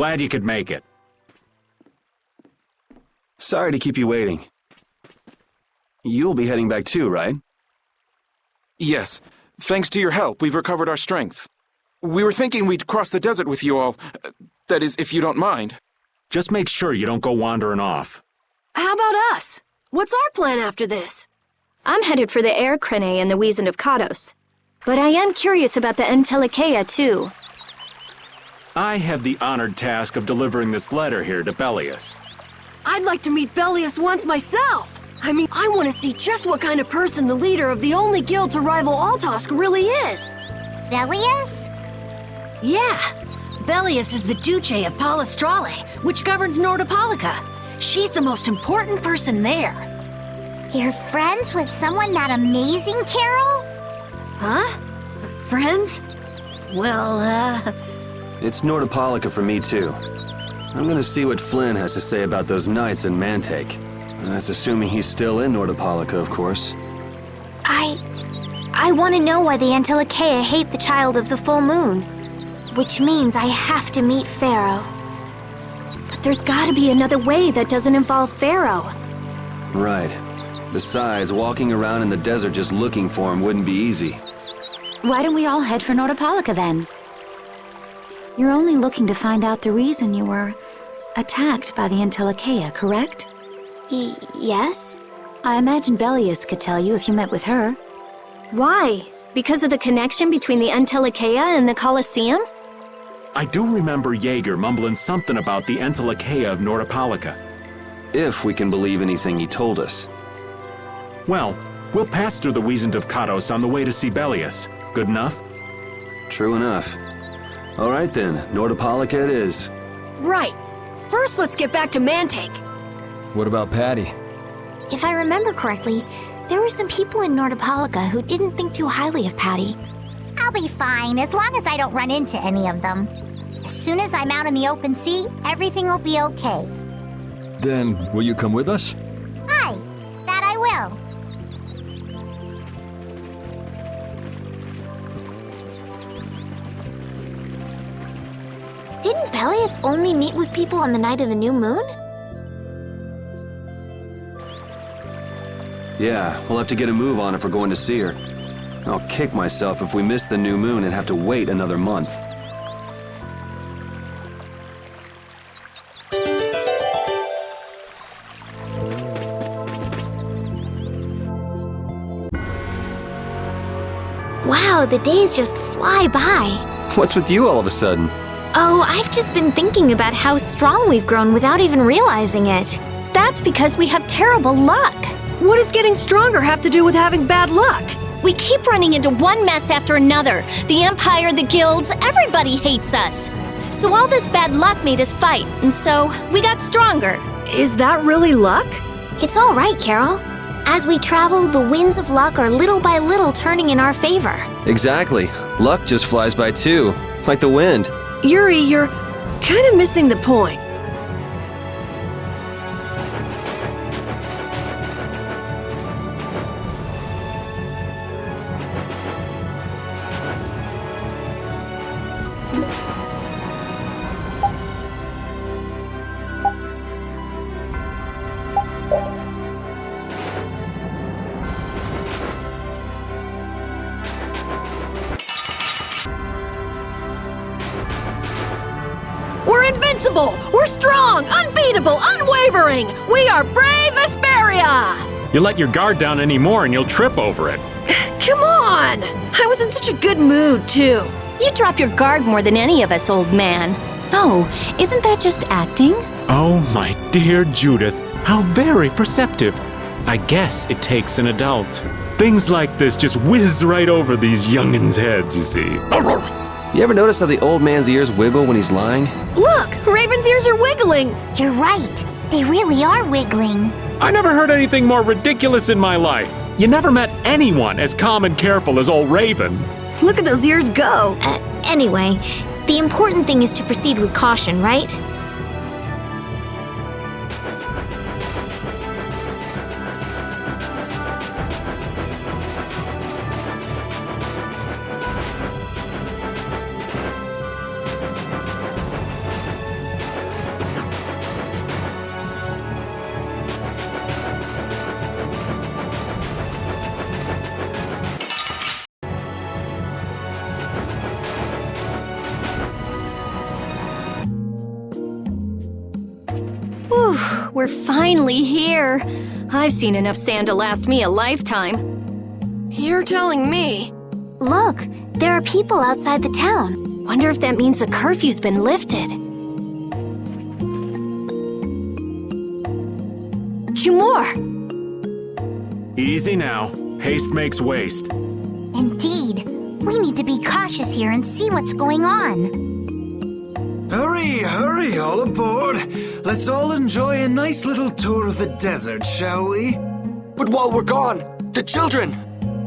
Glad you could make it. Sorry to keep you waiting. You'll be heading back too, right? Yes. Thanks to your help, we've recovered our strength. We were thinking we'd cross the desert with you all. That is, if you don't mind. Just make sure you don't go wandering off. How about us? What's our plan after this? I'm headed for the air crane and the Wiesen of Kados. But I am curious about the Entelikeia, too. I have the honored task of delivering this letter here to Belius. I'd like to meet Belius once myself. I mean, I want to see just what kind of person the leader of the only guild to rival Altosk really is. Belius? Yeah. Belius is the Duce of Palestrale, which governs Nordopolica. She's the most important person there. You're friends with someone that amazing, Carol? Huh? Friends? Well, It's Nordopolica for me, too. I'm gonna see what Flynn has to say about those knights in Mantake. That's assuming he's still in Nordopolica, of course. I want to know why the Entelikeia hate the child of the full moon. Which means I have to meet Pharaoh. But there's gotta be another way that doesn't involve Pharaoh. Right. Besides, walking around in the desert just looking for him wouldn't be easy. Why don't we all head for Nordopolica then? You're only looking to find out the reason you were attacked by the Entelikeia, correct? Yes? I imagine Belius could tell you if you met with her. Why? Because of the connection between the Entelikeia and the Colosseum? I do remember Jaeger mumbling something about the Entelikeia of Nordopolica. If we can believe anything he told us. Well, we'll pass through the Wiesen of Kados on the way to see Belius. Good enough? True enough. All right then, Nordopolica it is. right. First, let's get back to Mantake. What about Patty? If I remember correctly, there were some people in Nordopolica who didn't think too highly of Patty. I'll be fine, as long as I don't run into any of them. As soon as I'm out in the open sea, everything will be okay. Then, will you come with us? Aye, that I will. Didn't Belius only meet with people on the night of the new moon? Yeah, we'll have to get a move on if we're going to see her. I'll kick myself if we miss the new moon and have to wait another month. Wow, the days just fly by. What's with you all of a sudden? Oh, I've just been thinking about how strong we've grown without even realizing it. That's because we have terrible luck. What does getting stronger have to do with having bad luck? We keep running into one mess after another. The Empire, the guilds, everybody hates us. So all this bad luck made us fight, and so we got stronger. Is that really luck? It's all right, Carol. As we travel, the winds of luck are little by little turning in our favor. Exactly. Luck just flies by too, like the wind. Yuri, you're kind of missing the point. We're invincible! We're strong, unbeatable, unwavering! We are brave Vesperia! You let your guard down anymore and you'll trip over it. Come on! I was in such a good mood, too. You drop your guard more than any of us, old man. Oh, isn't that just acting? Oh, my dear Judith, how very perceptive. I guess it takes an adult. Things like this just whiz right over these young'uns' heads, you see. You ever notice how the old man's ears wiggle when he's lying? Look! Raven's ears are wiggling! You're right. They really are wiggling. I never heard anything more ridiculous in my life. You never met anyone as calm and careful as old Raven. Look at those ears go! Anyway, the important thing is to proceed with caution, right? we're finally here. I've seen enough sand to last me a lifetime. You're telling me. Look, there are people outside the town. Wonder if that means the curfew's been lifted. Kumor! Easy now. Haste makes waste. Indeed. We need to be cautious here and see what's going on. Hurry, hurry, all aboard. Let's all enjoy a nice little tour of the desert, shall we? But while we're gone, the children!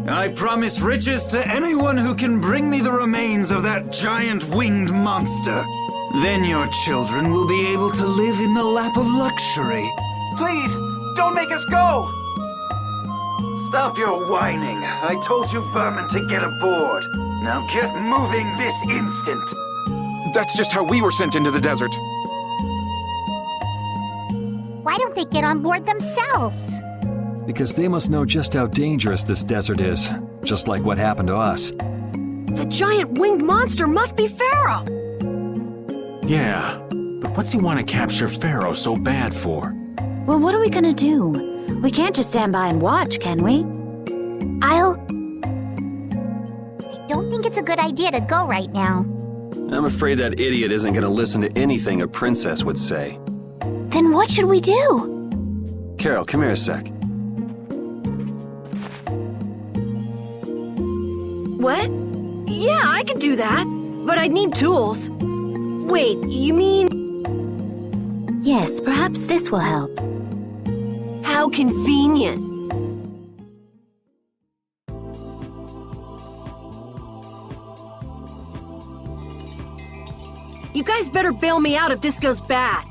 I promise riches to anyone who can bring me the remains of that giant winged monster. Then your children will be able to live in the lap of luxury. Please, don't make us go! Stop your whining. I told you vermin to get aboard. Now get moving this instant. That's just how we were sent into the desert. Why don't they get on board themselves? Because they must know just how dangerous this desert is, just like what happened to us. The giant winged monster must be Pharaoh. Yeah, but what's he want to capture Pharaoh so bad for? Well, what are we gonna do? We can't just stand by and watch, can we? I don't think it's a good idea to go right now. I'm afraid that idiot isn't going to listen to anything a princess would say. Then what should we do? Carol, come here a sec. What? Yeah, I could do that. But I'd need tools. Wait, you mean... Yes, perhaps this will help. How convenient. You guys better bail me out if this goes bad.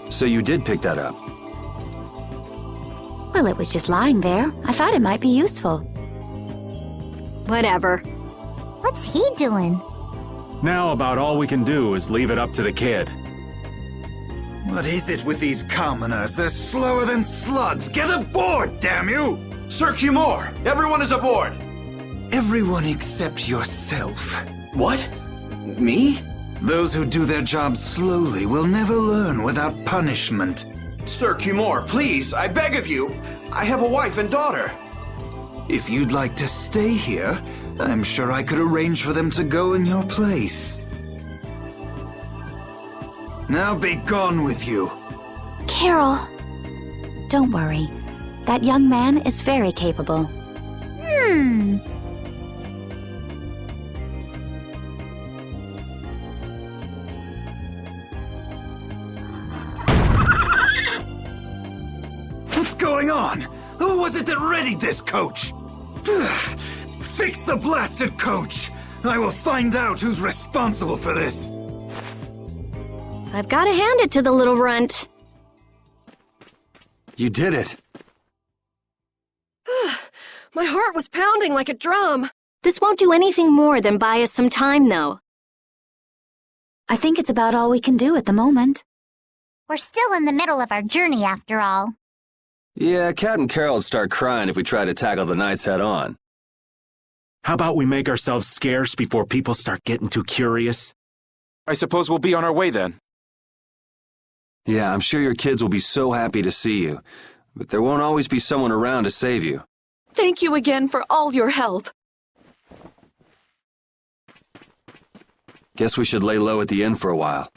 So you did pick that up? Well, it was just lying there. I thought it might be useful. Whatever. What's he doing? Now about all we can do is leave it up to the kid. What is it with these commoners? They're slower than slugs. Get aboard, damn you! Sir Kumor, everyone is aboard. Everyone except yourself. What? Me? Those who do their jobs slowly will never learn without punishment. Sir Kumor, please, I beg of you. I have a wife and daughter. If you'd like to stay here, I'm sure I could arrange for them to go in your place. Now be gone with you. Carol! Don't worry. That young man is very capable. What's going on? Who was it that readied this coach? Ugh, fix the blasted coach! I will find out who's responsible for this. I've got to hand it to the little runt. You did it. My heart was pounding like a drum. This won't do anything more than buy us some time, though. I think it's about all we can do at the moment. We're still in the middle of our journey after all. Yeah, Kat and Carol would start crying if we tried to tackle the knights head on. How about we make ourselves scarce before people start getting too curious? I suppose we'll be on our way then. Yeah, I'm sure your kids will be so happy to see you, but there won't always be someone around to save you. Thank you again for all your help. Guess we should lay low at the inn for a while.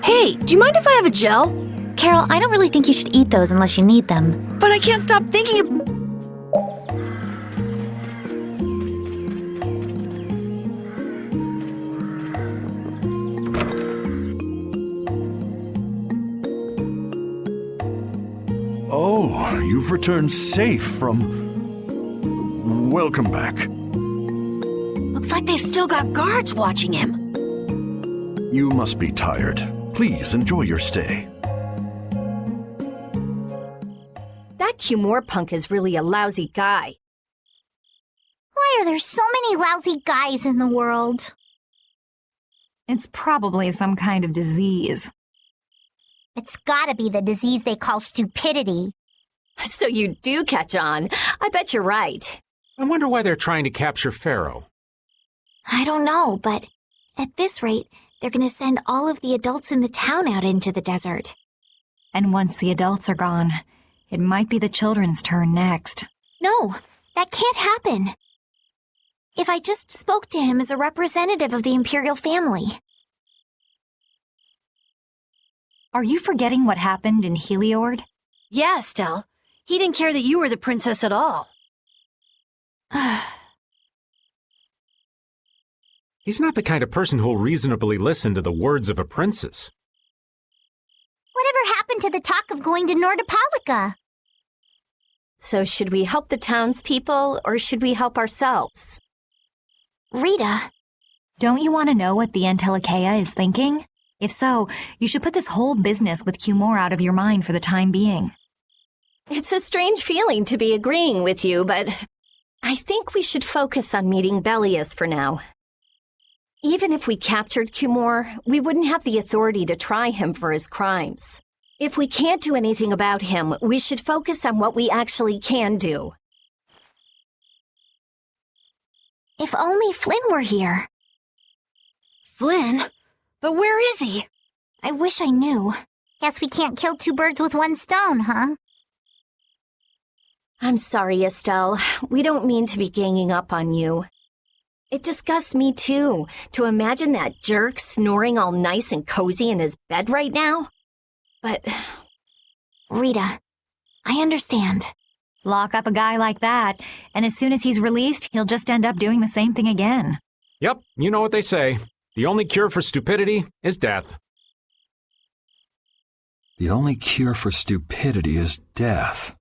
Hey, do you mind if I have a gel? Carol, I don't really think you should eat those unless you need them. But I can't stop thinking of... Oh, you've returned safe from... Welcome back. Looks like they've still got guards watching him. You must be tired. Please enjoy your stay. That Kumor punk is really a lousy guy. Why are there so many lousy guys in the world? It's probably some kind of disease. It's gotta be the disease they call stupidity. So you do catch on. I bet you're right. I wonder why they're trying to capture Pharaoh. I don't know, but at this rate, they're gonna send all of the adults in the town out into the desert. And once the adults are gone, it might be the children's turn next. No, that can't happen. If I just spoke to him as a representative of the Imperial family. Are you forgetting what happened in Heliord? Yeah, Estelle. He didn't care that you were the princess at all. He's not the kind of person who'll reasonably listen to the words of a princess. Whatever happened to the talk of going to Nordopolica? So should we help the townspeople, or should we help ourselves? Rita. Don't you want to know what the Entelekea is thinking? If so, you should put this whole business with Cumore out of your mind for the time being. It's a strange feeling to be agreeing with you, but I think we should focus on meeting Bellius for now. Even if we captured Cumore, we wouldn't have the authority to try him for his crimes. If we can't do anything about him, we should focus on what we actually can do. If only Flynn were here. Flynn? But where is he? I wish I knew. Guess we can't kill two birds with one stone, huh? I'm sorry, Estelle. We don't mean to be ganging up on you. It disgusts me, too, to imagine that jerk snoring all nice and cozy in his bed right now. But... Rita, I understand. Lock up a guy like that, and as soon as he's released, he'll just end up doing the same thing again. Yep, you know what they say. The only cure for stupidity is death. The only cure for stupidity is death.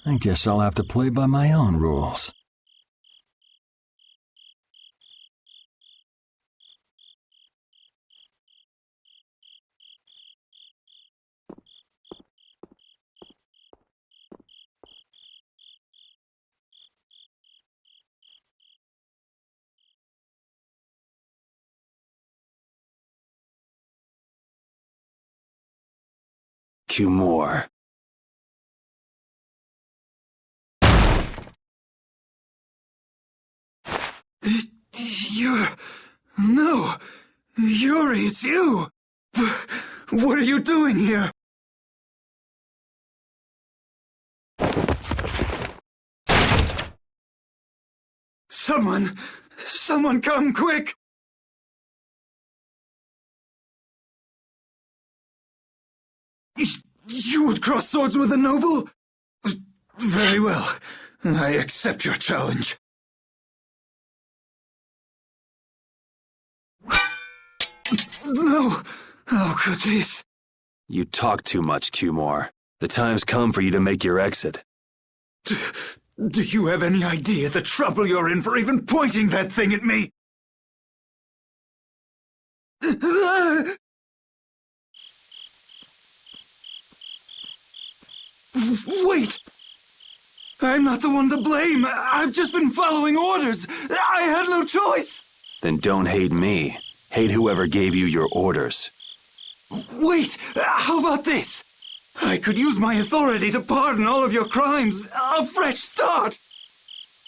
I guess I'll have to play by my own rules. Cumore. No! Yuri, it's you! What are you doing here? Someone come quick! You would cross swords with a noble? Very well. I accept your challenge. No! How could this? You talk too much, Cumore. The time's come for you to make your exit. Do you have any idea the trouble you're in for even pointing that thing at me? Wait! I'm not the one to blame. I've just been following orders. I had no choice. Then don't hate me. Hate whoever gave you your orders. Wait! How about this? I could use my authority to pardon all of your crimes. A fresh start.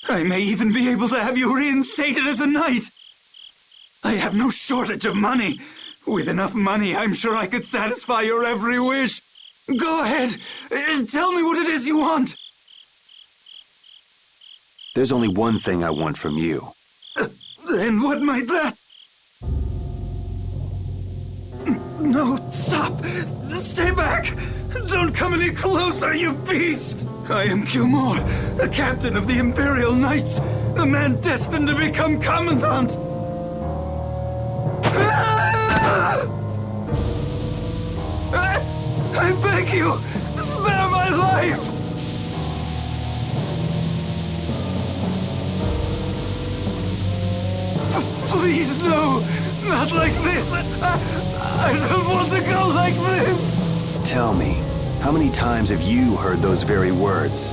I may even be able to have you reinstated as a knight. I have no shortage of money. With enough money, I'm sure I could satisfy your every wish. Go ahead. Tell me what it is you want. There's only one thing I want from you. And what might that... No, stop! Stay back! Don't come any closer, you beast! I am Cumore, the captain of the Imperial Knights, the man destined to become Commandant! I beg you, spare my life! Please, no! Not like this! I don't want to go like this! Tell me, how many times have you heard those very words?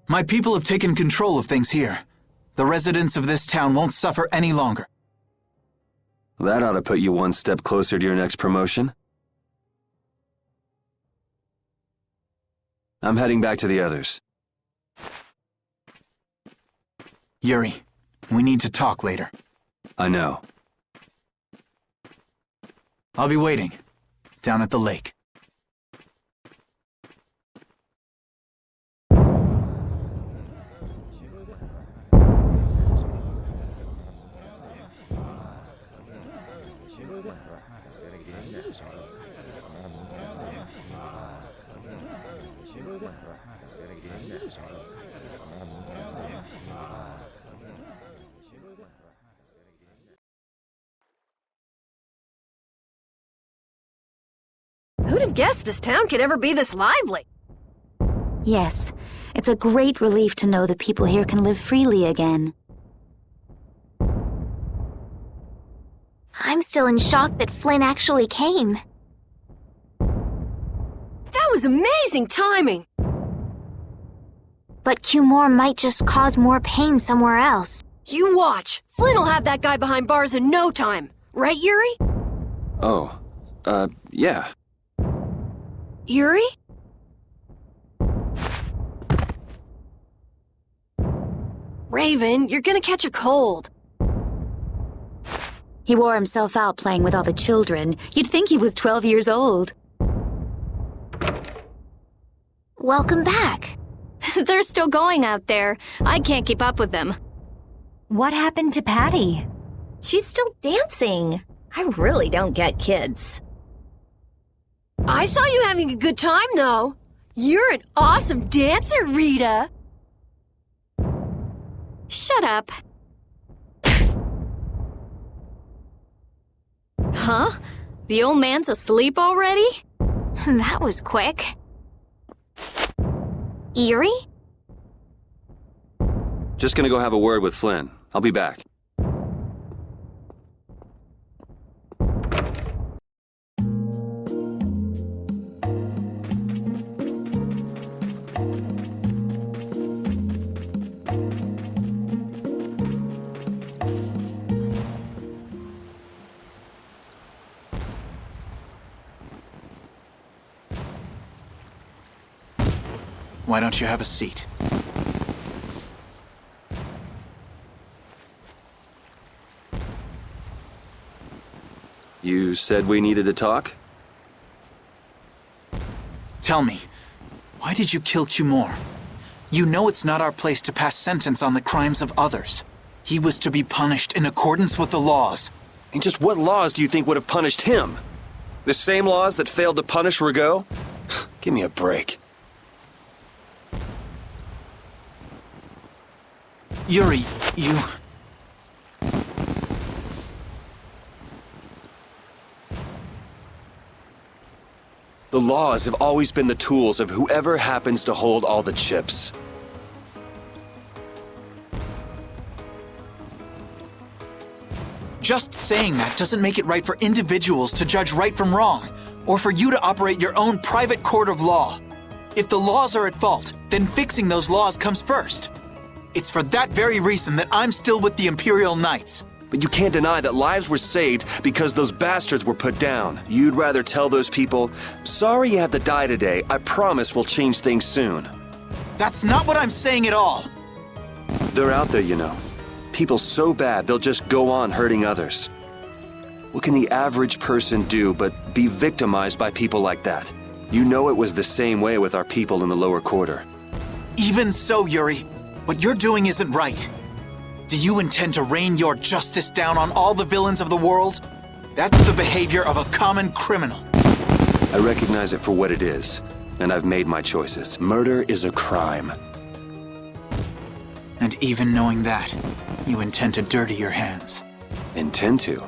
My people have taken control of things here. The residents of this town won't suffer any longer. That ought to put you one step closer to your next promotion. I'm heading back to the others. Yuri, we need to talk later. I know. I'll be waiting, down at the lake. Who'd have guessed this town could ever be this lively? Yes, it's a great relief to know that people here can live freely again. I'm still in shock that Flynn actually came. That was amazing timing! But Cumore might just cause more pain somewhere else. You watch! Flynn will have that guy behind bars in no time. Right, Yuri? Oh, yeah. Yuri? Raven, you're gonna catch a cold. He wore himself out playing with all the children. You'd think he was 12 years old. Welcome back. They're still going out there. I can't keep up with them. What happened to Patty? She's still dancing. I really don't get kids. I saw you having a good time, though. You're an awesome dancer, Rita. Shut up. Huh? The old man's asleep already? That was quick. Yuri? Just gonna go have a word with Flynn. I'll be back. Why don't you have a seat? You said we needed to talk? Tell me, why did you kill Cumore? You know it's not our place to pass sentence on the crimes of others. He was to be punished in accordance with the laws. And just what laws do you think would have punished him? The same laws that failed to punish Rigaud? Give me a break. Yuri, you... The laws have always been the tools of whoever happens to hold all the chips. Just saying that doesn't make it right for individuals to judge right from wrong, or for you to operate your own private court of law. If the laws are at fault, then fixing those laws comes first. It's for that very reason that I'm still with the Imperial Knights. But you can't deny that lives were saved because those bastards were put down. You'd rather tell those people, sorry you had to die today, I promise we'll change things soon. That's not what I'm saying at all. They're out there, you know. People so bad they'll just go on hurting others. What can the average person do but be victimized by people like that? You know it was the same way with our people in the lower quarter. Even so, Yuri, what you're doing isn't right. Do you intend to rain your justice down on all the villains of the world? That's the behavior of a common criminal. I recognize it for what it is, and I've made my choices. Murder is a crime. And even knowing that, you intend to dirty your hands. Intend to?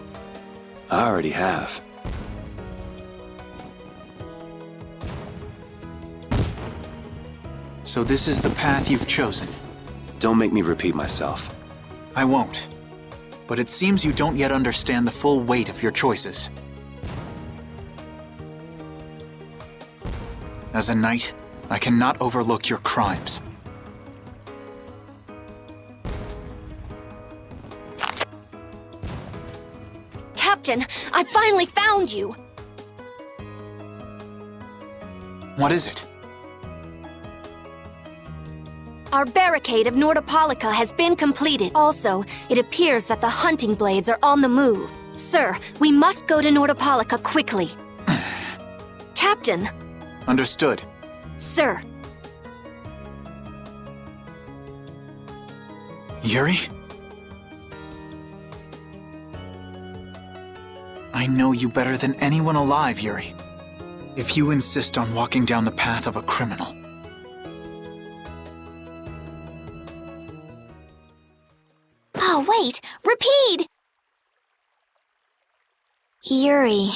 I already have. So this is the path you've chosen. Don't make me repeat myself. I won't. But it seems you don't yet understand the full weight of your choices. As a knight, I cannot overlook your crimes. Captain, I finally found you! What is it? Our barricade of Nordopolica has been completed. Also, it appears that the hunting blades are on the move. Sir, we must go to Nordopolica quickly. Captain! Understood. Sir! Yuri? I know you better than anyone alive, Yuri. If you insist on walking down the path of a criminal, Oh, wait! Repeat! Yuri.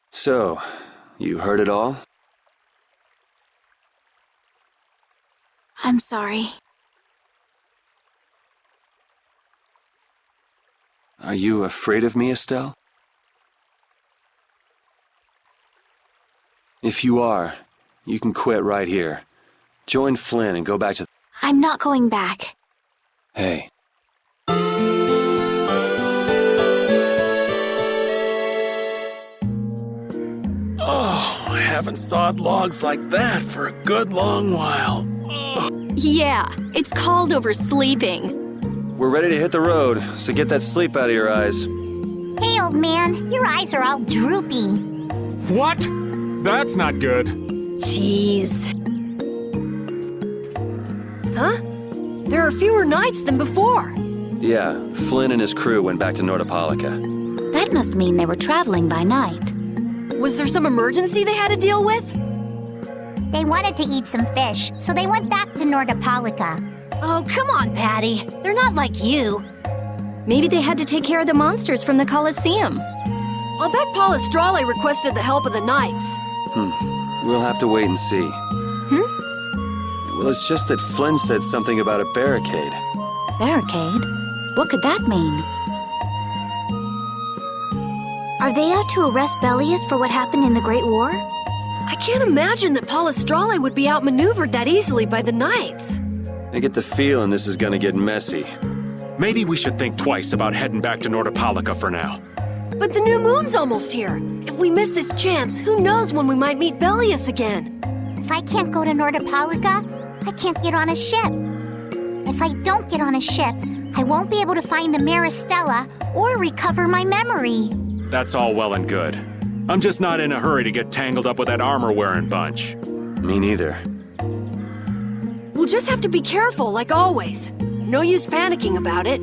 So, you heard it all? I'm sorry. Are you afraid of me, Estelle? If you are, you can quit right here. Join Flynn and go back to... I'm not going back. Hey. Oh, I haven't sawed logs like that for a good long while. Yeah, it's called oversleeping. We're ready to hit the road, so get that sleep out of your eyes. Hey, old man, your eyes are all droopy. What? That's not good. Jeez. Huh? There are fewer knights than before. Yeah, Flynn and his crew went back to Nordopolica. That must mean they were traveling by night. Was there some emergency they had to deal with? They wanted to eat some fish, so they went back to Nordopolica. Oh, come on, Patty. They're not like you. Maybe they had to take care of the monsters from the Colosseum. I'll bet Palestrale requested the help of the knights. We'll have to wait and see. Well, it's just that Flynn said something about a barricade. Barricade? What could that mean? Are they out to arrest Bellius for what happened in the Great War? I can't imagine that Palestrale would be outmaneuvered that easily by the knights. I get the feeling this is gonna get messy. Maybe we should think twice about heading back to Nordopolica for now. But the new moon's almost here. If we miss this chance, who knows when we might meet Bellius again? If I can't go to Nordopolica, I can't get on a ship. If I don't get on a ship, I won't be able to find the Maristella or recover my memory. That's all well and good. I'm just not in a hurry to get tangled up with that armor-wearing bunch. Me neither. We'll just have to be careful, like always. No use panicking about it.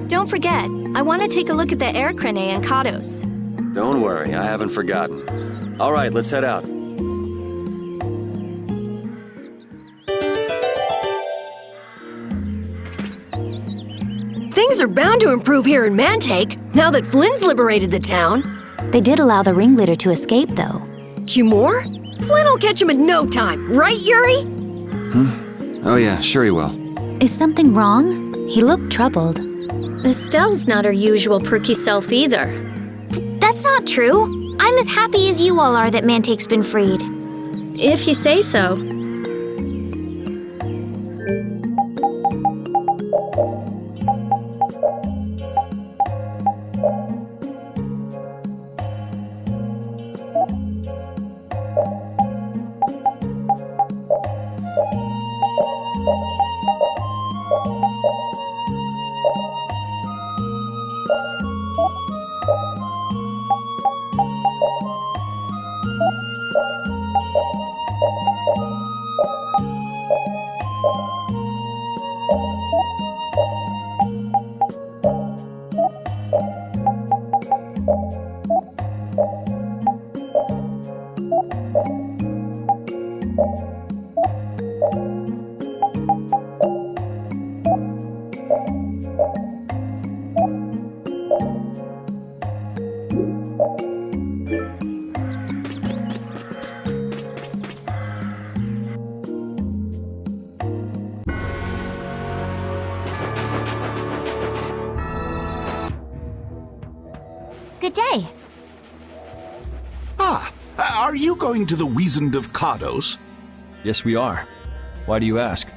Don't forget, I want to take a look at the air crane and Kados. Don't worry, I haven't forgotten. All right, let's head out. Things are bound to improve here in Mantake, now that Flynn's liberated the town. They did allow the ringleader to escape, though. Cumore? Flynn will catch him in no time, right, Yuri? Oh yeah, sure he will. Is something wrong? He looked troubled. Estelle's not her usual perky self either. That's not true. I'm as happy as you all are that Mantake's been freed. If you say so. Good day. Ah, are you going to the Wiesent of Kados? Yes, we are. Why do you ask?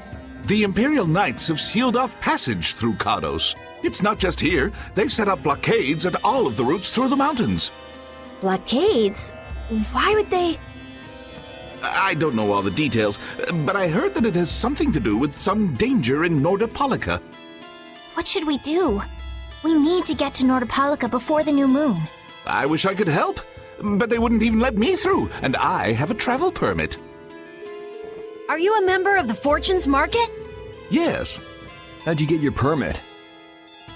The Imperial Knights have sealed off passage through Kados. It's not just here. They've set up blockades at all of the routes through the mountains. Blockades? Why would they? I don't know all the details, but I heard that it has something to do with some danger in Nordopolica. What should we do? We need to get to Nordopolica before the new moon. I wish I could help, but they wouldn't even let me through, and I have a travel permit. Are you a member of the Fortunes Market? Yes. How'd you get your permit?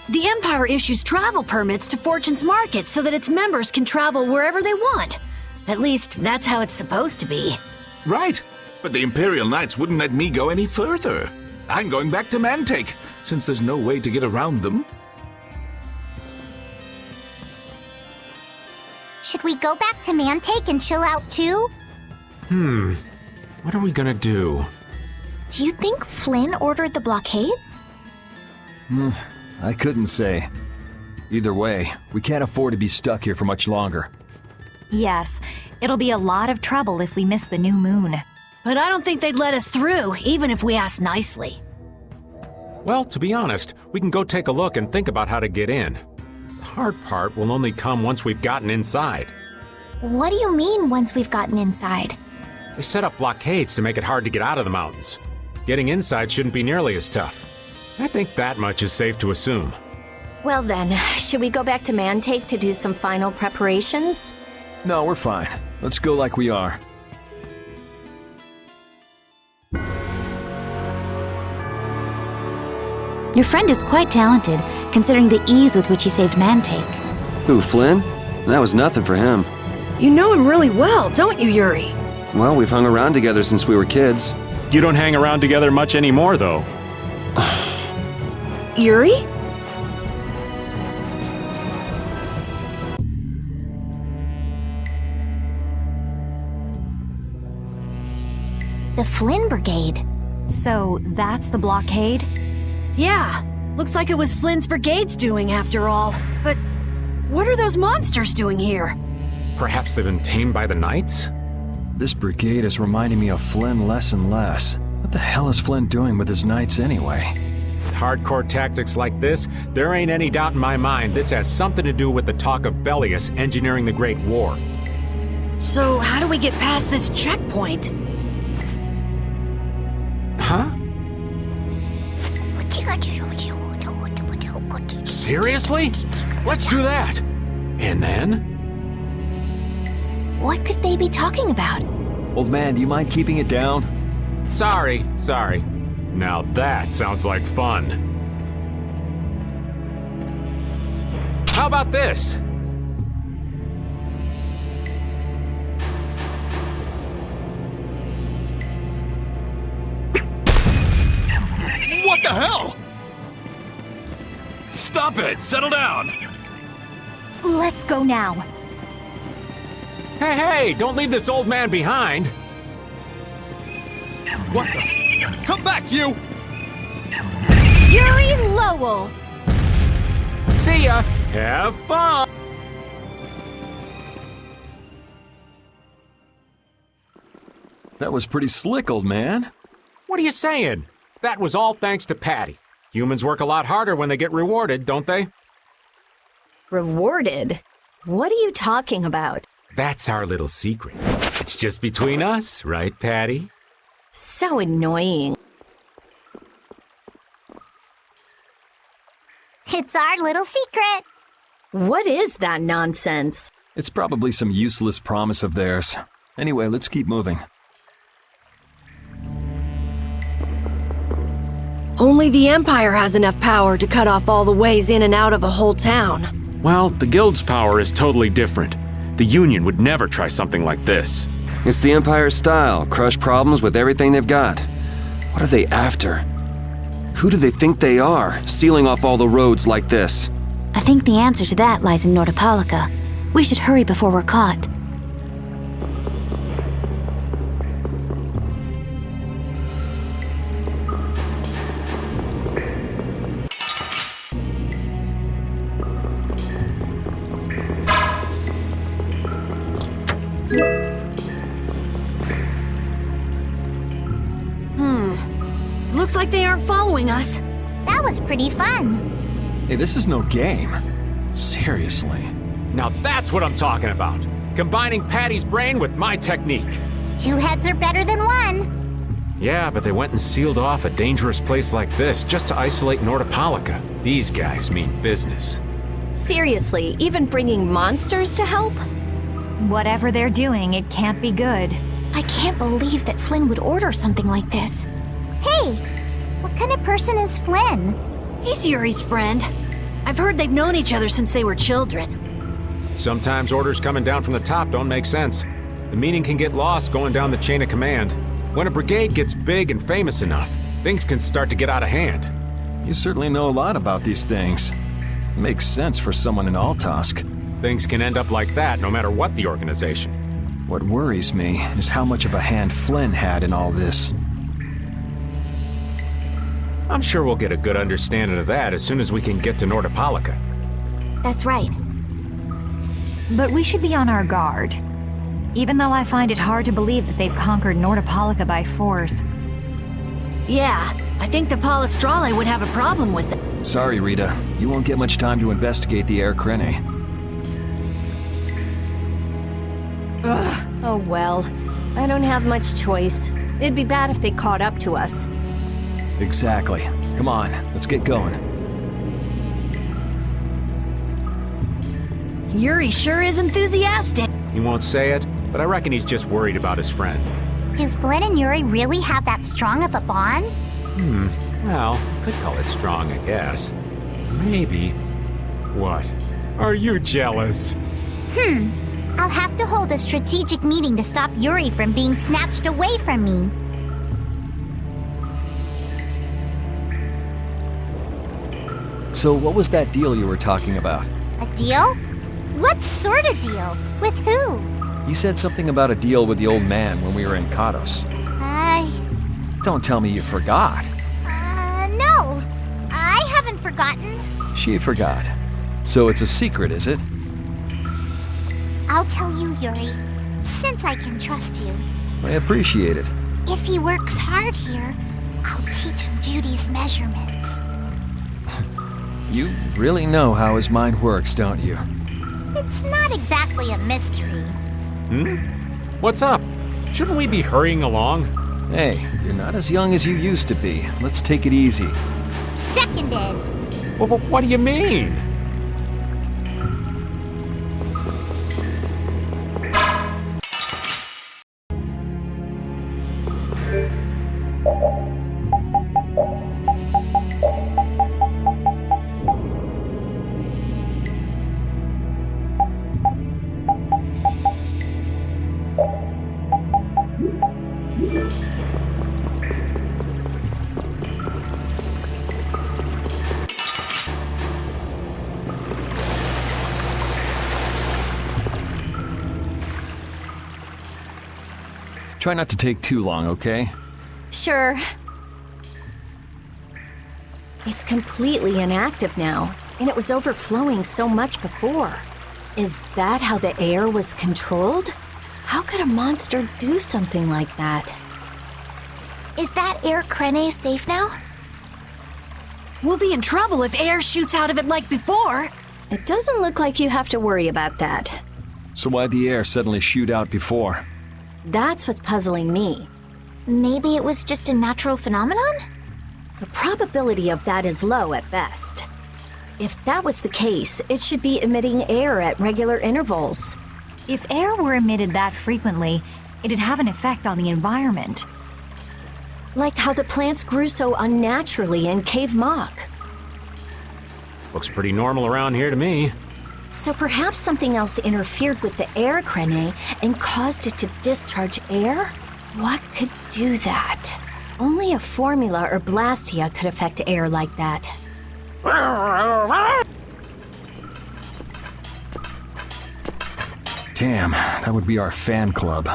The Empire issues travel permits to Fortune's Market so that its members can travel wherever they want. At least, that's how it's supposed to be. Right, but the Imperial Knights wouldn't let me go any further. I'm going back to Mantake, since there's no way to get around them. Should we go back to Mantake and chill out too? What are we gonna do? Do you think Flynn ordered the blockades? I couldn't say. Either way, we can't afford to be stuck here for much longer. Yes, it'll be a lot of trouble if we miss the new moon. But I don't think they'd let us through, even if we asked nicely. Well, to be honest, we can go take a look and think about how to get in. The hard part will only come once we've gotten inside. What do you mean once we've gotten inside? They set up blockades to make it hard to get out of the mountains. Getting inside shouldn't be nearly as tough. I think that much is safe to assume. Well then, should we go back to Mantake to do some final preparations? No, we're fine. Let's go like we are. Your friend is quite talented, considering the ease with which he saved Mantake. Who, Flynn? That was nothing for him. You know him really well, don't you, Yuri? Well, we've hung around together since we were kids. You don't hang around together much anymore, though. Yuri? The Flynn Brigade. So that's the blockade? Yeah, looks like it was Flynn's brigade's doing after all. But what are those monsters doing here? Perhaps they've been tamed by the Knights? This brigade is reminding me of Flynn less and less. What the hell is Flynn doing with his knights anyway? With hardcore tactics like this, there ain't any doubt in my mind this has something to do with the talk of Bellius engineering the Great War. So how do we get past this checkpoint? Huh? Seriously? Let's do that! And then? What could they be talking about? Old man, do you mind keeping it down? Sorry. Now that sounds like fun. How about this? What the hell? Stop it! Settle down! Let's go now. Hey, don't leave this old man behind! What the? Come back, you! Yuri Lowell! See ya! Have fun! That was pretty slick, old man. What are you saying? That was all thanks to Patty. Humans work a lot harder when they get rewarded, don't they? Rewarded? What are you talking about? That's our little secret. It's just between us, right, Patty? So annoying. It's our little secret. What is that nonsense? It's probably some useless promise of theirs. Anyway, let's keep moving. Only the Empire has enough power to cut off all the ways in and out of a whole town. Well, the Guild's power is totally different. The Union would never try something like this. It's the Empire's style, crush problems with everything they've got. What are they after? Who do they think they are, sealing off all the roads like this? I think the answer to that lies in Nordopolica. We should hurry before we're caught. Looks like they aren't following us. That was pretty fun. Hey, this is no game. Seriously. Now that's what I'm talking about. Combining Patty's brain with my technique. 2 heads are better than 1. Yeah, but they went and sealed off a dangerous place like this just to isolate Nordopolica. These guys mean business. Seriously, even bringing monsters to help? Whatever they're doing, it can't be good. I can't believe that Flynn would order something like this. Hey, what kind of person is Flynn? He's Yuri's friend. I've heard they've known each other since they were children. Sometimes orders coming down from the top don't make sense. The meaning can get lost going down the chain of command. When a brigade gets big and famous enough, things can start to get out of hand. You certainly know a lot about these things. Makes sense for someone in Altosk. Things can end up like that no matter what the organization. What worries me is how much of a hand Flynn had in all this. I'm sure we'll get a good understanding of that as soon as we can get to Nordopolica. That's right. But we should be on our guard. Even though I find it hard to believe that they've conquered Nordopolica by force. Yeah, I think the Palestrale would have a problem with it. Sorry, Rita. You won't get much time to investigate the Air Krene. Ugh, oh well. I don't have much choice. It'd be bad if they caught up to us. Exactly. Come on, let's get going. Yuri sure is enthusiastic. He won't say it, but I reckon he's just worried about his friend. Do Flynn and Yuri really have that strong of a bond? Well, could call it strong, I guess. Maybe. What? Are you jealous? I'll have to hold a strategic meeting to stop Yuri from being snatched away from me. So what was that deal you were talking about? A deal? What sort of deal? With who? You said something about a deal with the old man when we were in Katos. Don't tell me you forgot. No. I haven't forgotten. She forgot. So it's a secret, is it? I'll tell you, Yuri, since I can trust you. I appreciate it. If he works hard here, I'll teach him Judy's measurements. You really know how his mind works, don't you? It's not exactly a mystery. What's up? Shouldn't we be hurrying along? Hey, you're not as young as you used to be. Let's take it easy. Seconded. What do you mean? Try not to take too long, okay? Sure. It's completely inactive now, and it was overflowing so much before. Is that how the air was controlled? How could a monster do something like that? Is that Air Krene safe now? We'll be in trouble if air shoots out of it like before. It doesn't look like you have to worry about that. So why'd the air suddenly shoot out before? That's what's puzzling me. Maybe it was just a natural phenomenon? The probability of that is low at best. If that was the case, it should be emitting air at regular intervals. If air were emitted that frequently, it'd have an effect on the environment. Like how the plants grew so unnaturally in Cave Mock. Looks pretty normal around here to me. So perhaps something else interfered with the air Krene and caused it to discharge air? What could do that? Only a formula or blastia could affect air like that. Damn, that would be our fan club.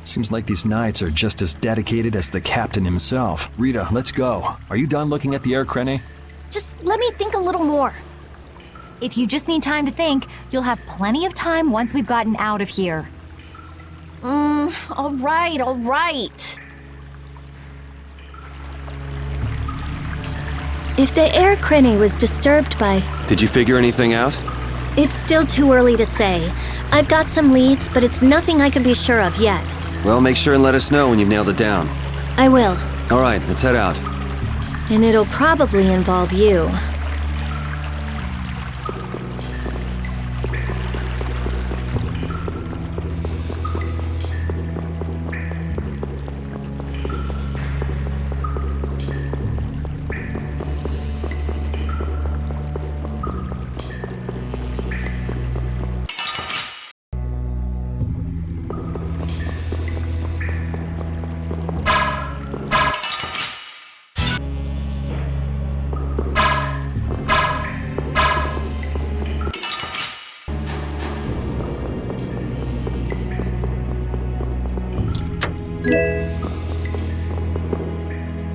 Seems like these knights are just as dedicated as the captain himself. Rita, let's go. Are you done looking at the Air Krene? Just let me think a little more. If you just need time to think, you'll have plenty of time once we've gotten out of here. All right. If the air crane was disturbed by... Did you figure anything out? It's still too early to say. I've got some leads, but it's nothing I can be sure of yet. Well, make sure and let us know when you've nailed it down. I will. All right, let's head out. And it'll probably involve you.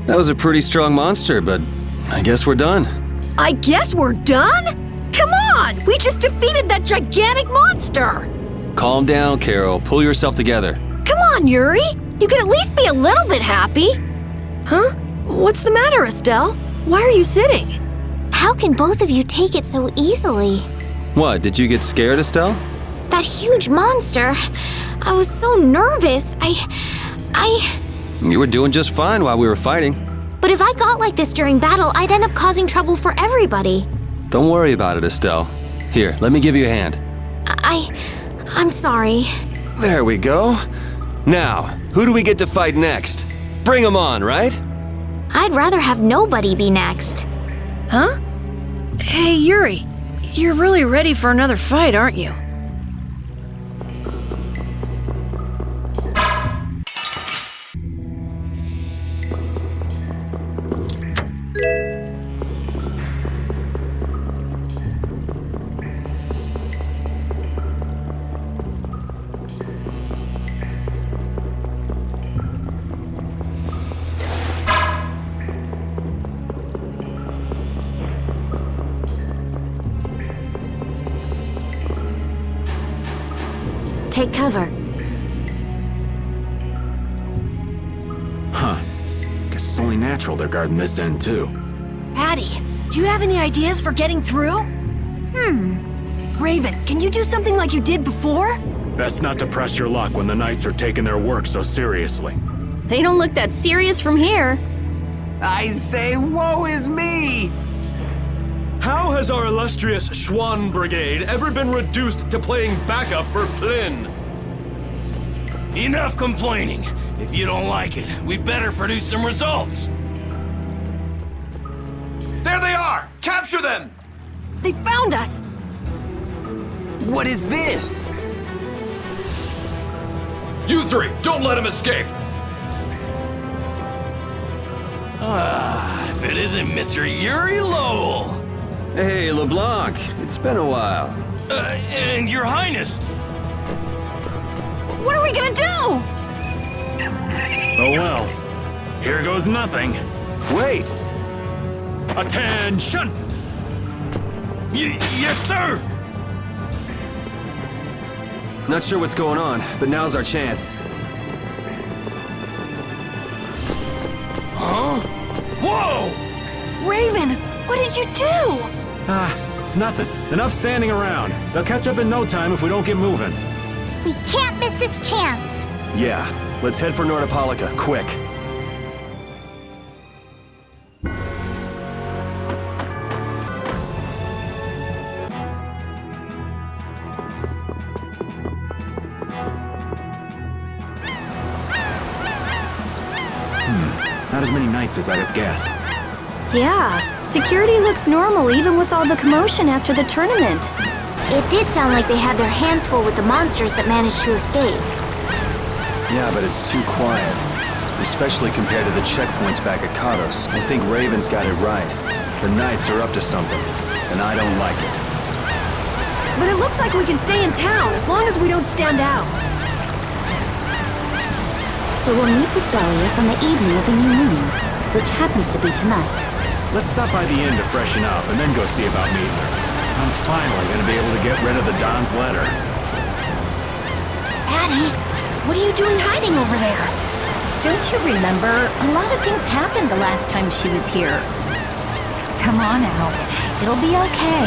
That was a pretty strong monster, but I guess we're done. I guess we're done? Come on! We just defeated that gigantic monster! Calm down, Carol. Pull yourself together. Come on, Yuri! You could at least be a little bit happy! Huh? What's the matter, Estelle? Why are you sitting? How can both of you take it so easily? What, did you get scared, Estelle? That huge monster. I was so nervous. You were doing just fine while we were fighting. But if I got like this during battle, I'd end up causing trouble for everybody. Don't worry about it, Estelle. Here, let me give you a hand. I'm sorry. There we go. Now, who do we get to fight next? Bring 'em on, right? I'd rather have nobody be next. Huh? Hey, Yuri. You're really ready for another fight, aren't you? Take cover. Huh. Guess it's only natural they're guarding this end, too. Patty, do you have any ideas for getting through? Raven, can you do something like you did before? Best not to press your luck when the Knights are taking their work so seriously. They don't look that serious from here. I say, woe is me! How has our illustrious Schwann Brigade ever been reduced to playing backup for Flynn? Enough complaining. If you don't like it, we better produce some results. There they are! Capture them! They found us! What is this? You three, don't let him escape! If it isn't Mr. Yuri Lowell! Hey, LeBlanc. It's been a while. And Your Highness! What are we gonna do? Oh well. Here goes nothing. Wait! Attention! Yes, sir! Not sure what's going on, but now's our chance. Huh? Whoa! Raven, what did you do? It's nothing. Enough standing around. They'll catch up in no time if we don't get moving. We can't miss this chance. Yeah, let's head for Nordopolica, quick. Not as many Knights as I'd have guessed. Yeah, security looks normal even with all the commotion after the tournament. It did sound like they had their hands full with the monsters that managed to escape. Yeah, but it's too quiet. Especially compared to the checkpoints back at Katos. I think Raven's got it right. The Knights are up to something, and I don't like it. But it looks like we can stay in town as long as we don't stand out. So we'll meet with Bellius on the evening of the new moon, which happens to be tonight. Let's stop by the inn to freshen up and then go see about meeting her. I'm finally gonna be able to get rid of the Don's letter. Patty, what are you doing hiding over there? Don't you remember? A lot of things happened the last time she was here. come on out. It'll be okay.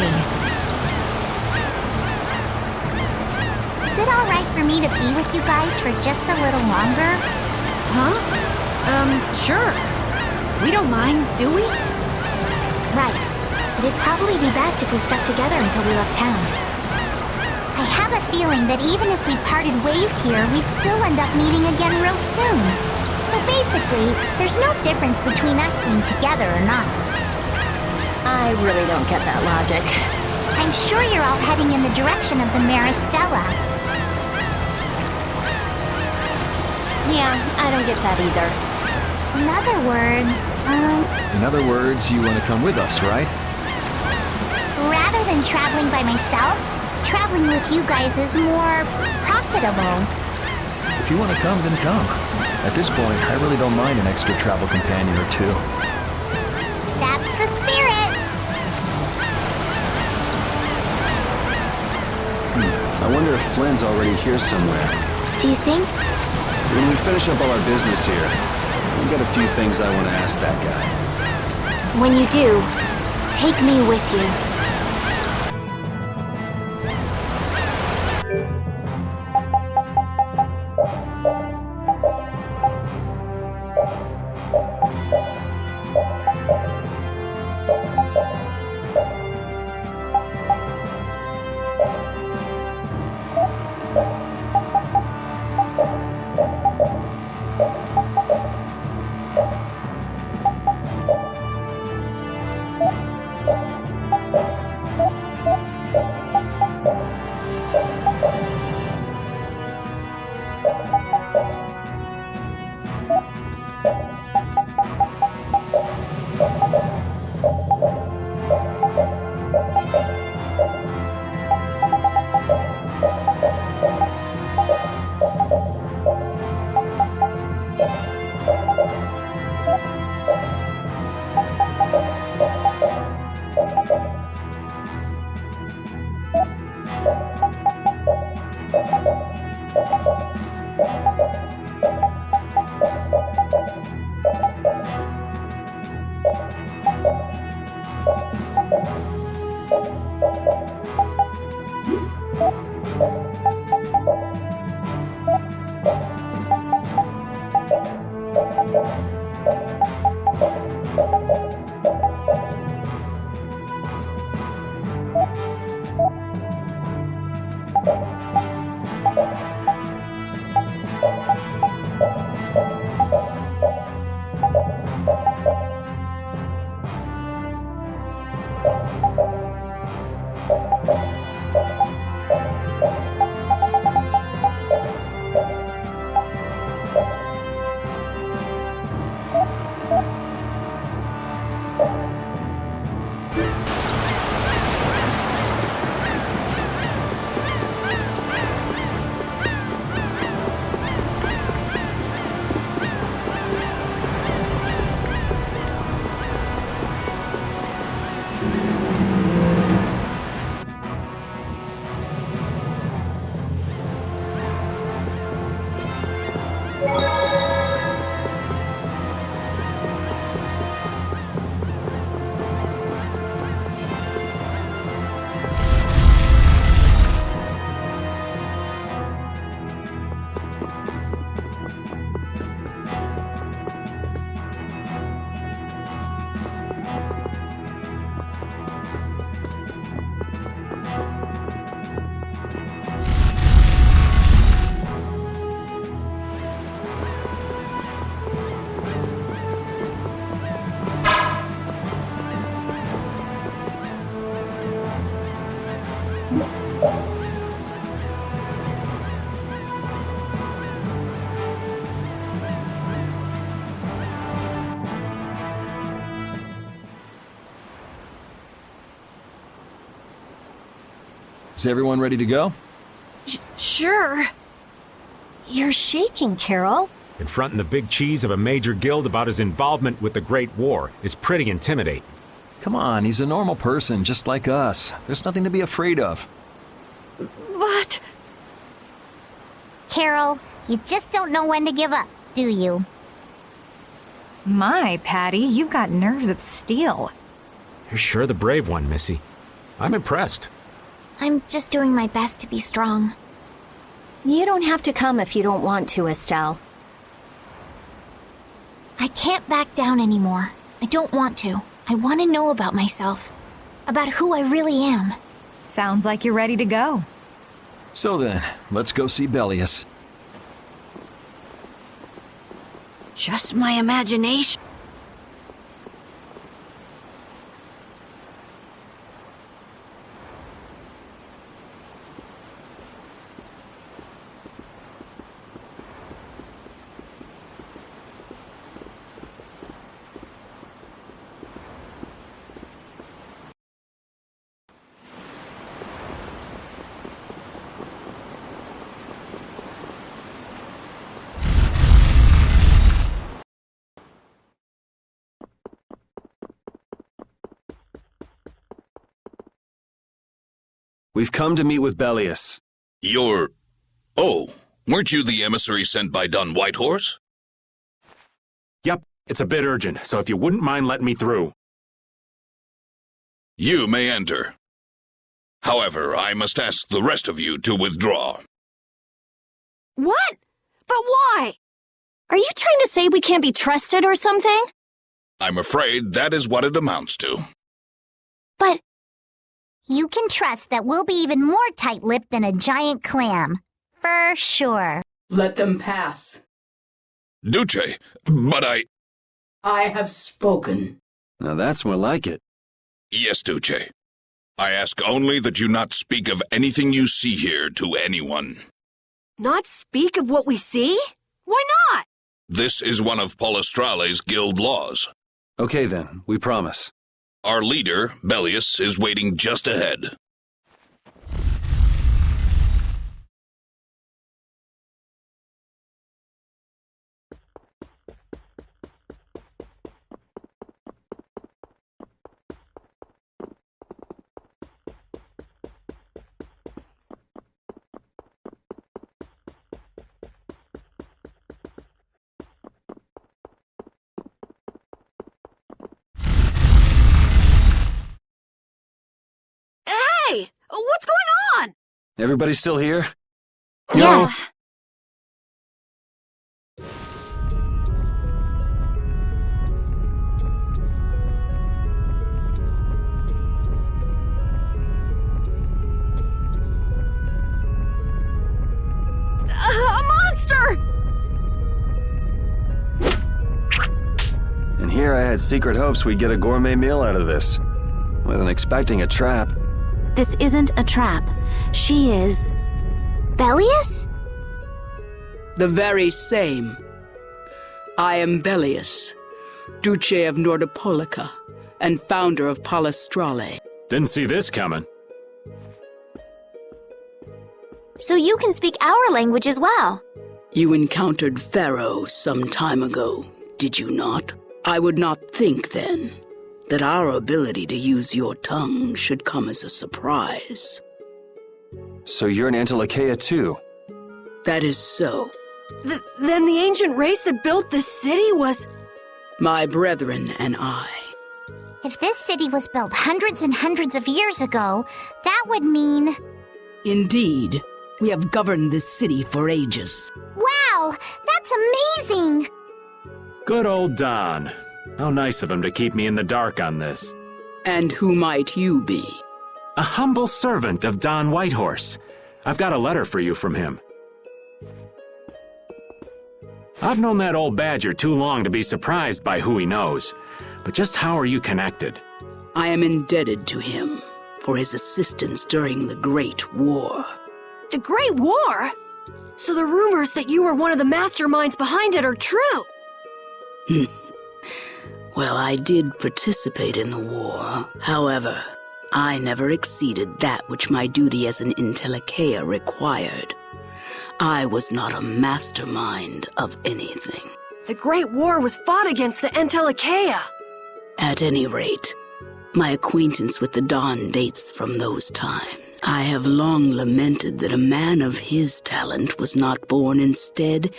Is it alright for me to be with you guys for just a little longer? Huh? Sure. We don't mind, do we? Right. But it'd probably be best if we stuck together until we left town. I have a feeling that even if we parted ways here, we'd still end up meeting again real soon. So basically, there's no difference between us being together or not. I really don't get that logic. I'm sure you're all heading in the direction of the Maristella. Yeah, I don't get that either. In other words, In other words, you want to come with us, right? rather than traveling by myself, traveling with you guys is more profitable. If you want to come, then come. At this point, I really don't mind an extra travel companion or two. That's the spirit. I wonder if Flynn's already here somewhere. Do you think? When we finish up all our business here, I've got a few things I want to ask that guy. When you do, take me with you. Is everyone ready to go? Sure. You're shaking, Carol. Confronting the big cheese of a major guild about his involvement with the Great War is pretty intimidating. Come on, he's a normal person, just like us. There's nothing to be afraid of. But... Carol, you just don't know when to give up, do you? My, Patty, you've got nerves of steel. You're sure the brave one, Missy. I'm impressed. I'm just doing my best to be strong. You don't have to come if you don't want to, Estelle. I can't back down anymore. I don't want to. I want to know about myself. About who I really am. Sounds like you're ready to go. So then, let's go see Bellius. Just my imagination. We've come to meet with Bellius. Oh, weren't you the emissary sent by Don Whitehorse? Yep, it's a bit urgent, so if you wouldn't mind letting me through. You may enter. However, I must ask the rest of you to withdraw. What? But why? Are you trying to say we can't be trusted or something? I'm afraid that is what it amounts to. But you can trust that we'll be even more tight-lipped than a giant clam. For sure. Let them pass. Duce, but I have spoken. Now that's more like it. Yes, Duce. I ask only that you not speak of anything you see here to anyone. Not speak of what we see? Why not? This is one of Palestrale's guild laws. Okay then, we promise. Our leader, Bellius, is waiting just ahead. What's going on? Everybody still here? Yes. A monster! And here I had secret hopes we'd get a gourmet meal out of this. Wasn't expecting a trap. This isn't a trap. She is... Bellius? The very same. I am Bellius, Duce of Nordopolica, and founder of Palestrale. Didn't see this coming. So you can speak our language as well. You encountered Pharaoh some time ago, did you not? I would not think then that our ability to use your tongue should come as a surprise. So you're an Antilocheia too? That is so. Then the ancient race that built this city was... My brethren and I. If this city was built hundreds and hundreds of years ago, that would mean... Indeed, we have governed this city for ages. Wow, that's amazing! Good old Don. How nice of him to keep me in the dark on this. And who might you be? A humble servant of Don Whitehorse. I've got a letter for you from him. I've known that old badger too long to be surprised by who he knows. But just how are you connected? I am indebted to him for his assistance during the Great War. The Great War? So the rumors that you were one of the masterminds behind it are true? Well, I did participate in the war. However, I never exceeded that which my duty as an Intellicheia required. I was not a mastermind of anything. The Great War was fought against the Intellicheia. At any rate, my acquaintance with the Don dates from those times. I have long lamented that a man of his talent was not born instead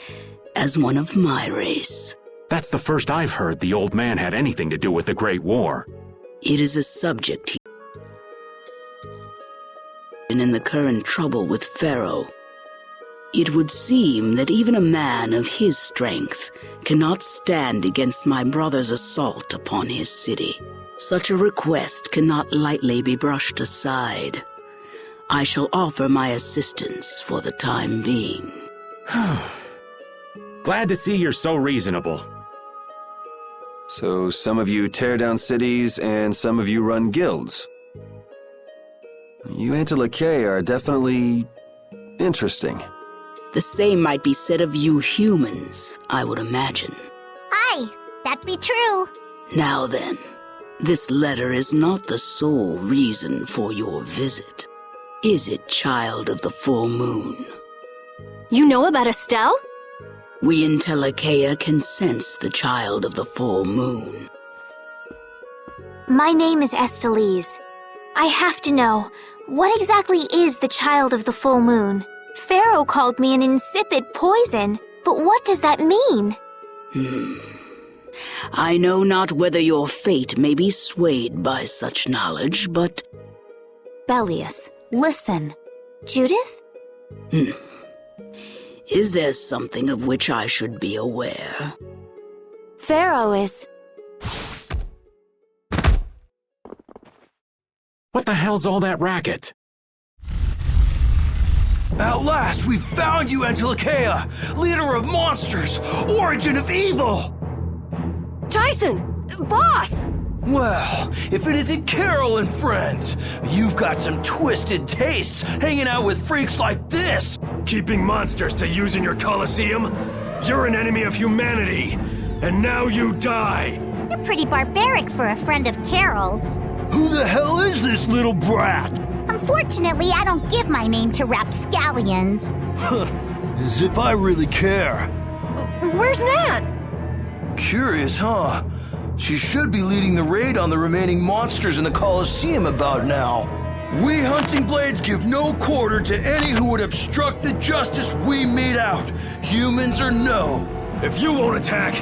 as one of my race. That's the first I've heard the old man had anything to do with the Great War. It is a subject and in the current trouble with Pharaoh. It would seem that even a man of his strength cannot stand against my brother's assault upon his city. Such a request cannot lightly be brushed aside. I shall offer my assistance for the time being. Glad to see you're so reasonable. So some of you tear down cities and some of you run guilds. You Antilochae are definitely interesting. The same might be said of you humans, I would imagine. Aye, that be true. Now then, this letter is not the sole reason for your visit. Is it, child of the full moon? You know about Estelle? We in Telekea can sense the child of the full moon. My name is Estelise. I have to know, what exactly is the child of the full moon? Pharaoh called me an insipid poison, but what does that mean? I know not whether your fate may be swayed by such knowledge, but... Bellius, listen. Judith? Is there something of which I should be aware? Pharaoh is... What the hell's all that racket? At last, we found you, Antilochae, leader of monsters, origin of evil! Tyson! Boss! Well, if it isn't Carol and friends, you've got some twisted tastes hanging out with freaks like this! Keeping monsters to use in your Colosseum? You're an enemy of humanity, and now you die! You're pretty barbaric for a friend of Carol's. Who the hell is this little brat? Unfortunately, I don't give my name to rapscallions. As if I really care. Where's Nan? Curious, huh? She should be leading the raid on the remaining monsters in the Colosseum about now. We Hunting Blades give no quarter to any who would obstruct the justice we mete out, humans or no. If you won't attack,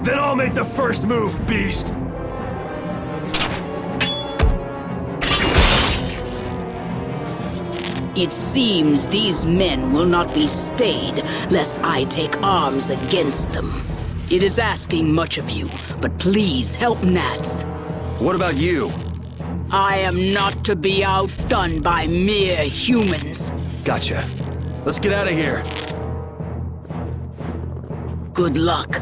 then I'll make the first move, beast. It seems these men will not be stayed, lest I take arms against them. It is asking much of you, but please help Nats. What about you? I am not to be outdone by mere humans. Gotcha. Let's get out of here. Good luck.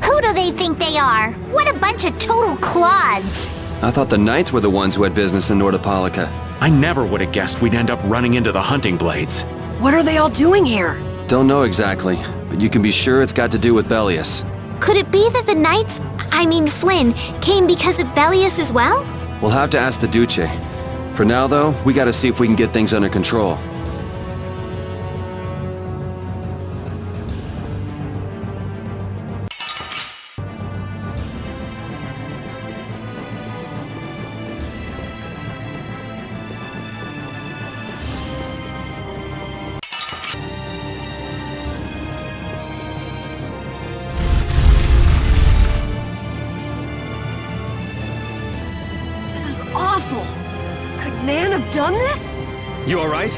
Who do they think they are? What a bunch of total clods! I thought the knights were the ones who had business in Nordopolica. I never would have guessed we'd end up running into the Hunting Blades. What are they all doing here? Don't know exactly, but you can be sure it's got to do with Bellius. Could it be that the knights, Flynn, came because of Bellius as well? We'll have to ask the Duce. For now, though, we gotta see if we can get things under control. Awful! Could Nan have done this? You alright?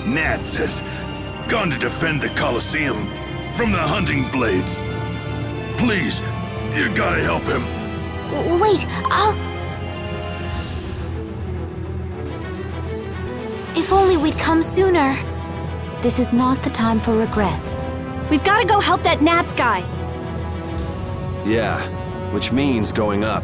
Nats has gone to defend the Colosseum from the Hunting Blades. Please, you gotta help him. Wait, If only we'd come sooner. This is not the time for regrets. We've got to go help that Nats guy. Yeah, which means going up.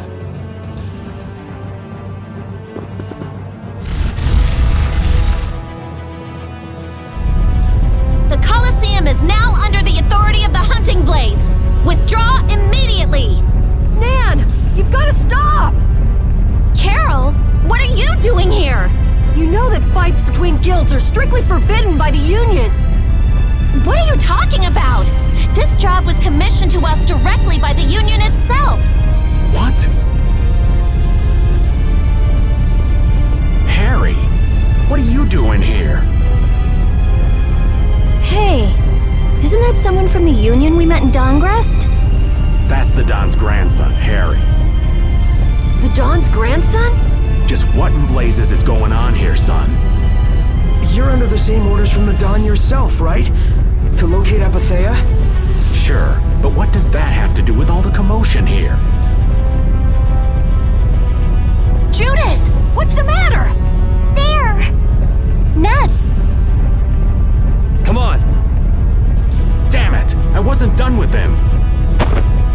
The Colosseum is now under the authority of the Hunting Blades. Withdraw immediately! Nan, you've got to stop! Carol, what are you doing here? You know that fights between guilds are strictly forbidden by the Union. What are you talking about? This job was commissioned to us directly by the Union itself. What? Harry, what are you doing here? Hey, isn't that that someone from the Union we met in Dongrest? That's the Don's grandson, Harry. The Don's grandson? Just what in blazes is going on here, son? You're under the same orders from the Don yourself, right? To locate Apatheia? Sure, but what does that have to do with all the commotion here? Judith! What's the matter? There! Nuts! Come on! Damn it! I wasn't done with them!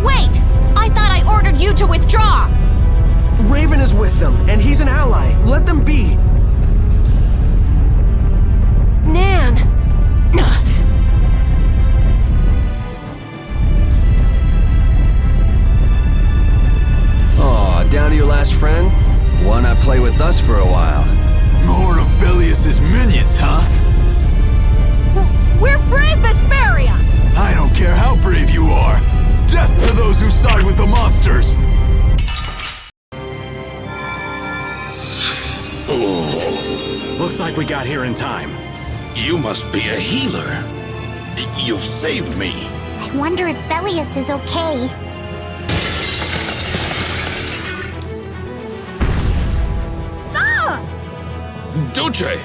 Wait! I thought I ordered you to withdraw! Raven is with them, and he's an ally. Let them be. Nan! Aw, down to your last friend? Why not play with us for a while? More of Belius's minions, huh? We're brave Vesperia! I don't care how brave you are. Death to those who side with the monsters! Looks like we got here in time. You must be a healer. You've saved me. I wonder if Belius is okay. Duce!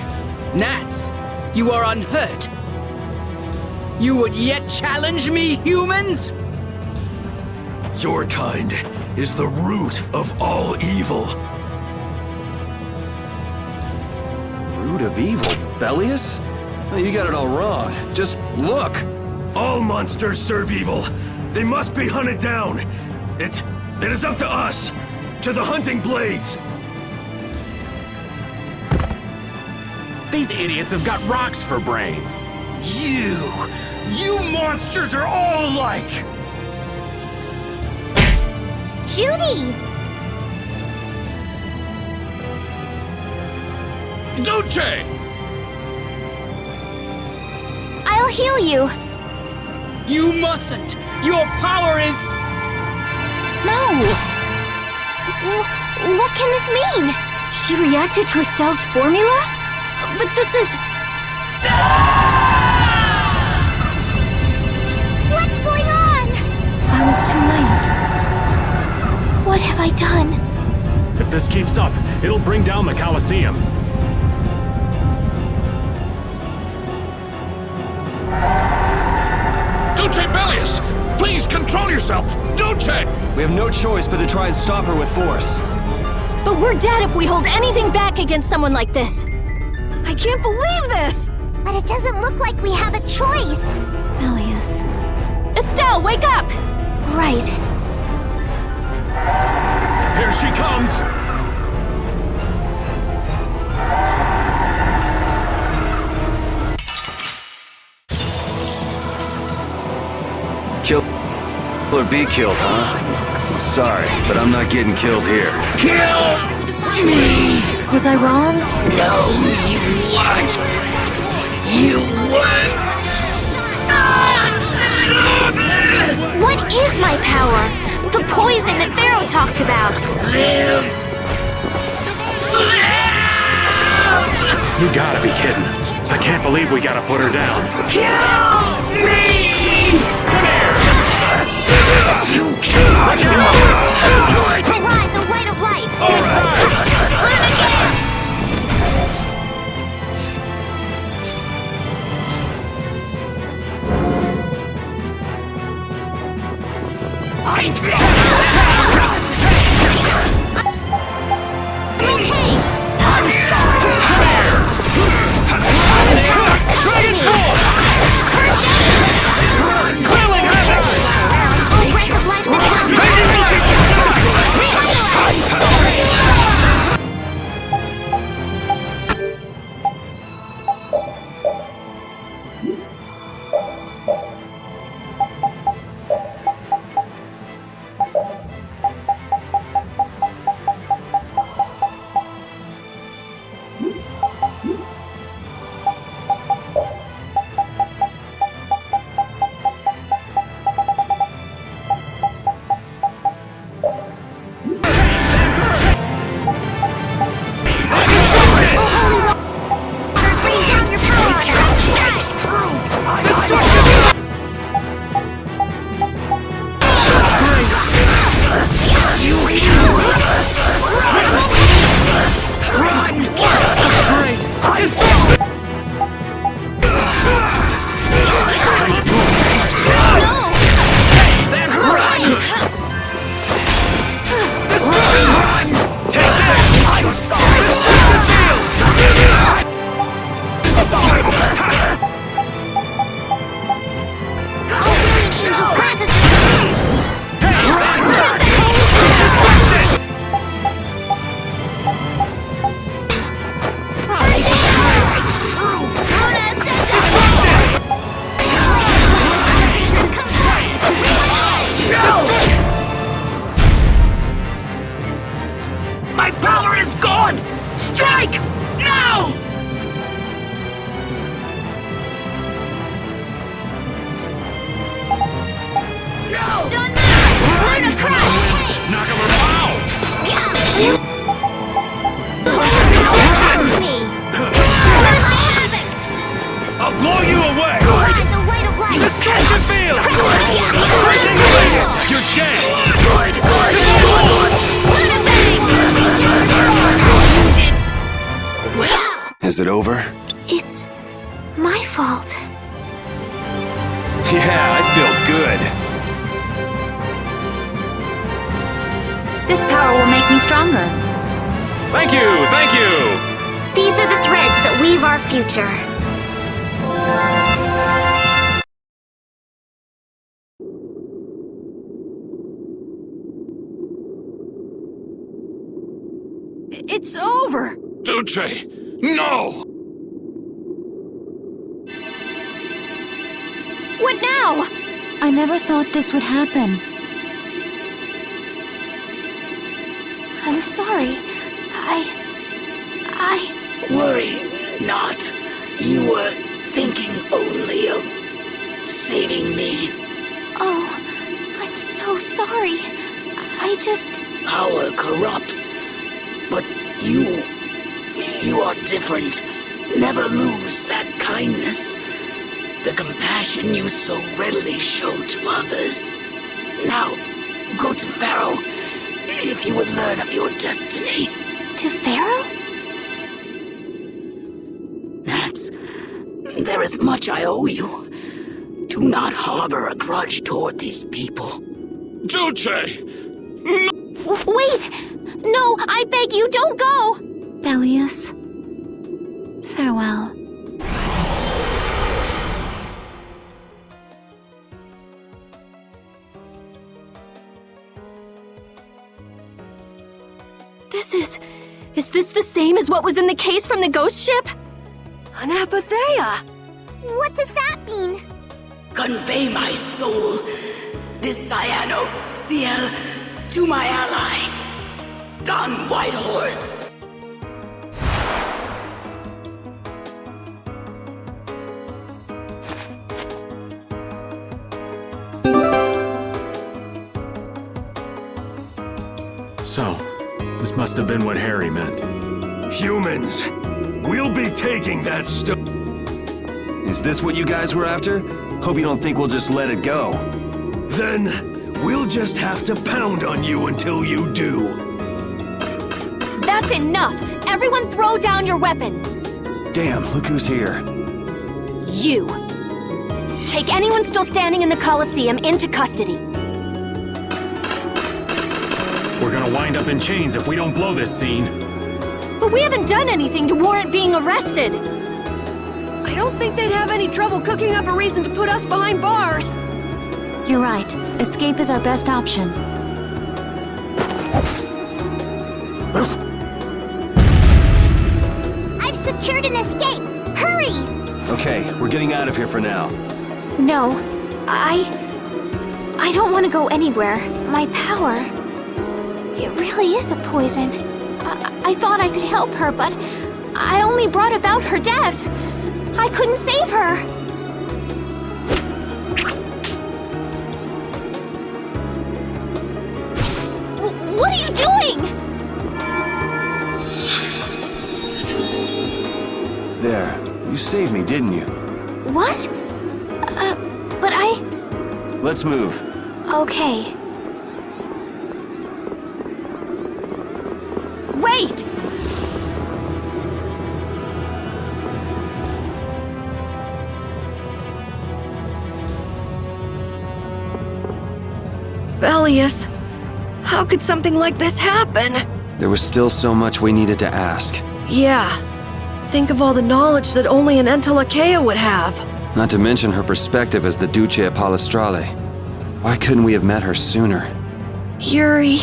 Gnats, you are unhurt. You would yet challenge me, humans? Your kind is the root of all evil. Root of evil, Belius? You got it all wrong. Just look. All monsters serve evil. They must be hunted down. It is up to us. To the hunting blades. These idiots have got rocks for brains. You monsters are all alike! Judy! Duce! I'll heal you. You mustn't. Your power is... No. What can this mean? She reacted to Estelle's formula? But this is... What's going on? I was too late. What have I done? If this keeps up, it'll bring down the Colosseum. Duce Belius! Please control yourself! Duce! We have no choice but to try and stop her with force. But we're dead if we hold anything back against someone like this. I can't believe this! But it doesn't look like we have a choice. Belius. Estelle, wake up! Right. Here she comes! Kill or be killed, huh? Sorry, but I'm not getting killed here. Kill me! Was I wrong? No, you weren't! You weren't! What is my power? The poison that Pharaoh talked about. Live! You gotta be kidding. I can't believe we gotta put her down. Kill me! Come here! You cannot! Arise, O light of life! All right! Live again! I said... Okay! I'm sorry! Transform! Quelling havoc! Oh, breath of life that comes to creatures! I'm sorry! Destruction field! Crushing blade! You're dead! Is it over? It's my fault. Yeah, I feel good. This power will make me stronger. Thank you! Thank you! These are the threads that weave our future. It's over! Duce! No! What now? I never thought this would happen. I'm sorry. Worry not. You were thinking only of saving me. Oh, I'm so sorry. Power corrupts, but you are different. Never lose that kindness, the compassion you so readily show to others. Now, go to Pharaoh, if you would learn of your destiny. To Pharaoh? There is much I owe you. Do not harbor a grudge toward these people. Duce! Wait! No, I beg you, don't go! Bellius, farewell. Is this the same as what was in the case from the ghost ship? An apatheia! What does that mean? Convey my soul, this cyano ciel, to my ally, Don Whitehorse. So, this must have been what Harry meant. Humans! We'll be taking that stuff. Is this what you guys were after? Hope you don't think we'll just let it go. Then, we'll just have to pound on you until you do. That's enough! Everyone throw down your weapons! Damn, look who's here. You! Take anyone still standing in the Colosseum into custody. We're gonna wind up in chains if we don't blow this scene. But we haven't done anything to warrant being arrested. I don't think they'd have any trouble cooking up a reason to put us behind bars. You're right. Escape is our best option. I've secured an escape! Hurry! Okay, we're getting out of here for now. No, I don't want to go anywhere. My power... It really is a poison. I thought I could help her, but I only brought about her death. I couldn't save her. What are you doing? There, you saved me, didn't you? What? But I... Let's move. Okay. Wait! Bellius, how could something like this happen? There was still so much we needed to ask. Yeah. Think of all the knowledge that only an Entelekea would have. Not to mention her perspective as the Duce of Palestrale. Why couldn't we have met her sooner? Yuri...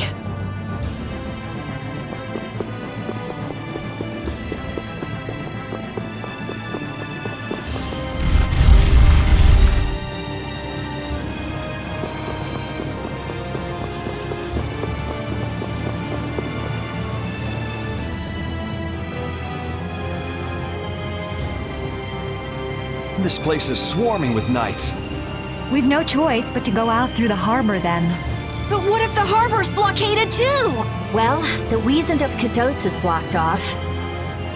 This place is swarming with knights. We've no choice but to go out through the harbor then. But what if the harbor's blockaded too? Well, the Wiesent of Kados is blocked off.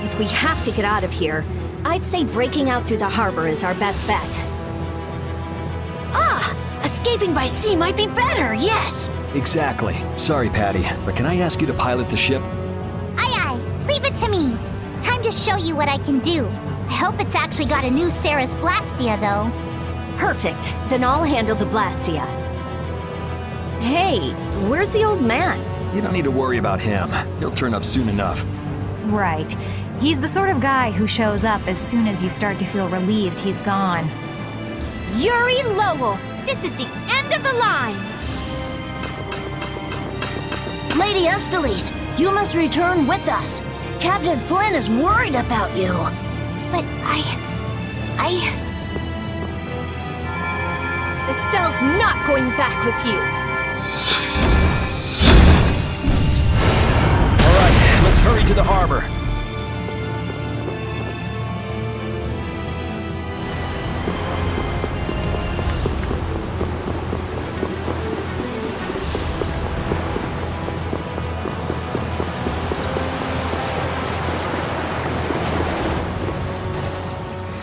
If we have to get out of here, I'd say breaking out through the harbor is our best bet. escaping by sea might be better, yes! Exactly. Sorry, Patty, but can I ask you to pilot the ship? Aye aye, leave it to me. Time to show you what I can do. I hope it's actually got a new Ceres Blastia, though. Perfect. Then I'll handle the Blastia. Hey, where's the old man? You don't need to worry about him. He'll turn up soon enough. Right. He's the sort of guy who shows up as soon as you start to feel relieved he's gone. Yuri Lowell, this is the end of the line. Lady Estelles, you must return with us. Captain Flynn is worried about you. But Estelle's not going back with you. All right, let's hurry to the harbor.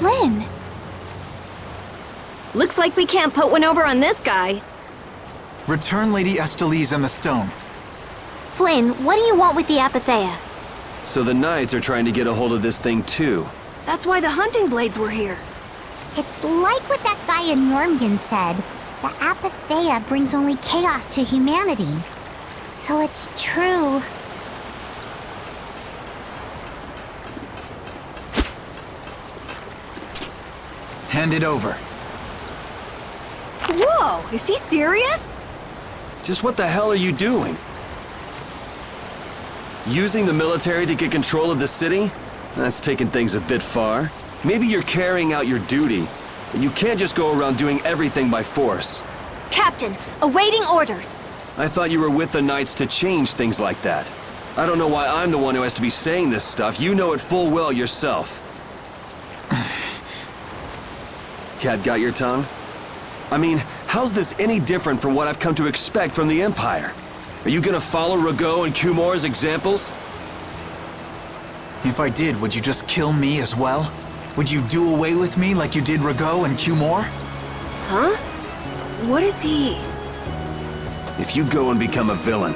Flynn! Looks like we can't put one over on this guy. Return Lady Estelles and the stone. Flynn, what do you want with the Apatheia? So the Knights are trying to get a hold of this thing too. That's why the hunting blades were here. It's like what that guy in Normgen said. The Apatheia brings only chaos to humanity. So it's true. Hand it over. Whoa, is he serious? Just what the hell are you doing? Using the military to get control of the city? That's taking things a bit far. Maybe you're carrying out your duty, but you can't just go around doing everything by force. Captain, awaiting orders. I thought you were with the Knights to change things like that. I don't know why I'm the one who has to be saying this stuff. You know it full well yourself. Cat got your tongue? I mean, how's this any different from what I've come to expect from the Empire? Are you gonna follow Rago and Kumor's examples? If I did, would you just kill me as well? Would you do away with me like you did Rago and Kumor? Huh? What is he? If you go and become a villain,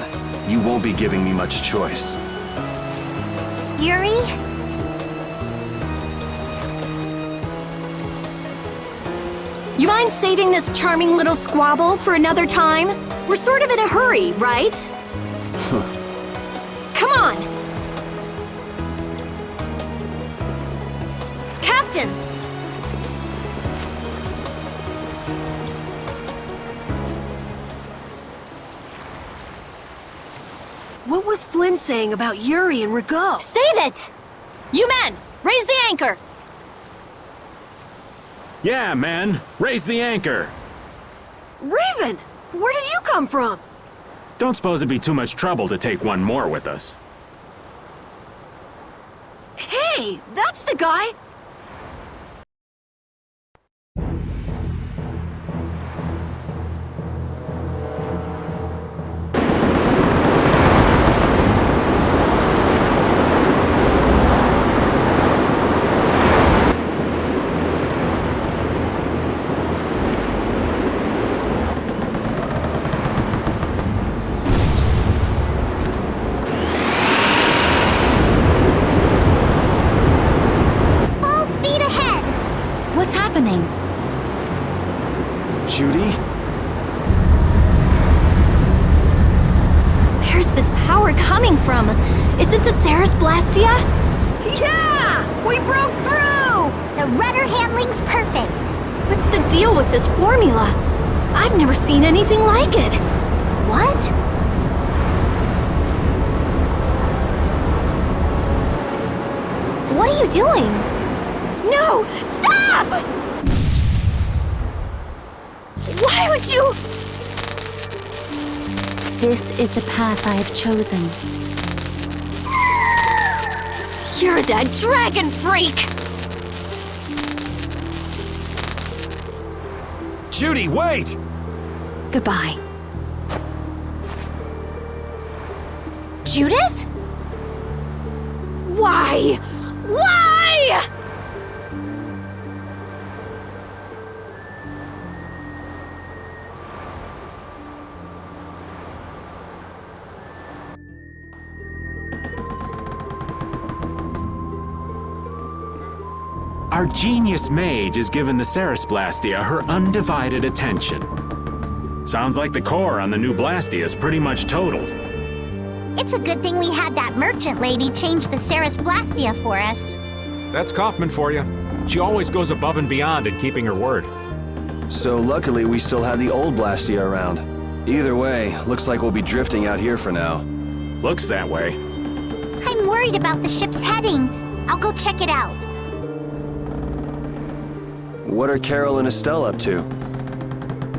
you won't be giving me much choice. Yuri? You mind saving this charming little squabble for another time? We're sort of in a hurry, right? Come on! Captain! What was Flynn saying about Yuri and Rago? Save it! You men, raise the anchor! Yeah, men, raise the anchor. Raven, where did you come from? Don't suppose it'd be too much trouble to take one more with us. Hey, that's the guy! Judy? Where's this power coming from? Is it the Ceres Blastia? Yeah! We broke through! The rudder handling's perfect. What's the deal with this formula? I've never seen anything like it. What? What are you doing? No! Stop! Why would you? This is the path I have chosen. You're that dragon freak! Judy, wait! Goodbye. Judith? Why? Why? Our genius mage has given the Ceresblastia her undivided attention. Sounds like the core on the new Blastia is pretty much totaled. It's a good thing we had that merchant lady change the Ceresblastia for us. That's Kaufman for you. She always goes above and beyond in keeping her word. So luckily we still have the old Blastia around. Either way, looks like we'll be drifting out here for now. Looks that way. I'm worried about the ship's heading. I'll go check it out. What are Carol and Estelle up to?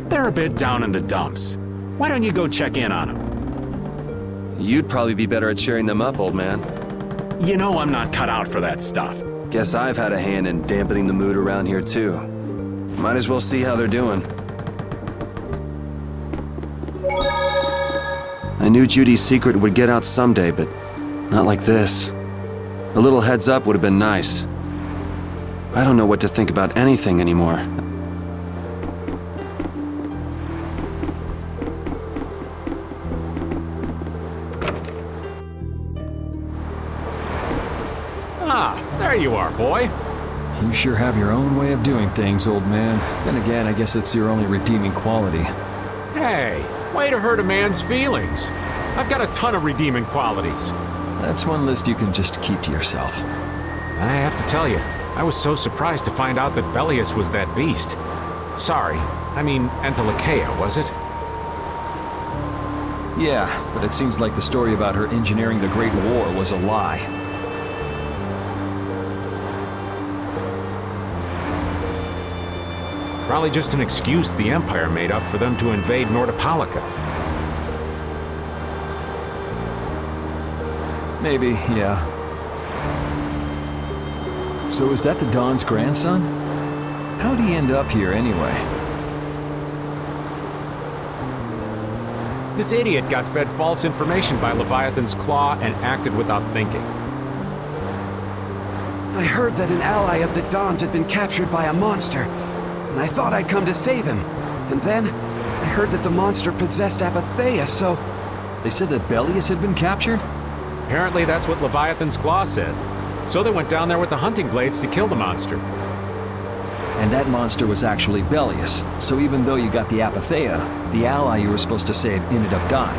They're a bit down in the dumps. Why don't you go check in on them? You'd probably be better at cheering them up, old man. You know I'm not cut out for that stuff. Guess I've had a hand in dampening the mood around here, too. Might as well see how they're doing. I knew Judy's secret would get out someday, but not like this. A little heads up would have been nice. I don't know what to think about anything anymore. Ah, there you are, boy. You sure have your own way of doing things, old man. Then again, I guess it's your only redeeming quality. Hey, way to hurt a man's feelings. I've got a ton of redeeming qualities. That's one list you can just keep to yourself. I have to tell you, I was so surprised to find out that Bellius was that beast. Sorry, I mean Entelekea, was it? Yeah, but it seems like the story about her engineering the Great War was a lie. Probably just an excuse the Empire made up for them to invade Nordopolica. Maybe, yeah. So is that the Don's grandson? How'd he end up here anyway? This idiot got fed false information by Leviathan's Claw and acted without thinking. I heard that an ally of the Don's had been captured by a monster, and I thought I'd come to save him. And then, I heard that the monster possessed Apatheia, so... They said that Bellius had been captured? Apparently that's what Leviathan's Claw said. So they went down there with the hunting blades to kill the monster. And that monster was actually Bellius, so even though you got the Apatheia, the ally you were supposed to save ended up dying.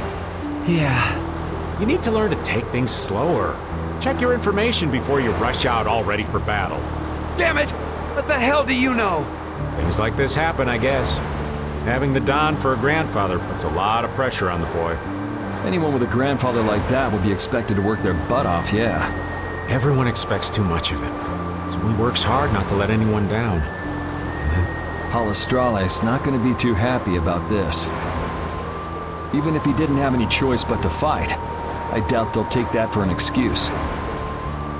Yeah. You need to learn to take things slower. Check your information before you rush out all ready for battle. Damn it! What the hell do you know? Things like this happen, I guess. Having the Don for a grandfather puts a lot of pressure on the boy. Anyone with a grandfather like that would be expected to work their butt off, yeah. Everyone expects too much of it. So he works hard not to let anyone down. And then... Palestrale's not going to be too happy about this. Even if he didn't have any choice but to fight, I doubt they'll take that for an excuse.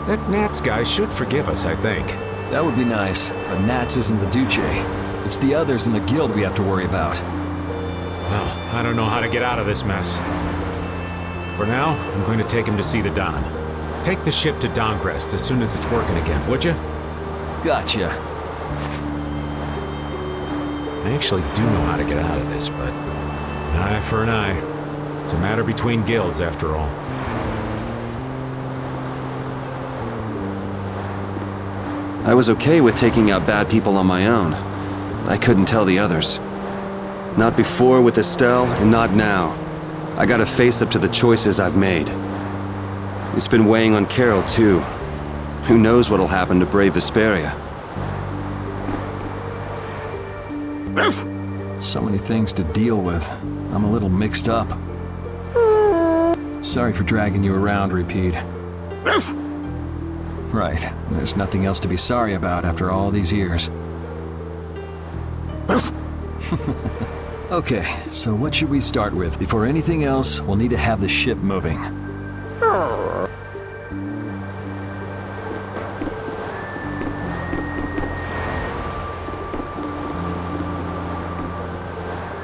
That Nats guy should forgive us, I think. That would be nice, but Nats isn't the Duce. It's the others in the guild we have to worry about. Well, I don't know how to get out of this mess. For now, I'm going to take him to see the Don. Take the ship to Dongrest as soon as it's working again, would you? Gotcha. I actually do know how to get out of this, but... an eye for an eye. It's a matter between guilds, after all. I was okay with taking out bad people on my own. I couldn't tell the others. Not before with Estelle, and not now. I gotta face up to the choices I've made. It's been weighing on Carol, too. Who knows what'll happen to brave Vesperia? So many things to deal with. I'm a little mixed up. Sorry for dragging you around, Repeat. Right. There's nothing else to be sorry about after all these years. Okay, so what should we start with? Before anything else, we'll need to have the ship moving.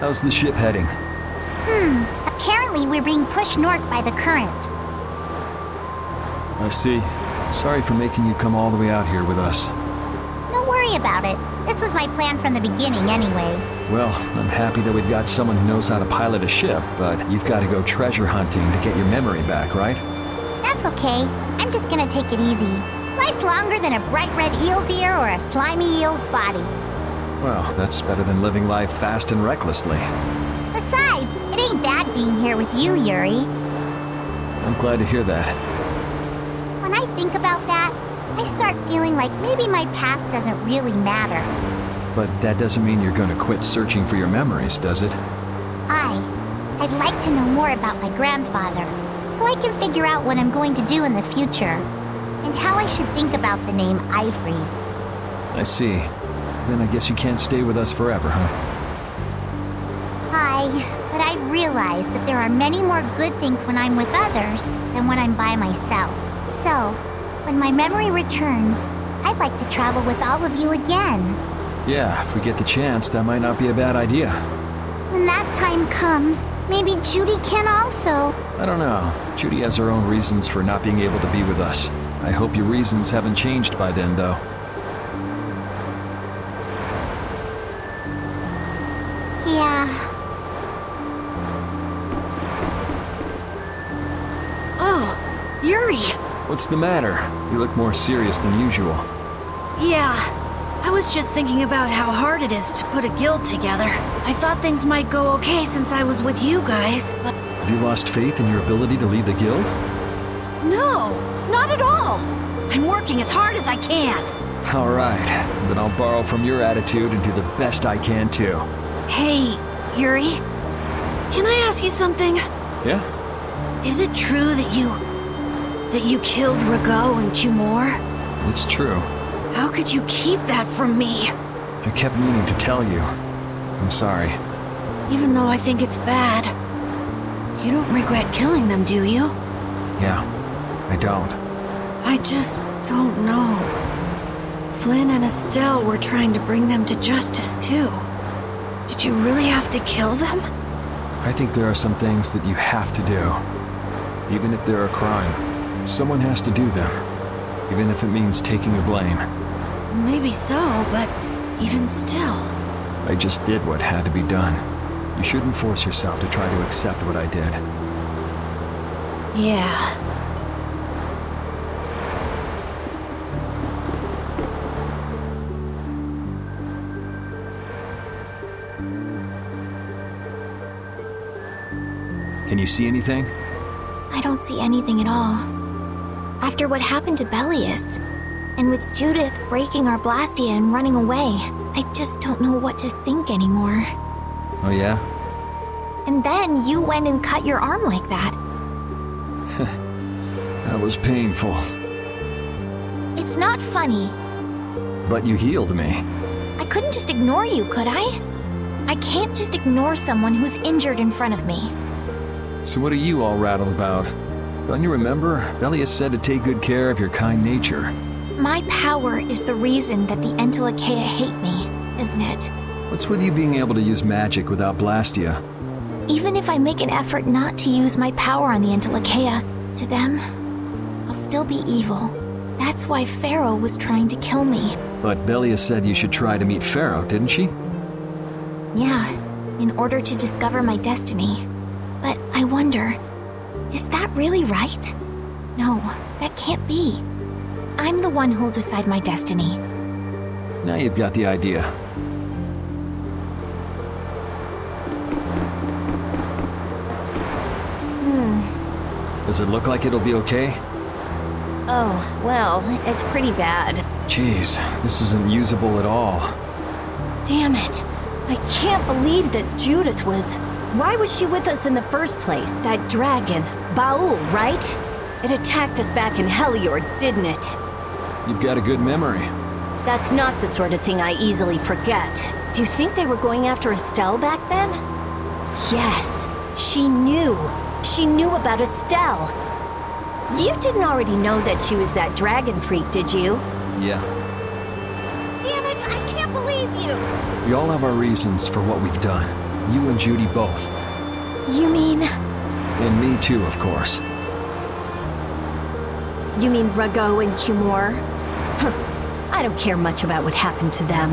How's the ship heading? Apparently we're being pushed north by the current. I see. Sorry for making you come all the way out here with us. Don't worry about it. This was my plan from the beginning anyway. Well, I'm happy that we've got someone who knows how to pilot a ship, but you've got to go treasure hunting to get your memory back, right? That's okay. I'm just gonna take it easy. Life's longer than a bright red eel's ear or a slimy eel's body. Well, that's better than living life fast and recklessly. Besides, it ain't bad being here with you, Yuri. I'm glad to hear that. When I think about that, I start feeling like maybe my past doesn't really matter. But that doesn't mean you're gonna quit searching for your memories, does it? I'd like to know more about my grandfather, so I can figure out what I'm going to do in the future, and how I should think about the name Ifri. I see. Then I guess you can't stay with us forever, huh? But I've realized that there are many more good things when I'm with others than when I'm by myself. So, when my memory returns, I'd like to travel with all of you again. Yeah, if we get the chance, that might not be a bad idea. When that time comes, maybe Judy can also. I don't know. Judy has her own reasons for not being able to be with us. I hope your reasons haven't changed by then, though. Yeah. Oh, Yuri! What's the matter? You look more serious than usual. Yeah, I was just thinking about how hard it is to put a guild together. I thought things might go okay since I was with you guys, but... Have you lost faith in your ability to lead the guild? No, not at all! I'm working as hard as I can. All right, then I'll borrow from your attitude and do the best I can too. Hey, Yuri, can I ask you something? Yeah? Is it true that you killed Rago and Cumor? It's true. How could you keep that from me? I kept meaning to tell you. I'm sorry. Even though I think it's bad. You don't regret killing them, do you? Yeah, I don't. I just don't know. Flynn and Estelle were trying to bring them to justice, too. Did you really have to kill them? I think there are some things that you have to do. Even if they're a crime, someone has to do them. Even if it means taking the blame. Maybe so, but even still... I just did what had to be done. You shouldn't force yourself to try to accept what I did. Yeah. Can you see anything? I don't see anything at all. After what happened to Bellius, and with Judith breaking our Blastia and running away, I just don't know what to think anymore. Oh yeah? And then you went and cut your arm like that. That was painful. It's not funny. But you healed me. I couldn't just ignore you, could I? I can't just ignore someone who's injured in front of me. So what are you all rattled about? Don't you remember? Bellius said to take good care of your kind nature. My power is the reason that the Entelekea hate me, isn't it? What's with you being able to use magic without Blastia? Even if I make an effort not to use my power on the Entelekea, to them, I'll still be evil. That's why Pharaoh was trying to kill me. But Bellius said you should try to meet Pharaoh, didn't she? Yeah, in order to discover my destiny. But I wonder, is that really right? No, that can't be. I'm the one who'll decide my destiny. Now you've got the idea. Does it look like it'll be okay? Oh, well, it's pretty bad. Jeez, this isn't usable at all. Damn it. I can't believe that Judith was... Why was she with us in the first place? That dragon. Baul, right? It attacked us back in Heliord, didn't it? You've got a good memory. That's not the sort of thing I easily forget. Do you think they were going after Estelle back then? Yes, she knew. She knew about Estelle. You didn't already know that she was that dragon freak, did you? Yeah. Damn it, I can't believe you! We all have our reasons for what we've done. You and Judy both. You mean... And me too, of course. You mean Rago and Cumor? Huh. I don't care much about what happened to them.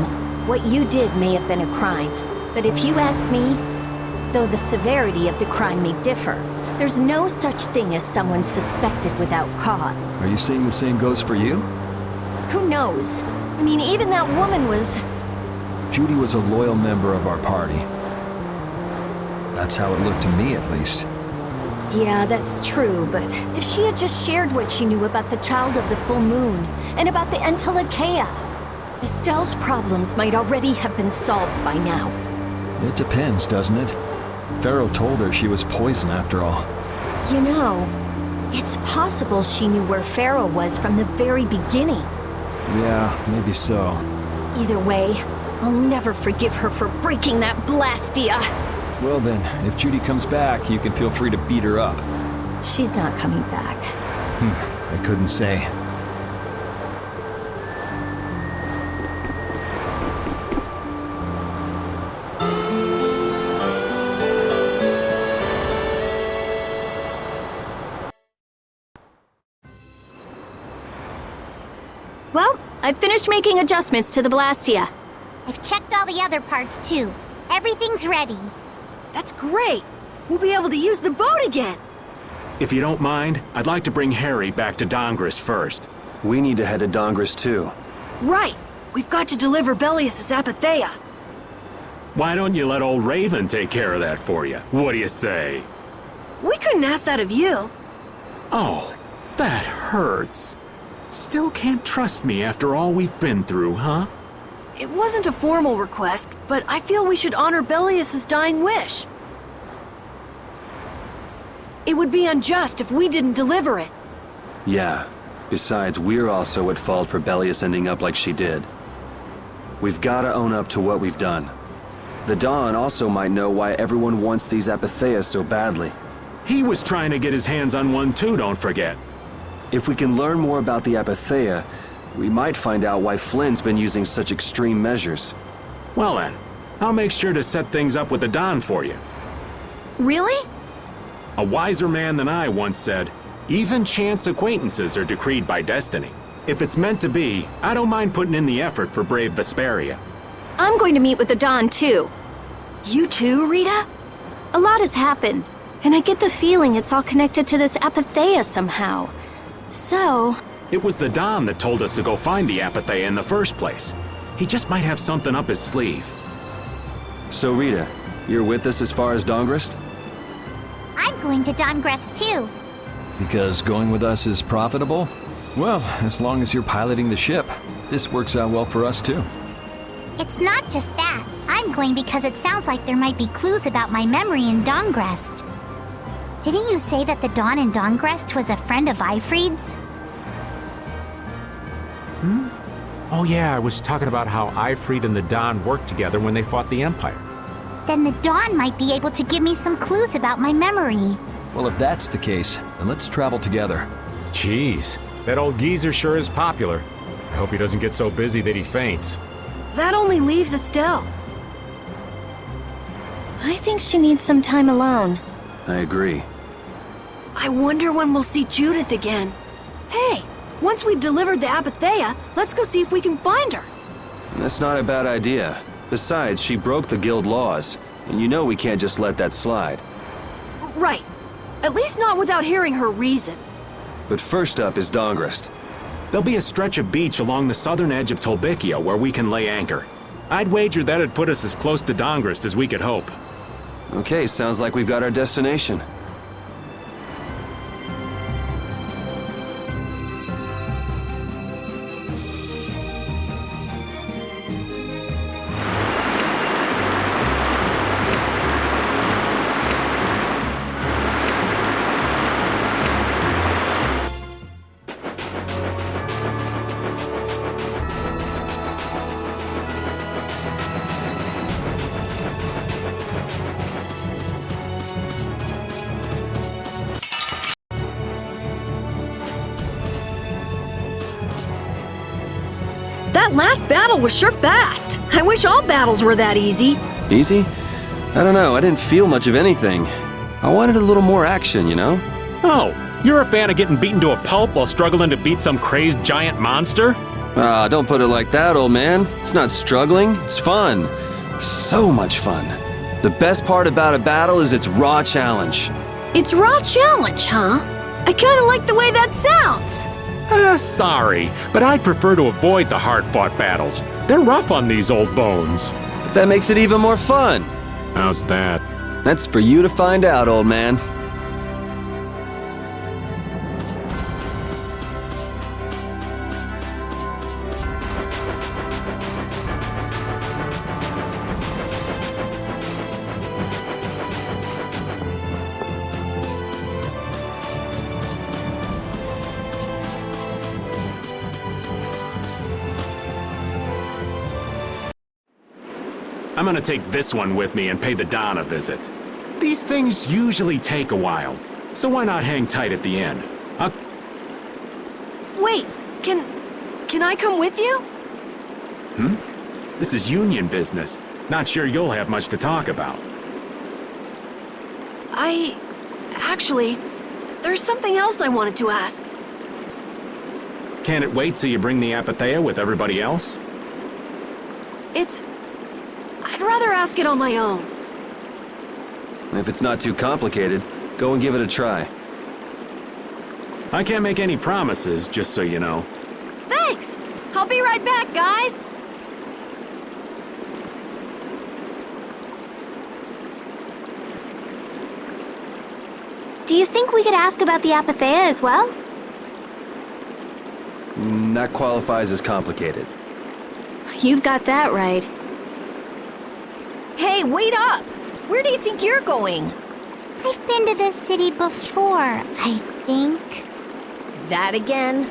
What you did may have been a crime. But if you ask me, though the severity of the crime may differ, there's no such thing as someone suspected without cause. Are you saying the same goes for you? Who knows? I mean, even that woman was... Judy was a loyal member of our party. That's how it looked to me, at least. Yeah, that's true, but if she had just shared what she knew about the Child of the Full Moon, and about the Entelekea, Estelle's problems might already have been solved by now. It depends, doesn't it? Pharaoh told her she was poison after all. You know, it's possible she knew where Pharaoh was from the very beginning. Yeah, maybe so. Either way, I'll never forgive her for breaking that Blastia. Well then, if Judy comes back, you can feel free to beat her up. She's not coming back. I couldn't say. Well, I've finished making adjustments to the Blastia. I've checked all the other parts too. Everything's ready. That's great! We'll be able to use the boat again! If you don't mind, I'd like to bring Harry back to Dongris first. We need to head to Dongris too. Right! We've got to deliver Belius' apatheia. Why don't you let old Raven take care of that for you? What do you say? We couldn't ask that of you. Oh, that hurts. Still can't trust me after all we've been through, huh? It wasn't a formal request, but I feel we should honor Belius' dying wish. It would be unjust if we didn't deliver it. Yeah. Besides, we're also at fault for Belius ending up like she did. We've got to own up to what we've done. The Dawn also might know why everyone wants these apatheias so badly. He was trying to get his hands on one too, don't forget. If we can learn more about the apatheia, we might find out why Flynn's been using such extreme measures. Well then, I'll make sure to set things up with the Don for you. Really? A wiser man than I once said, even chance acquaintances are decreed by destiny. If it's meant to be, I don't mind putting in the effort for brave Vesperia. I'm going to meet with the Don too. You too, Rita? A lot has happened, and I get the feeling it's all connected to this apatheia somehow. So... It was the Don that told us to go find the apatheia in the first place. He just might have something up his sleeve. So Rita, you're with us as far as Dongris? I'm going to Dongris too. Because going with us is profitable? Well, as long as you're piloting the ship, this works out well for us too. It's not just that. I'm going because it sounds like there might be clues about my memory in Dongris. Didn't you say that the Dawn in Dongris was a friend of Eifried's? Oh yeah, I was talking about how Eifried and the Don worked together when they fought the Empire. Then the Dawn might be able to give me some clues about my memory. Well, if that's the case, then let's travel together. Jeez, that old geezer sure is popular. I hope he doesn't get so busy that he faints. That only leaves Estelle. I think she needs some time alone. I agree. I wonder when we'll see Judith again. Hey, once we've delivered the apatheia, let's go see if we can find her. That's not a bad idea. Besides, she broke the guild laws, and you know we can't just let that slide. Right. At least not without hearing her reason. But first up is Dongris. There'll be a stretch of beach along the southern edge of Tolbikia where we can lay anchor. I'd wager that'd put us as close to Dongris as we could hope. Okay, sounds like we've got our destination. That last battle was sure fast. I wish all battles were that easy. Easy? I don't know, I didn't feel much of anything. I wanted a little more action, you know? Oh, you're a fan of getting beaten to a pulp while struggling to beat some crazed giant monster? Ah, don't put it like that, old man. It's not struggling, it's fun. So much fun. The best part about a battle is its raw challenge. It's raw challenge, huh? I kinda like the way that sounds. Sorry, but I'd prefer to avoid the hard-fought battles. They're rough on these old bones. But that makes it even more fun. How's that? That's for you to find out, old man. I'm gonna take this one with me and pay the Don a visit. These things usually take a while, so why not hang tight at the inn? Wait, can I come with you? This is union business. Not sure you'll have much to talk about. Actually, there's something else I wanted to ask. Can it wait till you bring the Apatheia with everybody else? I'd rather ask it on my own. If it's not too complicated, go and give it a try. I can't make any promises, just so you know. Thanks! I'll be right back, guys! Do you think we could ask about the Apatheia as well? That qualifies as complicated. You've got that right. Hey, wait up! Where do you think you're going? I've been to this city before, I think. That again?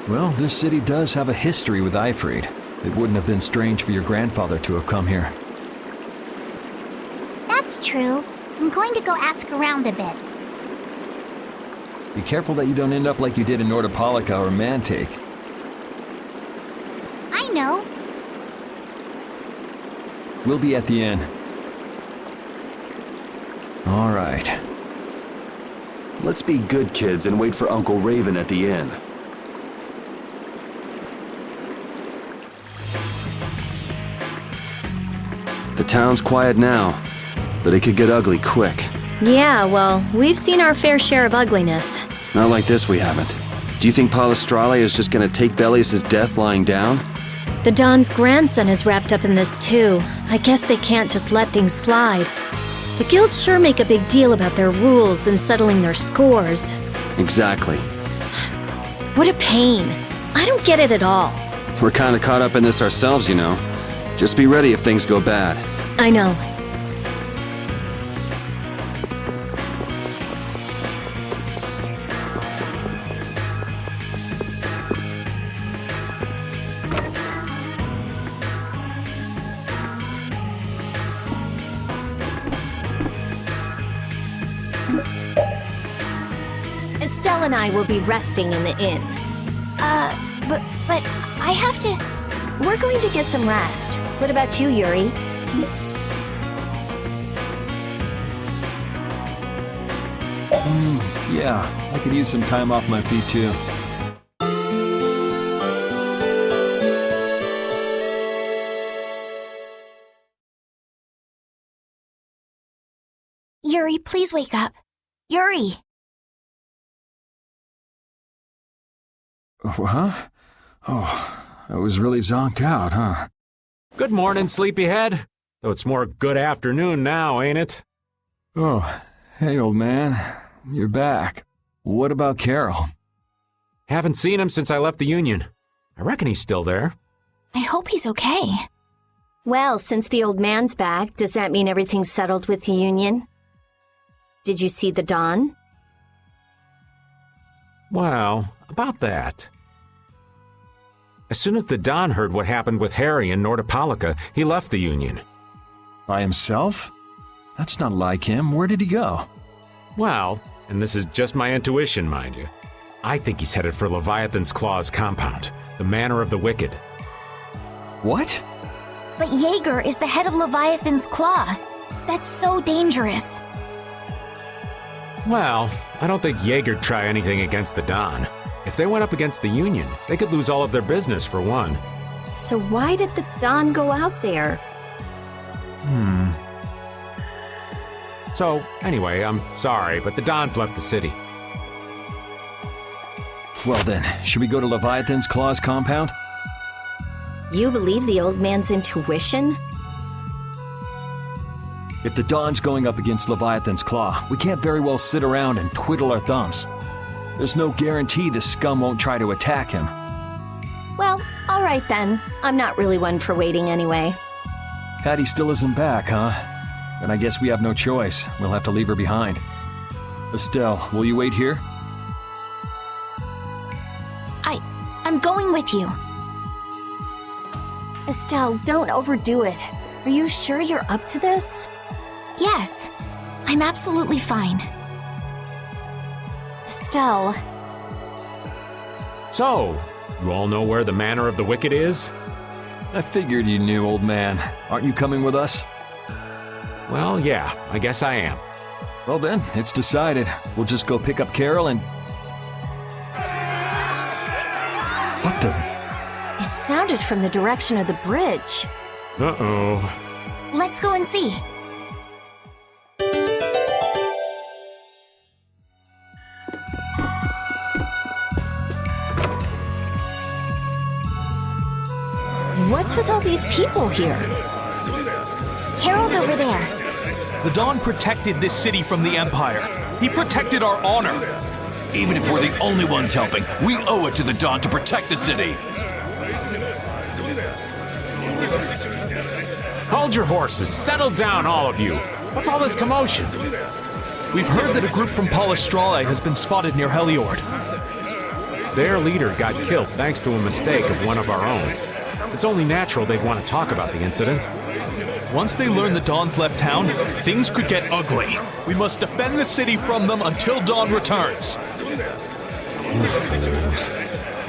Well, this city does have a history with Ifrid. It wouldn't have been strange for your grandfather to have come here. That's true. I'm going to go ask around a bit. Be careful that you don't end up like you did in Nordopolica or Mantake. I know. We'll be at the inn. All right. Let's be good kids and wait for Uncle Raven at the inn. The town's quiet now, but it could get ugly quick. Yeah, well, we've seen our fair share of ugliness. Not like this, we haven't. Do you think Palestrale is just gonna take Bellius's death lying down? The Don's grandson is wrapped up in this too. I guess they can't just let things slide. The guilds sure make a big deal about their rules and settling their scores. Exactly. What a pain. I don't get it at all. We're kinda caught up in this ourselves, you know. Just be ready if things go bad. I know. Estelle and I will be resting in the inn. But I have to... We're going to get some rest. What about you, Yuri? Yeah, I could use some time off my feet too. Yuri, please wake up. Yuri! Huh? Oh, I was really zonked out, huh? Good morning, sleepyhead. Though it's more good afternoon now, ain't it? Oh, hey, old man. You're back. What about Carol? Haven't seen him since I left the Union. I reckon he's still there. I hope he's okay. Well, since the old man's back, does that mean everything's settled with the Union? Did you see the Don? Well, about that. As soon as the Don heard what happened with Harry in Nordopolica, he left the Union. By himself? That's not like him. Where did he go? Well, and this is just my intuition, mind you, I think he's headed for Leviathan's Claw's compound, the Manor of the Wicked. What? But Jaeger is the head of Leviathan's Claw. That's so dangerous. Well, I don't think Jaeger'd try anything against the Don. If they went up against the Union, they could lose all of their business for one. So why did the Don go out there? So, anyway, I'm sorry, but the Don's left the city. Well then, should we go to Leviathan's Claw's compound? You believe the old man's intuition? If the Dawn's going up against Leviathan's Claw, we can't very well sit around and twiddle our thumbs. There's no guarantee the scum won't try to attack him. Well, alright then. I'm not really one for waiting anyway. Patty still isn't back, huh? Then I guess we have no choice. We'll have to leave her behind. Estelle, will you wait here? I'm going with you. Estelle, don't overdo it. Are you sure you're up to this? Yes, I'm absolutely fine. Estelle. So, you all know where the Manor of the Wicked is? I figured you knew, old man. Aren't you coming with us? Well, yeah, I guess I am. Well then, it's decided. We'll just go pick up Carol and... What the... It sounded from the direction of the bridge. Uh-oh. Let's go and see. What's with all these people here? Carol's over there. The Dawn protected this city from the Empire. He protected our honor. Even if we're the only ones helping, we owe it to the Dawn to protect the city. Hold your horses. Settle down, all of you. What's all this commotion? We've heard that a group from Palestrale has been spotted near Heliord. Their leader got killed thanks to a mistake of one of our own. It's only natural they'd want to talk about the incident. Once they learn the Dawn's left town, things could get ugly. We must defend the city from them until Dawn returns. You fools.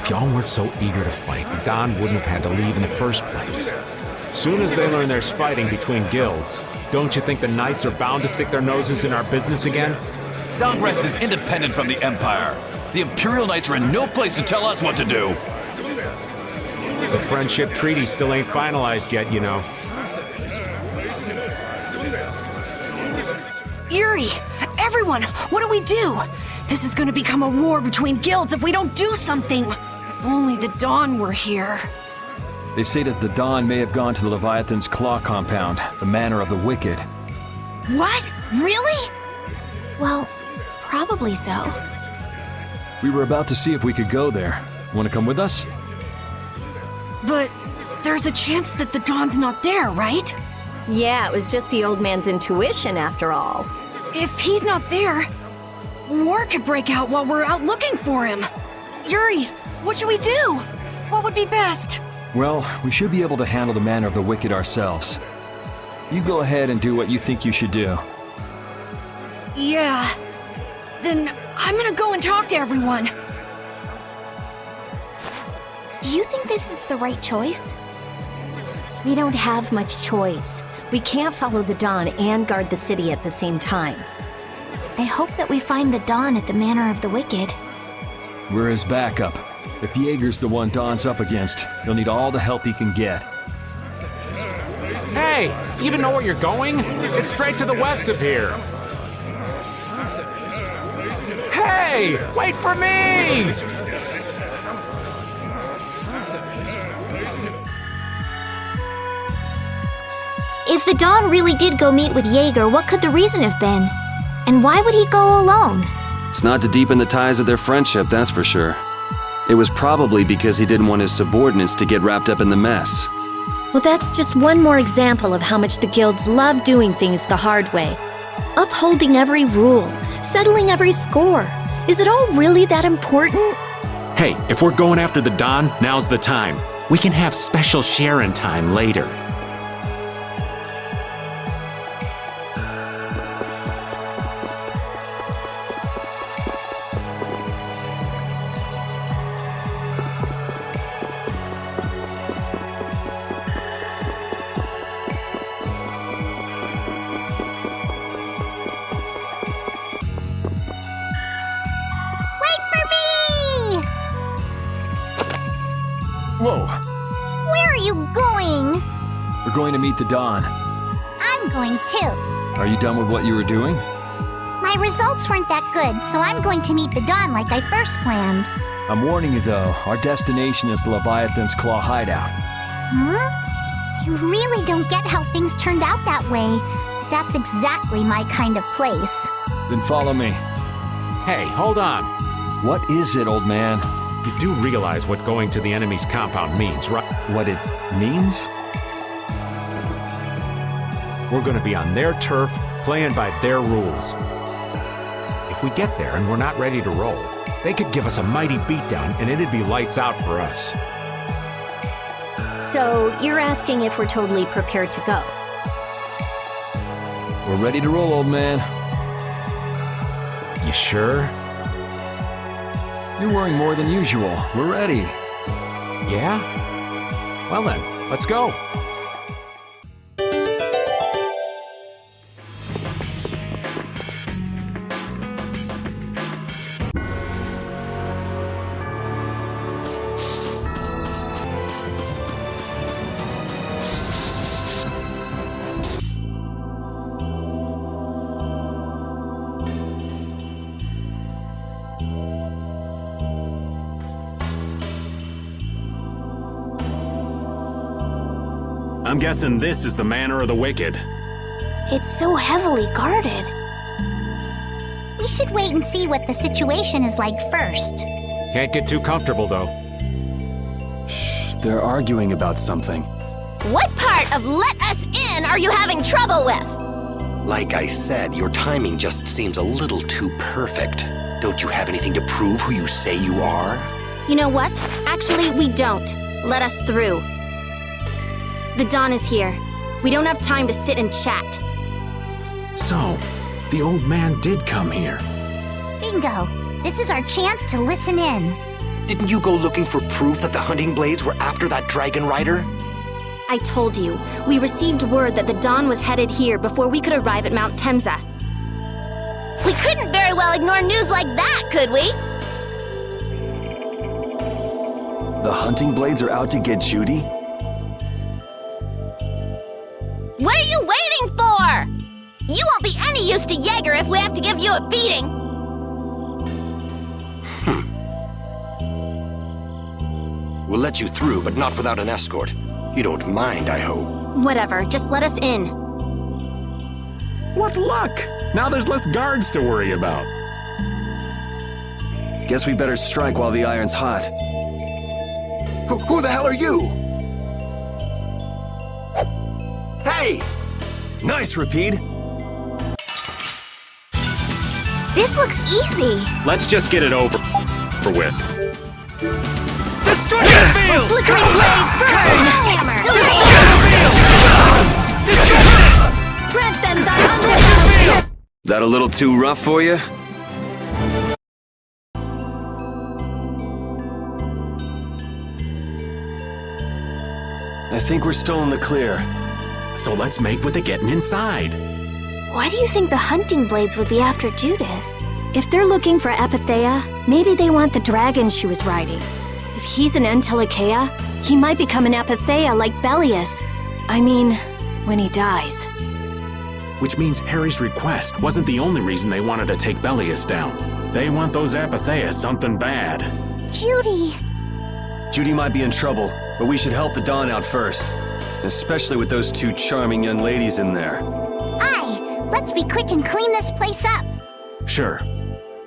If y'all weren't so eager to fight, the Dawn wouldn't have had to leave in the first place. Soon as they learn there's fighting between guilds, don't you think the Knights are bound to stick their noses in our business again? Dawnrest is independent from the Empire. The Imperial Knights are in no place to tell us what to do. The Friendship Treaty still ain't finalized yet, you know. Yuri! Everyone! What do we do? This is gonna become a war between guilds if we don't do something! If only the Dawn were here. They say that the Dawn may have gone to the Leviathan's Claw compound, the Manor of the Wicked. What? Really? Well, probably so. We were about to see if we could go there. Want to come with us? But there's a chance that the Dawn's not there, right? Yeah, it was just the old man's intuition after all. If he's not there, war could break out while we're out looking for him. Yuri, what should we do? What would be best? Well, we should be able to handle the Manor of the Wicked ourselves. You go ahead and do what you think you should do. Yeah. Then I'm gonna go and talk to everyone. Do you think this is the right choice? We don't have much choice. We can't follow the Dawn and guard the city at the same time. I hope that we find the Dawn at the Manor of the Wicked. We're his backup. If Jaeger's the one Dawn's up against, he'll need all the help he can get. Hey! You even know where you're going? It's straight to the west of here. Hey! Wait for me! If the Dawn really did go meet with Jaeger, what could the reason have been? And why would he go alone? It's not to deepen the ties of their friendship, that's for sure. It was probably because he didn't want his subordinates to get wrapped up in the mess. Well, that's just one more example of how much the guilds love doing things the hard way. Upholding every rule, settling every score. Is it all really that important? Hey, if we're going after the Dawn, now's the time. We can have special sharing time later. Whoa! Where are you going? We're going to meet the Dawn. I'm going too. Are you done with what you were doing? My results weren't that good, so I'm going to meet the Dawn like I first planned. I'm warning you though, our destination is the Leviathan's Claw hideout. Huh? You really don't get how things turned out that way. That's exactly my kind of place. Then follow me. Hey, hold on. What is it, old man? You do realize what going to the enemy's compound means, right? What it means? We're gonna be on their turf, playing by their rules. If we get there and we're not ready to roll, they could give us a mighty beatdown and it'd be lights out for us. So, you're asking if we're totally prepared to go? We're ready to roll, old man. You sure? You're worrying more than usual. We're ready. Yeah? Well then, let's go. I'm guessing this is the manor of the wicked. It's so heavily guarded. We should wait and see what the situation is like first. Can't get too comfortable, though. Shh, they're arguing about something. What part of let us in are you having trouble with? Like I said, your timing just seems a little too perfect. Don't you have anything to prove who you say you are? You know what? Actually, we don't. Let us through. The dawn is here. We don't have time to sit and chat. So, the old man did come here. Bingo. This is our chance to listen in. Didn't you go looking for proof that the hunting blades were after that dragon rider? I told you, we received word that the dawn was headed here before we could arrive at Mount Temza. We couldn't very well ignore news like that, could we? The hunting blades are out to get Judy? What are you waiting for? You won't be any use to Jaeger if we have to give you a beating. We'll let you through, but not without an escort. You don't mind, I hope. Whatever, just let us in. What luck! Now there's less guards to worry about. Guess we better strike while the iron's hot. Who the hell are you? Hey! Nice, Rapide. This looks easy. Let's just get it over with. Destroy the field! Flickering blaze, burn! Hammer! Grant them thy hunted. That a little too rough for you? I think we're still in the clear. So let's make with the getting inside. Why do you think the hunting blades would be after Judith? If they're looking for Apatheia, maybe they want the dragon she was riding. If he's an Entelikeia, he might become an Apatheia like Belius. I mean, when he dies. Which means Harry's request wasn't the only reason they wanted to take Belius down. They want those Apatheia something bad. Judy! Judy might be in trouble, but we should help the Dawn out first. Especially with those two charming young ladies in there. Aye! Let's be quick and clean this place up. Sure.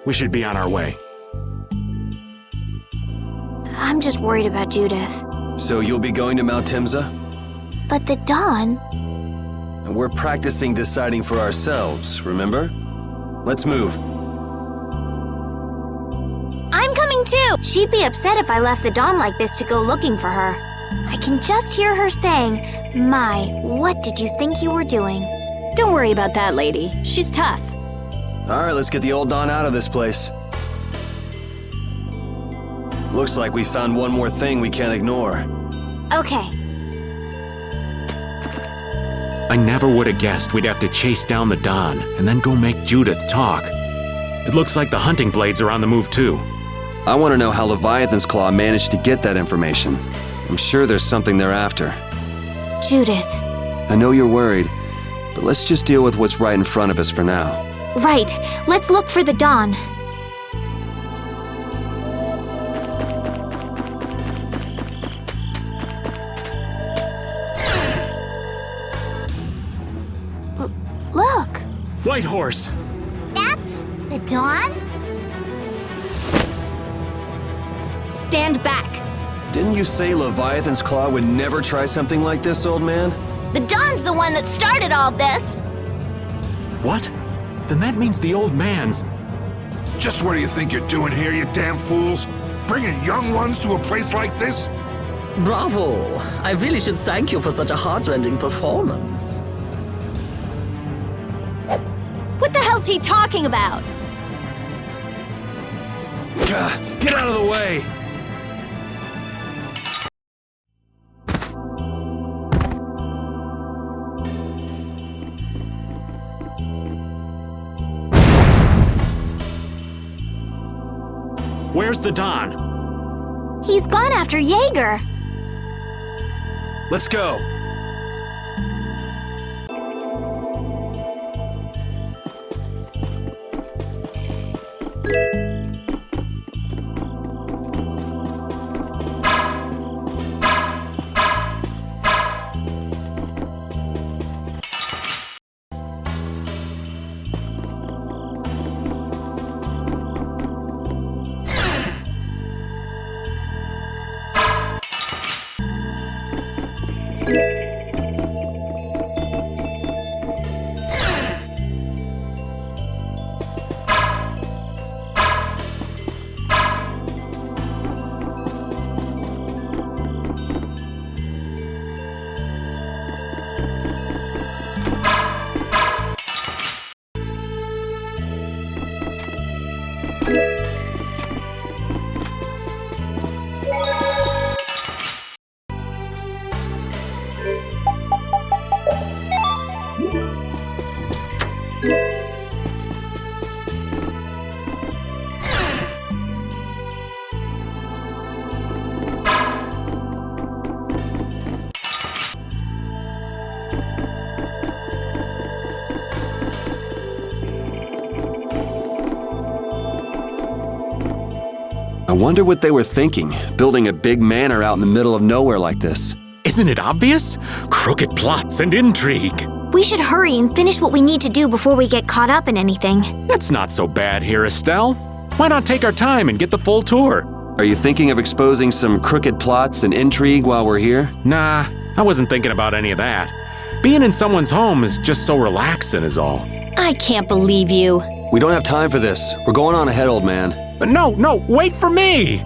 We should be on our way. I'm just worried about Judith. So you'll be going to Mount Temza? But the Dawn... And we're practicing deciding for ourselves, remember? Let's move. I'm coming too! She'd be upset if I left the Dawn like this to go looking for her. I can just hear her saying, "My, what did you think you were doing?" Don't worry about that lady. She's tough. Alright, let's get the old Dawn out of this place. Looks like we found one more thing we can't ignore. Okay. I never would have guessed we'd have to chase down the Dawn and then go make Judith talk. It looks like the hunting blades are on the move too. I want to know how Leviathan's Claw managed to get that information. I'm sure there's something they're after. Judith. I know you're worried, but let's just deal with what's right in front of us for now. Right. Let's look for the Dawn. White horse! That's the Dawn? Stand back. Didn't you say Leviathan's Claw would never try something like this, old man? The Dawn's the one that started all this. What? Then that means the old man's... Just what do you think you're doing here, you damn fools? Bringing young ones to a place like this? Bravo! I really should thank you for such a heart-rending performance. What the hell's he talking about? Get out of the way! Where's the Don? He's gone after Jaeger. Let's go. I wonder what they were thinking, building a big manor out in the middle of nowhere like this. Isn't it obvious? Crooked plots and intrigue. We should hurry and finish what we need to do before we get caught up in anything. That's not so bad here, Estelle. Why not take our time and get the full tour? Are you thinking of exposing some crooked plots and intrigue while we're here? Nah, I wasn't thinking about any of that. Being in someone's home is just so relaxing is all. I can't believe you. We don't have time for this. We're going on ahead, old man. No, wait for me!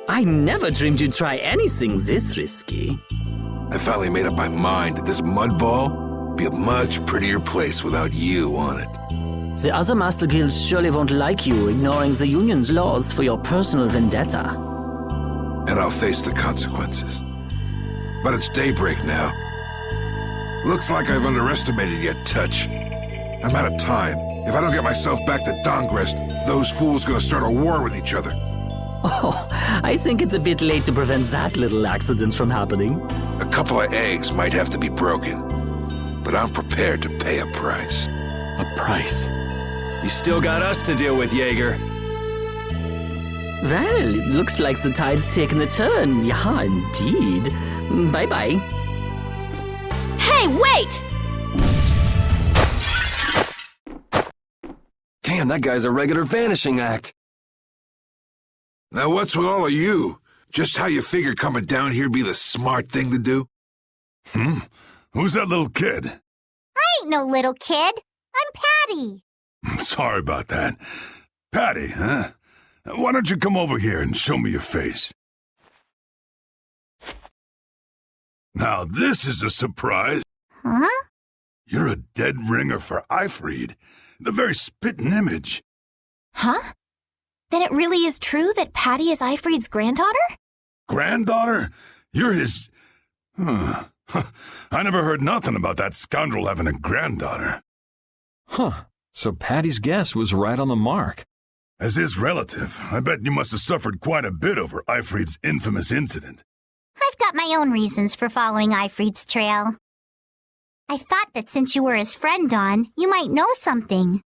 I never dreamed you'd try anything this risky. I finally made up my mind that this mud ball would be a much prettier place without you on it. The other Master Guilds surely won't like you ignoring the Union's laws for your personal vendetta. And I'll face the consequences. But it's daybreak now. Looks like I've underestimated your touch. I'm out of time. If I don't get myself back to Dongrest, those fools gonna start a war with each other. Oh, I think it's a bit late to prevent that little accident from happening. A couple of eggs might have to be broken, but I'm prepared to pay a price. A price? You still got us to deal with, Jaeger. Well, it looks like the tide's taken a turn. Yeah, indeed. Bye-bye. Hey, wait! Damn, that guy's a regular vanishing act. Now what's with all of you? Just how you figure coming down here be the smart thing to do? Who's that little kid? I ain't no little kid. I'm Patty. Sorry about that. Patty, huh? Why don't you come over here and show me your face? Now this is a surprise. Huh? You're a dead ringer for Eifried. The very spitting image. Huh? Then it really is true that Patty is Eifried's granddaughter? Granddaughter? You're his... Huh. I never heard nothing about that scoundrel having a granddaughter. Huh. So Patty's guess was right on the mark. As his relative, I bet you must have suffered quite a bit over Eifried's infamous incident. I've got my own reasons for following Eifried's trail. I thought that since you were his friend, Don, you might know something.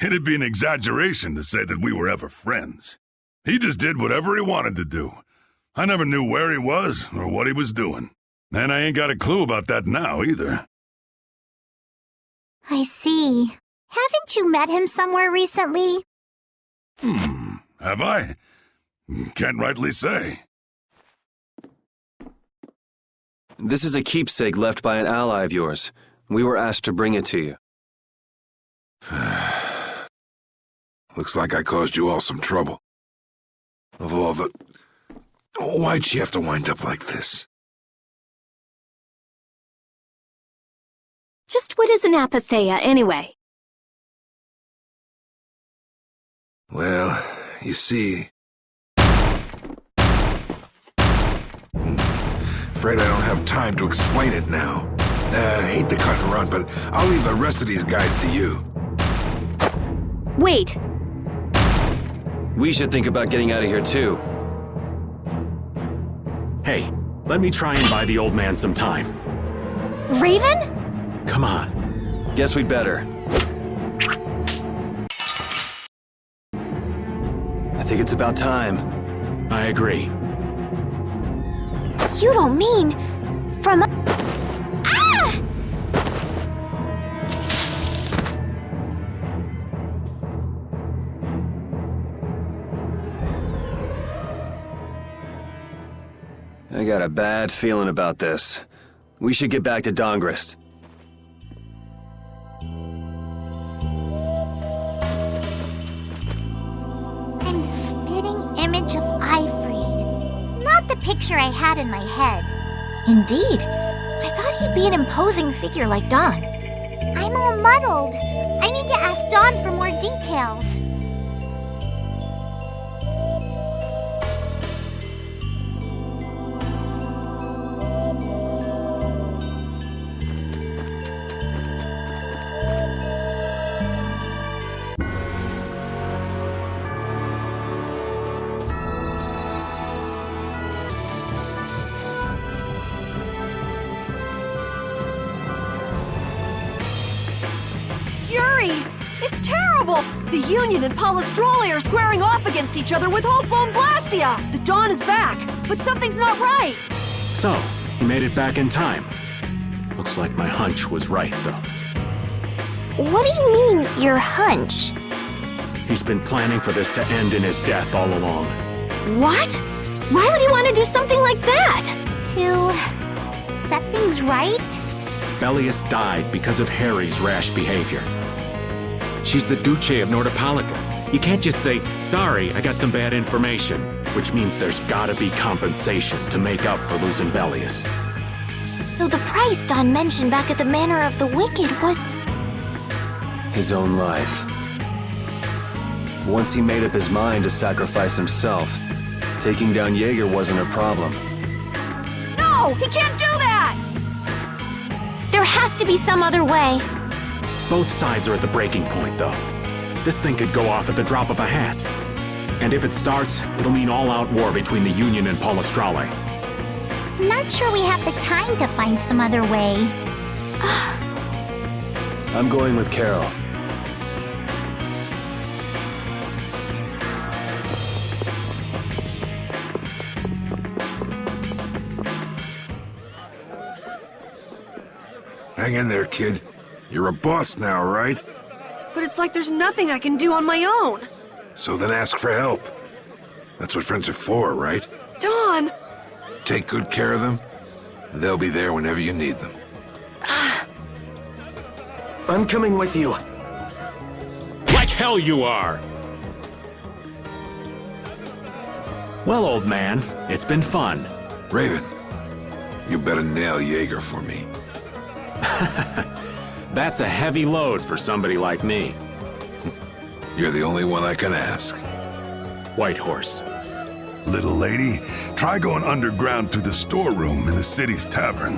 It'd be an exaggeration to say that we were ever friends. He just did whatever he wanted to do. I never knew where he was or what he was doing. And I ain't got a clue about that now, either. I see. Haven't you met him somewhere recently? Have I? Can't rightly say. This is a keepsake left by an ally of yours. We were asked to bring it to you. Looks like I caused you all some trouble. Of all the... Why'd she have to wind up like this? Just what is an apatheia, anyway? Well, you see... Afraid I don't have time to explain it now. Hate to cut and run, but I'll leave the rest of these guys to you. Wait. We should think about getting out of here, too. Hey, let me try and buy the old man some time. Raven? Come on. Guess we'd better. I think it's about time. I agree. You don't mean... from... Ah! I got a bad feeling about this. We should get back to Dongrist. I'm the spitting image of Eifried. Not the picture I had in my head. Indeed. I thought he'd be an imposing figure like Don. I'm all muddled. I need to ask Don for more details. Yuri! It's terrible! The Union and Polystroli are squaring off against each other with Hopeful and Blastia! The Dawn is back, but something's not right! So, he made it back in time. Looks like my hunch was right, though. What do you mean, your hunch? He's been planning for this to end in his death all along. What? Why would he want to do something like that? To... set things right? Bellius died because of Harry's rash behavior. She's the Duce of Nordopolica. You can't just say, sorry, I got some bad information, which means there's gotta be compensation to make up for losing Bellius. So the price Don mentioned back at the Manor of the Wicked was... His own life. Once he made up his mind to sacrifice himself, taking down Jaeger wasn't a problem. No! He can't do that! There has to be some other way. Both sides are at the breaking point, though. This thing could go off at the drop of a hat. And if it starts, it'll mean all-out war between the Union and Polystroli. I'm not sure we have the time to find some other way. I'm going with Carol. Hang in there, kid. You're a boss now, right? But it's like there's nothing I can do on my own. So then ask for help. That's what friends are for, right? Don! Take good care of them, and they'll be there whenever you need them. I'm coming with you. Like hell you are! Well, old man, it's been fun. Raven, You better nail Jaeger for me. That's a heavy load for somebody like me. You're the only one I can ask. White Horse. Little lady, try going underground through the storeroom in the city's tavern.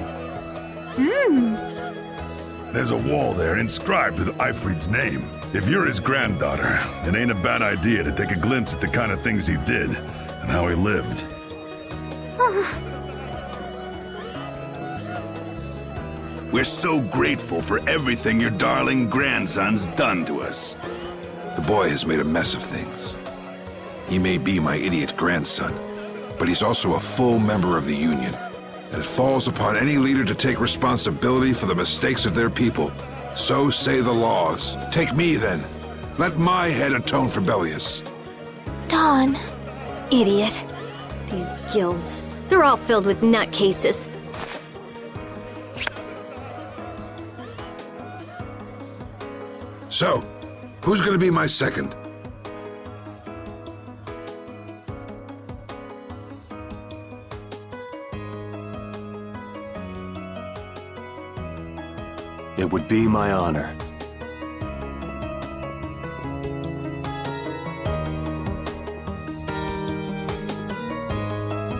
There's a wall there inscribed with Eifried's name. If you're his granddaughter, it ain't a bad idea to take a glimpse at the kind of things he did and how he lived. We're so grateful for everything your darling grandson's done to us. The boy has made a mess of things. He may be my idiot grandson, but he's also a full member of the Union, and it falls upon any leader to take responsibility for the mistakes of their people. So say the laws. Take me, then. Let my head atone for Bellius. Dawn. Idiot. These guilds. They're all filled with nutcases. So, who's gonna be my second? It would be my honor.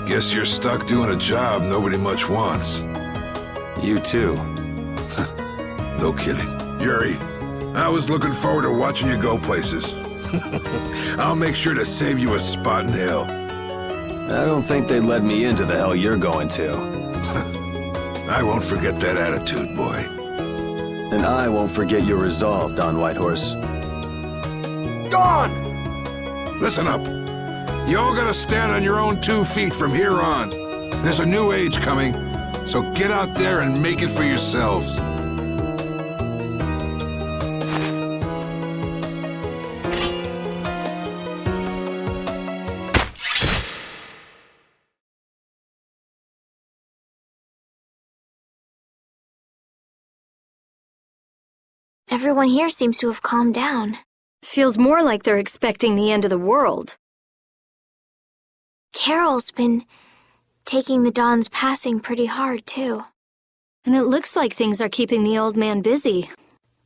Guess you're stuck doing a job nobody much wants. You too. No kidding. Yuri, I was looking forward to watching you go places. I'll make sure to save you a spot in hell. I don't think they'd let me into the hell you're going to. I won't forget that attitude, boy. And I won't forget your resolve, Don Whitehorse. Dawn! Listen up. You all gotta stand on your own 2 feet from here on. There's a new age coming, so get out there and make it for yourselves. Everyone here seems to have calmed down. Feels more like they're expecting the end of the world. Carol's been taking the Dawn's passing pretty hard, too. And it looks like things are keeping the old man busy.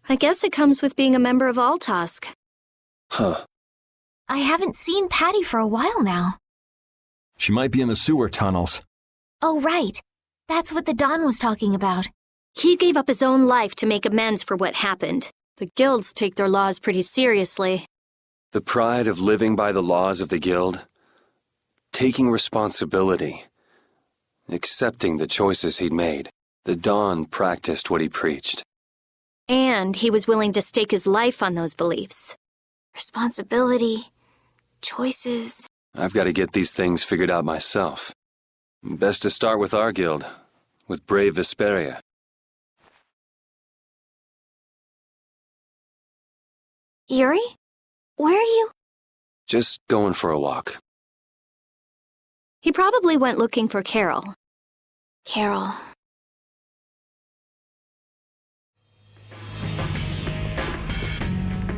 I guess it comes with being a member of Altosk. Huh. I haven't seen Patty for a while now. She might be in the sewer tunnels. Oh, right. That's what the Dawn was talking about. He gave up his own life to make amends for what happened. The guilds take their laws pretty seriously. The pride of living by the laws of the guild, taking responsibility, accepting the choices he'd made. The Dawn practiced what he preached. And he was willing to stake his life on those beliefs. Responsibility, choices. I've got to get these things figured out myself. Best to start with our guild, with brave Vesperia. Yuri? Where are you? Just going for a walk. He probably went looking for Carol. Carol.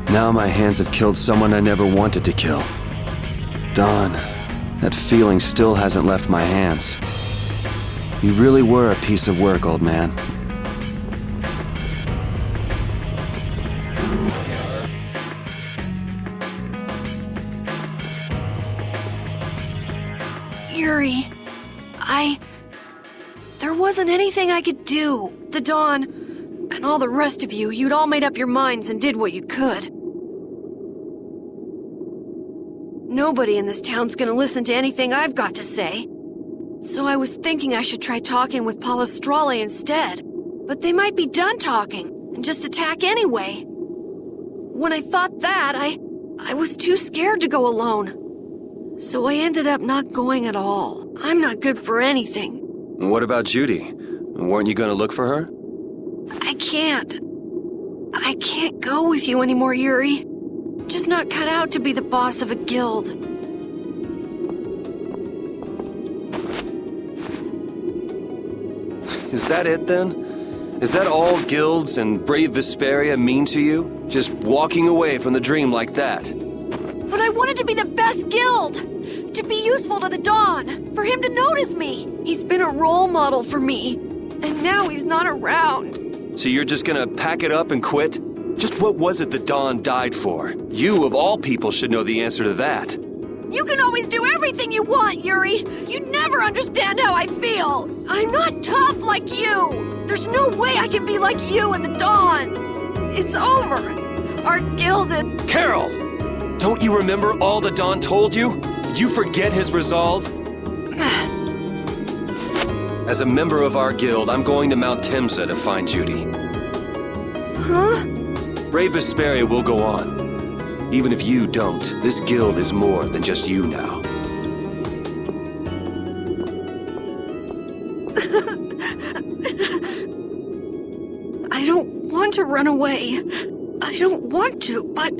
Now my hands have killed someone I never wanted to kill. Dawn, that feeling still hasn't left my hands. You really were a piece of work, old man. Yuri, there wasn't anything I could do. The Dawn, and all the rest of you, you'd all made up your minds and did what you could. Nobody in this town's gonna listen to anything I've got to say. So I was thinking I should try talking with Palestrale instead. But they might be done talking, and just attack anyway. When I thought that, I was too scared to go alone. So I ended up not going at all. I'm not good for anything. What about Judy? Weren't you gonna look for her? I can't go with you anymore, Yuri. Just not cut out to be the boss of a guild. Is that it then? Is that all guilds and brave Vesperia mean to you? Just walking away from the dream like that? But I wanted to be the best guild! to be useful to the Dawn, for him to notice me. He's been a role model for me, and now he's not around. So you're just gonna pack it up and quit? Just what was it the Dawn died for? You, of all people, should know the answer to that. You can always do everything you want, Yuri. You'd never understand how I feel. I'm not tough like you. There's no way I can be like you and the Dawn. It's over. Our guild and... Carol! Don't you remember all the Dawn told you? Did you forget his resolve? As a member of our guild, I'm going to Mount Temsa to find Judy. Huh? Brave Vesperia will go on. Even if you don't, this guild is more than just you now. I don't want to run away. I don't want to, but...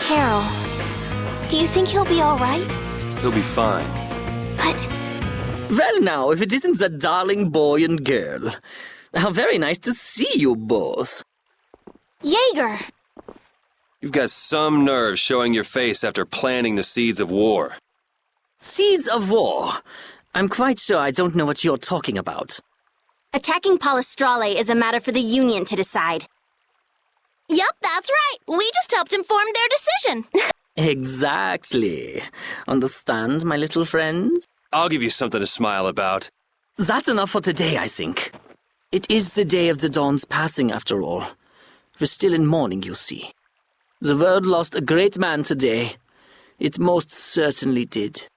Carol, do you think he'll be all right? He'll be fine. But... Well now, if it isn't that darling boy and girl. How very nice to see you both. Jaeger! You've got some nerve showing your face after planting the seeds of war. Seeds of war? I'm quite sure I don't know what you're talking about. Attacking Palestrale is a matter for the Union to decide. Yep, that's right. We just helped inform their decision. Exactly. Understand, my little friend? I'll give you something to smile about. That's enough for today, I think. It is the day of the Dawn's passing, after all. We're still in mourning, you see. The world lost a great man today. It most certainly did.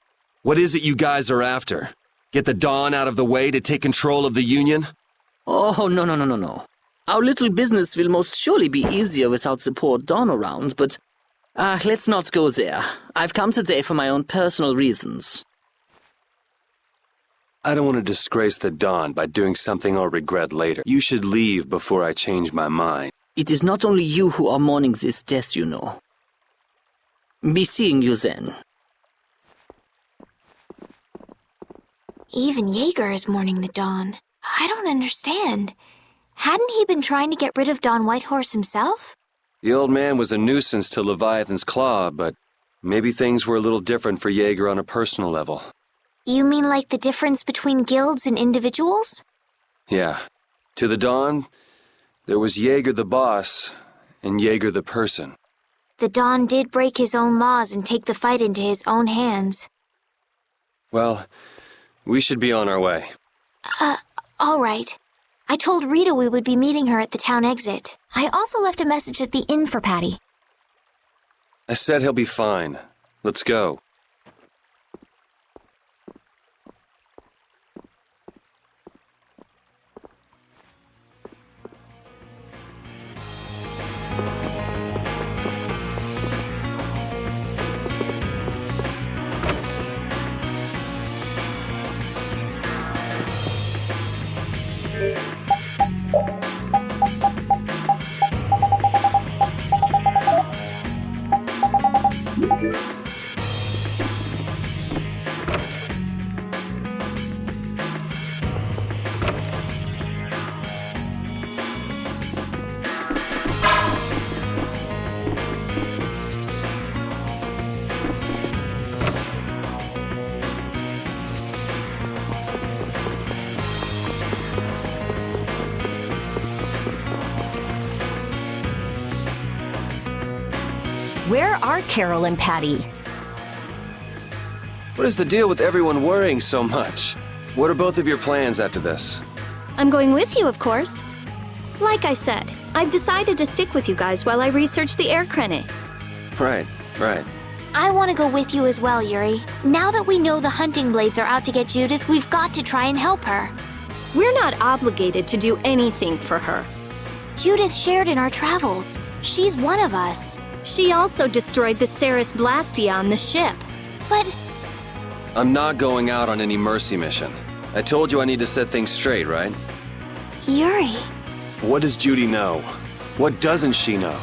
What is it you guys are after? Get the Dawn out of the way to take control of the Union? Oh, no. Our little business will most surely be easier without the poor Dawn around, but... let's not go there. I've come today for my own personal reasons. I don't want to disgrace the Dawn by doing something I'll regret later. You should leave before I change my mind. It is not only you who are mourning this death, you know. Be seeing you then. Even Jaeger is mourning the Dawn. I don't understand. Hadn't he been trying to get rid of Don Whitehorse himself? The old man was a nuisance to Leviathan's Claw, but maybe things were a little different for Jaeger on a personal level. You mean like the difference between guilds and individuals? Yeah. To the Dawn, there was Jaeger the boss, and Jaeger the person. The Dawn did break his own laws and take the fight into his own hands. Well, we should be on our way. All right. I told Rita we would be meeting her at the town exit. I also left a message at the inn for Patty. I said he'll be fine. Let's go. Where are Carol and Patty? What is the deal with everyone worrying so much? What are both of your plans after this? I'm going with you, of course. Like I said, I've decided to stick with you guys while I research the air crennet. Right. I want to go with you as well, Yuri. Now that we know the hunting blades are out to get Judith, we've got to try and help her. We're not obligated to do anything for her. Judith shared in our travels. She's one of us. She also destroyed the Ceres Blastia on the ship. But I'm not going out on any mercy mission. I told you I need to set things straight, right? Yuri. What does Judy know? What doesn't she know?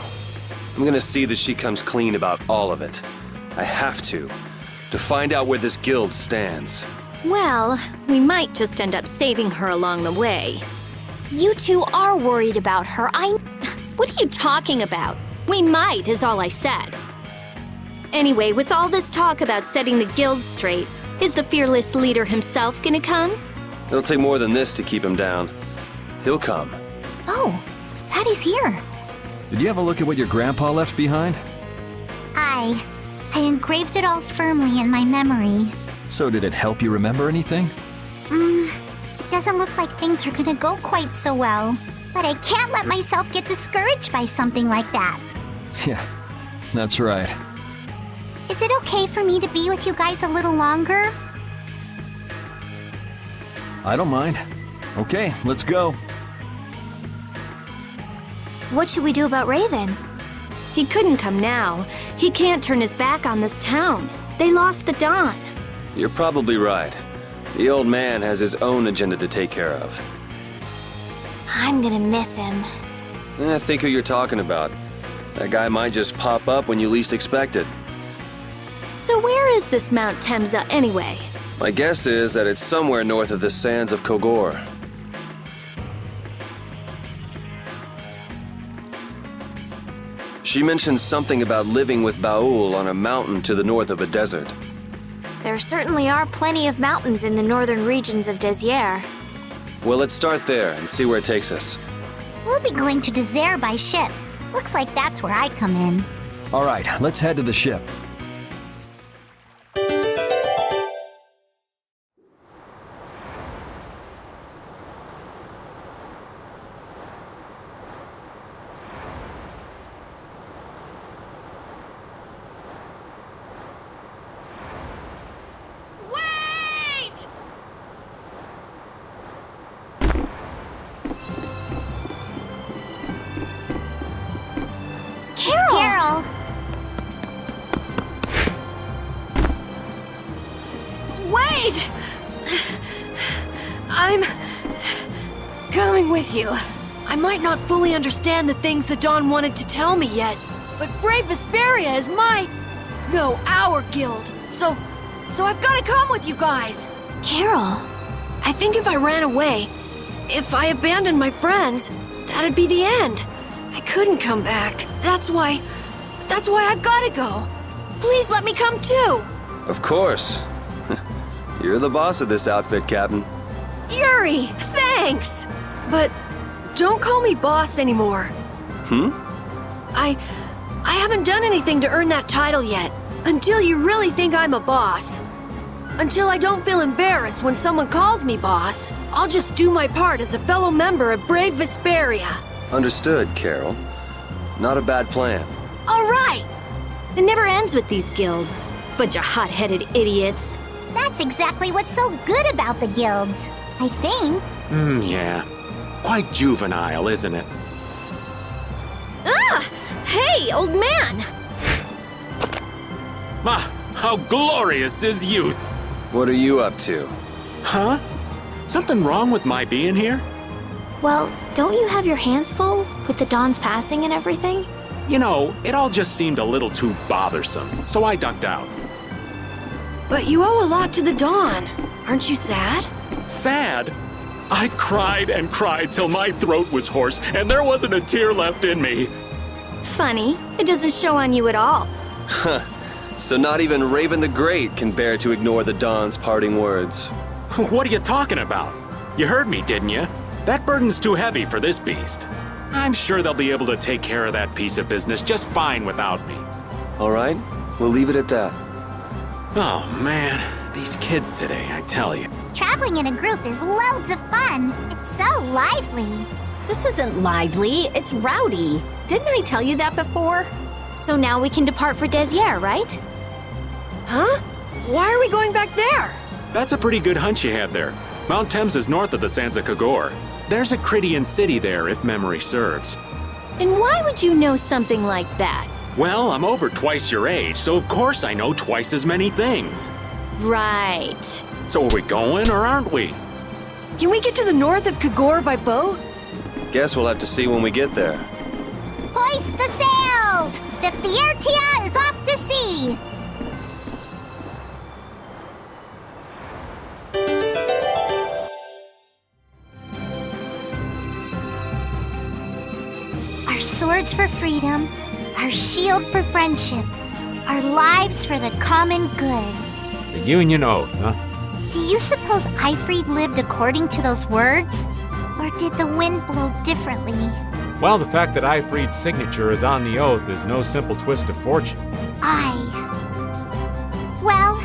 I'm gonna see that she comes clean about all of it. I have to find out where this guild stands. Well, we might just end up saving her along the way. You two are worried about her. What are you talking about? We might, is all I said. Anyway, with all this talk about setting the guild straight, is the fearless leader himself gonna come? It'll take more than this to keep him down. He'll come. Oh, Patty's here. Did you have a look at what your grandpa left behind? I engraved it all firmly in my memory. So did it help you remember anything? It doesn't look like things are gonna go quite so well. But I can't let myself get discouraged by something like that. Yeah, that's right. Is it okay for me to be with you guys a little longer? I don't mind. Okay, let's go. What should we do about Raven? He couldn't come now. He can't turn his back on this town. They lost the Don. You're probably right. The old man has his own agenda to take care of. I'm gonna miss him. Think who you're talking about. That guy might just pop up when you least expect it. So where is this Mount Temsa anyway? My guess is that it's somewhere north of the sands of Kogor. She mentioned something about living with Baul on a mountain to the north of a desert. There certainly are plenty of mountains in the northern regions of Desier. Well, let's start there and see where it takes us. We'll be going to Desier by ship. Looks like that's where I come in. All right, let's head to the ship. Carol! Wait! I'm coming with you. I might not fully understand the things that Dawn wanted to tell me yet, but Brave Vesperia is our guild. So I've got to come with you guys. Carol. I think if I ran away, if I abandoned my friends, that'd be the end. I couldn't come back. That's why I've got to go. Please let me come too. Of course. You're the boss of this outfit, Captain. Yuri, thanks. But don't call me boss anymore. I haven't done anything to earn that title yet. Until you really think I'm a boss. Until I don't feel embarrassed when someone calls me boss, I'll just do my part as a fellow member of Brave Vesperia. Understood, Carol. Not a bad plan. All right! It never ends with these guilds. Bunch of hot-headed idiots. That's exactly what's so good about the guilds, I think. Yeah. Quite juvenile, isn't it? Ah! Hey, old man! Ah, how glorious is youth! What are you up to? Huh? Something wrong with my being here? Well, don't you have your hands full with the Dawn's passing and everything? You know, it all just seemed a little too bothersome, so I ducked out. But you owe a lot to the Dawn. Aren't you sad? Sad? I cried and cried till my throat was hoarse, and there wasn't a tear left in me. Funny, it doesn't show on you at all. Huh. So not even Raven the Great can bear to ignore the Dawn's parting words. What are you talking about? You heard me, didn't you? That burden's too heavy for this beast. I'm sure they'll be able to take care of that piece of business just fine without me. All right, we'll leave it at that. Oh, man. These kids today, I tell you. Traveling in a group is loads of fun. It's so lively. This isn't lively, it's rowdy. Didn't I tell you that before? So now we can depart for Desier, right? Huh? Why are we going back there? That's a pretty good hunch you had there. Mount Thames is north of the sands of Kogor. There's a Critian city there, if memory serves. And why would you know something like that? Well, I'm over twice your age, so of course I know twice as many things. Right. So are we going or aren't we? Can we get to the north of Kagor by boat? Guess we'll have to see when we get there. Hoist the sails! The Fiertia is off to sea! Our swords for freedom, our shield for friendship, our lives for the common good. The Union Oath, huh? Do you suppose Eifried lived according to those words? Or did the wind blow differently? Well, the fact that Eifried's signature is on the oath is no simple twist of fortune. Well,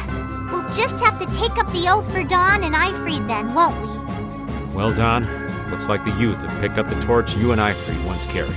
we'll just have to take up the oath for Dawn and Eifried then, won't we? Well, Don, looks like the youth have picked up the torch you and Eifried once carried.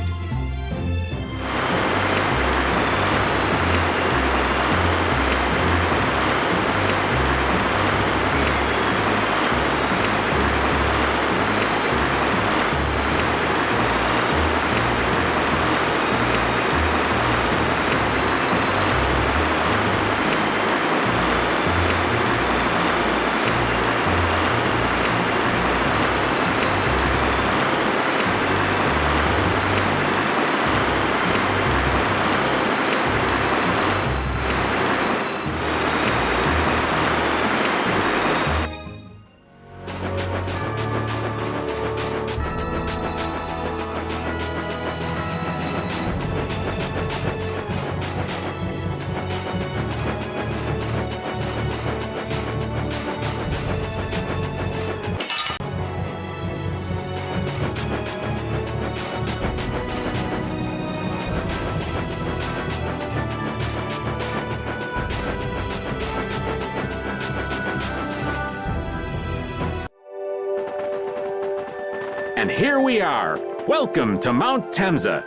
And here we are. Welcome to Mount Temsa.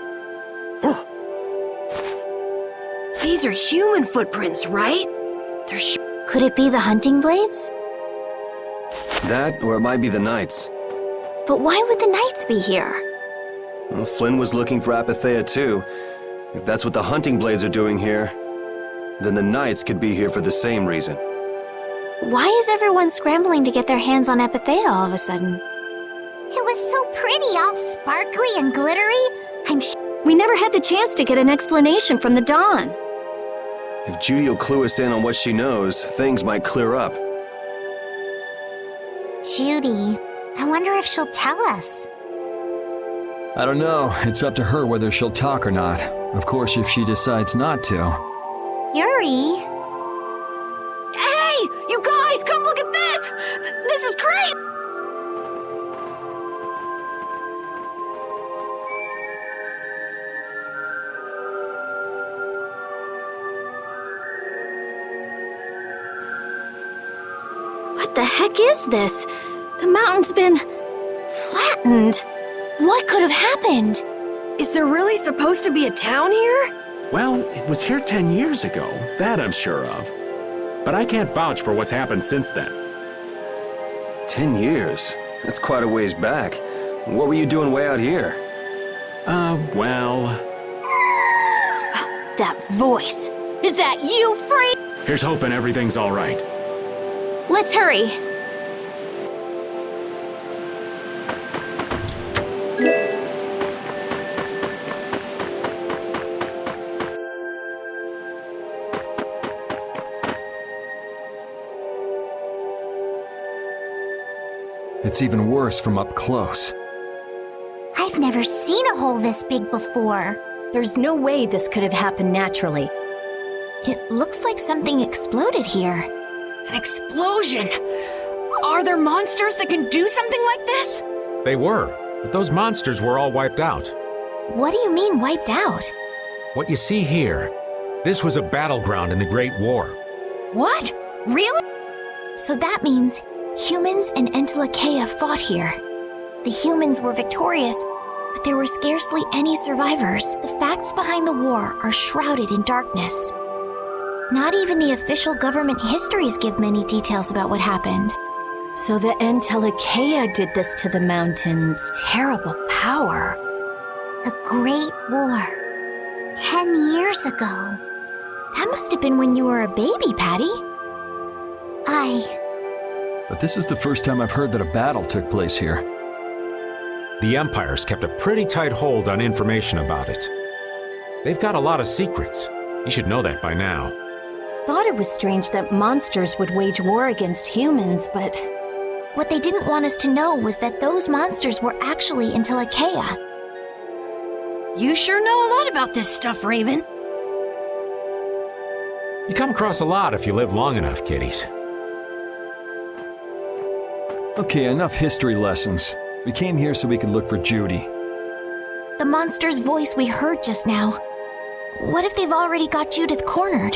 These are human footprints, right? Could it be the hunting blades? That, or it might be the Knights. But why would the Knights be here? Well, Flynn was looking for Apatheia too. If that's what the hunting blades are doing here, then the Knights could be here for the same reason. Why is everyone scrambling to get their hands on Apatheia all of a sudden? It was so pretty, all sparkly and glittery. We never had the chance to get an explanation from the Dawn. If Judy will clue us in on what she knows, things might clear up. Judy, I wonder if she'll tell us. I don't know. It's up to her whether she'll talk or not. Of course, if she decides not to. Yuri? Hey! You guys, come look at this! This is great! What the heck is this? The mountain's been flattened. What could have happened? Is there really supposed to be a town here? Well, it was here 10 years ago. That I'm sure of. But I can't vouch for what's happened since then. 10 years? That's quite a ways back. What were you doing way out here? Well... That voice. Is that you, Free? Here's hoping everything's all right. Let's hurry. It's even worse from up close. I've never seen a hole this big before. There's no way this could have happened naturally. It looks like something exploded here. An explosion! Are there monsters that can do something like this? They were, but those monsters were all wiped out. What do you mean, wiped out? What you see here, this was a battleground in the Great War. What? Really? So that means humans and Entelekea fought here. The humans were victorious, but there were scarcely any survivors. The facts behind the war are shrouded in darkness. Not even the official government histories give many details about what happened. So the Entelekea did this to the mountains. Terrible power. The Great War. 10 years ago. That must have been when you were a baby, Patty. But this is the first time I've heard that a battle took place here. The Empire's kept a pretty tight hold on information about it. They've got a lot of secrets. You should know that by now. Thought it was strange that monsters would wage war against humans, but... What they didn't want us to know was that those monsters were actually Intellicaea. You sure know a lot about this stuff, Raven. You come across a lot if you live long enough, kiddies. Okay, enough history lessons. We came here so we could look for Judy. The monster's voice we heard just now. What if they've already got Judith cornered?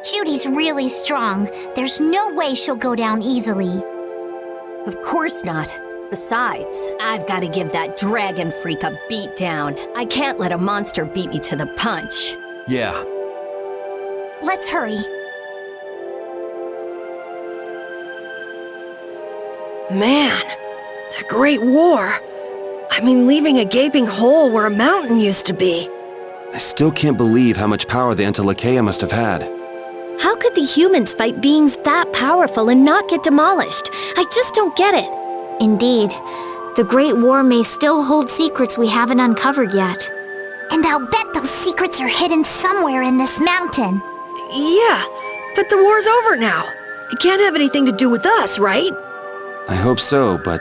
Judy's really strong. There's no way she'll go down easily. Of course not. Besides, I've got to give that dragon freak a beat down. I can't let a monster beat me to the punch. Yeah. Let's hurry. Man, the Great War. I mean, leaving a gaping hole where a mountain used to be. I still can't believe how much power the Intellicaea must have had. How could the humans fight beings that powerful and not get demolished? I just don't get it. Indeed. The Great War may still hold secrets we haven't uncovered yet. And I'll bet those secrets are hidden somewhere in this mountain. Yeah, but the war's over now. It can't have anything to do with us, right? I hope so, but...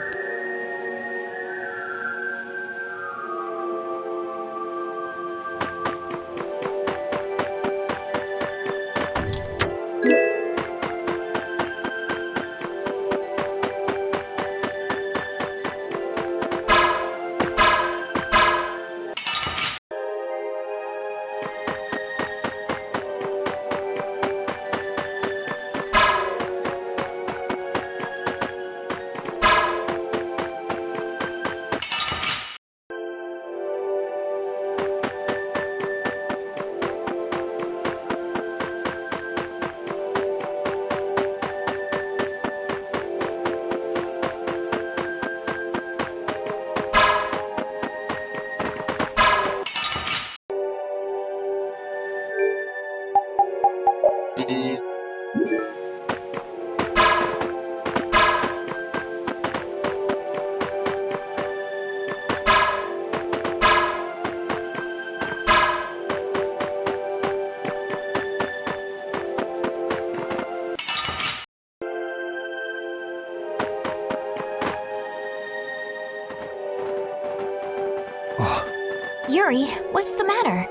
Yuri, what's the matter?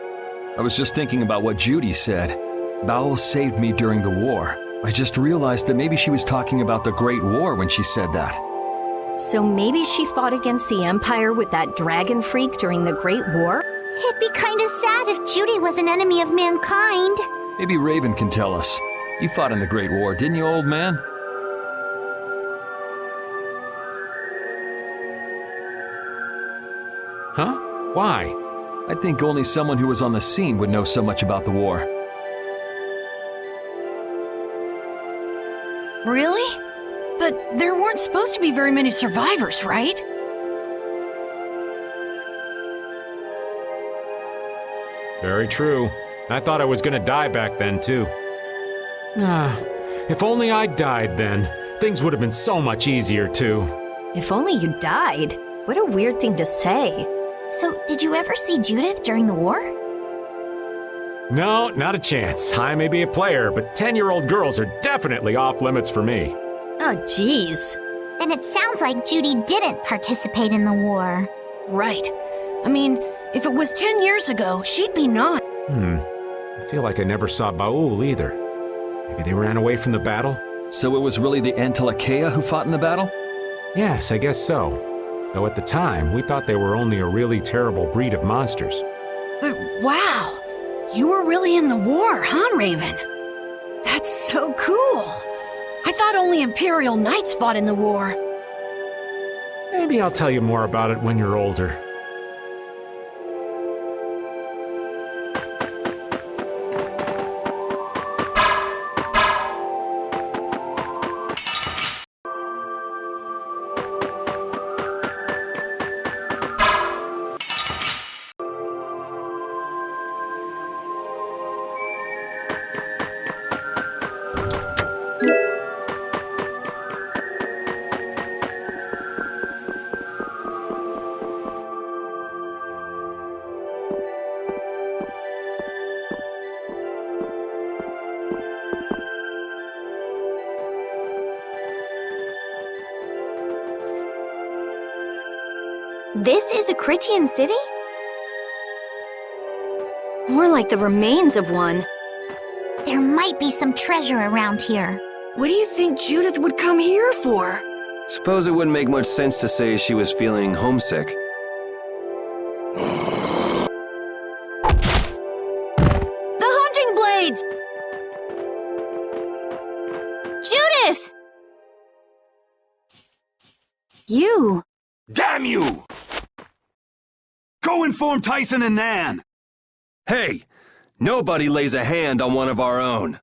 I was just thinking about what Judy said. Bowel saved me during the war. I just realized that maybe she was talking about the Great War when she said that. So maybe she fought against the Empire with that dragon freak during the Great War? It'd be kinda sad if Judy was an enemy of mankind. Maybe Raven can tell us. You fought in the Great War, didn't you, old man? Huh? Why? I think only someone who was on the scene would know so much about the war. Really? But there weren't supposed to be very many survivors, right? Very true. I thought I was gonna die back then, too. If only I'd died then. Things would have been so much easier, too. If only you died. What a weird thing to say. So, did you ever see Judith during the war? No, not a chance. I may be a player, but 10-year-old girls are definitely off limits for me. Oh, jeez. Then it sounds like Judy didn't participate in the war. Right. I mean, if it was 10 years ago, she'd be 9. I feel like I never saw Baul either. Maybe they ran away from the battle? So it was really the Intellicaea who fought in the battle? Yes, I guess so. Though at the time, we thought they were only a really terrible breed of monsters. But wow! You were really in the war, huh, Raven? That's so cool! I thought only Imperial Knights fought in the war. Maybe I'll tell you more about it when you're older. This is a Critian city? More like the remains of one. There might be some treasure around here. What do you think Judith would come here for? Suppose it wouldn't make much sense to say she was feeling homesick. The hunting blades! Judith! You! Damn you! Go inform Tyson and Nan! Hey! Nobody lays a hand on one of our own.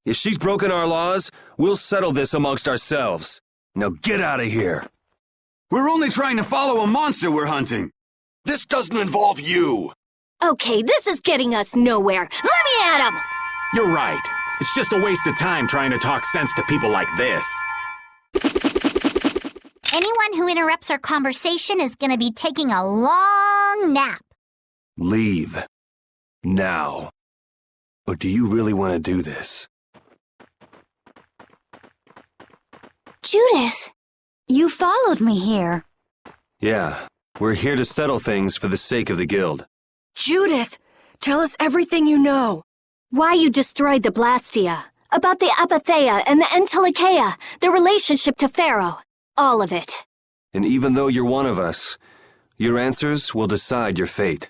If she's broken our laws, we'll settle this amongst ourselves. Now get out of here. We're only trying to follow a monster we're hunting. This doesn't involve you. Okay, this is getting us nowhere. Let me at him! You're right. It's just a waste of time trying to talk sense to people like this. Anyone who interrupts our conversation is gonna be taking a long nap. Leave. Now. Or do you really want to do this? Judith! You followed me here. Yeah, we're here to settle things for the sake of the guild. Judith, tell us everything you know. Why you destroyed the Blastia. About the Apatheia and the Entelikeia. Their relationship to Pharaoh. All of it. And even though you're one of us, your answers will decide your fate.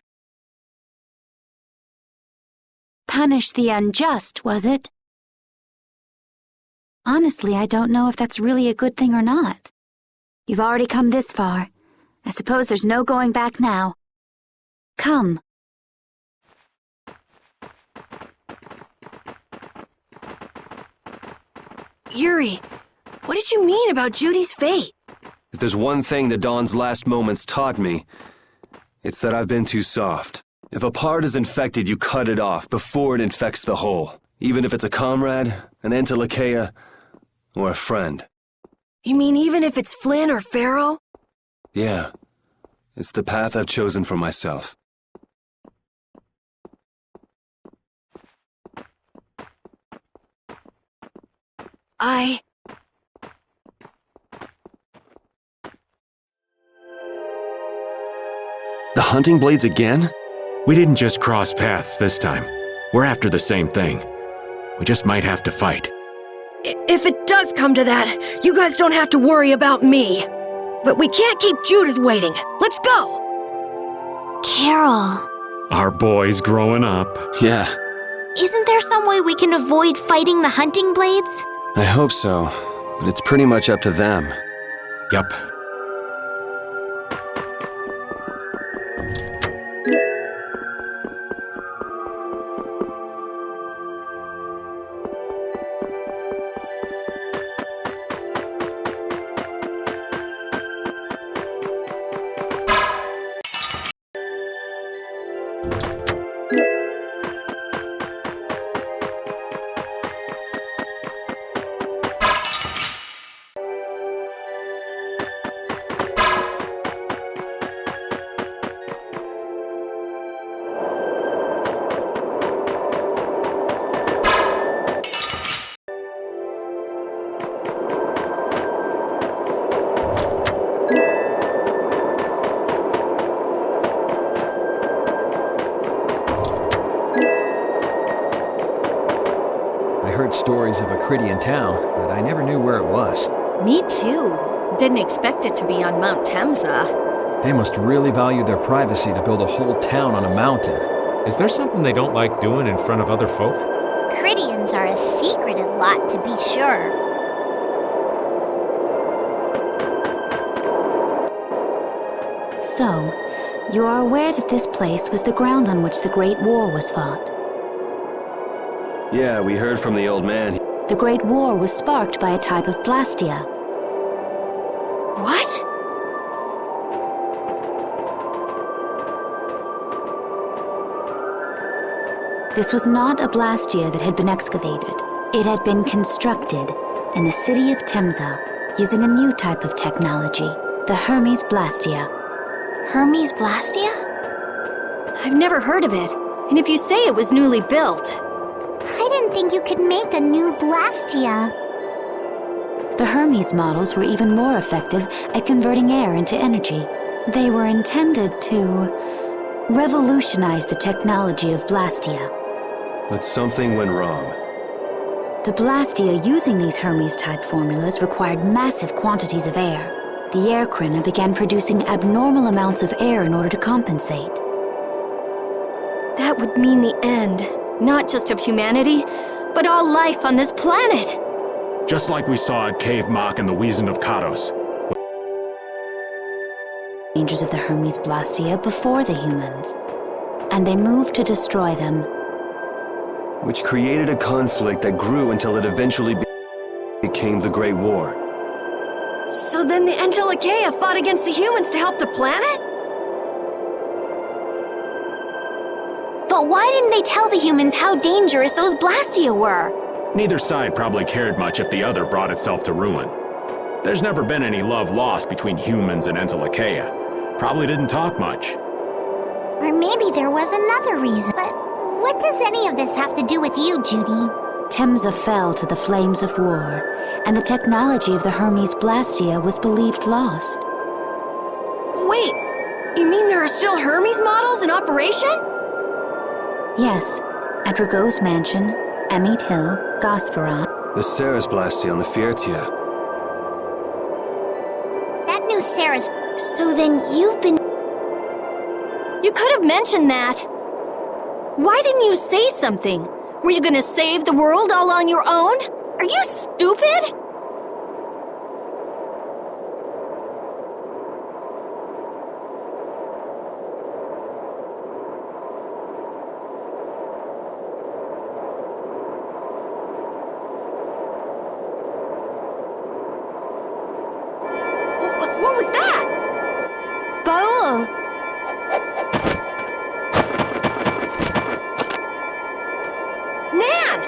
Punish the unjust, was it? Honestly, I don't know if that's really a good thing or not. You've already come this far. I suppose there's no going back now. Come. Yuri, what did you mean about Judy's fate? If there's one thing the Dawn's last moments taught me, it's that I've been too soft. If a part is infected, you cut it off before it infects the whole. Even if it's a comrade, an Entelikeia, or a friend. You mean even if it's Flynn or Pharaoh? Yeah. It's the path I've chosen for myself. The hunting blades again? We didn't just cross paths this time. We're after the same thing. We just might have to fight. If it does come to that, you guys don't have to worry about me. But we can't keep Judith waiting. Let's go! Carol. Our boy's growing up. Yeah. Isn't there some way we can avoid fighting the hunting blades? I hope so, but it's pretty much up to them. Yup. Stories of a Critian town, but I never knew where it was. Me too. Didn't expect it to be on Mount Temsa. They must really value their privacy to build a whole town on a mountain. Is there something they don't like doing in front of other folk? Critians are a secretive lot, to be sure. So, you are aware that this place was the ground on which the Great War was fought. Yeah, we heard from the old man. The Great War was sparked by a type of Blastia. What? This was not a Blastia that had been excavated. It had been constructed in the city of Temsa using a new type of technology, the Hermes Blastia. Hermes Blastia? I've never heard of it. And if you say it was newly built... I didn't think you could make a new Blastia. The Hermes models were even more effective at converting air into energy. They were intended to revolutionize the technology of Blastia. But something went wrong. The Blastia using these Hermes-type formulas required massive quantities of air. The air Krina began producing abnormal amounts of air in order to compensate. That would mean the end, not just of humanity, but all life on this planet. Just like we saw at Cave Mach and the Wiesen of Kados. Rangers of the Hermes Blastia before the humans, and they moved to destroy them. Which created a conflict that grew until it eventually became the Great War. So then the Entelikeia fought against the humans to help the planet? But why didn't they tell the humans how dangerous those Blastia were? Neither side probably cared much if the other brought itself to ruin. There's never been any love lost between humans and Entelikeia. Probably didn't talk much. Or maybe there was another reason. But what does any of this have to do with you, Judy? Temza fell to the flames of war, and the technology of the Hermes Blastia was believed lost. Wait, you mean there are still Hermes models in operation? Yes, at Rago's mansion, Amit Hill, Gosfera. The Ceres Blastia on the Fiertia. That new Ceres. So then you've been... You could have mentioned that. Why didn't you say something? Were you gonna save the world all on your own? Are you stupid? What was that? Baul! Nan!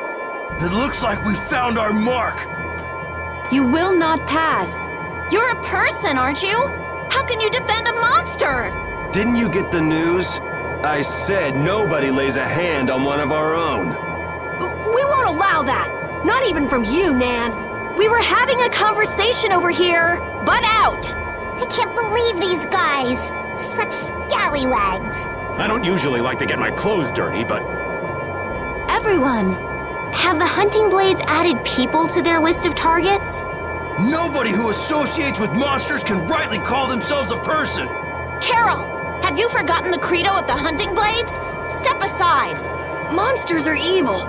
It looks like we found our mark. You will not pass. You're a person, aren't you? How can you defend a monster? Didn't you get the news? I said nobody lays a hand on one of our own. We won't allow that. Not even from you, Nan. We were having a conversation over here. Butt out! I can't believe these guys. Such scallywags. I don't usually like to get my clothes dirty, but... Everyone, have the hunting blades added people to their list of targets? Nobody who associates with monsters can rightly call themselves a person. Carol, have you forgotten the credo of the hunting blades? Step aside. Monsters are evil,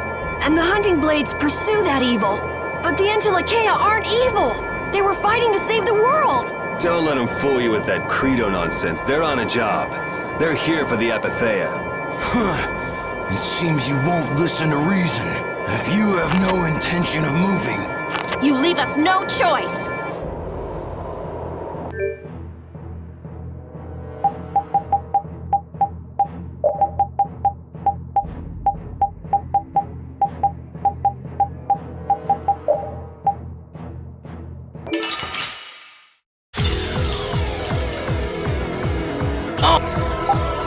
and the hunting blades pursue that evil. But the Entelikeia aren't evil. They were fighting to save the world. Don't let them fool you with that credo nonsense. They're on a job. They're here for the Apatheia. It seems you won't listen to reason. If you have no intention of moving... You leave us no choice.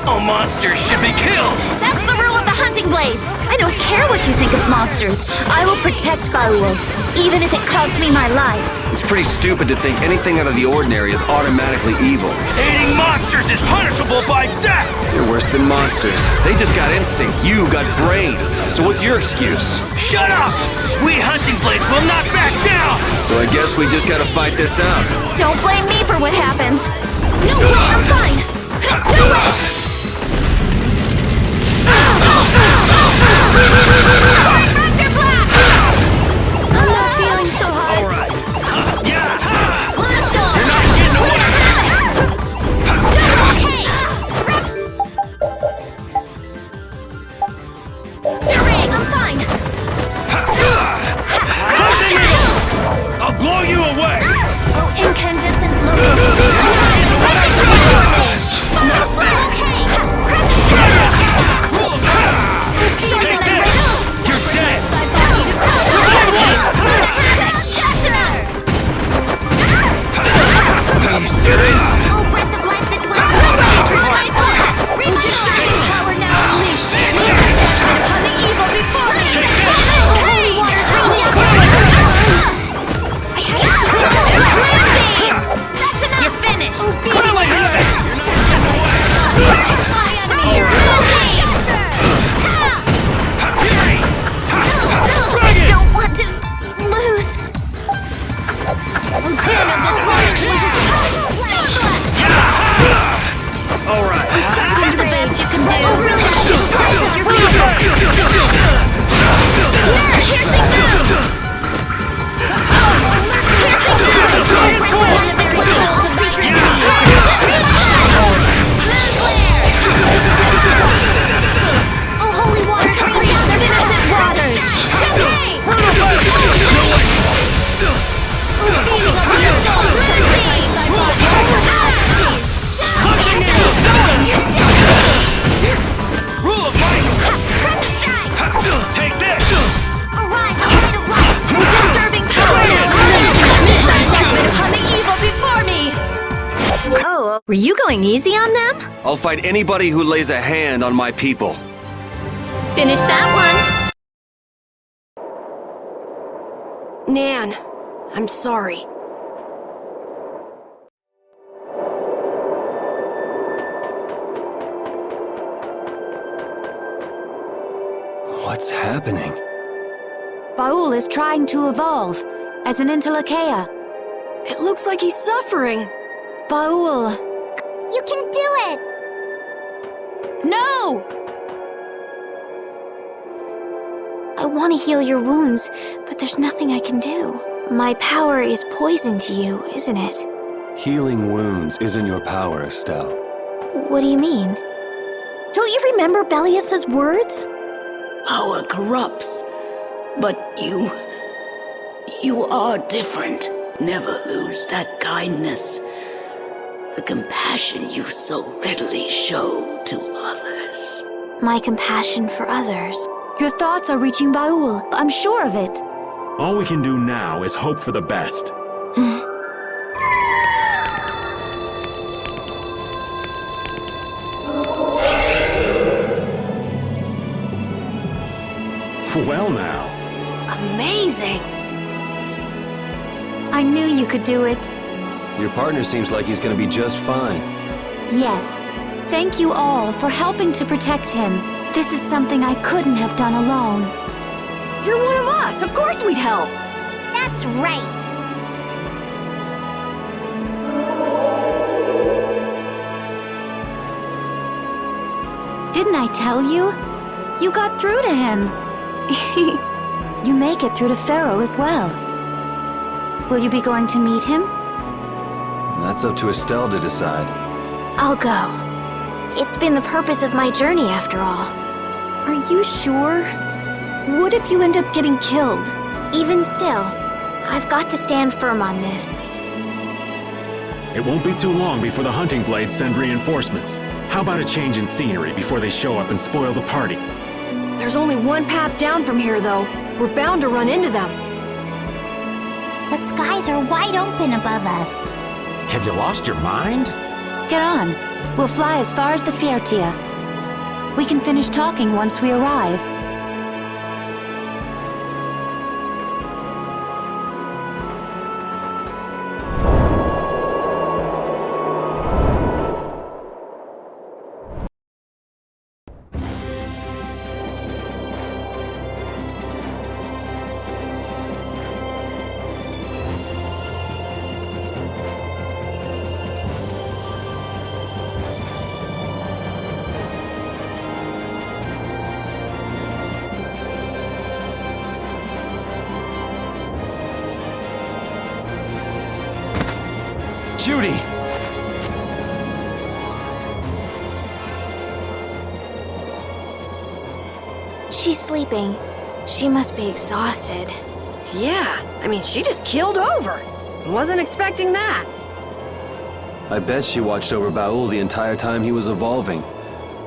All monsters should be killed! That's the rule of the hunting blades! I don't care what you think of monsters. I will protect Baul, even if it costs me my life. It's pretty stupid to think anything out of the ordinary is automatically evil. Aiding monsters is punishable by death! You're worse than monsters. They just got instinct. You got brains. So what's your excuse? Shut up! We hunting blades will not back down! So I guess we just gotta fight this out. Don't blame me for what happens. No way, I'm fine! No way! I'm not feeling so hot. All right. Yeah! Let us go! You're not getting away! You're right, I'm fine. I'll blow you away! Oh, incandescent locust. Whoa, were you going easy on them? I'll fight anybody who lays a hand on my people. Finish that one. Nan, I'm sorry. What's happening? Baul is trying to evolve as an Entelekea. It looks like he's suffering. Baul. You can do it! No! I want to heal your wounds, but there's nothing I can do. My power is poison to you, isn't it? Healing wounds isn't your power, Estelle. What do you mean? Don't you remember Bellius's words? Power corrupts, but you are different. Never lose that kindness, the compassion you so readily show to others. My compassion for others. Your thoughts are reaching Baul. I'm sure of it. All we can do now is hope for the best. Well now. Amazing! I knew you could do it. Your partner seems like he's gonna be just fine. Yes. Thank you all for helping to protect him. This is something I couldn't have done alone. You're one of us! Of course we'd help! That's right! Didn't I tell you? You got through to him. You make it through to Pharaoh as well. Will you be going to meet him? That's up to Estelle to decide. I'll go. It's been the purpose of my journey, after all. Are you sure? What if you end up getting killed? Even still, I've got to stand firm on this. It won't be too long before the hunting blades send reinforcements. How about a change in scenery before they show up and spoil the party? There's only one path down from here, though. We're bound to run into them. The skies are wide open above us. Have you lost your mind? Get on. We'll fly as far as the Fiertia. We can finish talking once we arrive. Judy! She's sleeping. She must be exhausted. Yeah, I mean, she just keeled over. Wasn't expecting that. I bet she watched over Baul the entire time he was evolving.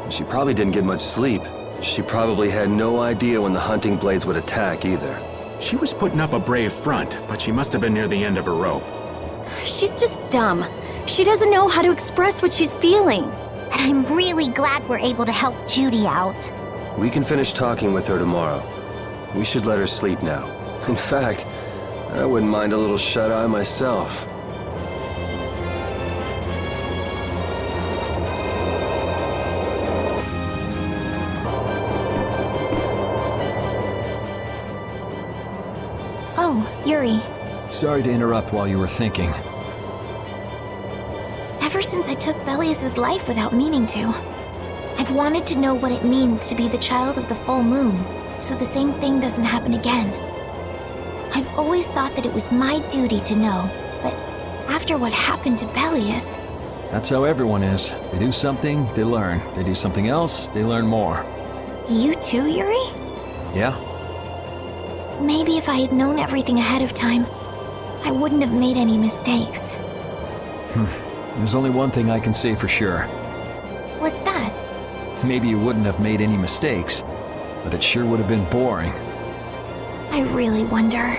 She probably didn't get much sleep. She probably had no idea when the hunting blades would attack either. She was putting up a brave front, but she must have been near the end of her rope. She's just dumb. She doesn't know how to express what she's feeling. And I'm really glad we're able to help Judy out. We can finish talking with her tomorrow. We should let her sleep now. In fact, I wouldn't mind a little shut-eye myself. Oh, Yuri. Sorry to interrupt while you were thinking. Ever since I took Bellius's life without meaning to, I've wanted to know what it means to be the child of the full moon, so the same thing doesn't happen again. I've always thought that it was my duty to know, but after what happened to Bellius... That's how everyone is. They do something, they learn. They do something else, they learn more. You too, Yuri? Yeah? Maybe if I had known everything ahead of time, I wouldn't have made any mistakes. There's only one thing I can say for sure. What's that? Maybe you wouldn't have made any mistakes, but it sure would have been boring. I really wonder.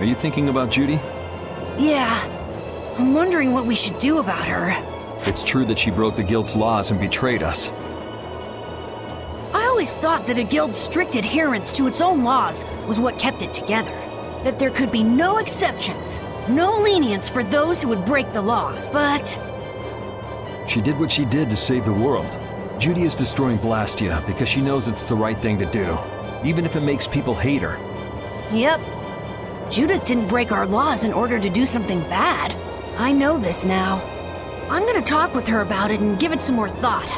Are you thinking about Judy? Yeah. I'm wondering what we should do about her. It's true that she broke the guild's laws and betrayed us. I always thought that a guild's strict adherence to its own laws was what kept it together. That there could be no exceptions, no lenience for those who would break the laws, but... She did what she did to save the world. Judy is destroying Blastia because she knows it's the right thing to do, even if it makes people hate her. Yep. Judith didn't break our laws in order to do something bad. I know this now. I'm gonna talk with her about it and give it some more thought.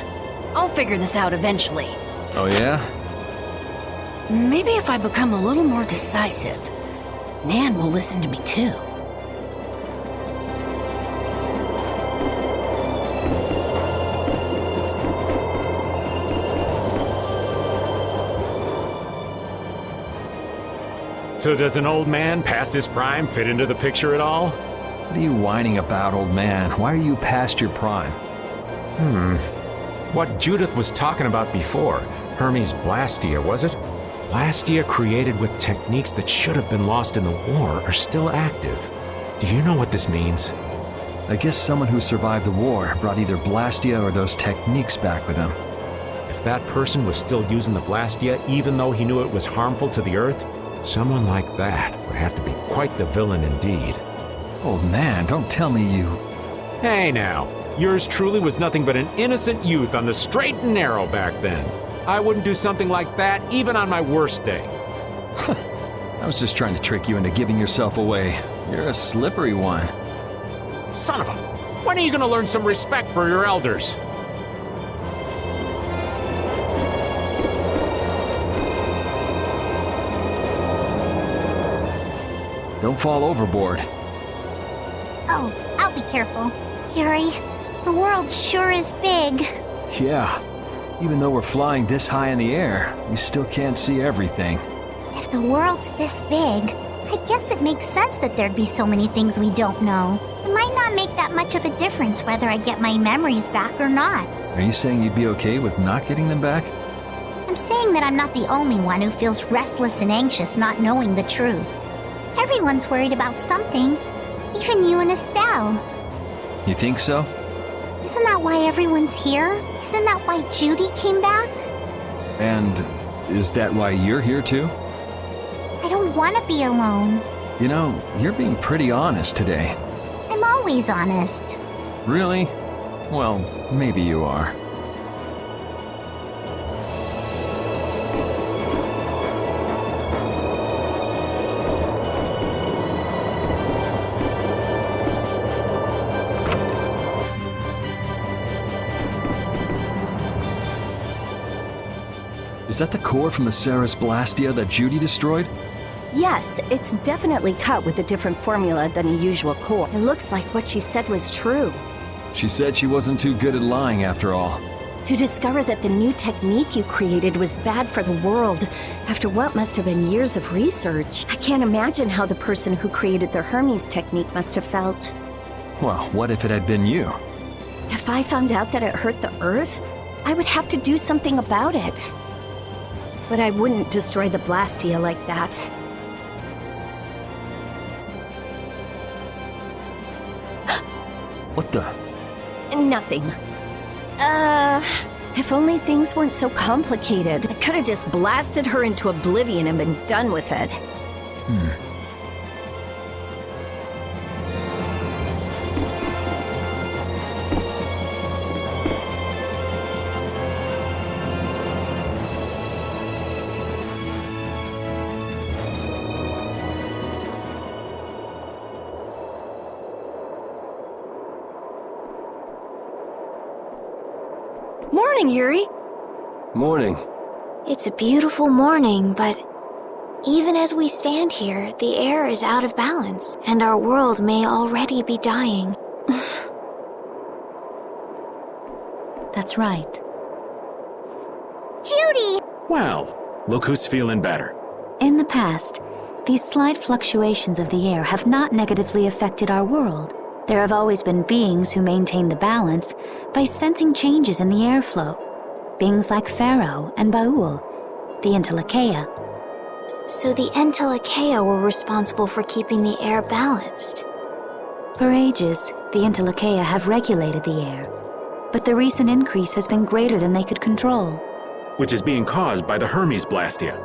I'll figure this out eventually. Oh yeah? Maybe if I become a little more decisive, Nan will listen to me too. So does an old man past his prime fit into the picture at all? What are you whining about, old man? Why are you past your prime? What Judith was talking about before, Hermes Blastia, was it? Blastia created with techniques that should have been lost in the war are still active. Do you know what this means? I guess someone who survived the war brought either Blastia or those techniques back with him. If that person was still using the Blastia even though he knew it was harmful to the Earth, someone like that would have to be quite the villain indeed. Old man, don't tell me you... Hey now, yours truly was nothing but an innocent youth on the straight and narrow back then. I wouldn't do something like that even on my worst day. I was just trying to trick you into giving yourself away. You're a slippery one. Son of a... When are you gonna learn some respect for your elders? Don't fall overboard. Oh, I'll be careful. Yuri, the world sure is big. Yeah. Even though we're flying this high in the air, we still can't see everything. If the world's this big, I guess it makes sense that there'd be so many things we don't know. It might not make that much of a difference whether I get my memories back or not. Are you saying you'd be okay with not getting them back? I'm saying that I'm not the only one who feels restless and anxious not knowing the truth. Everyone's worried about something. Even you and Estelle. You think so? Isn't that why everyone's here? Isn't that why Judy came back? And is that why you're here too? I don't want to be alone. You know, you're being pretty honest today. I'm always honest. Really? Well, maybe you are. Is that the core from the Ceres Blastia that Judy destroyed? Yes, it's definitely cut with a different formula than a usual core. It looks like what she said was true. She said she wasn't too good at lying after all. To discover that the new technique you created was bad for the world, after what must have been years of research, I can't imagine how the person who created the Hermes technique must have felt. Well, what if it had been you? If I found out that it hurt the Earth, I would have to do something about it. But I wouldn't destroy the Blastia like that. What the? Nothing. If only things weren't so complicated. I could have just blasted her into oblivion and been done with it. Morning, Yuri. Morning. It's a beautiful morning, but even as we stand here, the air is out of balance, and our world may already be dying. That's right. Judy! Well, look who's feeling better. In the past, these slight fluctuations of the air have not negatively affected our world. There have always been beings who maintain the balance by sensing changes in the airflow. Beings like Pharaoh and Baul, the Intellikeia. So the Entelekea were responsible for keeping the air balanced. For ages, the Entelekea have regulated the air, but the recent increase has been greater than they could control. Which is being caused by the Hermes Blastia.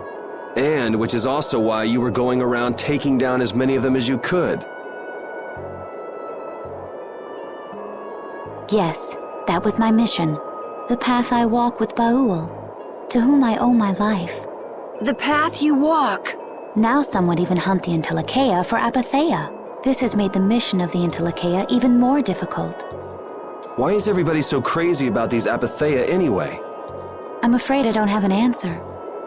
And which is also why you were going around taking down as many of them as you could. Yes, that was my mission. The path I walk with Baul, to whom I owe my life. The path you walk. Now some would even hunt the Entelekea for Apatheia. This has made the mission of the Entelekea even more difficult. Why is everybody so crazy about these Apatheia anyway? I'm afraid I don't have an answer.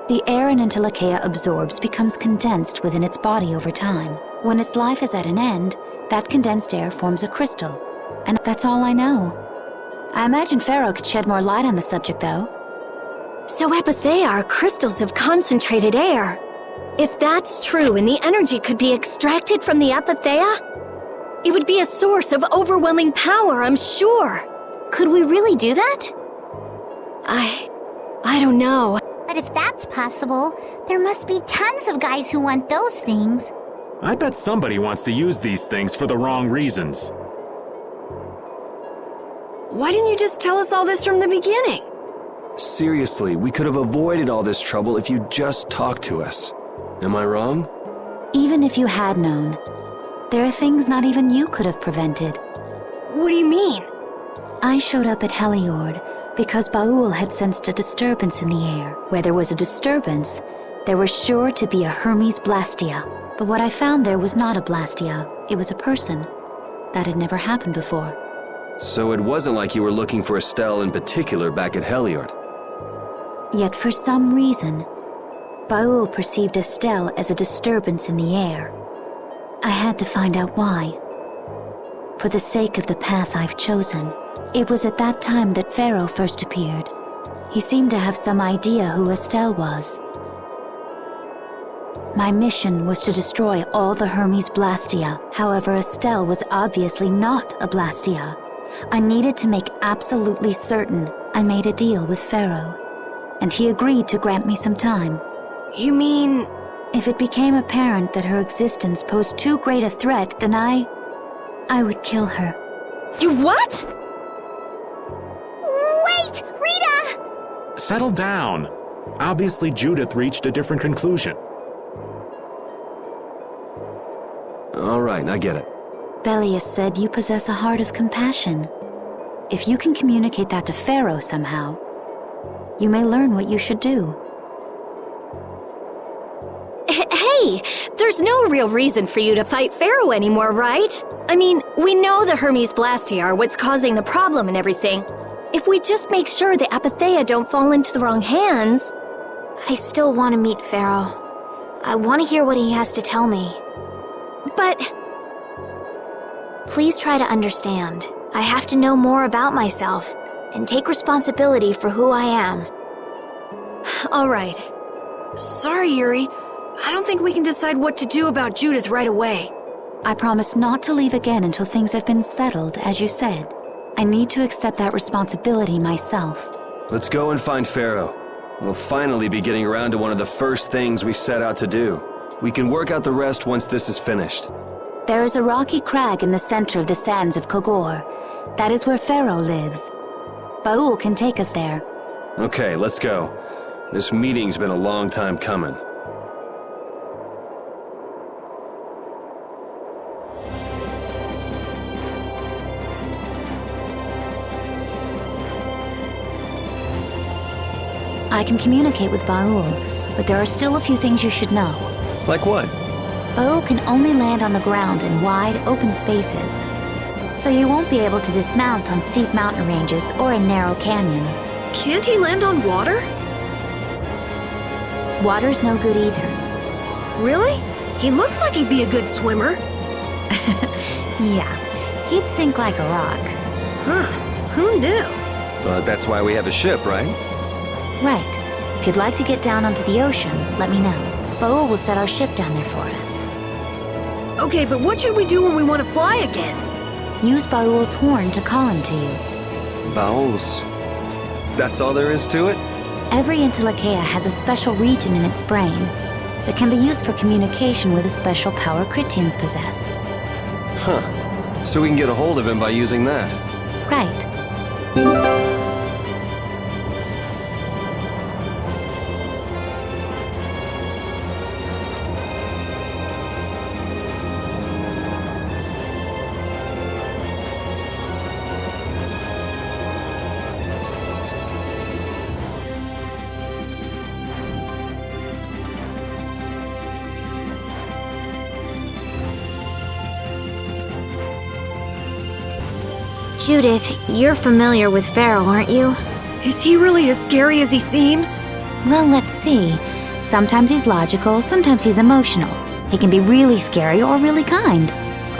The air an Entelekea absorbs becomes condensed within its body over time. When its life is at an end, that condensed air forms a crystal. And that's all I know. I imagine Pharaoh could shed more light on the subject, though. So Apatheia are crystals of concentrated air. If that's true and the energy could be extracted from the Apatheia, it would be a source of overwhelming power, I'm sure. Could we really do that? I don't know. But if that's possible, there must be tons of guys who want those things. I bet somebody wants to use these things for the wrong reasons. Why didn't you just tell us all this from the beginning? Seriously, we could have avoided all this trouble if you just talked to us. Am I wrong? Even if you had known, there are things not even you could have prevented. What do you mean? I showed up at Heliord because Baul had sensed a disturbance in the air. Where there was a disturbance, there was sure to be a Hermes Blastia. But what I found there was not a Blastia, it was a person. That had never happened before. So it wasn't like you were looking for Estelle in particular back at Heliord. Yet for some reason, Baul perceived Estelle as a disturbance in the air. I had to find out why. For the sake of the path I've chosen, it was at that time that Pharaoh first appeared. He seemed to have some idea who Estelle was. My mission was to destroy all the Hermes Blastia. However, Estelle was obviously not a Blastia. I needed to make absolutely certain. I made a deal with Pharaoh, and he agreed to grant me some time. You mean... If it became apparent that her existence posed too great a threat, then I would kill her. You what? Wait! Rita! Settle down. Obviously, Judith reached a different conclusion. All right, I get it. Belius said you possess a heart of compassion. If you can communicate that to Pharaoh somehow, you may learn what you should do. Hey, there's no real reason for you to fight Pharaoh anymore, right? I mean, we know the Hermes Blastia are what's causing the problem and everything. If we just make sure the Apatheia don't fall into the wrong hands... I still want to meet Pharaoh. I want to hear what he has to tell me. But... Please try to understand. I have to know more about myself and take responsibility for who I am. All right. Sorry, Yuri. I don't think we can decide what to do about Judith right away. I promise not to leave again until things have been settled, as you said. I need to accept that responsibility myself. Let's go and find Pharaoh. We'll finally be getting around to one of the first things we set out to do. We can work out the rest once this is finished. There is a rocky crag in the center of the sands of Kogor. That is where Pharaoh lives. Baul can take us there. Okay, let's go. This meeting's been a long time coming. I can communicate with Baul, but there are still a few things you should know. Like what? Baul can only land on the ground in wide, open spaces. So you won't be able to dismount on steep mountain ranges or in narrow canyons. Can't he land on water? Water's no good either. Really? He looks like he'd be a good swimmer. Yeah, he'd sink like a rock. Huh, who knew? But that's why we have a ship, right? Right. If you'd like to get down onto the ocean, let me know. Baul will set our ship down there for us. Okay, but what should we do when we want to fly again? Use Baul's horn to call him to you. Baul's? That's all there is to it? Every Entelekea has a special region in its brain. that can be used for communication with a special power Critians possess. Huh. So we can get a hold of him by using that. Right. Judith, you're familiar with Pharaoh, aren't you? Is he really as scary as he seems? Well, let's see. Sometimes he's logical, sometimes he's emotional. He can be really scary or really kind.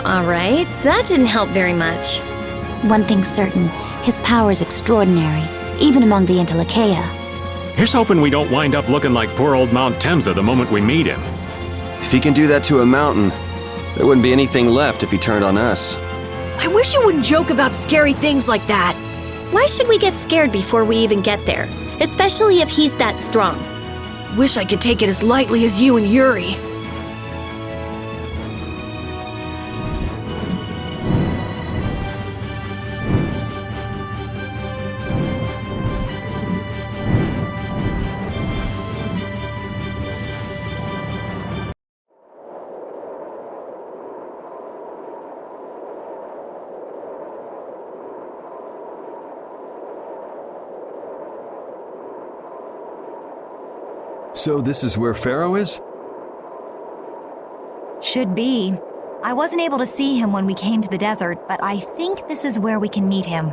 Alright, that didn't help very much. One thing's certain, his power is extraordinary, even among the Entelecheia. Here's hoping we don't wind up looking like poor old Mount Temsa the moment we meet him. If he can do that to a mountain, there wouldn't be anything left if he turned on us. I wish you wouldn't joke about scary things like that. Why should we get scared before we even get there? Especially if he's that strong. Wish I could take it as lightly as you and Yuri. So this is where Pharaoh is? Should be. I wasn't able to see him when we came to the desert, but I think this is where we can meet him.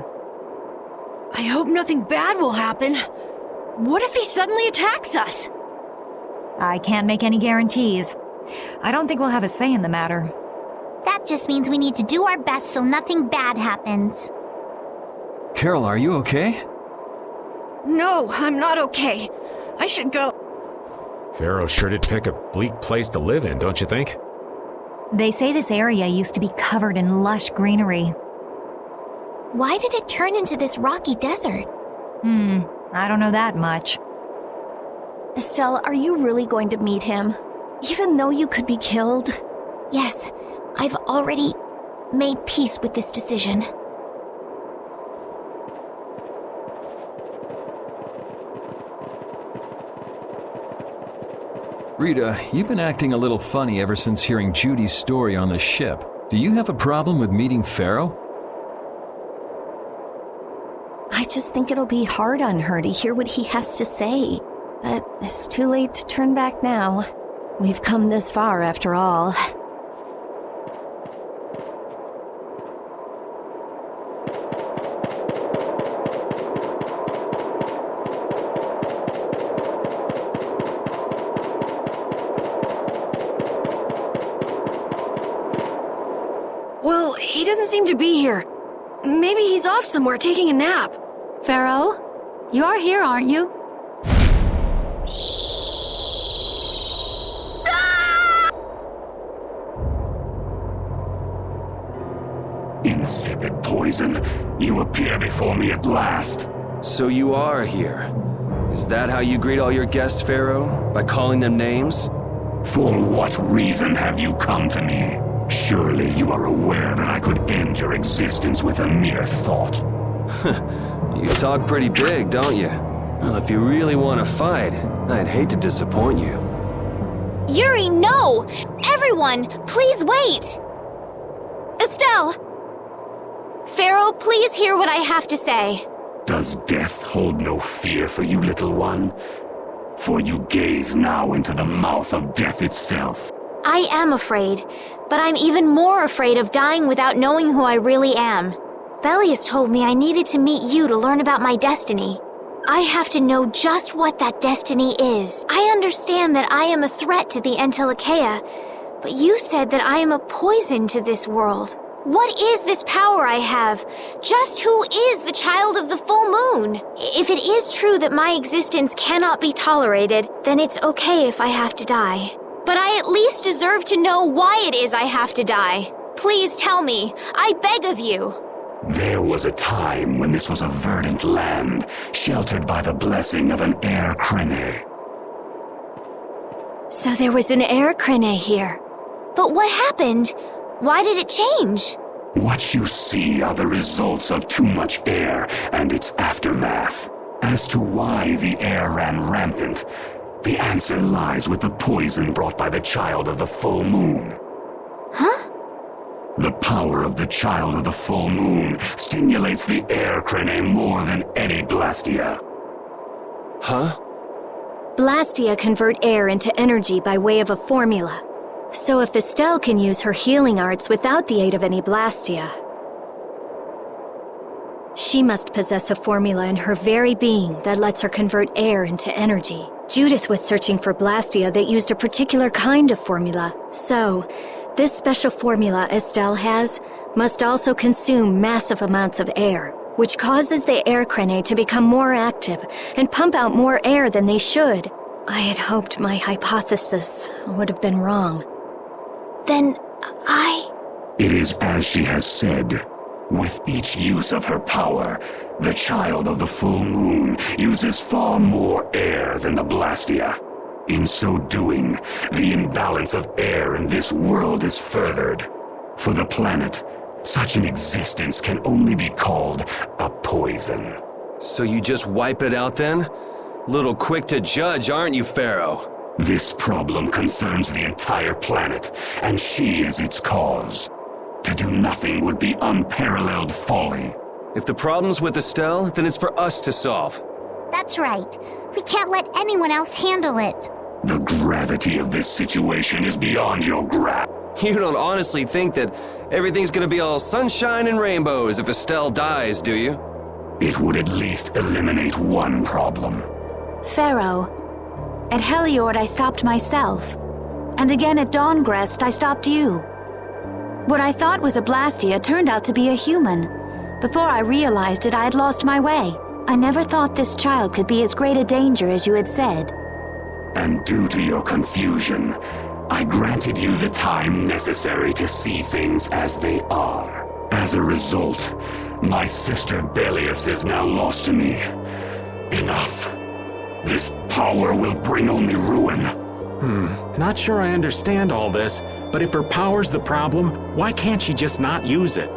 I hope nothing bad will happen. What if he suddenly attacks us? I can't make any guarantees. I don't think we'll have a say in the matter. That just means we need to do our best so nothing bad happens. Carol, are you okay? No, I'm not okay. I should go. Pharaoh sure did pick a bleak place to live in, don't you think? They say this area used to be covered in lush greenery. Why did it turn into this rocky desert? I don't know that much. Estelle, are you really going to meet him? Even though you could be killed? Yes, I've already made peace with this decision. Rita, you've been acting a little funny ever since hearing Judy's story on the ship. Do you have a problem with meeting Pharaoh? I just think it'll be hard on her to hear what he has to say. But it's too late to turn back now. We've come this far after all. Well, he doesn't seem to be here. Maybe he's off somewhere taking a nap. Pharaoh, you are here, aren't you? Insipid poison, you appear before me at last. So you are here. Is that how you greet all your guests, Pharaoh? By calling them names? For what reason have you come to me? Surely you are aware that I could end your existence with a mere thought. You talk pretty big, don't you? Well, if you really want to fight, I'd hate to disappoint you. Yuri, no! Everyone, please wait! Estelle! Pharaoh, please hear what I have to say. Does death hold no fear for you, little one? For you gaze now into the mouth of death itself. I am afraid, but I'm even more afraid of dying without knowing who I really am. Belius told me I needed to meet you to learn about my destiny. I have to know just what that destiny is. I understand that I am a threat to the Entelecheia, but you said that I am a poison to this world. What is this power I have? Just who is the child of the full moon? If it is true that my existence cannot be tolerated, then it's okay if I have to die. But I at least deserve to know why it is I have to die. Please tell me, I beg of you. There was a time when this was a verdant land, sheltered by the blessing of an air crene. So there was an air crane here. But what happened? Why did it change? What you see are the results of too much air and its aftermath. As to why the air ran rampant, the answer lies with the poison brought by the child of the full moon. Huh? The power of the child of the full moon stimulates the air crane more than any Blastia. Huh? Blastia convert air into energy by way of a formula. So if Estelle can use her healing arts without the aid of any Blastia, she must possess a formula in her very being that lets her convert air into energy. Judith was searching for Blastia that used a particular kind of formula. So, this special formula Estelle has must also consume massive amounts of air, which causes the air crane to become more active and pump out more air than they should. I had hoped my hypothesis would have been wrong. Then It is as she has said. With each use of her power, the child of the full moon uses far more air than the Blastia. In so doing, the imbalance of air in this world is furthered. For the planet, such an existence can only be called a poison. So you just wipe it out then? Little quick to judge, aren't you, Pharaoh? This problem concerns the entire planet, and she is its cause. To do nothing would be unparalleled folly. If the problem's with Estelle, then it's for us to solve. That's right. We can't let anyone else handle it. The gravity of this situation is beyond your grasp. You don't honestly think that everything's gonna be all sunshine and rainbows if Estelle dies, do you? It would at least eliminate one problem. Pharaoh, at Heliord I stopped myself. And again at Dawngrest I stopped you. What I thought was a Blastia turned out to be a human. Before I realized it, I had lost my way. I never thought this child could be as great a danger as you had said. And due to your confusion, I granted you the time necessary to see things as they are. As a result, my sister Belius is now lost to me. Enough. This power will bring only ruin. Not sure I understand all this, but if her power's the problem, why can't she just not use it?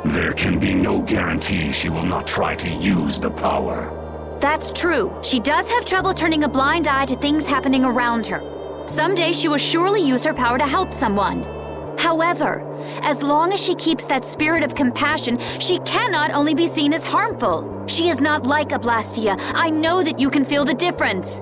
There can be no guarantee she will not try to use the power. That's true. She does have trouble turning a blind eye to things happening around her. Someday she will surely use her power to help someone. However, as long as she keeps that spirit of compassion, she cannot only be seen as harmful. She is not like a Blastia. I know that you can feel the difference.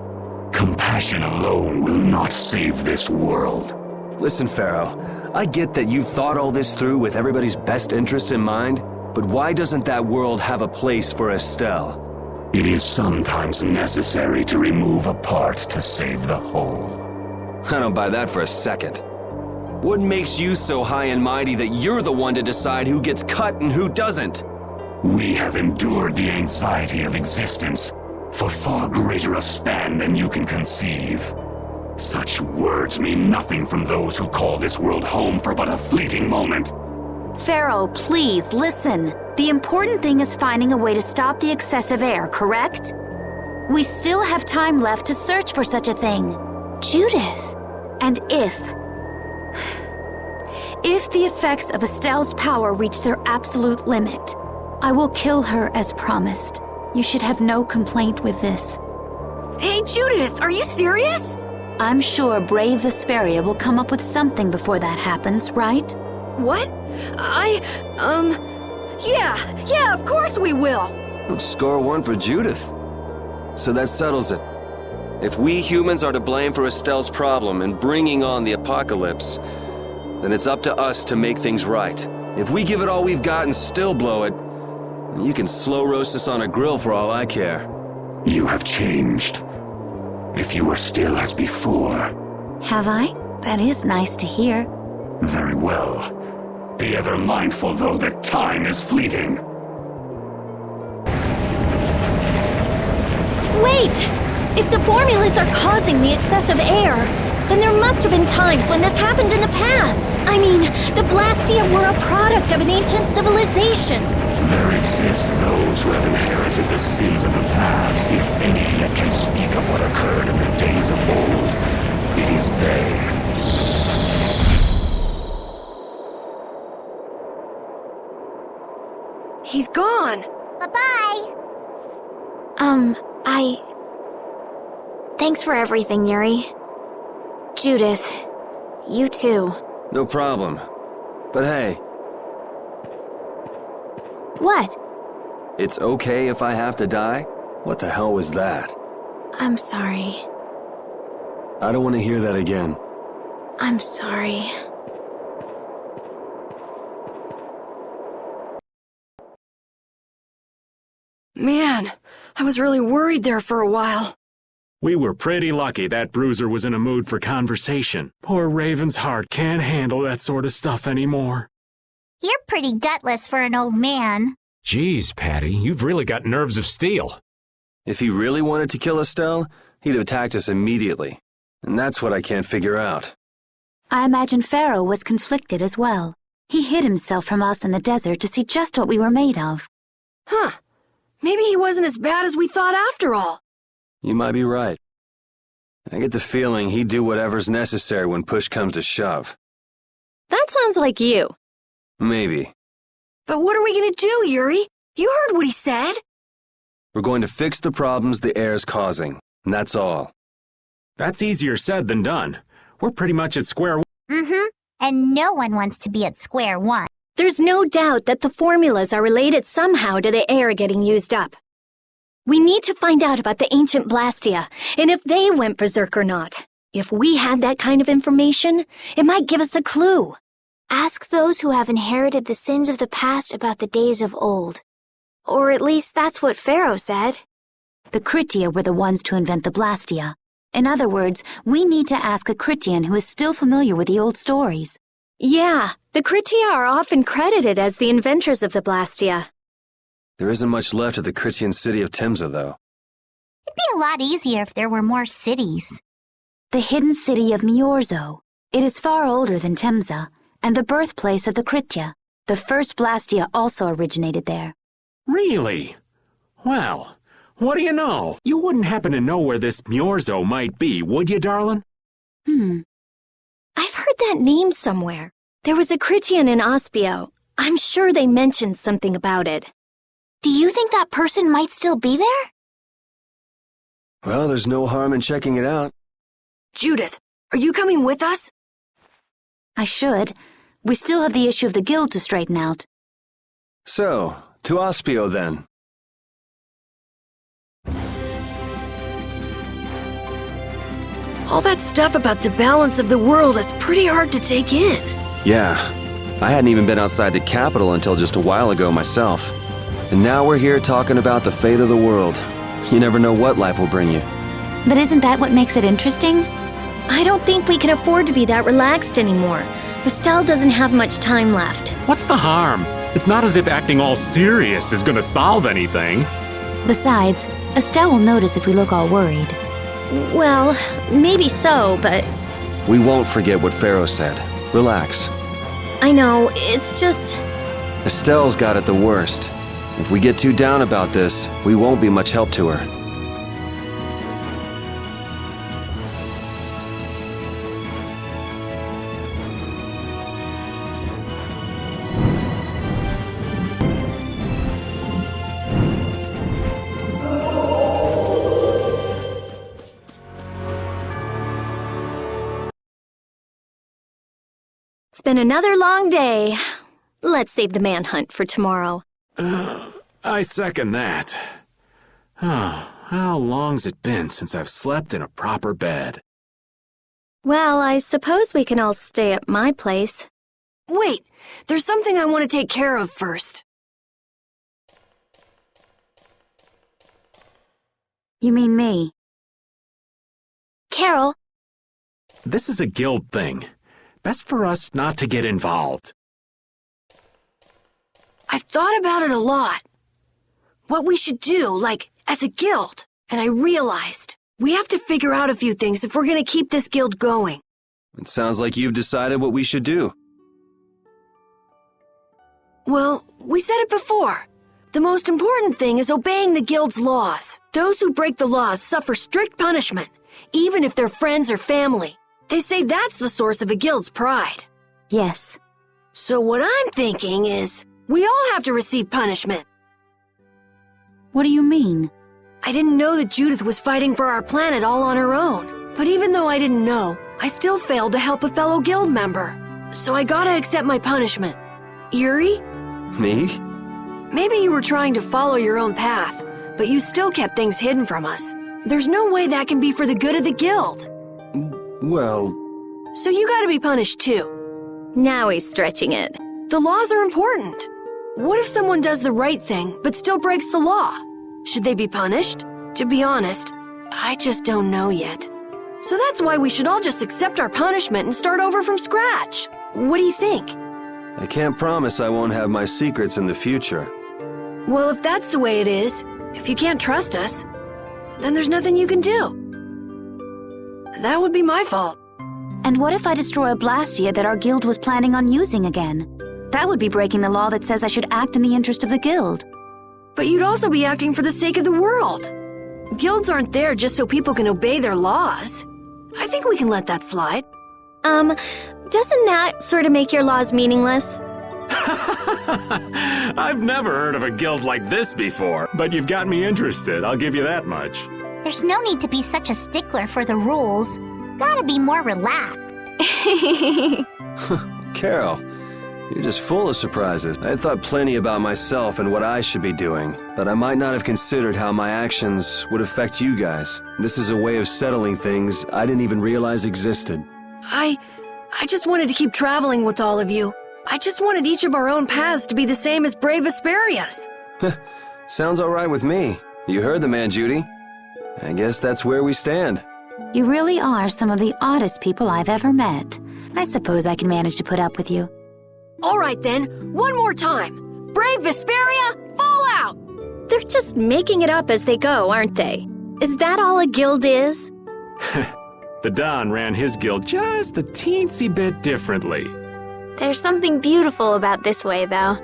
Compassion alone will not save this world. Listen, Pharaoh, I get that you've thought all this through with everybody's best interest in mind, but why doesn't that world have a place for Estelle? It is sometimes necessary to remove a part to save the whole. I don't buy that for a second. What makes you so high and mighty that you're the one to decide who gets cut and who doesn't? We have endured the anxiety of existence for far greater a span than you can conceive. Such words mean nothing from those who call this world home for but a fleeting moment. Pharaoh, please, listen. The important thing is finding a way to stop the excessive air, correct? We still have time left to search for such a thing. Judith. And if the effects of Estelle's power reach their absolute limit, I will kill her as promised. You should have no complaint with this. Hey, Judith, are you serious? I'm sure brave Vesperia will come up with something before that happens, right? What? Yeah, of course we will. Score one for Judith. So that settles it. If we humans are to blame for Estelle's problem and bringing on the apocalypse, then it's up to us to make things right. If we give it all we've got and still blow it, you can slow roast us on a grill for all I care. You have changed. If you were still as before. Have I? That is nice to hear. Very well. Be ever mindful, though, that time is fleeting. Wait! If the formulas are causing the excessive air, then there must have been times when this happened in the past. I mean, the Blastia were a product of an ancient civilization. There exist those who have inherited the sins of the past, if any yet can speak of what occurred in the days of old. It is they. He's gone. Bye-bye. Thanks for everything, Yuri. Judith, you too. No problem. But hey, What? it's okay if I have to die? What the hell was that? I'm sorry. I don't want to hear that again. I'm sorry. Man, I was really worried there for a while. We were pretty lucky that bruiser was in a mood for conversation. Poor Raven's heart can't handle that sort of stuff anymore. You're pretty gutless for an old man. Geez, Patty, you've really got nerves of steel. If he really wanted to kill Estelle, he'd have attacked us immediately. And that's what I can't figure out. I imagine Pharaoh was conflicted as well. He hid himself from us in the desert to see just what we were made of. Huh. Maybe he wasn't as bad as we thought after all. You might be right. I get the feeling he'd do whatever's necessary when push comes to shove. That sounds like you. Maybe. But what are we gonna do, Yuri? You heard what he said. We're going to fix the problems the air's causing, and that's all. That's easier said than done. We're pretty much at square one. Mm-hmm. And no one wants to be at square one. There's no doubt that the formulas are related somehow to the air getting used up. We need to find out about the ancient Blastia, and if they went berserk or not. If we had that kind of information, it might give us a clue. Ask those who have inherited the sins of the past about the days of old. Or at least that's what Pharaoh said. The Kritia were the ones to invent the Blastia. In other words, we need to ask a Kritian who is still familiar with the old stories. Yeah, the Kritia are often credited as the inventors of the Blastia. There isn't much left of the Critian city of Timza, though. It'd be a lot easier if there were more cities. The hidden city of Miorzo. It is far older than Timza, and the birthplace of the Kritia. The first Blastia also originated there. Really? Well, what do you know? You wouldn't happen to know where this Miorzo might be, would you, darling? I've heard that name somewhere. There was a Kritian in Ospio. I'm sure they mentioned something about it. Do you think that person might still be there? Well, there's no harm in checking it out. Judith, are you coming with us? I should. We still have the issue of the guild to straighten out. So, to Ospio then. All that stuff about the balance of the world is pretty hard to take in. Yeah, I hadn't even been outside the capital until just a while ago myself. And now we're here talking about the fate of the world. You never know what life will bring you. But isn't that what makes it interesting? I don't think we can afford to be that relaxed anymore. Estelle doesn't have much time left. What's the harm? It's not as if acting all serious is gonna solve anything. Besides, Estelle will notice if we look all worried. Well, maybe so, but... We won't forget what Pharaoh said. Relax. I know, it's just... Estelle's got it the worst. If we get too down about this, we won't be much help to her. It's been another long day. Let's save the manhunt for tomorrow. I second that. How long's it been since I've slept in a proper bed? Well, I suppose we can all stay at my place. Wait, there's something I want to take care of first. You mean me? Carol. This is a guild thing. Best for us not to get involved. I've thought about it a lot. What we should do, like, as a guild. And I realized we have to figure out a few things if we're going to keep this guild going. It sounds like you've decided what we should do. Well, we said it before. The most important thing is obeying the guild's laws. Those who break the laws suffer strict punishment, even if they're friends or family. They say that's the source of a guild's pride. Yes. So what I'm thinking is, we all have to receive punishment. What do you mean? I didn't know that Judith was fighting for our planet all on her own. But even though I didn't know, I still failed to help a fellow guild member. So I gotta accept my punishment. Yuri? Me? Maybe you were trying to follow your own path, but you still kept things hidden from us. There's no way that can be for the good of the guild. Well... So you gotta be punished too. Now he's stretching it. The laws are important. What if someone does the right thing, but still breaks the law? Should they be punished? To be honest, I just don't know yet. So that's why we should all just accept our punishment and start over from scratch. What do you think? I can't promise I won't have my secrets in the future. Well, if that's the way it is, if you can't trust us, then there's nothing you can do. That would be my fault. And what if I destroy a Blastia that our guild was planning on using again? That would be breaking the law that says I should act in the interest of the guild. But you'd also be acting for the sake of the world. Guilds aren't there just so people can obey their laws. I think we can let that slide. Doesn't that sort of make your laws meaningless? I've never heard of a guild like this before, but you've got me interested, I'll give you that much. There's no need to be such a stickler for the rules. Gotta be more relaxed. Carol, you're just full of surprises. I thought plenty about myself and what I should be doing, but I might not have considered how my actions would affect you guys. This is a way of settling things I didn't even realize existed. I just wanted to keep traveling with all of you. I just wanted each of our own paths to be the same as brave Vesperia's. Sounds all right with me. You heard the man, Judy. I guess that's where we stand. You really are some of the oddest people I've ever met. I suppose I can manage to put up with you. All right then, one more time. Brave Vesperia, fall out! They're just making it up as they go, aren't they? Is that all a guild is? The Don ran his guild just a teensy bit differently. There's something beautiful about this way, though.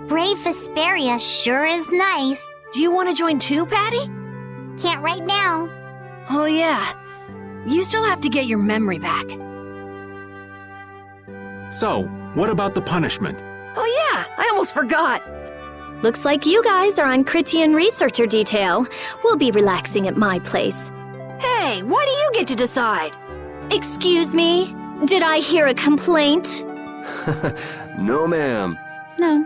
Brave Vesperia sure is nice. Do you want to join too, Patty? Can't right now. Oh yeah, you still have to get your memory back. So, what about the punishment? Oh yeah, I almost forgot. Looks like you guys are on Critian researcher detail. We'll be relaxing at my place. Hey, why do you get to decide? Excuse me? Did I hear a complaint? No, ma'am. No.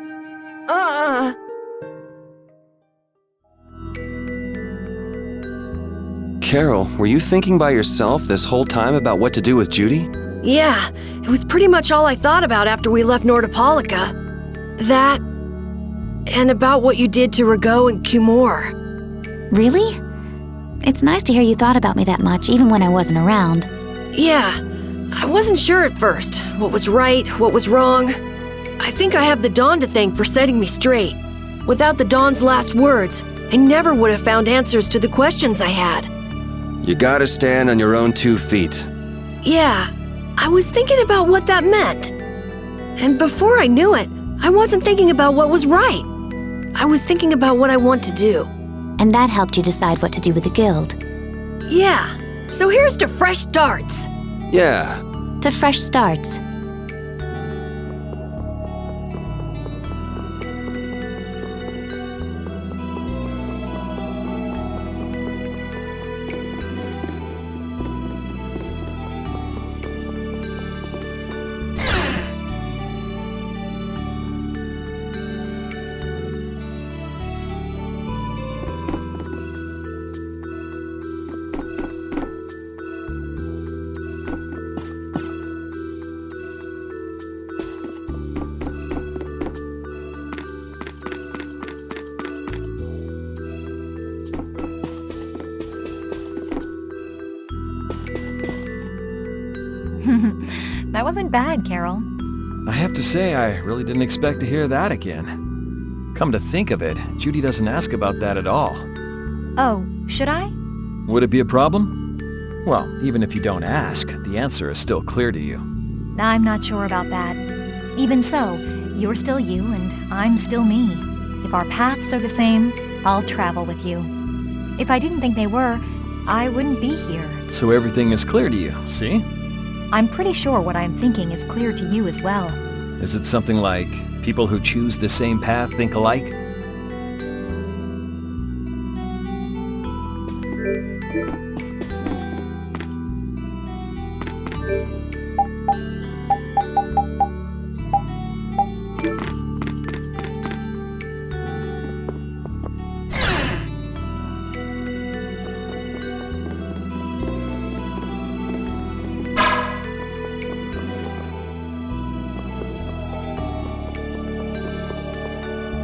Carol, were you thinking by yourself this whole time about what to do with Judy? Yeah, it was pretty much all I thought about after we left Nordopolica. That, and about what you did to Rigaud and Cumore. Really? It's nice to hear you thought about me that much, even when I wasn't around. Yeah, I wasn't sure at first what was right, what was wrong. I think I have the Dawn to thank for setting me straight. Without the Dawn's last words, I never would have found answers to the questions I had. You gotta stand on your own 2 feet. Yeah, I was thinking about what that meant. And before I knew it, I wasn't thinking about what was right. I was thinking about what I want to do. And that helped you decide what to do with the guild. Yeah, so here's to fresh starts. Yeah. To fresh starts. That wasn't bad, Carol. I have to say, I really didn't expect to hear that again. Come to think of it, Judy doesn't ask about that at all. Oh, should I? Would it be a problem? Well, even if you don't ask, the answer is still clear to you. I'm not sure about that. Even so, you're still you and I'm still me. If our paths are the same, I'll travel with you. If I didn't think they were, I wouldn't be here. So everything is clear to you, see? I'm pretty sure what I'm thinking is clear to you as well. Is it something like people who choose the same path think alike?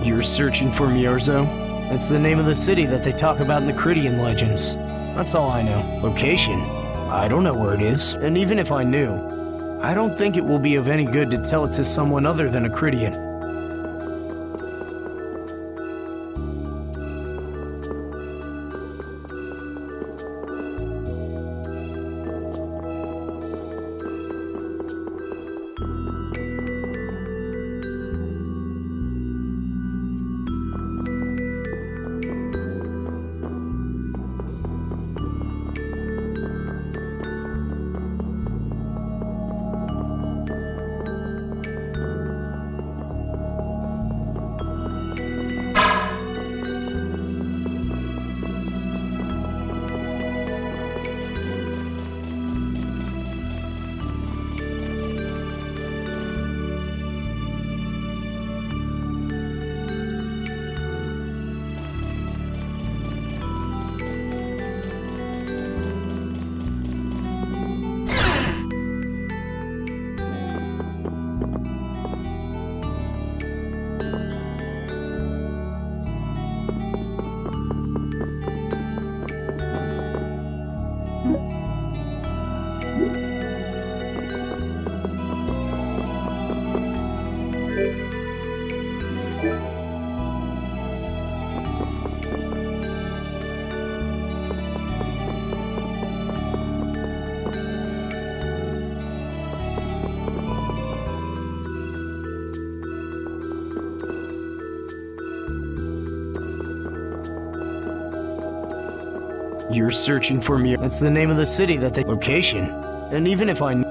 You're searching for Miorzo? That's the name of the city that they talk about in the Cridian legends. That's all I know. Location? I don't know where it is, and even if I knew, I don't think it will be of any good to tell it to someone other than a Cridian. You're searching for me. That's the name of the city that they... Location? And even if I...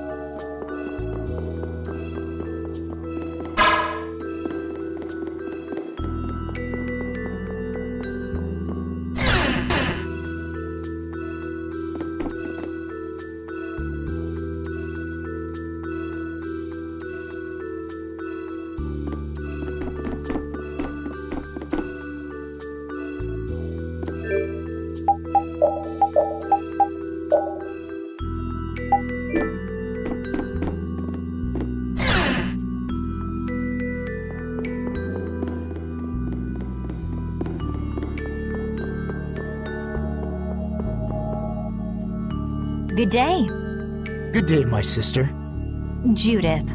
Good day. Good day, my sister. Judith.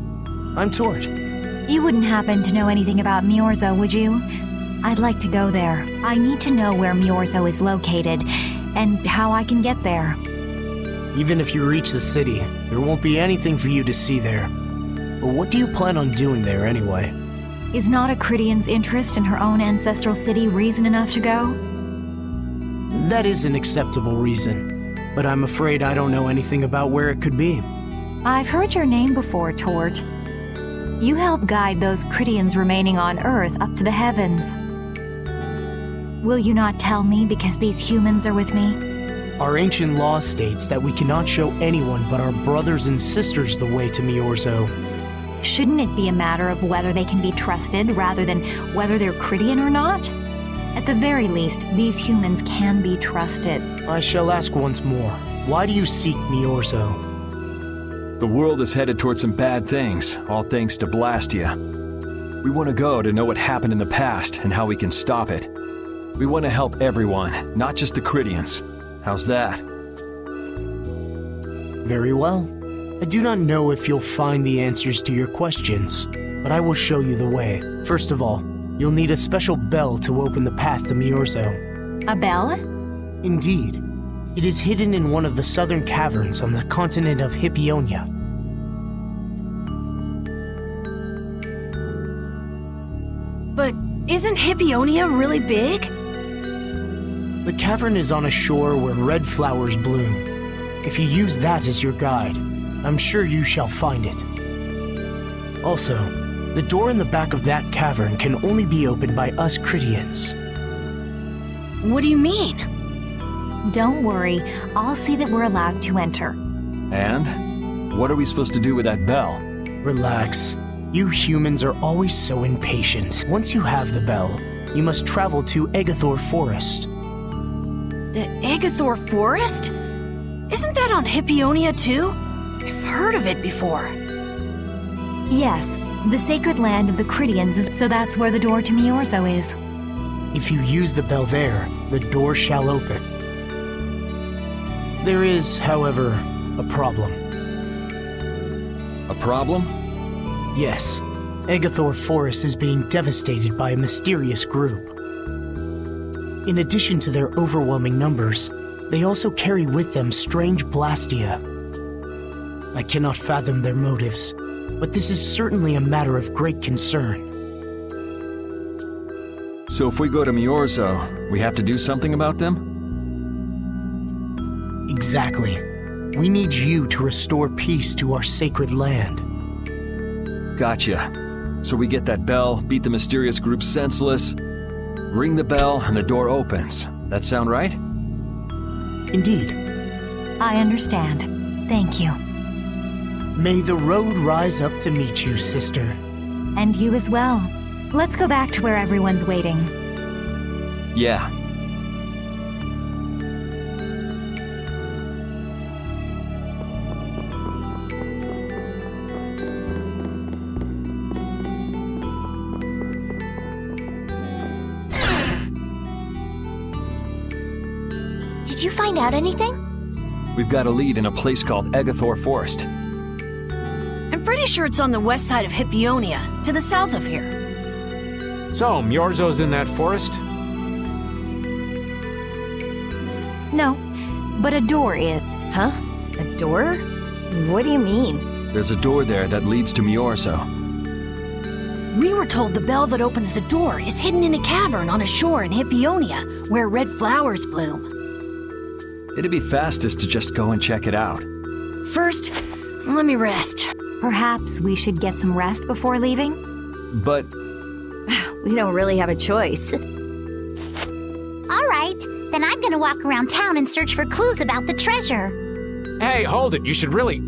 I'm Tort. You wouldn't happen to know anything about Miorzo, would you? I'd like to go there. I need to know where Miorzo is located, and how I can get there. Even if you reach the city, there won't be anything for you to see there. But what do you plan on doing there anyway? Is not a Cridian's interest in her own ancestral city reason enough to go? That is an acceptable reason. But I'm afraid I don't know anything about where it could be. I've heard your name before, Tort. You help guide those Cridians remaining on Earth up to the heavens. Will you not tell me because these humans are with me? Our ancient law states that we cannot show anyone but our brothers and sisters the way to Miorzo. Shouldn't it be a matter of whether they can be trusted rather than whether they're Cridian or not? At the very least, these humans can be trusted. I shall ask once more. Why do you seek Miorzo? The world is headed towards some bad things, all thanks to Blastia. We want to go to know what happened in the past and how we can stop it. We want to help everyone, not just the Cridians. How's that? Very well. I do not know if you'll find the answers to your questions, but I will show you the way. First of all, you'll need a special bell to open the path to Miorzo. A bell? Indeed. It is hidden in one of the southern caverns on the continent of Hippionia. But isn't Hippionia really big? The cavern is on a shore where red flowers bloom. If you use that as your guide, I'm sure you shall find it. Also, the door in the back of that cavern can only be opened by us Critians. What do you mean? Don't worry, I'll see that we're allowed to enter. And? What are we supposed to do with that bell? Relax. You humans are always so impatient. Once you have the bell, you must travel to Agathor Forest. The Agathor Forest? Isn't that on Hippionia too? I've heard of it before. Yes, the sacred land of the Critians, so that's where the door to Miorzo is. If you use the bell there, the door shall open. There is, however, a problem. A problem? Yes. Agathor Forest is being devastated by a mysterious group. In addition to their overwhelming numbers, they also carry with them strange blastia. I cannot fathom their motives, but this is certainly a matter of great concern. So if we go to Miorzo, we have to do something about them? Exactly. We need you to restore peace to our sacred land. Gotcha. So we get that bell, beat the mysterious group senseless, ring the bell, and the door opens. That sound right? Indeed. I understand. Thank you. May the road rise up to meet you, sister. And you as well. Let's go back to where everyone's waiting. Yeah. Did you find out anything? We've got a lead in a place called Agathor Forest. I'm pretty sure it's on the west side of Hippionia, to the south of here. So, Miorzo's in that forest? No, but a door is. Huh? A door? What do you mean? There's a door there that leads to Miorzo. We were told the bell that opens the door is hidden in a cavern on a shore in Hippionia, where red flowers bloom. It'd be fastest to just go and check it out. First, let me rest. Perhaps we should get some rest before leaving? But we don't really have a choice. All right, then I'm gonna walk around town and search for clues about the treasure. Hey, hold it. You should really...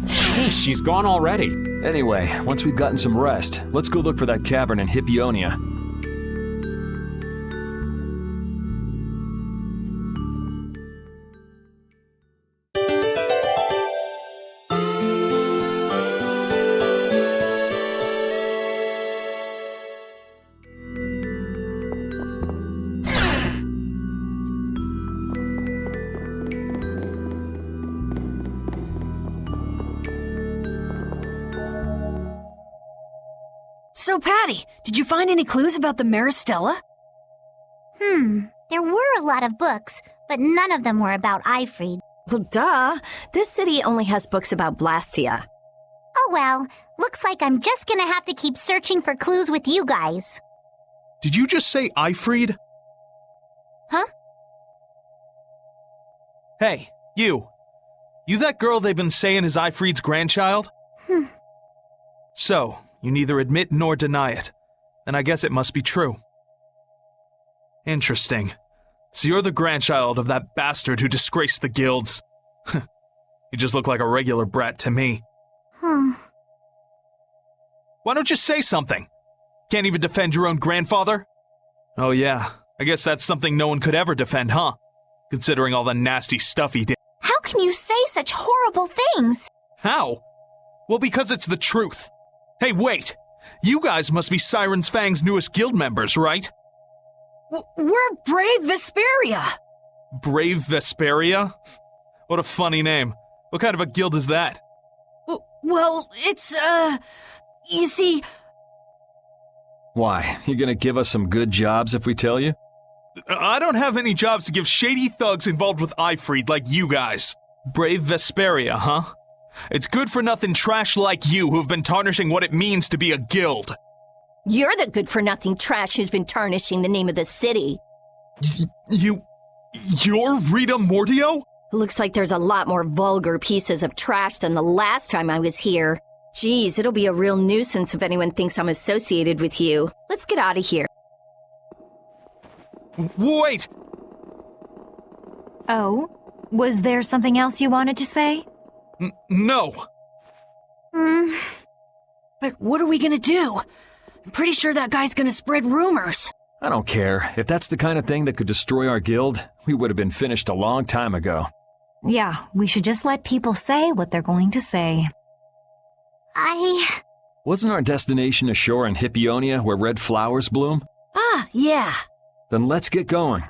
Hey, she's gone already. Anyway, once we've gotten some rest, let's go look for that cavern in Hippionia. So, Patty, did you find any clues about the Maristella? There were a lot of books, but none of them were about Ifrid. Well, duh. This city only has books about Blastia. Oh well, looks like I'm just gonna have to keep searching for clues with you guys. Did you just say Ifrid? Huh? Hey, you. You that girl they've been saying is Ifrid's grandchild? So, you neither admit nor deny it. Then I guess it must be true. Interesting. So you're the grandchild of that bastard who disgraced the guilds. You just look like a regular brat to me. Why don't you say something? Can't even defend your own grandfather? Oh yeah, I guess that's something no one could ever defend, huh? Considering all the nasty stuff he did. How can you say such horrible things? How? Well, because it's the truth. Hey, wait! You guys must be Siren's Fang's newest guild members, right? We're Brave Vesperia! Brave Vesperia? What a funny name. What kind of a guild is that? Well, it's, you see... Why? You gonna give us some good jobs if we tell you? I don't have any jobs to give shady thugs involved with Ifrid like you guys. Brave Vesperia, huh? It's good-for-nothing trash like you who've been tarnishing what it means to be a guild. You're the good-for-nothing trash who's been tarnishing the name of the city. You're Rita Mordio? Looks like there's a lot more vulgar pieces of trash than the last time I was here. Geez, it'll be a real nuisance if anyone thinks I'm associated with you. Let's get out of here. Wait! Oh? Was there something else you wanted to say? No! But what are we gonna do? I'm pretty sure that guy's gonna spread rumors. I don't care. If that's the kind of thing that could destroy our guild, we would have been finished a long time ago. Yeah, we should just let people say what they're going to say. Wasn't our destination ashore in Hippionia where red flowers bloom? Ah, yeah. Then let's get going.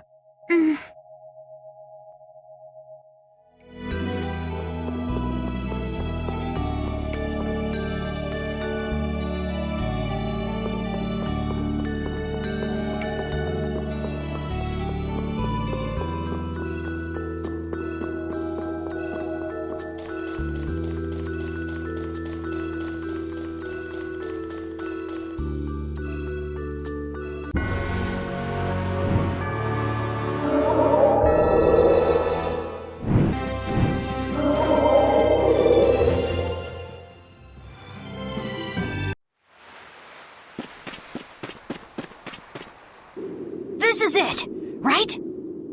This is it, right?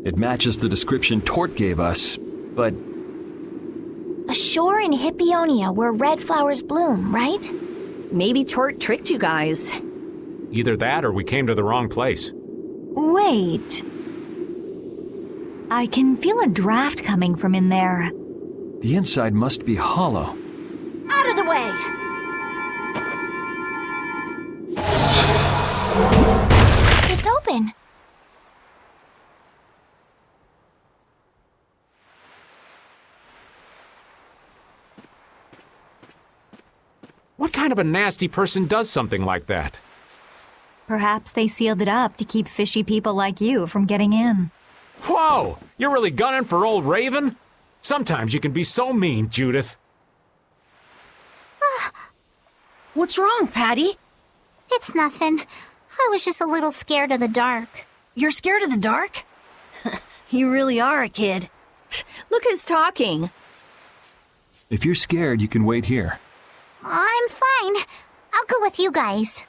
It matches the description Tort gave us, but... A shore in Hippionia where red flowers bloom, right? Maybe Tort tricked you guys. Either that or we came to the wrong place. Wait. I can feel a draft coming from in there. The inside must be hollow. Out of the way! It's open. What kind of a nasty person does something like that? Perhaps they sealed it up to keep fishy people like you from getting in. Whoa! You're really gunning for old Raven? Sometimes you can be so mean, Judith. What's wrong, Patty? It's nothing. I was just a little scared of the dark. You're scared of the dark? You really are a kid. Look who's talking. If you're scared, you can wait here. I'm fine. I'll go with you guys.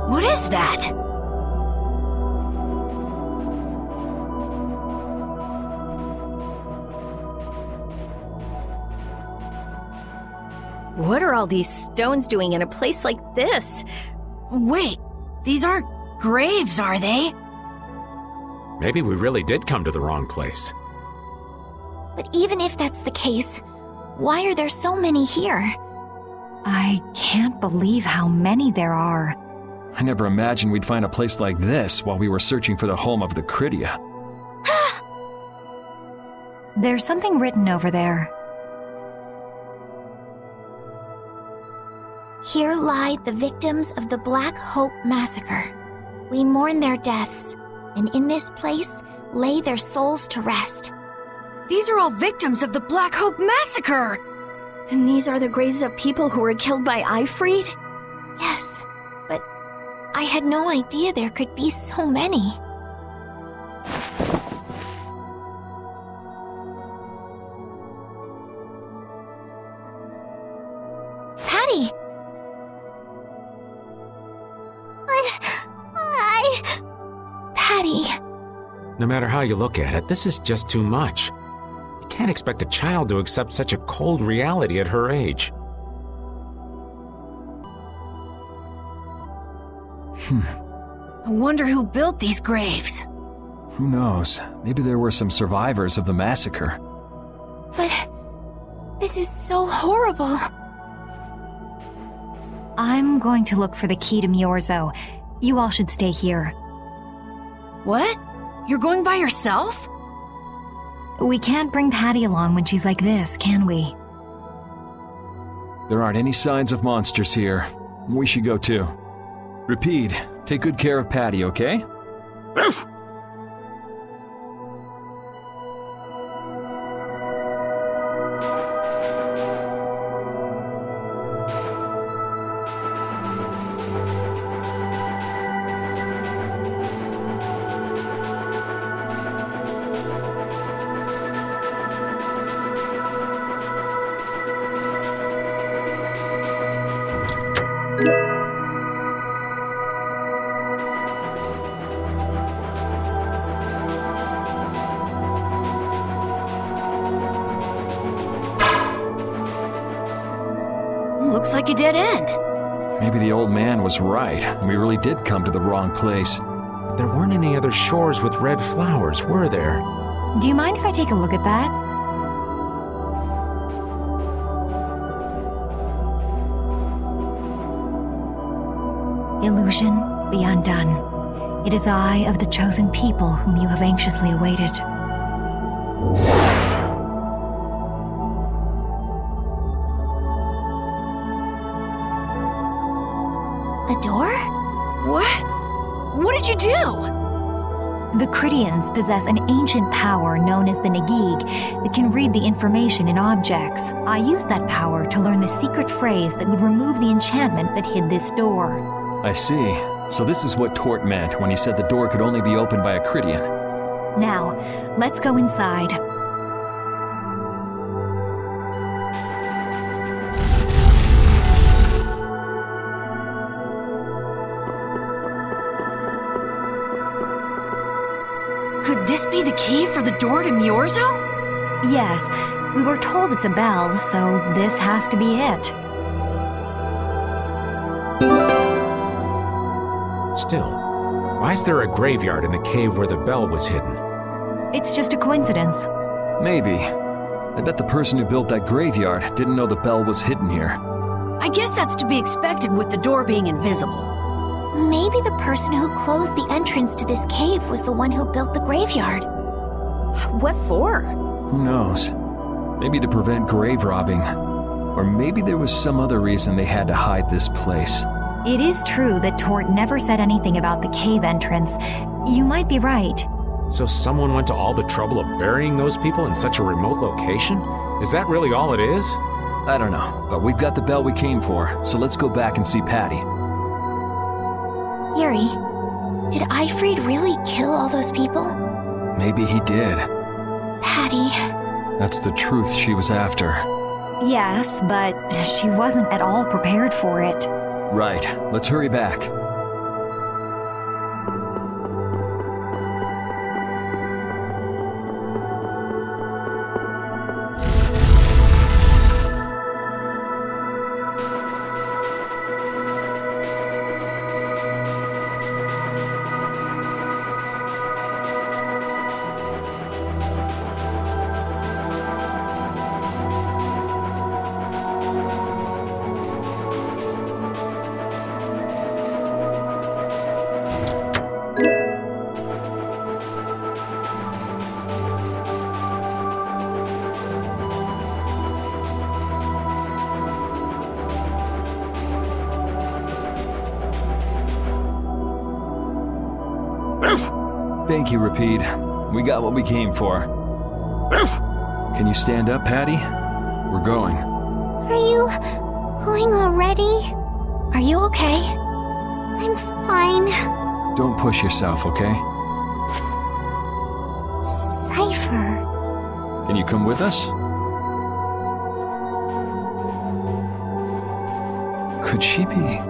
What is that? What are all these stones doing in a place like this? Wait, these aren't graves, are they? Maybe we really did come to the wrong place. But even if that's the case, why are there so many here? I can't believe how many there are. I never imagined we'd find a place like this while we were searching for the home of the Cridia. There's something written over there. Here lie the victims of the Black Hope Massacre. We mourn their deaths, and in this place lay their souls to rest. These are all victims of the Black Hope Massacre! And these are the graves of people who were killed by Ifrit? Yes, but I had no idea there could be so many. Patty! Patty! No matter how you look at it, this is just too much. You can't expect a child to accept such a cold reality at her age. I wonder who built these graves. Who knows? Maybe there were some survivors of the massacre. But this is so horrible. I'm going to look for the key to Miorzo. You all should stay here. What? You're going by yourself? We can't bring Patty along when she's like this, can we? There aren't any signs of monsters here. We should go too. Repeat, take good care of Patty, okay? Looks like a dead end. Maybe the old man was right, and we really did come to the wrong place. But there weren't any other shores with red flowers, were there? Do you mind if I take a look at that? Illusion, be undone. It is I of the chosen people whom you have anxiously awaited. A door? What? What did you do? The Critians possess an ancient power known as the Negig that can read the information in objects. I used that power to learn the secret phrase that would remove the enchantment that hid this door. I see. So this is what Tort meant when he said the door could only be opened by a Critian. Now, let's go inside. Could this be the key for the door to Myorzo? Yes, we were told it's a bell, so this has to be it. Still, why is there a graveyard in the cave where the bell was hidden? It's just a coincidence. Maybe. I bet the person who built that graveyard didn't know the bell was hidden here. I guess that's to be expected with the door being invisible. Maybe the person who closed the entrance to this cave was the one who built the graveyard. What for? Who knows? Maybe to prevent grave robbing. Or maybe there was some other reason they had to hide this place. It is true that Tort never said anything about the cave entrance. You might be right. So someone went to all the trouble of burying those people in such a remote location? Is that really all it is? I don't know, but we've got the bell we came for, so let's go back and see Patty. Yuri, did Ifrid really kill all those people? Maybe he did. Patty. That's the truth she was after. Yes, but she wasn't at all prepared for it. Right. Let's hurry back. Thank you, Repeat. We got what we came for. Can you stand up, Patty? We're going. Are you going already? Are you okay? I'm fine. Don't push yourself, okay? Cypher. Can you come with us? Could she be?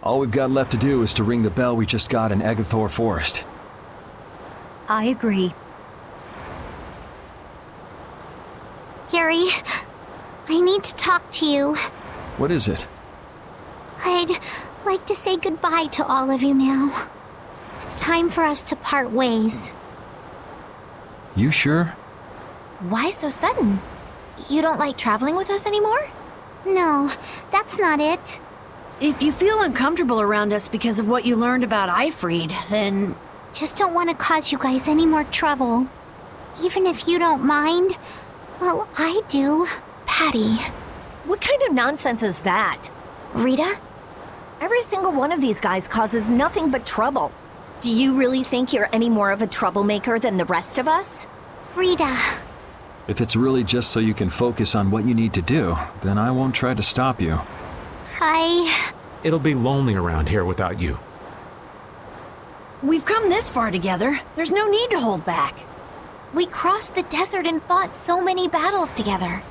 All we've got left to do is to ring the bell we just got in Agathor Forest. I agree. Yuri, I need to talk to you. What is it? I'd like to say goodbye to all of you now. It's time for us to part ways. You sure? Why so sudden? You don't like traveling with us anymore? No, that's not it. If you feel uncomfortable around us because of what you learned about Ifried, then... Just don't want to cause you guys any more trouble. Even if you don't mind, well, I do. Patty. What kind of nonsense is that? Rita? Every single one of these guys causes nothing but trouble. Do you really think you're any more of a troublemaker than the rest of us? Rita. If it's really just so you can focus on what you need to do, then I won't try to stop you. It'll be lonely around here without you. We've come this far together. There's no need to hold back. We crossed the desert and fought so many battles together.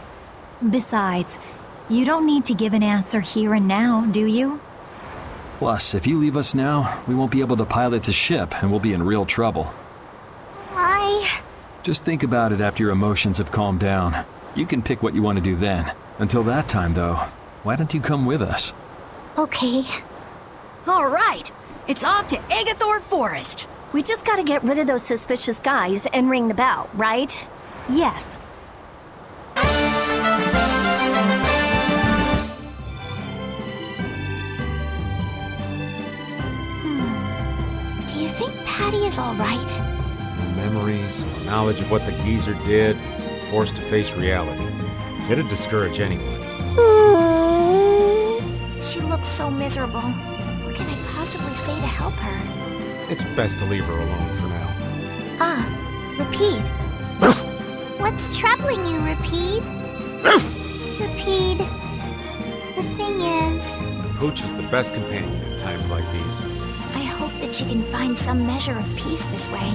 Besides, you don't need to give an answer here and now, do you? Plus, if you leave us now, we won't be able to pilot the ship and we'll be in real trouble. Just think about it after your emotions have calmed down. You can pick what you want to do then. Until that time, though, why don't you come with us? Okay. All right. It's off to Agathor Forest. We just gotta get rid of those suspicious guys and ring the bell, right? Yes. Do you think Patty is all right? Memories, knowledge of what the geezer did, forced to face reality. It'd discourage anyone. She looks so miserable. What can I possibly say to help her? It's best to leave her alone for now. Rapide. What's troubling you, Rapide? Rapide. The thing is... Pooch is the best companion in times like these. I hope that she can find some measure of peace this way.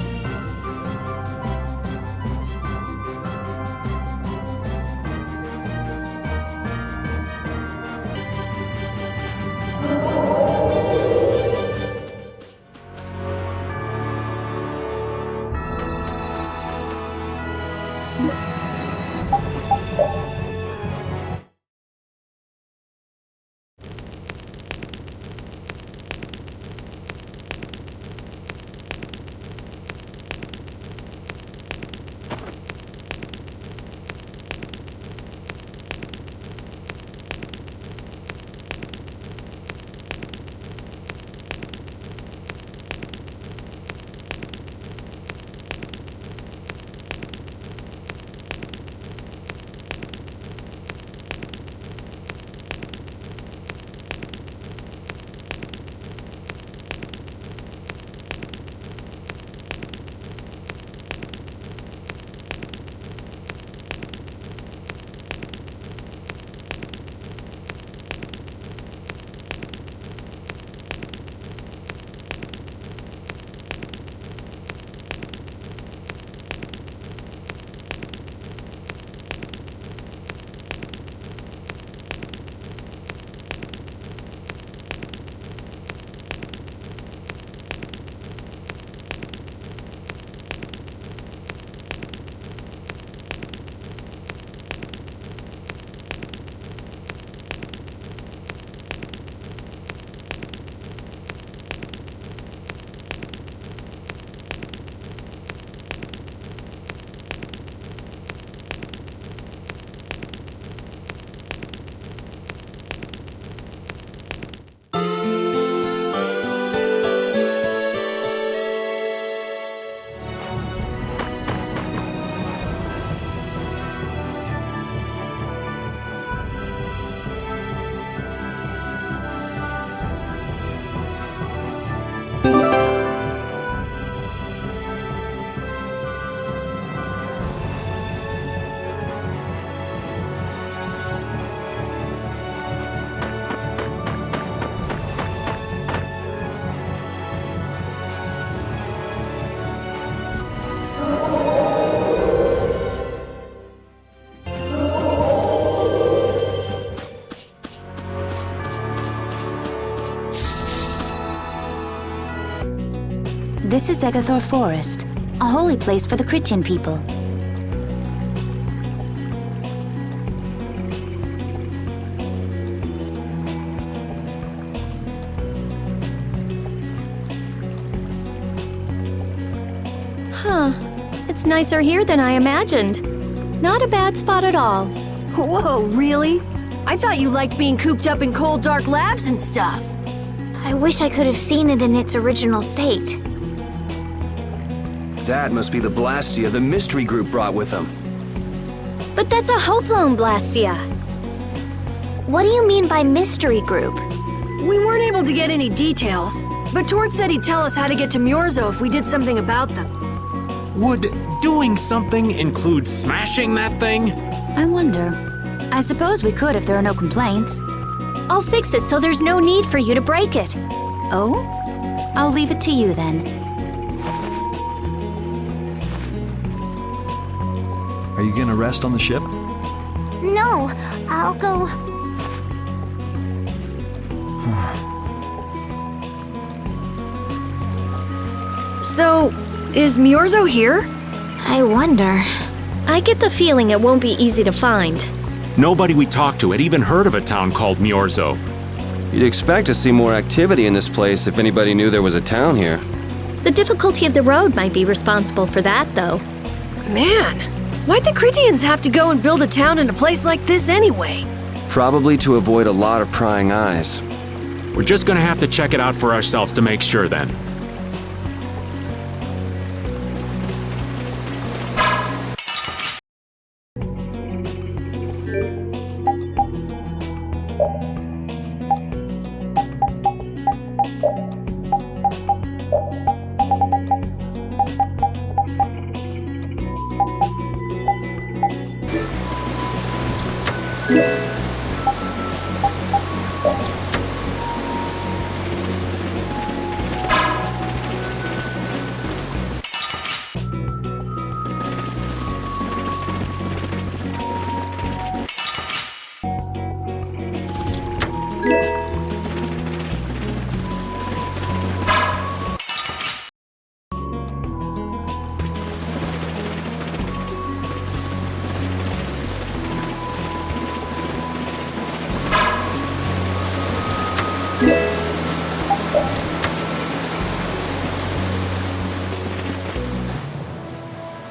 This is Zegathor Forest, a holy place for the Christian people. Huh. It's nicer here than I imagined. Not a bad spot at all. Whoa, really? I thought you liked being cooped up in cold, dark labs and stuff. I wish I could have seen it in its original state. That must be the Blastia the Mystery Group brought with them. But that's a Hopelone Blastia. What do you mean by mystery group? We weren't able to get any details, but Tort said he'd tell us how to get to Myorzo if we did something about them. Would doing something include smashing that thing? I wonder. I suppose we could if there are no complaints. I'll fix it so there's no need for you to break it. Oh? I'll leave it to you then. Are you gonna rest on the ship? No, I'll go. So, is Myorzo here? I wonder. I get the feeling it won't be easy to find. Nobody we talked to had even heard of a town called Myorzo. You'd expect to see more activity in this place if anybody knew there was a town here. The difficulty of the road might be responsible for that, though. Man, why'd the Critians have to go and build a town in a place like this anyway? Probably to avoid a lot of prying eyes. We're just gonna have to check it out for ourselves to make sure then.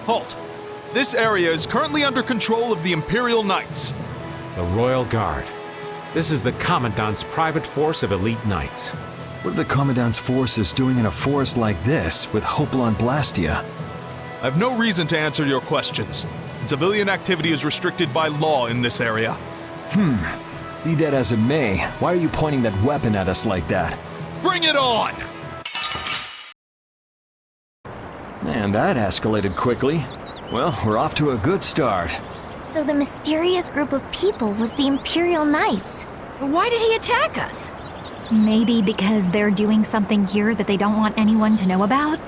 Halt! This area is currently under control of the Imperial Knights. The Royal Guard. This is the Commandant's private force of elite knights. What are the Commandant's forces doing in a forest like this with Hopelone Blastia? I have no reason to answer your questions. Civilian activity is restricted by law in this area. Be that as it may, why are you pointing that weapon at us like that? Bring it on! Man, that escalated quickly. Well, we're off to a good start. So the mysterious group of people was the Imperial Knights. Why did he attack us? Maybe because they're doing something here that they don't want anyone to know about?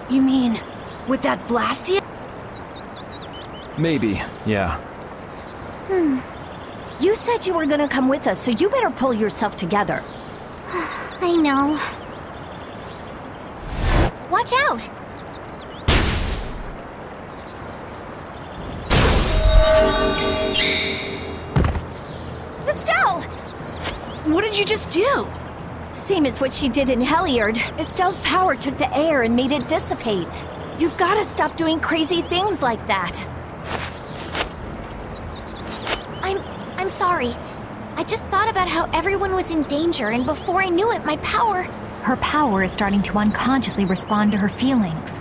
You mean, with that Blastia? Maybe, yeah. You said you were gonna come with us, so you better pull yourself together. I know. Watch out! Estelle! What did you just do? Same as what she did in Heliard. Estelle's power took the air and made it dissipate. You've gotta stop doing crazy things like that. I'm sorry. I just thought about how everyone was in danger, and before I knew it, my power... Her power is starting to unconsciously respond to her feelings.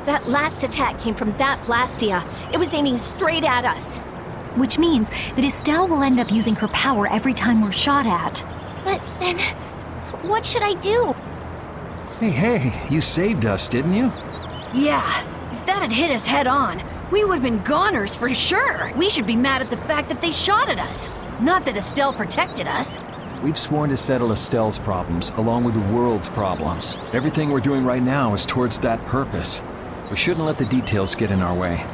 That last attack came from that Blastia. It was aiming straight at us. Which means that Estelle will end up using her power every time we're shot at. But then... what should I do? Hey, you saved us, didn't you? Yeah, if that had hit us head on, we would have been goners for sure. We should be mad at the fact that they shot at us, not that Estelle protected us. We've sworn to settle Estelle's problems, along with the world's problems. Everything we're doing right now is towards that purpose. We shouldn't let the details get in our way.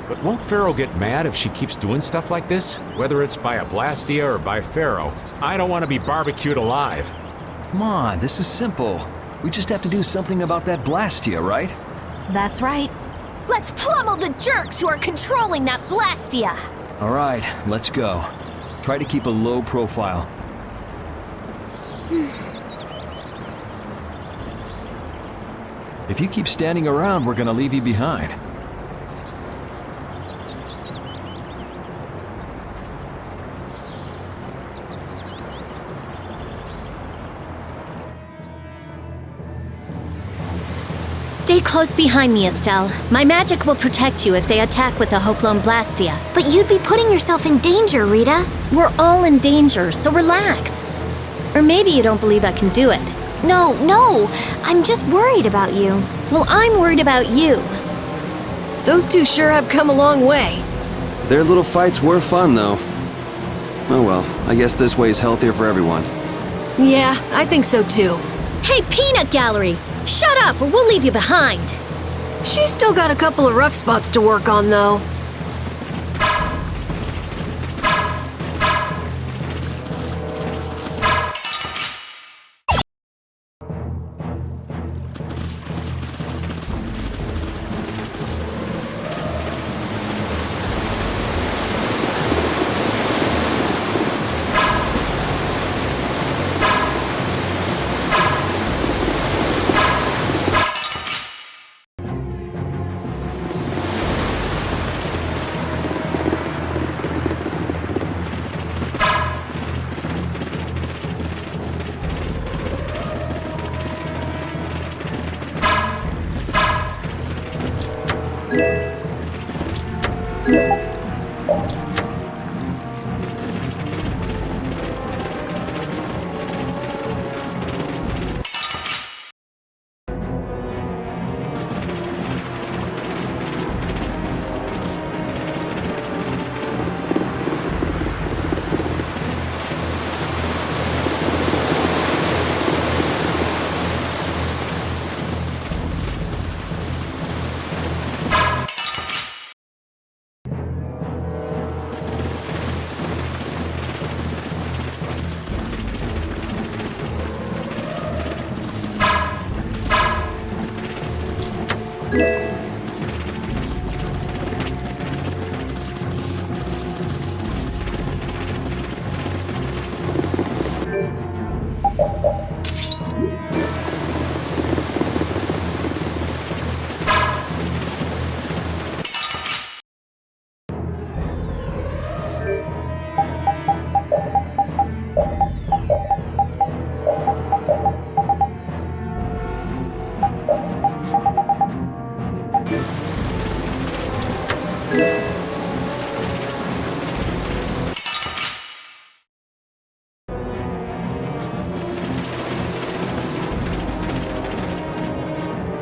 But won't Pharaoh get mad if she keeps doing stuff like this? Whether it's by a Blastia or by Pharaoh. I don't want to be barbecued alive. Come on, this is simple. We just have to do something about that Blastia, right? That's right. Let's pummel the jerks who are controlling that Blastia! All right, let's go. Try to keep a low profile. If you keep standing around, we're gonna leave you behind. Stay close behind me, Estelle. My magic will protect you if they attack with a Hoplon Blastia. But you'd be putting yourself in danger, Rita. We're all in danger, so relax. Or maybe you don't believe I can do it. No, I'm just worried about you. Well, I'm worried about you. Those two sure have come a long way. Their little fights were fun, though. Oh well, I guess this way is healthier for everyone. Yeah, I think so too. Hey, Peanut Gallery! Shut up, or we'll leave you behind. She's still got a couple of rough spots to work on, though.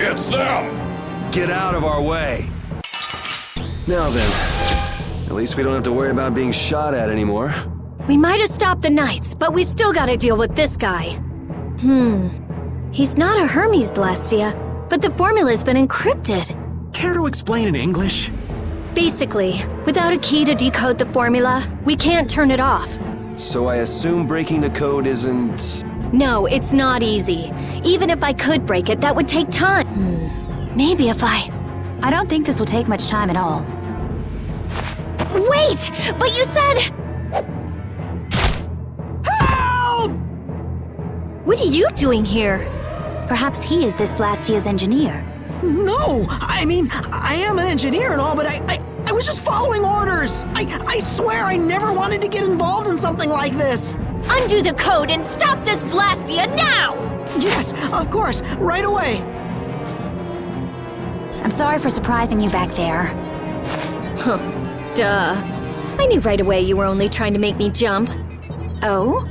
It's them! Get out of our way! Now then, at least we don't have to worry about being shot at anymore. We might have stopped the Knights, but we still gotta deal with this guy. He's not a Hermes Blastia, but the formula's been encrypted. Care to explain in English? Basically, without a key to decode the formula, we can't turn it off. So I assume breaking the code isn't... No, it's not easy. Even if I could break it, that would take time. Maybe if I don't think this will take much time at all. Wait! But you said... Help! What are you doing here? Perhaps he is this Blastia's engineer. No! I mean, I am an engineer and all, but I was just following orders! I swear I never wanted to get involved in something like this! Undo the code and stop this Blastia now! Yes, of course, right away! I'm sorry for surprising you back there. Huh, duh. I knew right away you were only trying to make me jump. Oh?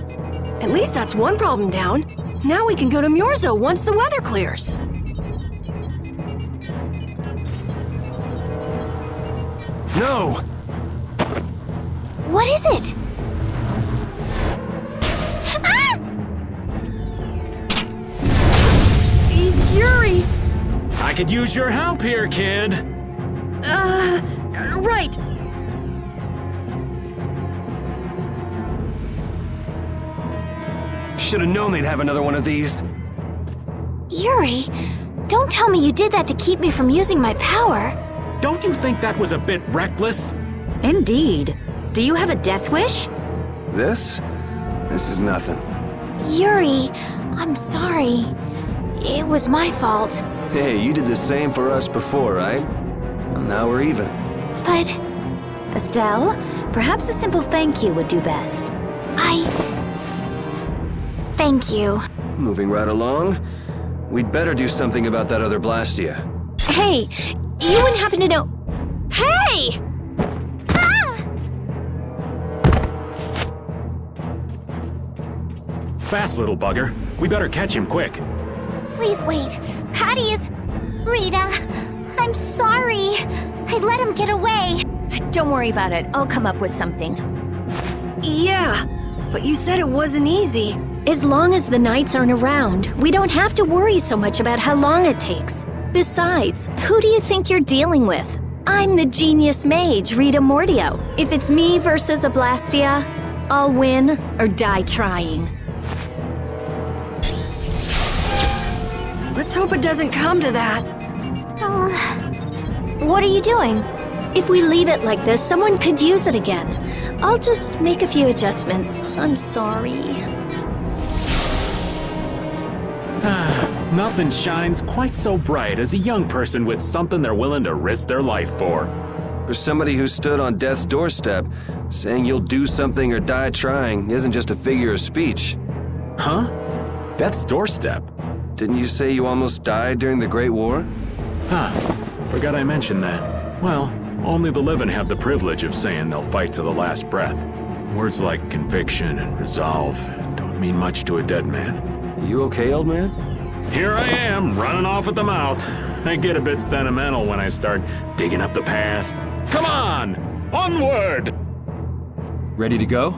At least that's one problem down. Now we can go to Myorzo once the weather clears. No! What is it? Yuri! I could use your help here, kid. Right. Should have known they'd have another one of these. Yuri, don't tell me you did that to keep me from using my power. Don't you think that was a bit reckless? Indeed. Do you have a death wish? This is nothing. Yuri, I'm sorry. It was my fault. Hey, you did the same for us before, right? Well, now we're even. But... Estelle, perhaps a simple thank you would do best. Thank you. Moving right along, we'd better do something about that other Blastia. Hey, you wouldn't happen to know... Hey! Fast, little bugger. We better catch him quick. Please wait. Patty is... Rita, I'm sorry. I let him get away. Don't worry about it. I'll come up with something. Yeah, but you said it wasn't easy. As long as the knights aren't around, we don't have to worry so much about how long it takes. Besides, who do you think you're dealing with? I'm the genius mage, Rita Mordio. If it's me versus a Blastia, I'll win or die trying. Let's hope it doesn't come to that. What are you doing? If we leave it like this, someone could use it again. I'll just make a few adjustments. I'm sorry. Nothing shines quite so bright as a young person with something they're willing to risk their life for. For somebody who stood on death's doorstep, saying you'll do something or die trying isn't just a figure of speech. Huh? Death's doorstep? Didn't you say you almost died during the Great War? Huh. Forgot I mentioned that. Well, only the living have the privilege of saying they'll fight to the last breath. Words like conviction and resolve don't mean much to a dead man. You okay, old man? Here I am, running off at the mouth. I get a bit sentimental when I start digging up the past. Come on! Onward! Ready to go?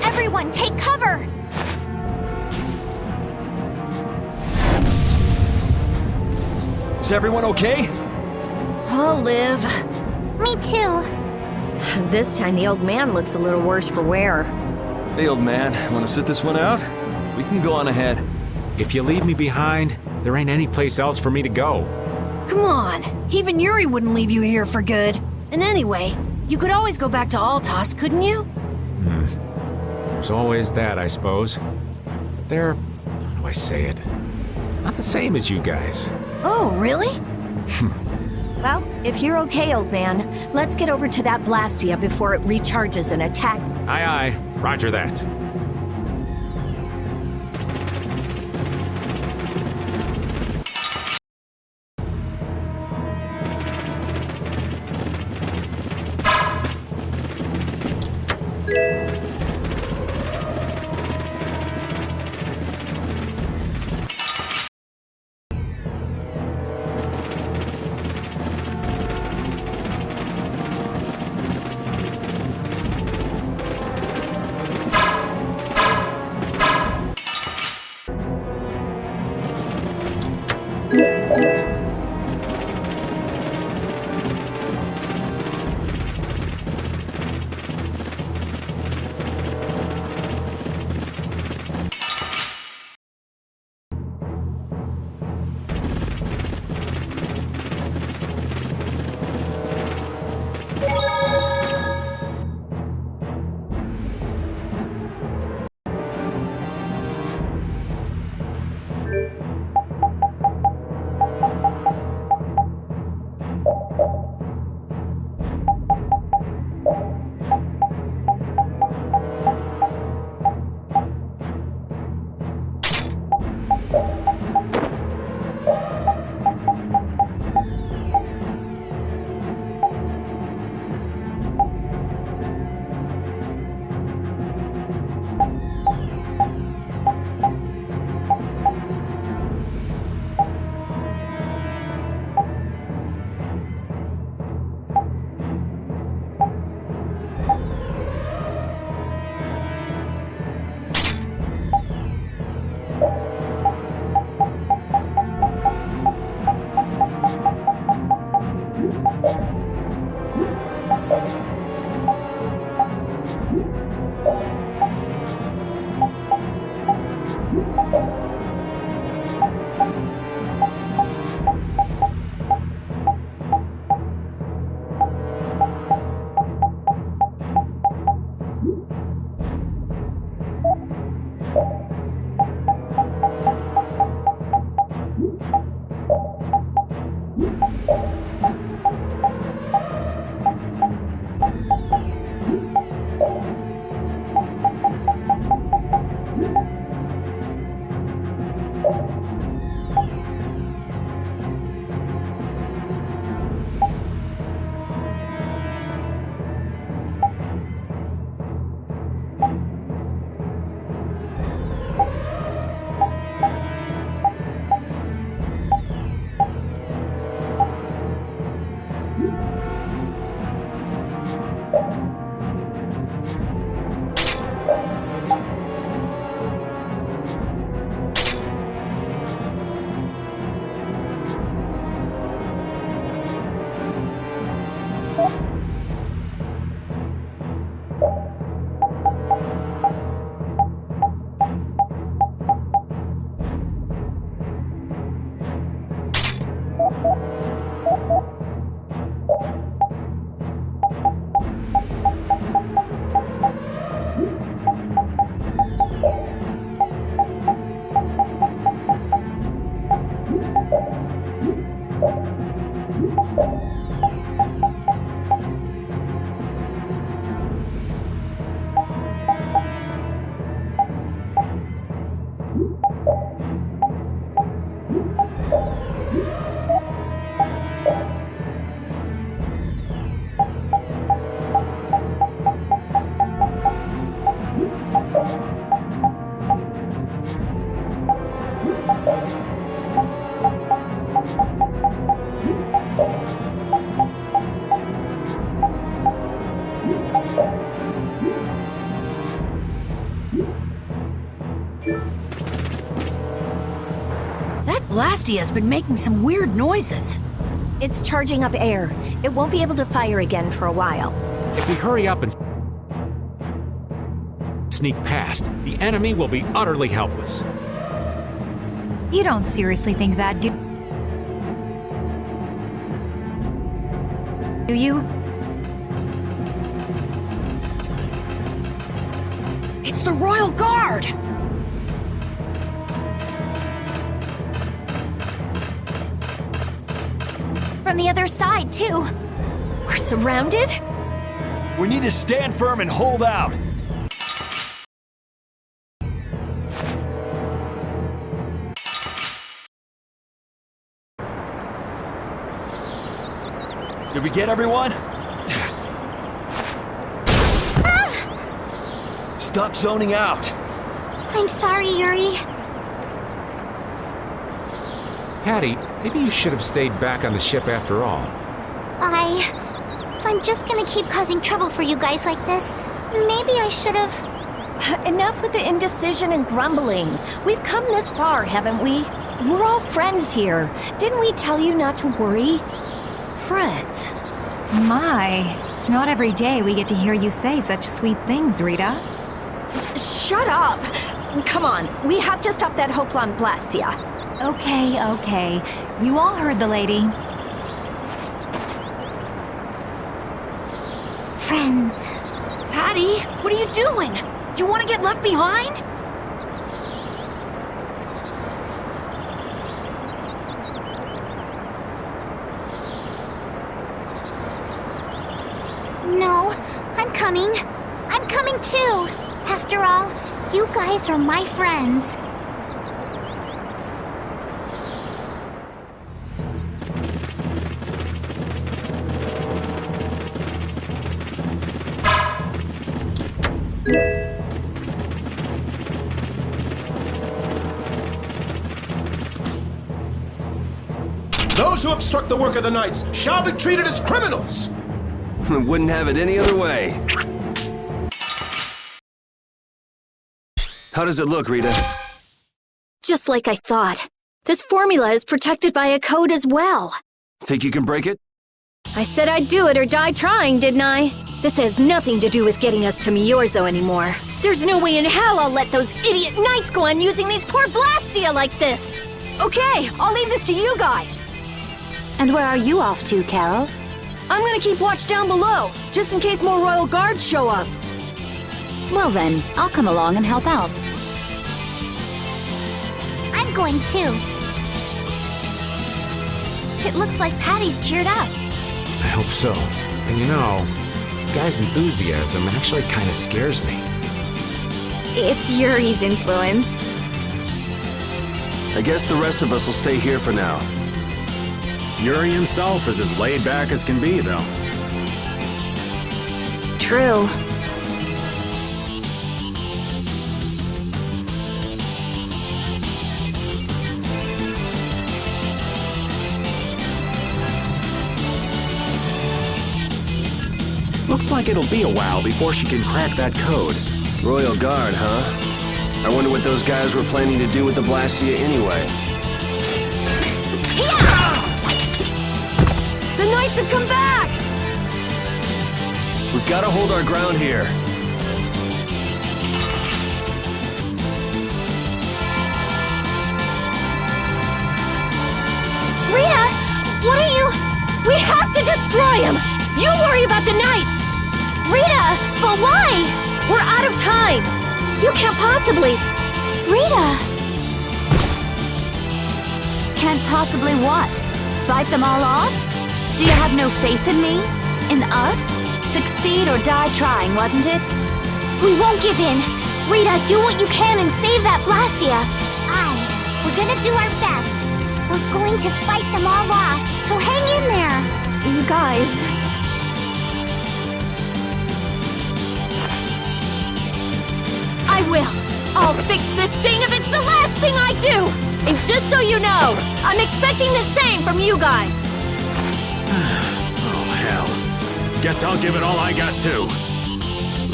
Everyone, take cover! Is everyone okay? I'll live. Me too. This time the old man looks a little worse for wear. Hey, old man, want to sit this one out? We can go on ahead. If you leave me behind, there ain't any place else for me to go. Come on, even Yuri wouldn't leave you here for good. And anyway, you could always go back to Altos, couldn't you? There's always that, I suppose. But they're, how do I say it? Not the same as you guys. Oh, really? Well, if you're okay, old man, let's get over to that Blastia before it recharges and attack. Aye, aye. Roger that. Blastia's been making some weird noises. It's charging up air. It won't be able to fire again for a while. If we hurry up and sneak past, the enemy will be utterly helpless. You don't seriously think that, do you? It's the Royal Guard! From the other side, too. We're surrounded? We need to stand firm and hold out. Did we get everyone? Stop zoning out. I'm sorry, Yuri. Hattie, maybe you should have stayed back on the ship after all. If I'm just gonna keep causing trouble for you guys like this, maybe I should have... Enough with the indecision and grumbling. We've come this far, haven't we? We're all friends here. Didn't we tell you not to worry? Friends? My, it's not every day we get to hear you say such sweet things, Rita. Shut up! Come on, we have to stop that Hoplan Blastia. Okay. You all heard the lady. Friends. Hattie, what are you doing? Do you want to get left behind? No, I'm coming. I'm coming too. After all, you guys are my friends. Those who obstruct the work of the Knights shall be treated as criminals! Wouldn't have it any other way. How does it look, Rita? Just like I thought. This formula is protected by a code as well. Think you can break it? I said I'd do it or die trying, didn't I? This has nothing to do with getting us to Miorzo anymore. There's no way in hell I'll let those idiot Knights go on using these poor Blastia like this! Okay, I'll leave this to you guys. And where are you off to, Carol? I'm gonna keep watch down below, just in case more Royal Guards show up. Well then, I'll come along and help out. I'm going too. It looks like Patty's cheered up. I hope so. And you know, the guy's enthusiasm actually kind of scares me. It's Yuri's influence. I guess the rest of us will stay here for now. Yuri himself is as laid back as can be, though. True. Looks like it'll be a while before she can crack that code. Royal Guard, huh? I wonder what those guys were planning to do with the Blastia anyway. The Knights have come back! We've got to hold our ground here. Rita! What are you... We have to destroy him! You worry about the Knights! Rita! But why? We're out of time! You can't possibly... Rita! Can't possibly what? Fight them all off? Do you have no faith in me? In us? Succeed or die trying, wasn't it? We won't give in. Rita, do what you can and save that Blastia. Aye, we're gonna do our best. We're going to fight them all off, so hang in there. You guys... I will. I'll fix this thing if it's the last thing I do. And just so you know, I'm expecting the same from you guys. Oh, hell. Guess I'll give it all I got, too.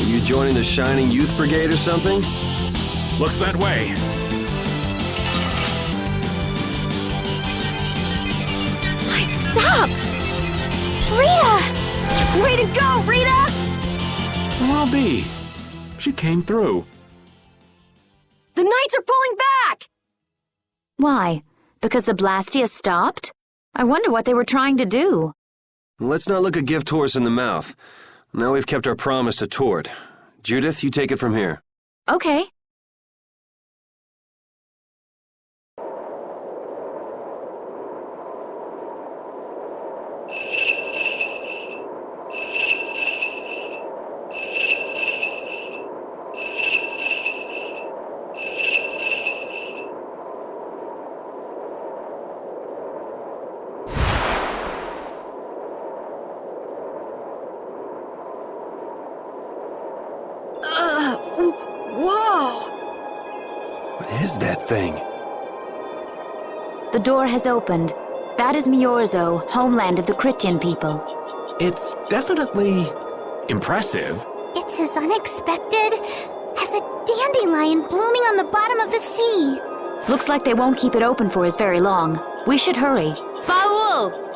Are you joining the Shining Youth Brigade or something? Looks that way. I stopped! Rita! Way to go, Rita! Well, I'll be. She came through. The Knights are pulling back! Why? Because the Blastia stopped? I wonder what they were trying to do. Let's not look a gift horse in the mouth. Now we've kept our promise to Tord. Judith, you take it from here. Okay. Whoa! What is that thing? The door has opened. That is Miorzo, homeland of the Christian people. It's definitely impressive. It's as unexpected as a dandelion blooming on the bottom of the sea. Looks like they won't keep it open for us very long. We should hurry. Baul!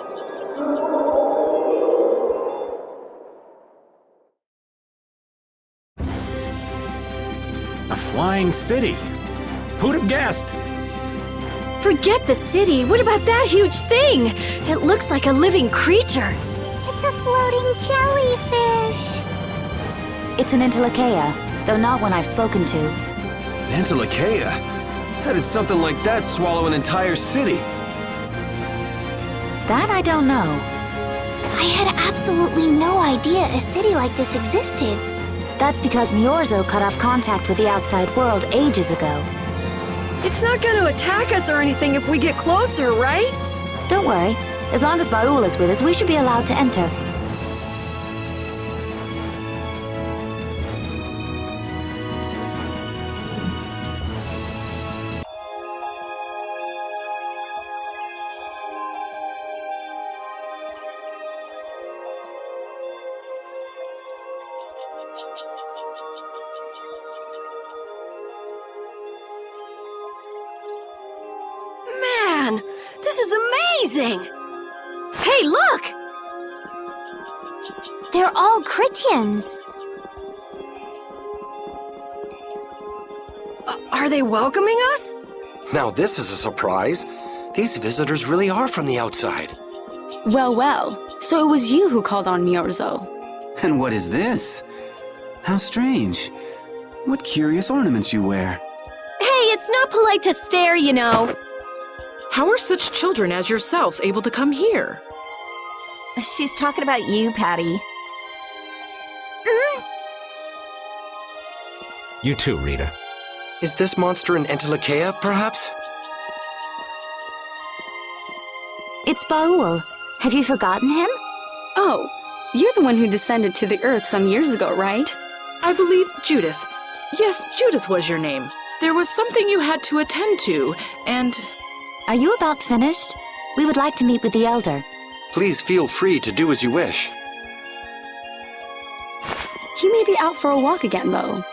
A flying city. Who'd have guessed? Forget the city. What about that huge thing? It looks like a living creature. It's a floating jellyfish. It's an Entelekea, though not one I've spoken to. Entelekea? How did something like that swallow an entire city? That I don't know. I had absolutely no idea a city like this existed. That's because Miorzo cut off contact with the outside world ages ago. It's not going to attack us or anything if we get closer, right? Don't worry. As long as Baul is with us, we should be allowed to enter. Man, this is amazing! Hey, look! They're all Critians. Are they welcoming us? Now this is a surprise. These visitors really are from the outside. Well, well. So it was you who called on Miorzo. And what is this? How strange. What curious ornaments you wear. Hey, it's not polite to stare, you know. How are such children as yourselves able to come here? She's talking about you, Patty. You too, Rita. Is this monster an Entelekea, perhaps? It's Baul. Have you forgotten him? Oh, you're the one who descended to the Earth some years ago, right? I believe Judith. Yes, Judith was your name. There was something you had to attend to, and... Are you about finished? We would like to meet with the Elder. Please feel free to do as you wish. He may be out for a walk again, though.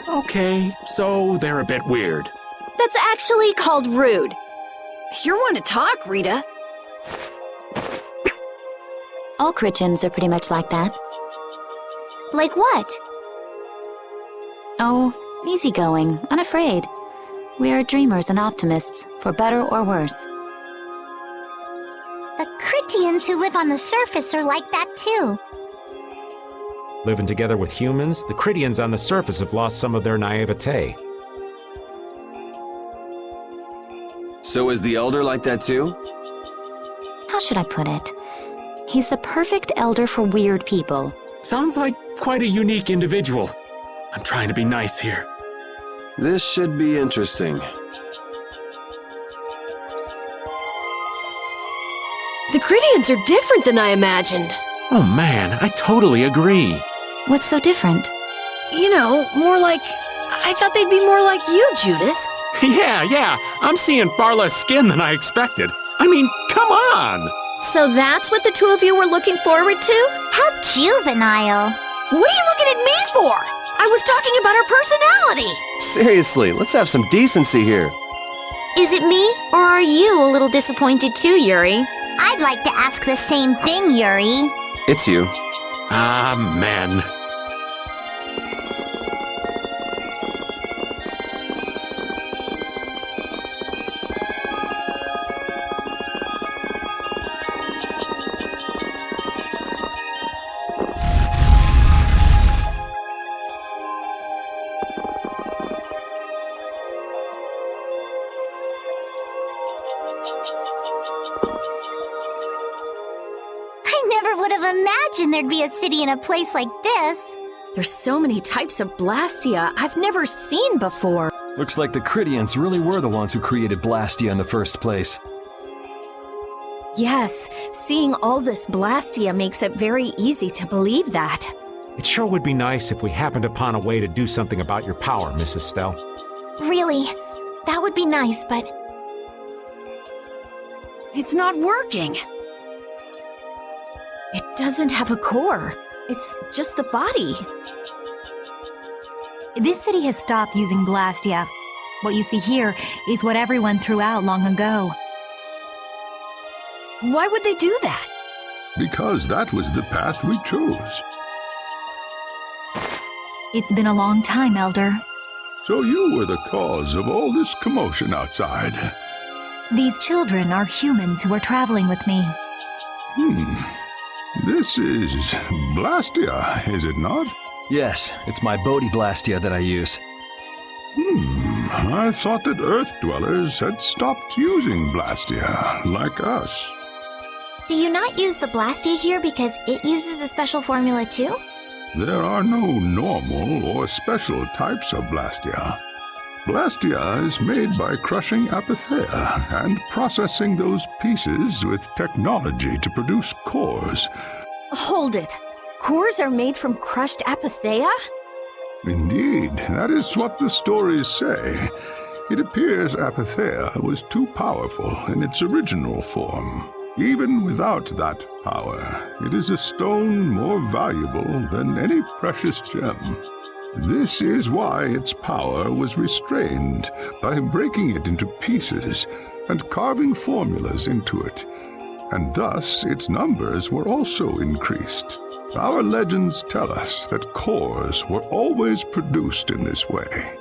Okay, so they're a bit weird. That's actually called rude. You're one to talk, Rita. All Christians are pretty much like that. Like what? Oh, easygoing, unafraid. We are dreamers and optimists, for better or worse. The Critians who live on the surface are like that too. Living together with humans, the Critians on the surface have lost some of their naivete. So is the Elder like that too? How should I put it? He's the perfect elder for weird people. Sounds like quite a unique individual. I'm trying to be nice here. This should be interesting. The Cridians are different than I imagined. Oh man, I totally agree. What's so different? You know, more like... I thought they'd be more like you, Judith. Yeah, I'm seeing far less skin than I expected. I mean, come on! So that's what the two of you were looking forward to? How juvenile. What are you looking at me for? I was talking about her personality. Seriously, let's have some decency here. Is it me, or are you a little disappointed too, Yuri? I'd like to ask the same thing, Yuri. It's you. Ah, man. Imagine there'd be a city in a place like this. There's so many types of Blastia I've never seen before. Looks like the Cridians really were the ones who created Blastia in the first place. Yes, seeing all this Blastia makes it very easy to believe that. It sure would be nice if we happened upon a way to do something about your power, Mrs. Stell. Really, that would be nice, but... It's not working. It doesn't have a core. It's just the body. This city has stopped using Blastia. What you see here is what everyone threw out long ago. Why would they do that? Because that was the path we chose. It's been a long time, Elder. So you were the cause of all this commotion outside. These children are humans who are traveling with me. This is Blastia, is it not? Yes, it's my Bodhi Blastia that I use. I thought that Earth dwellers had stopped using Blastia, like us. Do you not use the Blastia here because it uses a special formula too? There are no normal or special types of Blastia. Blastia is made by crushing Apatheia and processing those pieces with technology to produce cores. Hold it. Cores are made from crushed Apatheia? Indeed, that is what the stories say. It appears Apatheia was too powerful in its original form. Even without that power, it is a stone more valuable than any precious gem. This is why its power was restrained by breaking it into pieces and carving formulas into it, and thus its numbers were also increased. Our legends tell us that cores were always produced in this way.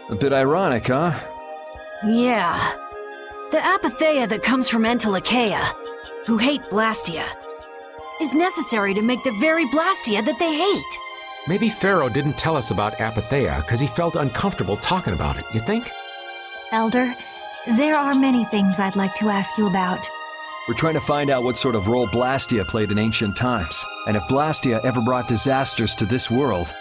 A bit ironic, huh? Yeah. The Apatheia that comes from Entelekea, who hate Blastia, is necessary to make the very Blastia that they hate. Maybe Pharaoh didn't tell us about Apatheia because he felt uncomfortable talking about it, you think? Elder, there are many things I'd like to ask you about. We're trying to find out what sort of role Blastia played in ancient times, and if Blastia ever brought disasters to this world,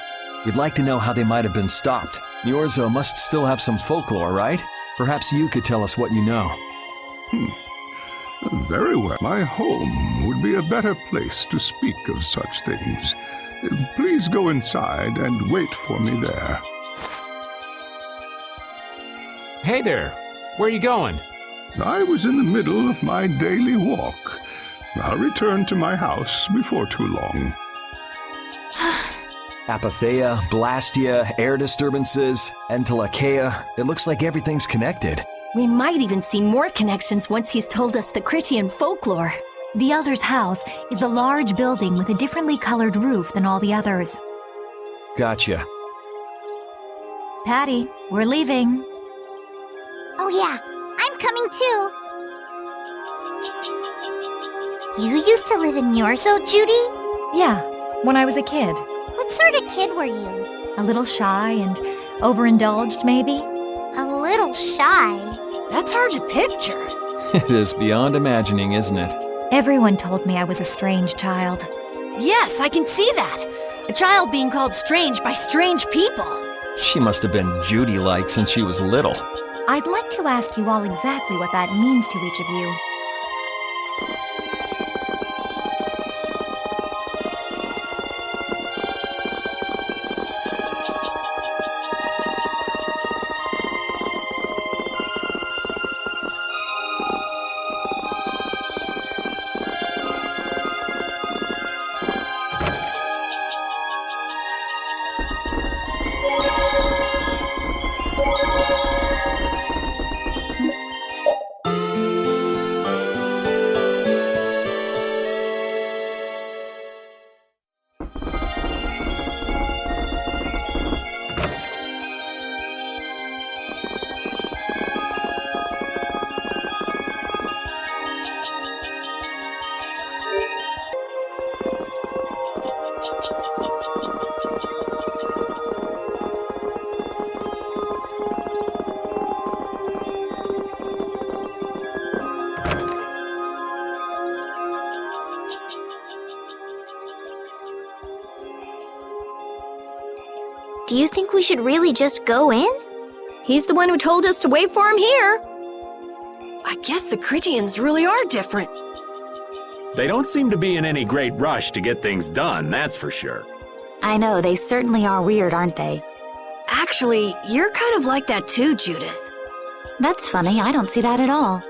we'd like to know how they might have been stopped. Niorzo must still have some folklore, right? Perhaps you could tell us what you know. Very well. My home would be a better place to speak of such things. Please go inside and wait for me there. Hey there. Where are you going? I was in the middle of my daily walk. I'll return to my house before too long. Apatheia, Blastia, air disturbances, Entelekea. It looks like everything's connected. We might even see more connections once he's told us the Critian folklore. The Elder's house is the large building with a differently colored roof than all the others. Gotcha. Patty, we're leaving. Oh yeah, I'm coming too. You used to live in Niorzo, Judy? Yeah, when I was a kid. What sort of kid were you? A little shy and overindulged, maybe? A little shy? That's hard to picture. It is beyond imagining, isn't it? Everyone told me I was a strange child. Yes, I can see that. A child being called strange by strange people. She must have been Judy-like since she was little. I'd like to ask you all exactly what that means to each of you. Do you think we should really just go in? He's the one who told us to wait for him here. I guess the Critians really are different. They don't seem to be in any great rush to get things done, that's for sure. I know, they certainly are weird, aren't they? Actually, you're kind of like that too, Judith. That's funny, I don't see that at all.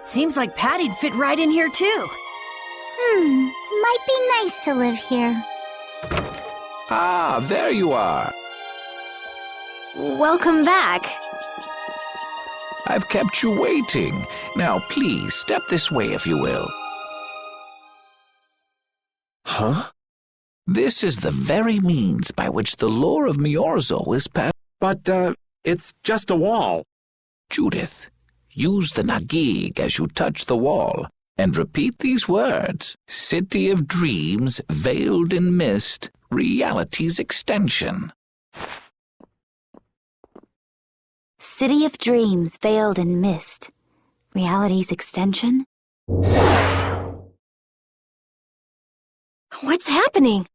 Seems like Patty'd fit right in here too. Might be nice to live here. Ah, there you are. Welcome back. I've kept you waiting. Now, please, step this way if you will. Huh? This is the very means by which the lore of Miorzo is passed. But, it's just a wall. Judith, use the Nagig as you touch the wall, and repeat these words. City of dreams, veiled in mist, reality's extension. City of dreams veiled in mist. Reality's extension? What's happening?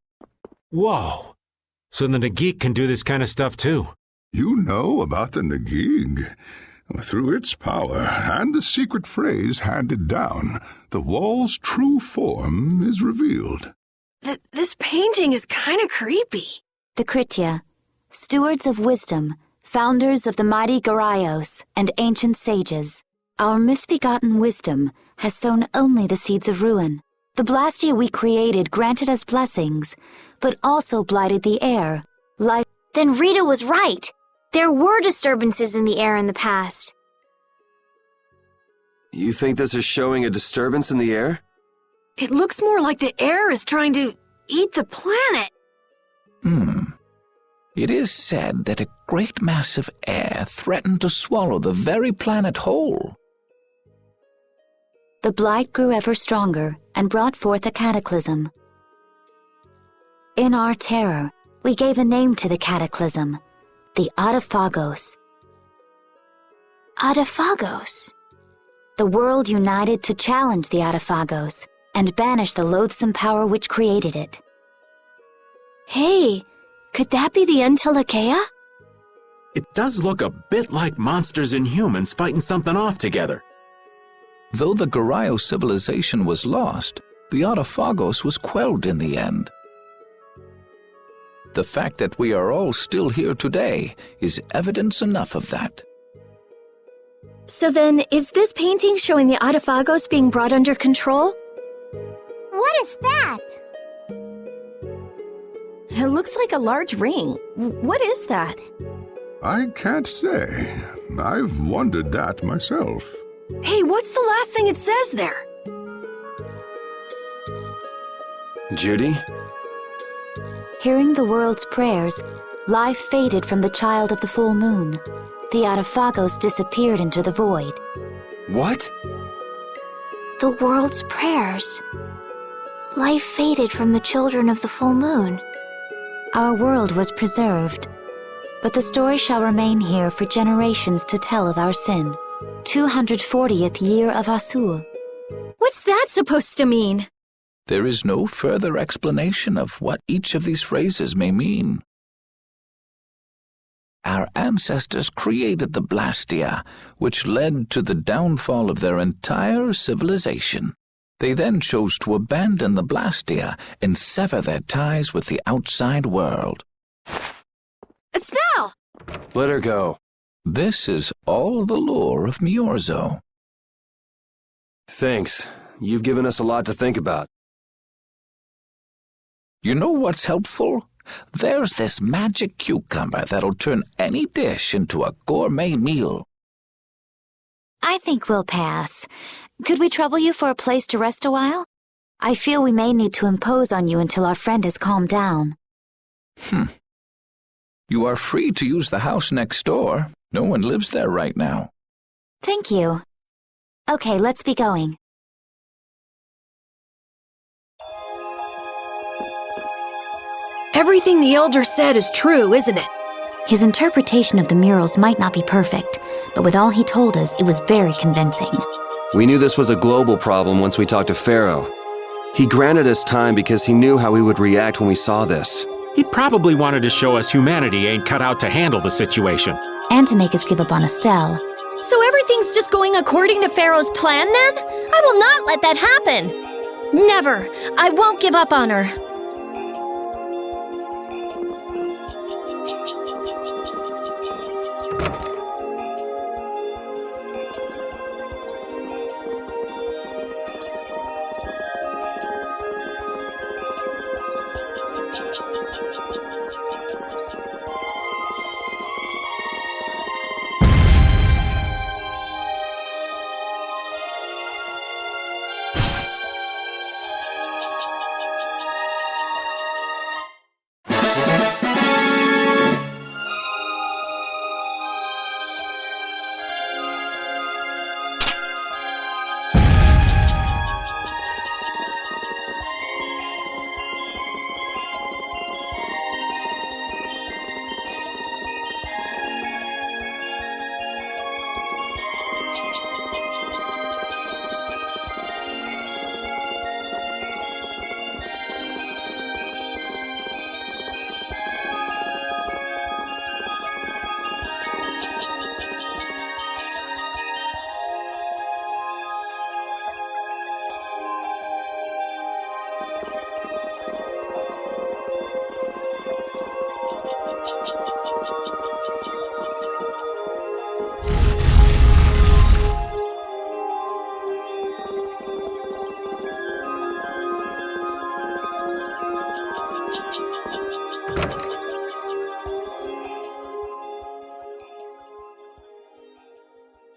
Whoa. So the Nagik can do this kind of stuff too. You know about the Nagig. Through its power and the secret phrase handed down, the wall's true form is revealed. This painting is kind of creepy. The Kritya, stewards of wisdom, founders of the mighty Garayos and ancient sages. Our misbegotten wisdom has sown only the seeds of ruin. The Blastia we created granted us blessings, but also blighted the air, life. Then Rita was right. There were disturbances in the air in the past. You think this is showing a disturbance in the air? It looks more like the air is trying to eat the planet. It is said that a great mass of air threatened to swallow the very planet whole. The blight grew ever stronger and brought forth a cataclysm. In our terror, we gave a name to the cataclysm, the Adaphagos. Adaphagos? The world united to challenge the Adaphagos and banish the loathsome power which created it. Hey, could that be the Entelekea? It does look a bit like monsters and humans fighting something off together. Though the Garayo civilization was lost, the Adaphagos was quelled in the end. The fact that we are all still here today is evidence enough of that. So then, is this painting showing the Adaphagos being brought under control? What is that? It looks like a large ring. What is that? I can't say. I've wondered that myself. Hey, what's the last thing it says there? Judy? Hearing the world's prayers, life faded from the child of the full moon. The Adaphagos disappeared into the void. What? The world's prayers. Life faded from the children of the full moon. Our world was preserved, but the story shall remain here for generations to tell of our sin. 240th year of Asul. What's that supposed to mean? There is no further explanation of what each of these phrases may mean. Our ancestors created the Blastia, which led to the downfall of their entire civilization. They then chose to abandon the Blastia and sever their ties with the outside world. Estelle! Let her go. This is all the lore of Miorzo. Thanks. You've given us a lot to think about. You know what's helpful? There's this magic cucumber that'll turn any dish into a gourmet meal. I think we'll pass. Could we trouble you for a place to rest a while? I feel we may need to impose on you until our friend has calmed down. You are free to use the house next door. No one lives there right now. Thank you. Okay, let's be going. Everything the Elder said is true, isn't it? His interpretation of the murals might not be perfect, but with all he told us, it was very convincing. We knew this was a global problem once we talked to Pharaoh. He granted us time because he knew how we would react when we saw this. He probably wanted to show us humanity ain't cut out to handle the situation. And to make us give up on Estelle. So everything's just going according to Pharaoh's plan then? I will not let that happen! Never! I won't give up on her.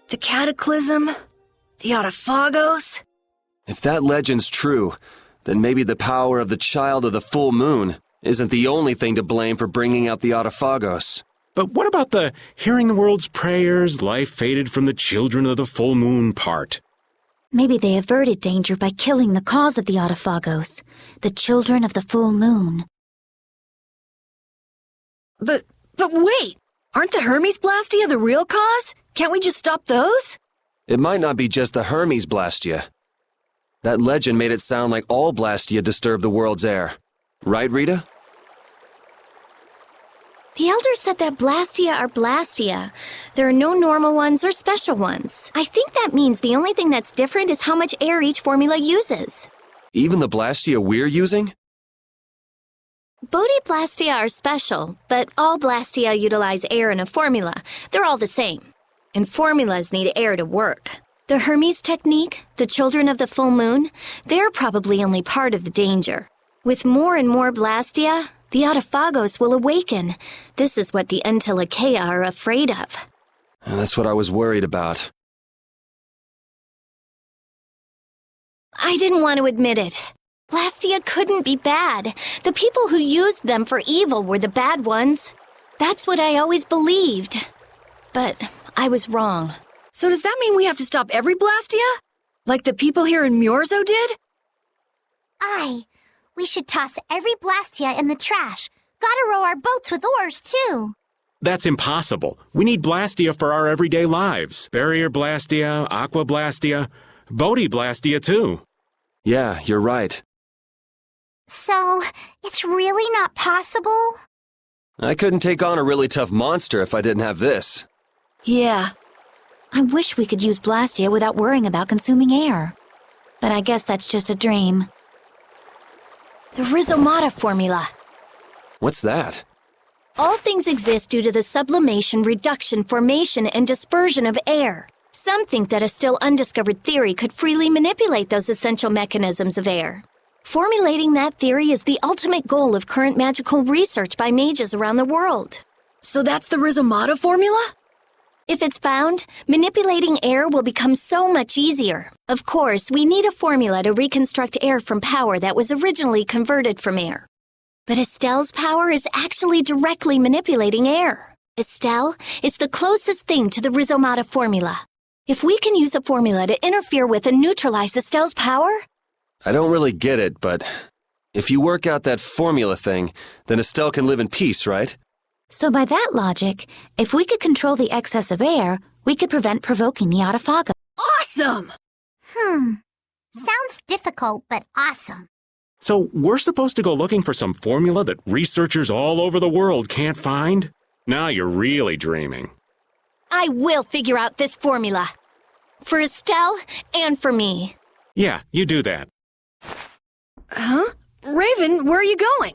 The Cataclysm? The Autophagos? If that legend's true, then maybe the power of the Child of the Full Moon isn't the only thing to blame for bringing out the Autophagos. But what about the hearing the world's prayers, life faded from the children of the full moon part? Maybe they averted danger by killing the cause of the Autophagos, the children of the full moon. But wait! Aren't the Hermes Blastia the real cause? Can't we just stop those? It might not be just the Hermes Blastia. That legend made it sound like all Blastia disturb the world's air. Right, Rita? The Elder said that Blastia are Blastia. There are no normal ones or special ones. I think that means the only thing that's different is how much air each formula uses. Even the Blastia we're using? Bodhi Blastia are special, but all Blastia utilize air in a formula. They're all the same. And formulas need air to work. The Hermes technique, the children of the full moon, they're probably only part of the danger. With more and more Blastia, the Autophagos will awaken. This is what the Entelekea are afraid of. That's what I was worried about. I didn't want to admit it. Blastia couldn't be bad. The people who used them for evil were the bad ones. That's what I always believed. But I was wrong. So does that mean we have to stop every Blastia? Like the people here in Miorzo did? Aye. We should toss every Blastia in the trash. Gotta row our boats with oars, too. That's impossible. We need Blastia for our everyday lives. Barrier Blastia, Aqua Blastia, Bodhi Blastia too. Yeah, you're right. So, it's really not possible? I couldn't take on a really tough monster if I didn't have this. Yeah. I wish we could use Blastia without worrying about consuming air. But I guess that's just a dream. The Rhizomata formula. What's that? All things exist due to the sublimation, reduction, formation, and dispersion of air. Some think that a still undiscovered theory could freely manipulate those essential mechanisms of air. Formulating that theory is the ultimate goal of current magical research by mages around the world. So that's the Rhizomata formula? If it's found, manipulating air will become so much easier. Of course, we need a formula to reconstruct air from power that was originally converted from air. But Estelle's power is actually directly manipulating air. Estelle is the closest thing to the Rhizomata formula. If we can use a formula to interfere with and neutralize Estelle's power... I don't really get it, but if you work out that formula thing, then Estelle can live in peace, right? So by that logic, if we could control the excess of air, we could prevent provoking the Autophaga. Awesome! Sounds difficult, but awesome. So we're supposed to go looking for some formula that researchers all over the world can't find? Now you're really dreaming. I will figure out this formula. For Estelle and for me. Yeah, you do that. Huh? Raven, where are you going?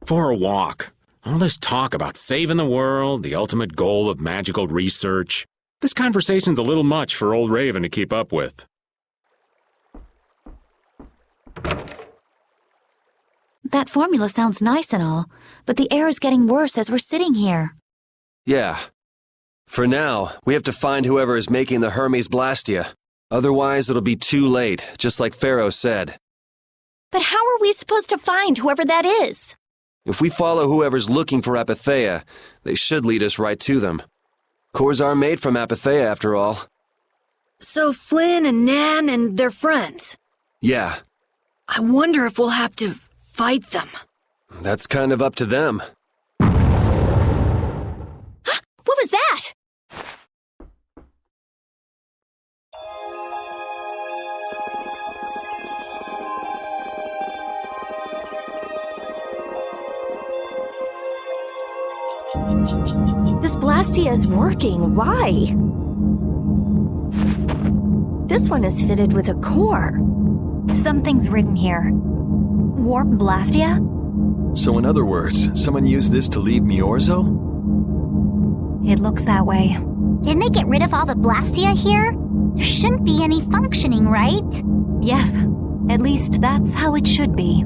For a walk. All this talk about saving the world, the ultimate goal of magical research. This conversation's a little much for old Raven to keep up with. That formula sounds nice and all, but the air is getting worse as we're sitting here. Yeah. For now, we have to find whoever is making the Hermes Blastia. Otherwise, it'll be too late, just like Pharaoh said. But how are we supposed to find whoever that is? If we follow whoever's looking for Apatheia, they should lead us right to them. Cores are made from Apatheia, after all. So Flynn and Nan and their friends? Yeah. I wonder if we'll have to fight them. That's kind of up to them. What was that? This Blastia is working. Why? This one is fitted with a core. Something's written here. Warp Blastia? So in other words, someone used this to leave Miorzo? It looks that way. Didn't they get rid of all the Blastia here? There shouldn't be any functioning, right? Yes. At least that's how it should be.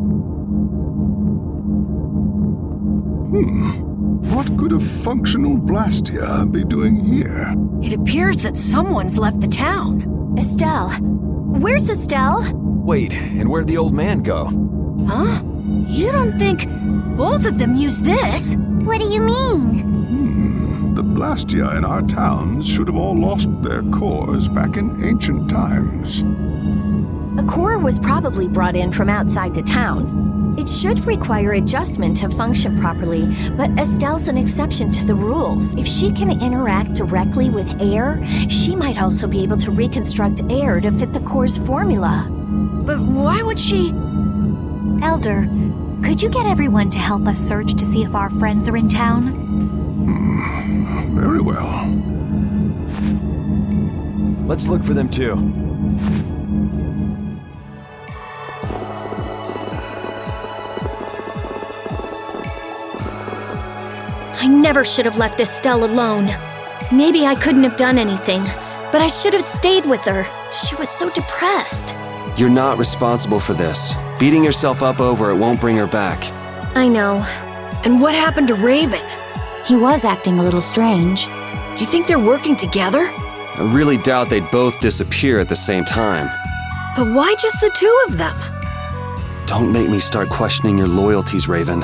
What could a functional Blastia be doing here? It appears that someone's left the town. Estelle. Where's Estelle? Wait, and where'd the old man go? Huh? You don't think both of them used this? What do you mean? The Blastia in our towns should have all lost their cores back in ancient times. A core was probably brought in from outside the town. It should require adjustment to function properly, but Estelle's an exception to the rules. If she can interact directly with air, she might also be able to reconstruct air to fit the core's formula. But why would she... Elder, could you get everyone to help us search to see if our friends are in town? Very well. Let's look for them too. I never should have left Estelle alone. Maybe I couldn't have done anything, but I should have stayed with her. She was so depressed. You're not responsible for this. Beating yourself up over it won't bring her back. I know. And what happened to Raven? He was acting a little strange. Do you think they're working together? I really doubt they'd both disappear at the same time. But why just the two of them? Don't make me start questioning your loyalties, Raven.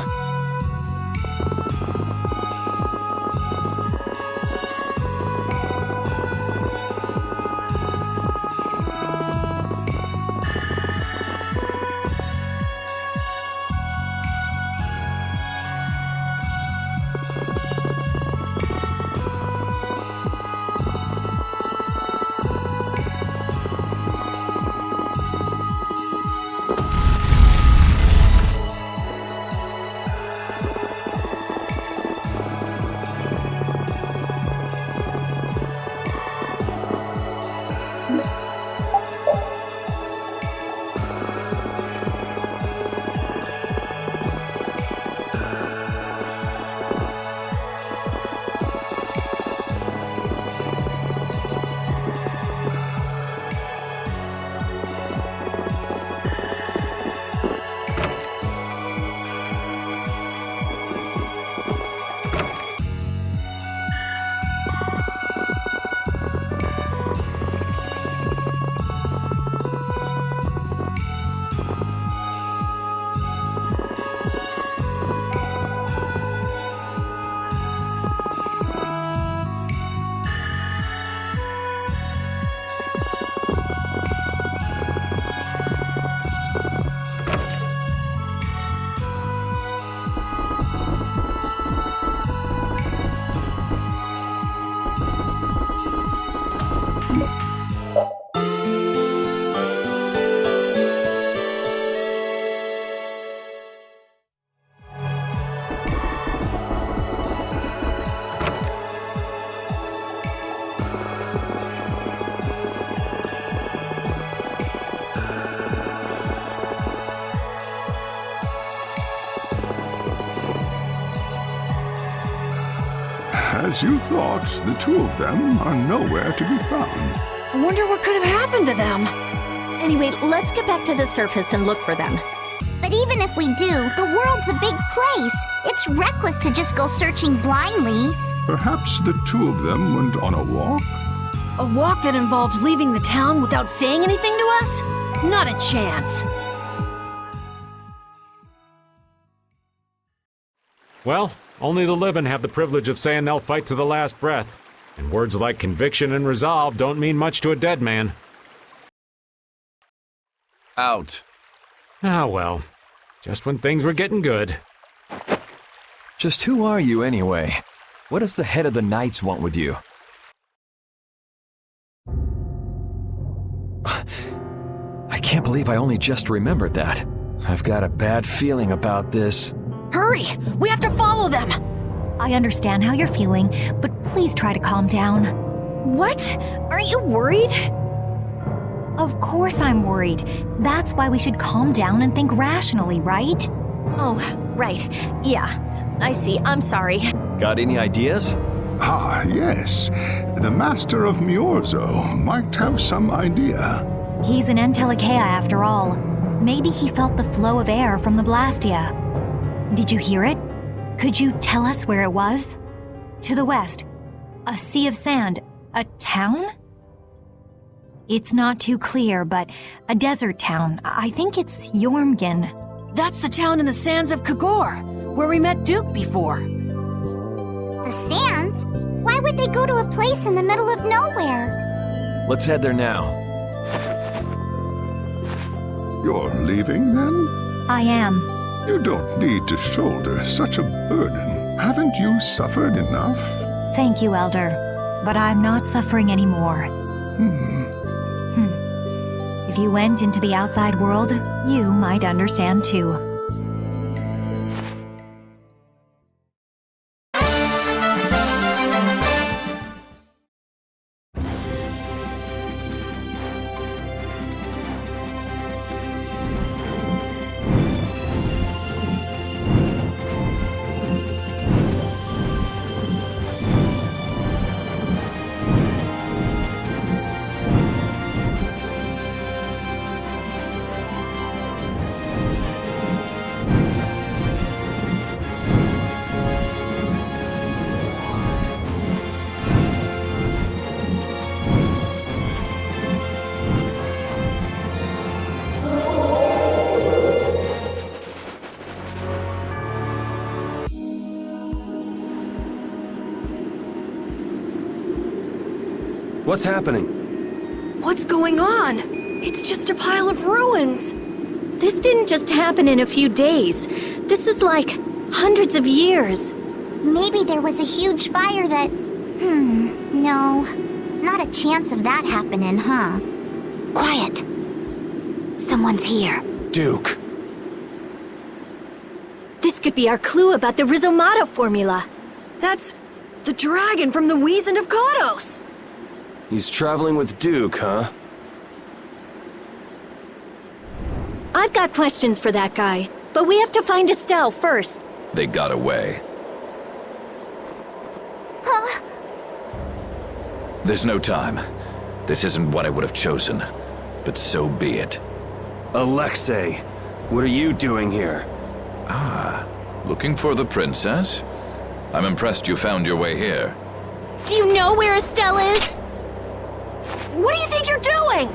As you thought, the two of them are nowhere to be found. I wonder what could have happened to them. Anyway, let's get back to the surface and look for them. But even if we do, the world's a big place. It's reckless to just go searching blindly. Perhaps the two of them went on a walk? A walk that involves leaving the town without saying anything to us? Not a chance. Well, only the living have the privilege of saying they'll fight to the last breath. And words like conviction and resolve don't mean much to a dead man. Out. Ah, well. Just when things were getting good. Just who are you, anyway? What does the head of the Knights want with you? I can't believe I only just remembered that. I've got a bad feeling about this. Hurry! We have to follow them! I understand how you're feeling, but please try to calm down. What? Aren't you worried? Of course I'm worried. That's why we should calm down and think rationally, right? Oh, right. Yeah, I see. I'm sorry. Got any ideas? Ah, yes. The Master of Miorzo might have some idea. He's an Entelekea after all. Maybe he felt the flow of air from the Blastia. Did you hear it? Could you tell us where it was? To the west. A sea of sand. A town? It's not too clear, but a desert town. I think it's Jormungand. That's the town in the sands of Kagor, where we met Duke before. The sands? Why would they go to a place in the middle of nowhere? Let's head there now. You're leaving, then? I am. You don't need to shoulder such a burden. Haven't you suffered enough? Thank you, Elder. But I'm not suffering anymore. If you went into the outside world, you might understand too. What's happening? What's going on? It's just a pile of ruins. This didn't just happen in a few days. This is like hundreds of years. Maybe there was a huge fire that... no. Not a chance of that happening, huh? Quiet. Someone's here. Duke. This could be our clue about the Rizomata formula. That's the dragon from the Wizened of Kotos. He's traveling with Duke, huh? I've got questions for that guy, but we have to find Estelle first. They got away. Huh? There's no time. This isn't what I would have chosen, but so be it. Alexei, what are you doing here? Ah, looking for the princess? I'm impressed you found your way here. Do you know where Estelle is? What do you think you're doing?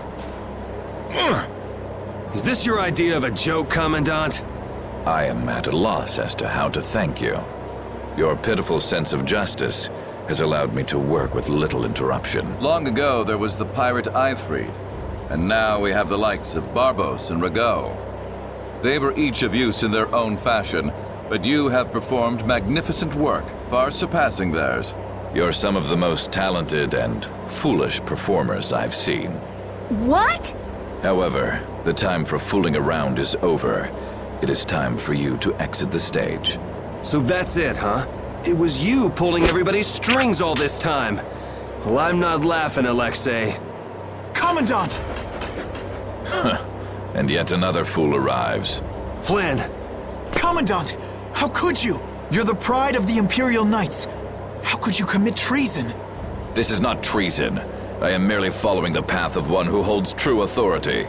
Is this your idea of a joke, Commandant? I am at a loss as to how to thank you. Your pitiful sense of justice has allowed me to work with little interruption. Long ago, there was the pirate Eifried, and now we have the likes of Barbos and Rago. They were each of use in their own fashion, but you have performed magnificent work, far surpassing theirs. You're some of the most talented and foolish performers I've seen. What? However, the time for fooling around is over. It is time for you to exit the stage. So that's it, huh? It was you pulling everybody's strings all this time. Well, I'm not laughing, Alexei. Commandant! And yet another fool arrives. Flynn! Commandant! How could you? You're the pride of the Imperial Knights. How could you commit treason? This is not treason. I am merely following the path of one who holds true authority.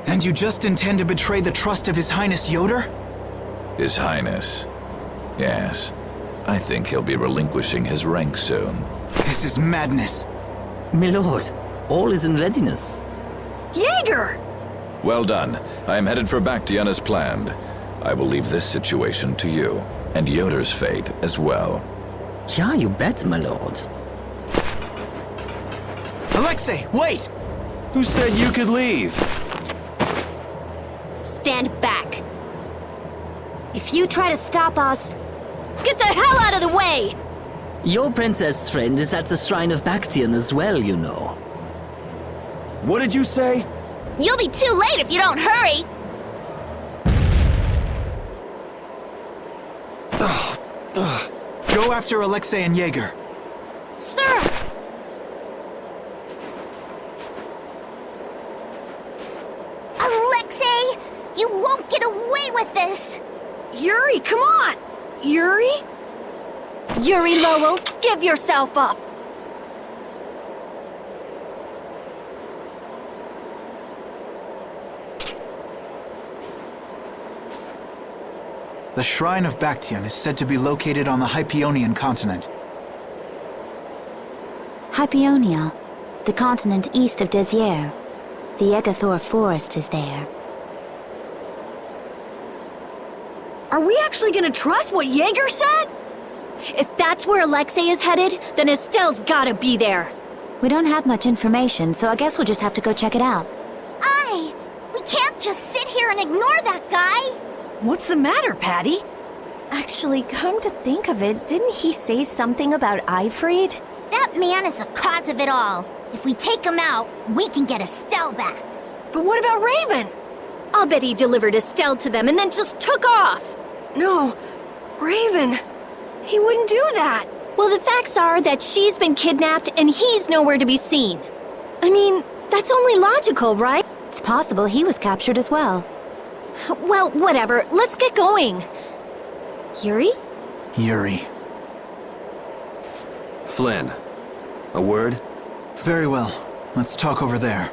And you just intend to betray the trust of His Highness Yoder? His Highness. Yes. I think he'll be relinquishing his rank soon. This is madness. My lord, all is in readiness. Jaeger! Well done. I am headed for Bactian as planned. I will leave this situation to you, and Yoder's fate as well. Yeah, you bet, my lord. Alexei, wait! Who said you could leave? Stand back. If you try to stop us, get the hell out of the way! Your princess friend is at the Shrine of Bactian as well, you know. What did you say? You'll be too late if you don't hurry! Go after Alexei and Jaeger. Sir! Alexei! You won't get away with this! Yuri, come on! Yuri? Yuri Lowell, give yourself up! The Shrine of Bactian is said to be located on the Hypionian continent. Hypionia, the continent east of Desier. The Egathor forest is there. Are we actually gonna trust what Jaeger said? If that's where Alexei is headed, then Estelle's gotta be there. We don't have much information, so I guess we'll just have to go check it out. We can't just sit here and ignore that guy! What's the matter, Patty? Actually, come to think of it, didn't he say something about Eifried? That man is the cause of it all. If we take him out, we can get Estelle back. But what about Raven? I'll bet he delivered Estelle to them and then just took off. No, Raven. He wouldn't do that. Well, the facts are that she's been kidnapped and he's nowhere to be seen. I mean, that's only logical, right? It's possible he was captured as well. Well, whatever. Let's get going. Yuri? Yuri. Flynn. A word? Very well. Let's talk over there.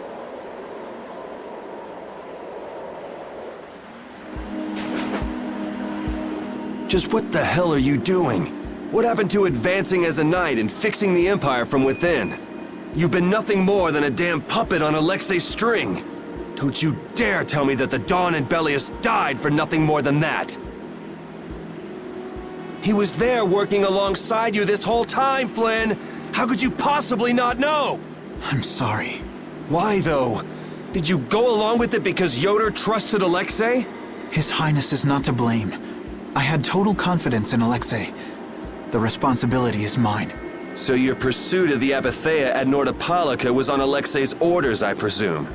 Just what the hell are you doing? What happened to advancing as a knight and fixing the Empire from within? You've been nothing more than a damn puppet on Alexei's string. Don't you dare tell me that the Dawn and Bellius died for nothing more than that. He was there working alongside you this whole time, Flynn. How could you possibly not know? I'm sorry. Why, though? Did you go along with it because Yoder trusted Alexei? His Highness is not to blame. I had total confidence in Alexei. The responsibility is mine. So your pursuit of the Apatheia at Nordopolica was on Alexei's orders, I presume?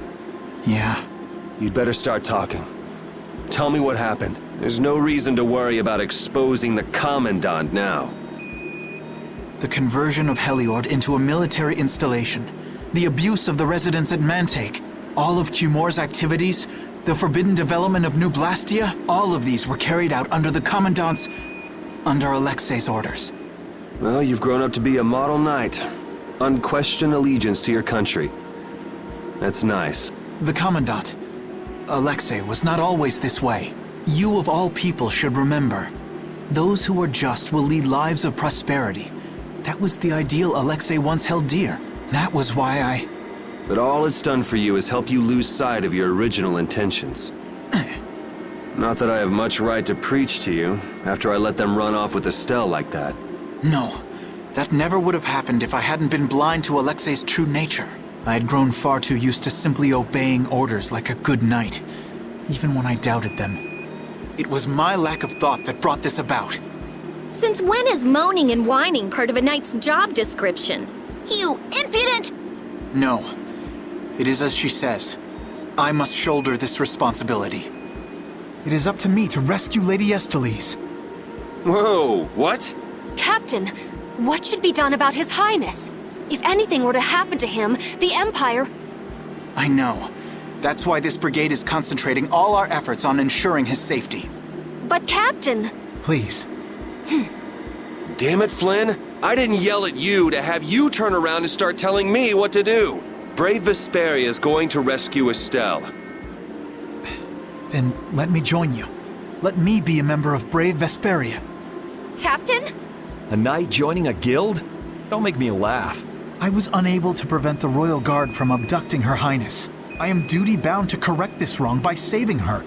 Yeah. You'd better start talking. Tell me what happened. There's no reason to worry about exposing the Commandant now. The conversion of Heliord into a military installation, the abuse of the residents at Mantake, all of Cumor's activities, the forbidden development of New Blastia, all of these were carried out under the Commandant's... under Alexei's orders. Well, you've grown up to be a model knight. Unquestioned allegiance to your country. That's nice. The Commandant, Alexei, was not always this way. You of all people should remember. Those who are just will lead lives of prosperity. That was the ideal Alexei once held dear. That was why I... But all it's done for you is help you lose sight of your original intentions. Not that I have much right to preach to you, after I let them run off with Estelle like that. No, that never would have happened if I hadn't been blind to Alexei's true nature. I had grown far too used to simply obeying orders like a good knight, even when I doubted them. It was my lack of thought that brought this about. Since when is moaning and whining part of a knight's job description? You impudent! No. It is as she says. I must shoulder this responsibility. It is up to me to rescue Lady Estellise. Whoa, what? Captain, what should be done about His Highness? If anything were to happen to him, the Empire... I know. That's why this brigade is concentrating all our efforts on ensuring his safety. But Captain... Please. Damn it, Flynn. I didn't yell at you to have you turn around and start telling me what to do. Brave Vesperia is going to rescue Estelle. Then let me join you. Let me be a member of Brave Vesperia. Captain? A knight joining a guild? Don't make me laugh. I was unable to prevent the Royal Guard from abducting Her Highness. I am duty-bound to correct this wrong by saving her.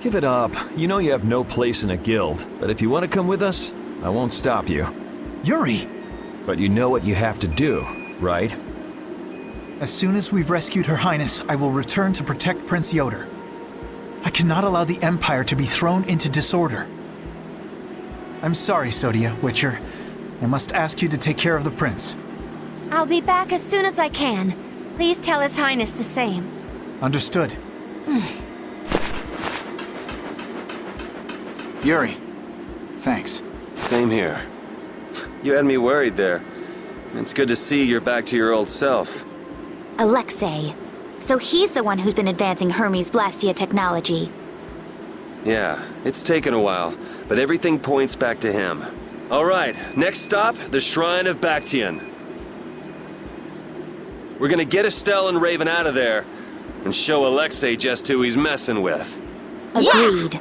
Give it up. You know you have no place in a guild. But if you want to come with us, I won't stop you. Yuri! But you know what you have to do, right? As soon as we've rescued Her Highness, I will return to protect Prince Yoder. I cannot allow the Empire to be thrown into disorder. I'm sorry, Sodia, Witcher. I must ask you to take care of the prince. I'll be back as soon as I can. Please tell His Highness the same. Understood. Yuri, thanks. Same here. You had me worried there. It's good to see you're back to your old self. Alexei. So he's the one who's been advancing Hermes Blastia technology. Yeah, it's taken a while, but everything points back to him. All right, next stop, the Shrine of Bactian. We're gonna get Estelle and Raven out of there, and show Alexei just who he's messing with. Agreed.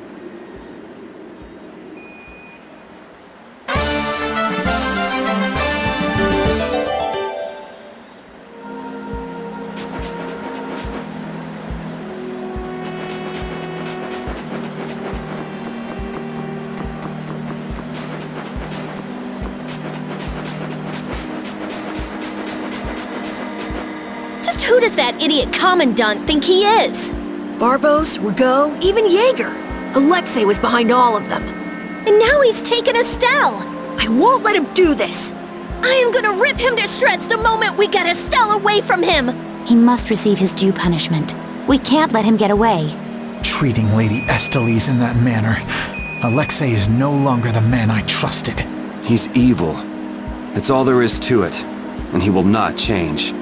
Who does that idiot commandant think he is? Barbos, Rigaud, even Jaeger. Alexei was behind all of them. And now he's taken Estelle. I won't let him do this. I am gonna rip him to shreds the moment we get Estelle away from him. He must receive his due punishment. We can't let him get away. Treating Lady Estellise in that manner. Alexei is no longer the man I trusted. He's evil. That's all there is to it. And he will not change.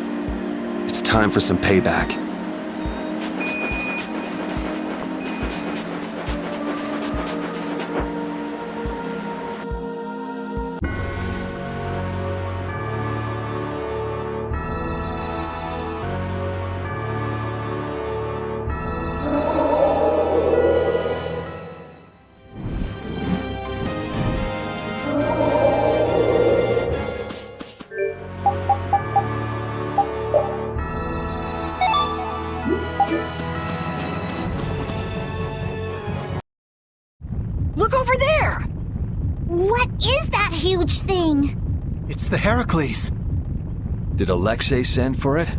It's time for some payback. Look over there! What is that huge thing? It's the Heracles. Did Alexei send for it?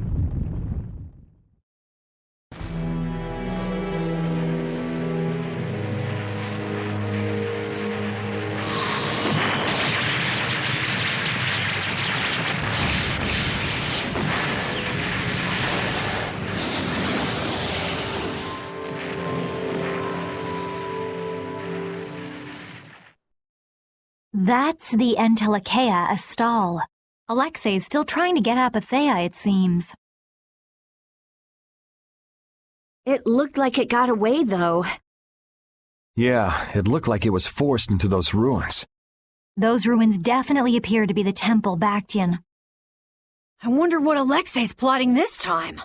That's the Entelikeia Astal. Alexei's still trying to get Apatheia, it seems. It looked like it got away, though. Yeah, it looked like it was forced into those ruins. Those ruins definitely appear to be the Temple Bactian. I wonder what Alexei's plotting this time.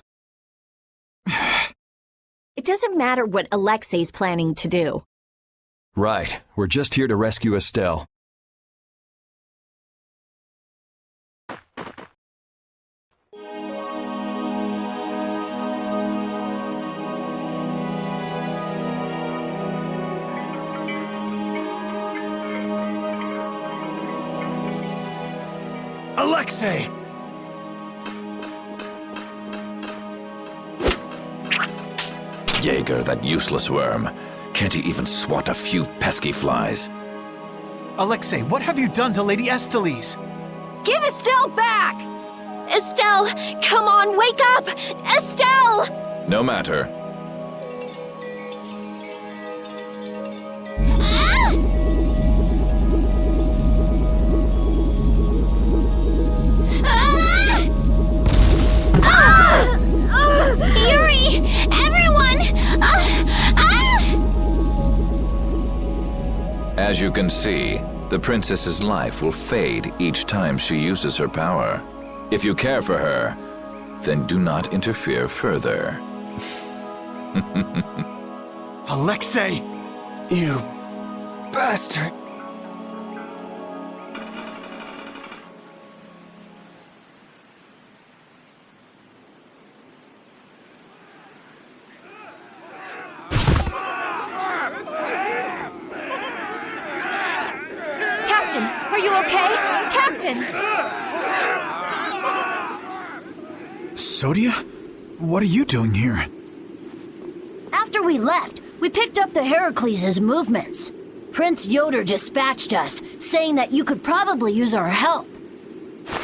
It doesn't matter what Alexei's planning to do. Right, we're just here to rescue Estelle. Alexei! Jaeger, that useless worm. Can't he even swat a few pesky flies? Alexei, what have you done to Lady Estellise? Give Estelle back! Estelle, come on, wake up! Estelle! No matter. Yuri! Everyone! As you can see, The princess's life will fade each time she uses her power. If you care for her, then do not interfere further. Alexei! You bastard! Captain, are you okay? Captain! Sodia? What are you doing here? After we left, we picked up the Heracles' movements. Prince Yoder dispatched us, saying that you could probably use our help.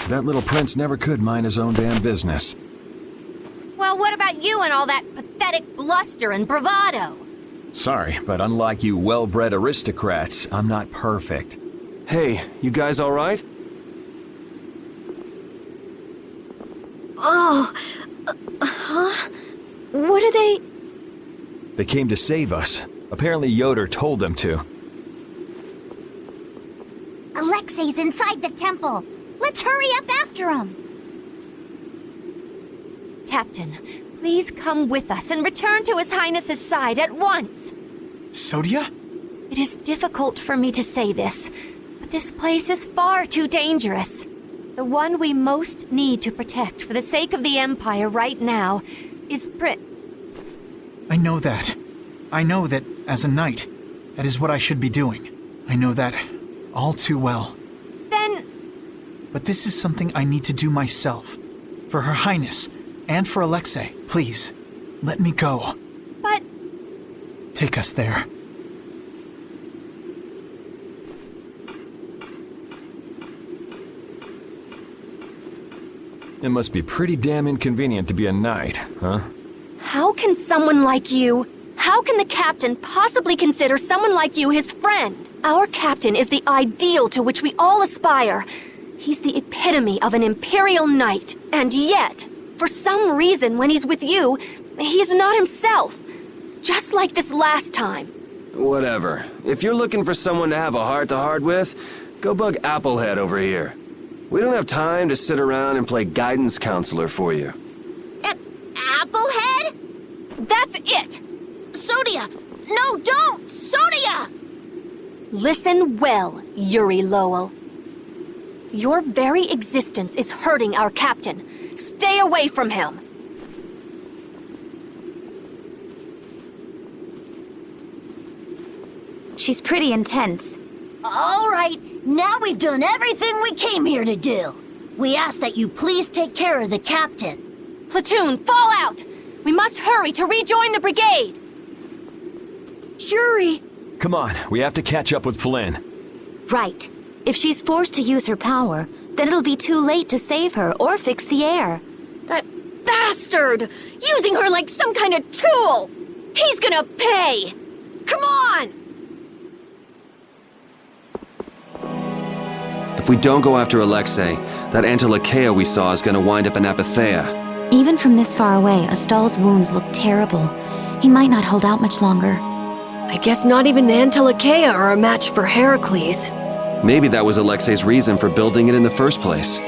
That little prince never could mind his own damn business. Well, what about you and all that pathetic bluster and bravado? Sorry, but unlike you well-bred aristocrats, I'm not perfect. Hey, you guys all right? Oh, huh? What are they? They came to save us. Apparently Yoder told them to. Alexei's inside the temple. Let's hurry up after him. Captain, please come with us and return to His Highness's side at once. Sodia? It is difficult for me to say this, but this place is far too dangerous. The one we most need to protect for the sake of the Empire right now is I know that. I know that, as a knight, that is what I should be doing. I know that all too well. Then... But this is something I need to do myself. For Her Highness, and for Alexei. Please, let me go. But... Take us there. It must be pretty damn inconvenient to be a knight, huh? How can someone like you... How can the captain possibly consider someone like you his friend? Our captain is the ideal to which we all aspire. He's the epitome of an imperial knight. And yet, for some reason when he's with you, he's not himself. Just like this last time. Whatever. If you're looking for someone to have a heart-to-heart with, go bug Applehead over here. We don't have time to sit around and play guidance counselor for you. Applehead? That's it! Sodia! No, don't! Sodia! Listen well, Yuri Lowell. Your very existence is hurting our captain. Stay away from him. She's pretty intense. All right, now we've done everything we came here to do. We ask that you please take care of the captain. Platoon, fall out! We must hurry to rejoin the brigade! Yuri! Come on, we have to catch up with Flynn. Right. If she's forced to use her power, then it'll be too late to save her or fix the air. That bastard! Using her like some kind of tool! He's gonna pay! Come on! If we don't go after Alexei, that Antilocheia we saw is gonna wind up in Apatheia. Even from this far away, Astal's wounds look terrible. He might not hold out much longer. I guess not even the Antilocheia are a match for Heracles. Maybe that was Alexei's reason for building it in the first place.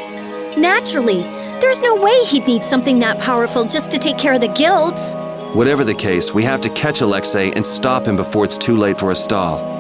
Naturally. There's no way he'd need something that powerful just to take care of the guilds. Whatever the case, we have to catch Alexei and stop him before it's too late for Astal.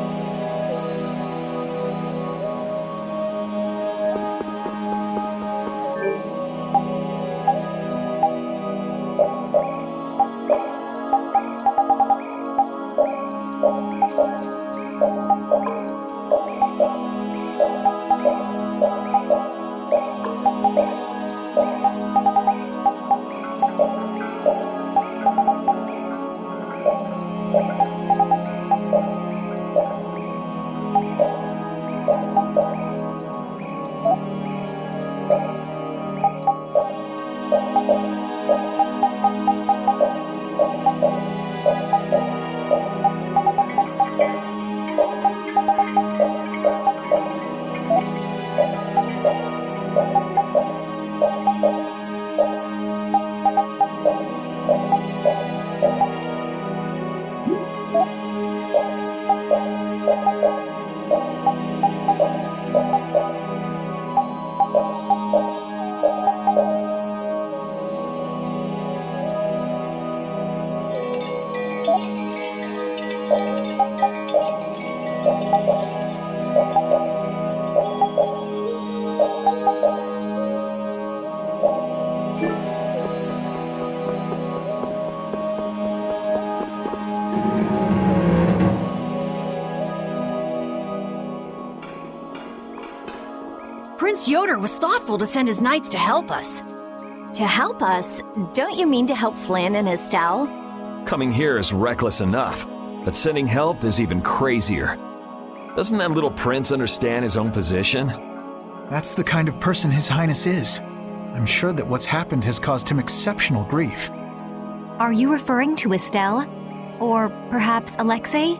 Prince Yoder was thoughtful to send his knights to help us. To help us? Don't you mean to help Flynn and Estelle? Coming here is reckless enough, but sending help is even crazier. Doesn't that little prince understand his own position? That's the kind of person His Highness is. I'm sure that what's happened has caused him exceptional grief. Are you referring to Estelle? Or perhaps Alexei?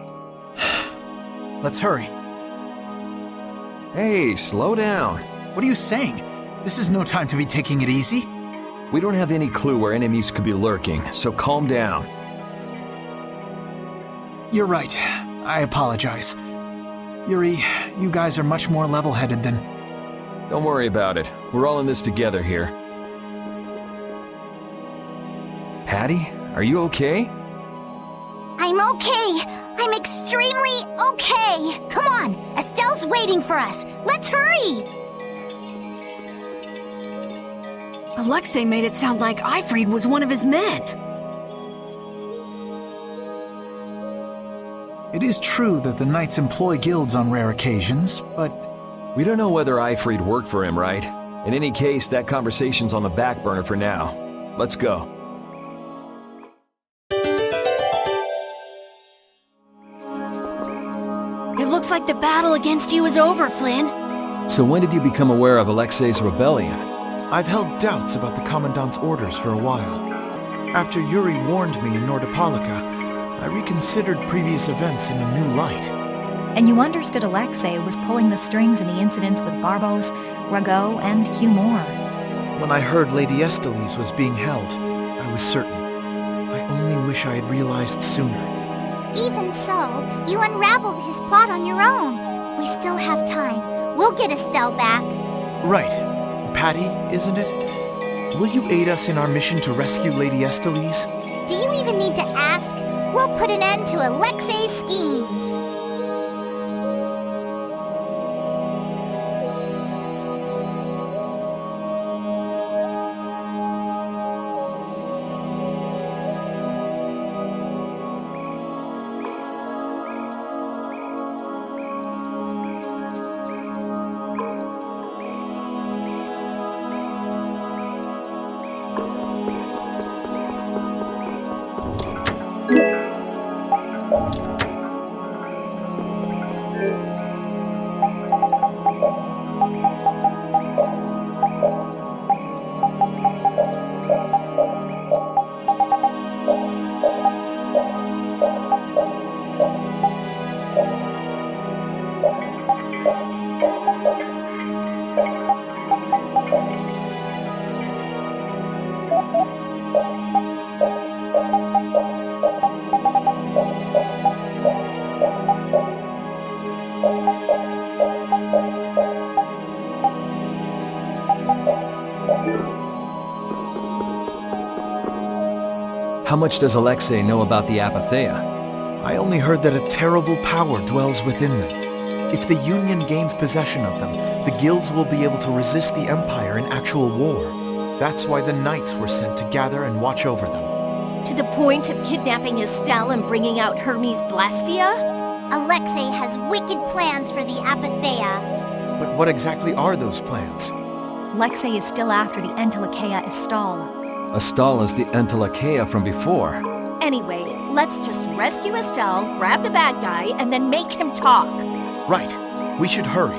Let's hurry. Hey, slow down. What are you saying? This is no time to be taking it easy. We don't have any clue where enemies could be lurking, so calm down. You're right. I apologize. Yuri, you guys are much more level-headed than... Don't worry about it. We're all in this together here. Patty, are you okay? I'm okay. I'm extremely okay. Come on, Estelle's waiting for us. Let's hurry. Alexei made it sound like Eifried was one of his men. It is true that the knights employ guilds on rare occasions, but... We don't know whether Eifried worked for him, right? In any case, that conversation's on the back burner for now. Let's go. It looks like the battle against you is over, Flynn. So when did you become aware of Alexei's rebellion? I've held doubts about the Commandant's orders for a while. After Yuri warned me in Nordopolica, I reconsidered previous events in a new light. And you understood Alexei was pulling the strings in the incidents with Barbos, Rago, and Cumor. When I heard Lady Estellise was being held, I was certain. I only wish I had realized sooner. Even so, you unraveled his plot on your own. We still have time. We'll get Estelle back. Right. Patty, isn't it? Will you aid us in our mission to rescue Lady Estellise? Do you even need to ask? We'll put an end to Alexei's schemes. How much does Alexei know about the Apatheia? I only heard that a terrible power dwells within them. If the Union gains possession of them, the guilds will be able to resist the Empire in actual war. That's why the knights were sent to gather and watch over them. To the point of kidnapping Estelle and bringing out Hermes Blastia? Alexei has wicked plans for the Apatheia. But what exactly are those plans? Alexei is still after the Entelecheia Estelle. Estelle is the Entelecheia from before. Anyway, let's just rescue Estelle, grab the bad guy, and then make him talk. Right. We should hurry.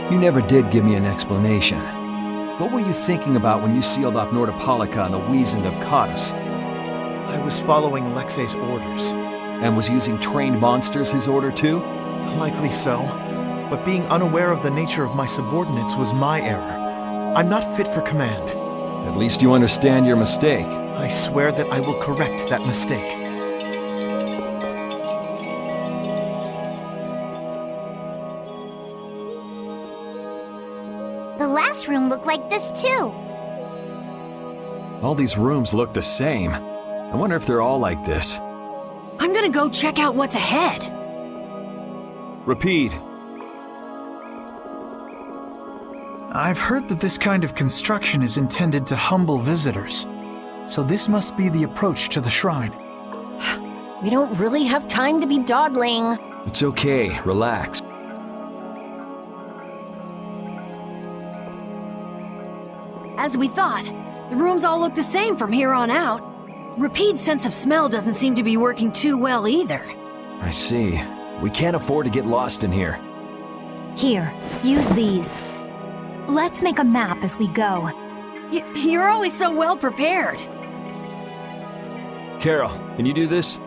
You never did give me an explanation. What were you thinking about when you sealed off Nordopolica and the Wiesent of Kotos? I was following Alexei's orders. And was using trained monsters his order too? Likely so. But being unaware of the nature of my subordinates was my error. I'm not fit for command. At least you understand your mistake. I swear that I will correct that mistake. The last room looked like this too. All these rooms look the same. I wonder if they're all like this. I'm gonna go check out what's ahead. Repeat. I've heard that this kind of construction is intended to humble visitors. So this must be the approach to the shrine. We don't really have time to be dawdling. It's okay, relax. As we thought, the rooms all look the same from here on out. Repeat's sense of smell doesn't seem to be working too well either. I see. We can't afford to get lost in here. Here, use these. Let's make a map as we go. You're always so well prepared. Carol, can you do this?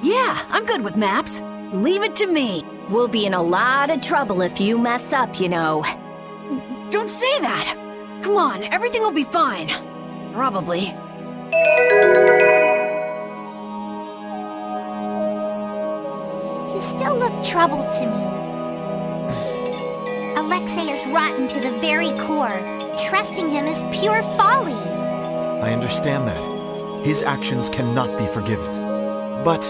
Yeah, I'm good with maps. Leave it to me. We'll be in a lot of trouble if you mess up, you know. Don't say that. Come on, everything will be fine. Probably. You still look troubled to me. Alexei is rotten to the very core. Trusting him is pure folly. I understand that. His actions cannot be forgiven. But...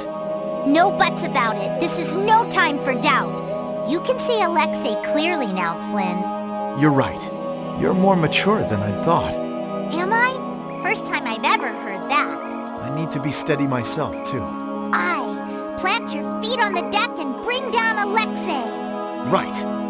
No buts about it. This is no time for doubt. You can see Alexei clearly now, Flynn. You're right. You're more mature than I'd thought. Am I? First time I've ever heard that. I need to be steady myself, too. Aye. Plant your feet on the deck and bring down Alexei. Right.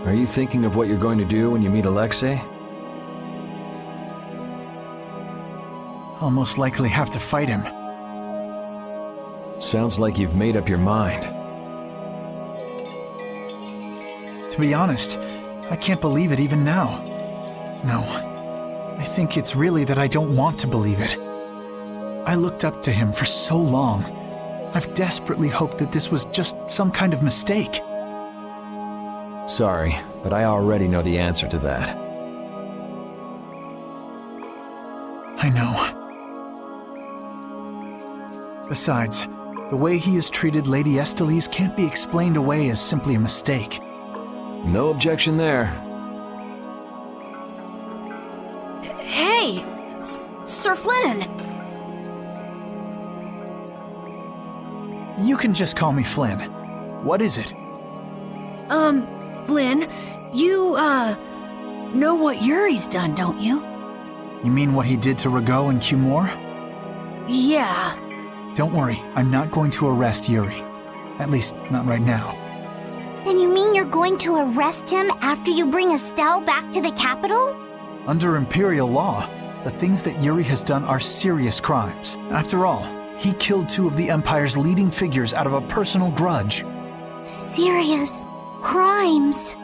Are you thinking of what you're going to do when you meet Alexei? I'll most likely have to fight him. Sounds like you've made up your mind. To be honest, I can't believe it even now. No, I think it's really that I don't want to believe it. I looked up to him for so long. I've desperately hoped that this was just some kind of mistake. Sorry, but I already know the answer to that. I know. Besides, the way he has treated Lady Estellise can't be explained away as simply a mistake. No objection there. Hey! Sir Flynn! You can just call me Flynn. What is it? Flynn, you, know what Yuri's done, don't you? You mean what he did to Rago and Cumore? Yeah. Don't worry, I'm not going to arrest Yuri. At least, not right now. Then you mean you're going to arrest him after you bring Estelle back to the capital? Under Imperial law, the things that Yuri has done are serious crimes. After all, he killed two of the Empire's leading figures out of a personal grudge. Serious crimes.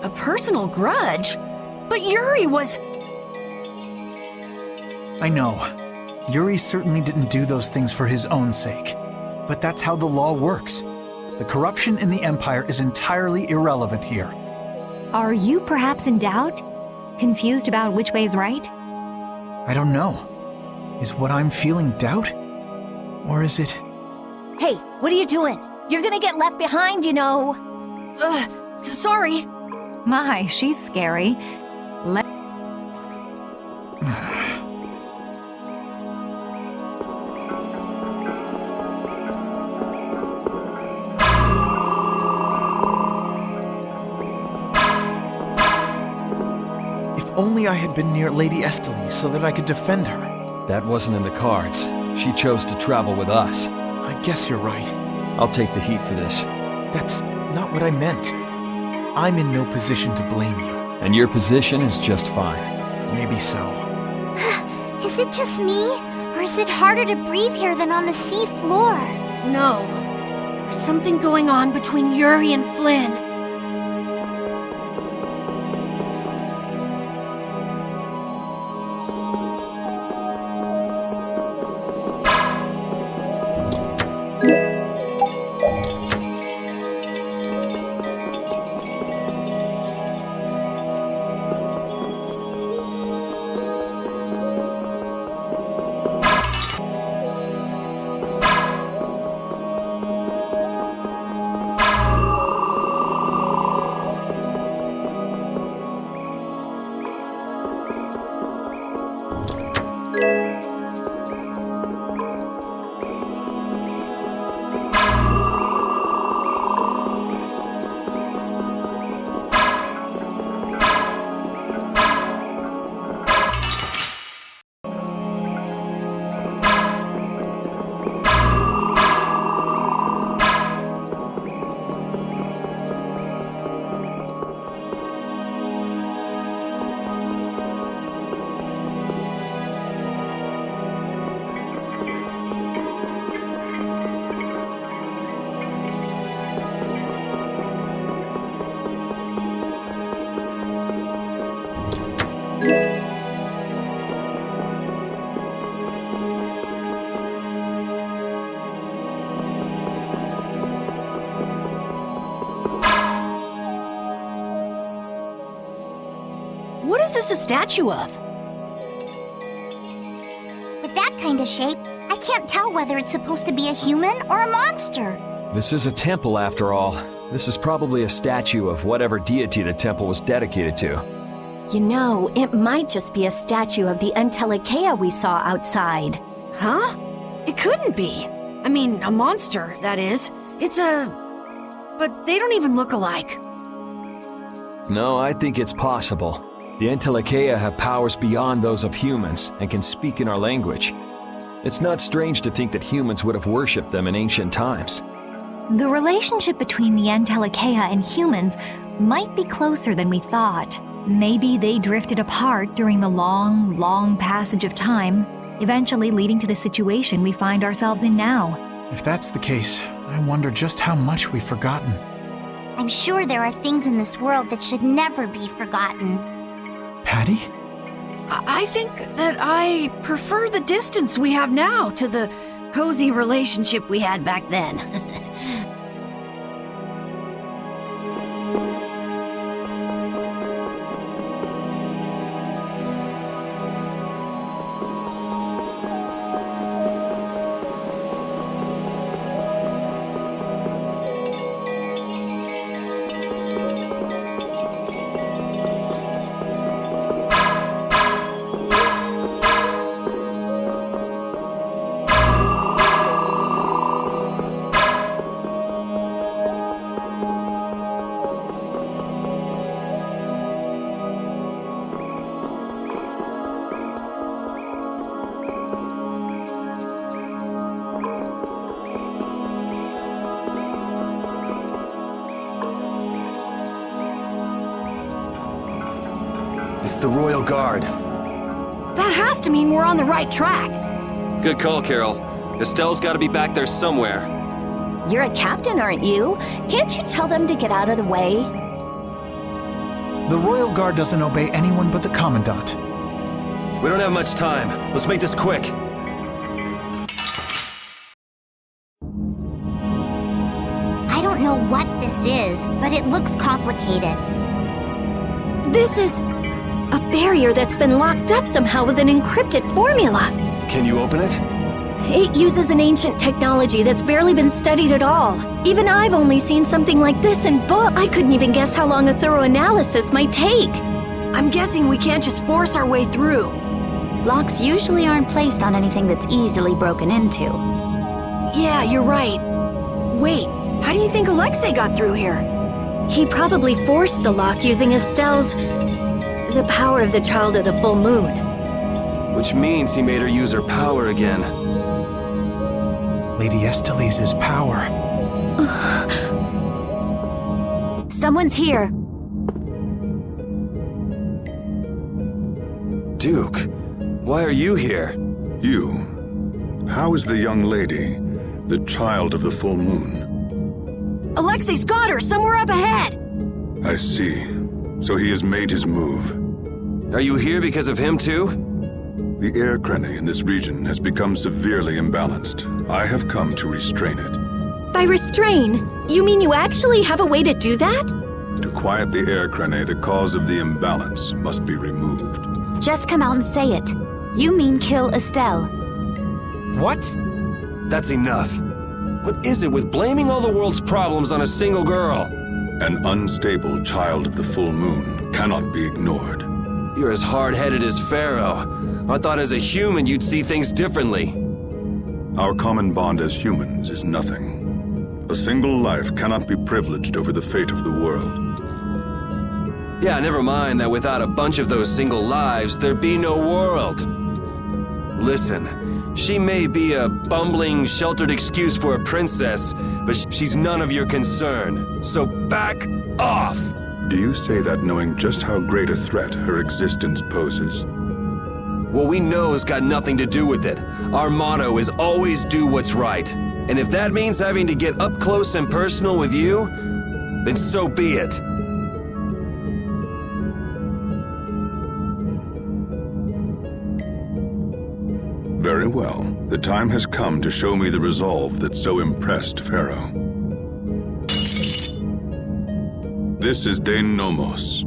A personal grudge? But Yuri was... I know. Yuri certainly didn't do those things for his own sake. But that's how the law works. The corruption in the Empire is entirely irrelevant here. Are you perhaps in doubt? Confused about which way is right? I don't know. Is what I'm feeling doubt? Or is it... Hey, what are you doing? You're gonna get left behind, you know. Sorry. My, she's scary. If only I had been near Lady Estelle so that I could defend her. That wasn't in the cards. She chose to travel with us. I guess you're right. I'll take the heat for this. That's not what I meant. I'm in no position to blame you. And your position is just fine. Maybe so. Is it just me? Or is it harder to breathe here than on the sea floor? No. There's something going on between Yuri and Flynn. What is this a statue of? With that kind of shape, I can't tell whether it's supposed to be a human or a monster. This is a temple after all. This is probably a statue of whatever deity the temple was dedicated to. You know, it might just be a statue of the Entelekea we saw outside. Huh? It couldn't be. I mean, a monster, that is. It's a... But they don't even look alike. No, I think it's possible. The Entelekea have powers beyond those of humans and can speak in our language. It's not strange to think that humans would have worshipped them in ancient times. The relationship between the Entelekea and humans might be closer than we thought. Maybe they drifted apart during the long, long passage of time, eventually leading to the situation we find ourselves in now. If that's the case, I wonder just how much we've forgotten. I'm sure there are things in this world that should never be forgotten. Patty? I think that I prefer the distance we have now to the cozy relationship we had back then. It's the Royal Guard. That has to mean we're on the right track. Good call, Carol. Estelle's got to be back there somewhere. You're a captain, aren't you? Can't you tell them to get out of the way? The Royal Guard doesn't obey anyone but the Commandant. We don't have much time. Let's make this quick. I don't know what this is, but it looks complicated. This is a barrier that's been locked up somehow with an encrypted formula. Can you open it? It uses an ancient technology that's barely been studied at all. Even I've only seen something like this in books. I couldn't even guess how long a thorough analysis might take. I'm guessing we can't just force our way through. Locks usually aren't placed on anything that's easily broken into. Yeah, you're right. Wait, how do you think Alexei got through here? He probably forced the lock using Estelle's The power of the child of the full moon. Which means he made her use her power again. Lady Estelise's power. Someone's here. Duke, why are you here? You. How is the young lady, the child of the full moon? Alexei's got her somewhere up ahead! I see. So he has made his move. Are you here because of him too? The air crenny in this region has become severely imbalanced. I have come to restrain it. By restrain, you mean you actually have a way to do that? To quiet the air crenny, the cause of the imbalance must be removed. Just come out and say it. You mean kill Estelle. What? That's enough. What is it with blaming all the world's problems on a single girl? An unstable child of the full moon cannot be ignored. You're as hard-headed as Pharaoh. I thought as a human you'd see things differently. Our common bond as humans is nothing. A single life cannot be privileged over the fate of the world. Yeah, never mind that without a bunch of those single lives, there'd be no world. Listen, she may be a bumbling, sheltered excuse for a princess, but she's none of your concern. So back off! Do you say that knowing just how great a threat her existence poses? What we know has got nothing to do with it. Our motto is always do what's right. And if that means having to get up close and personal with you, then so be it. Very well. The time has come to show me the resolve that so impressed Pharaoh. This is Dane Nomos.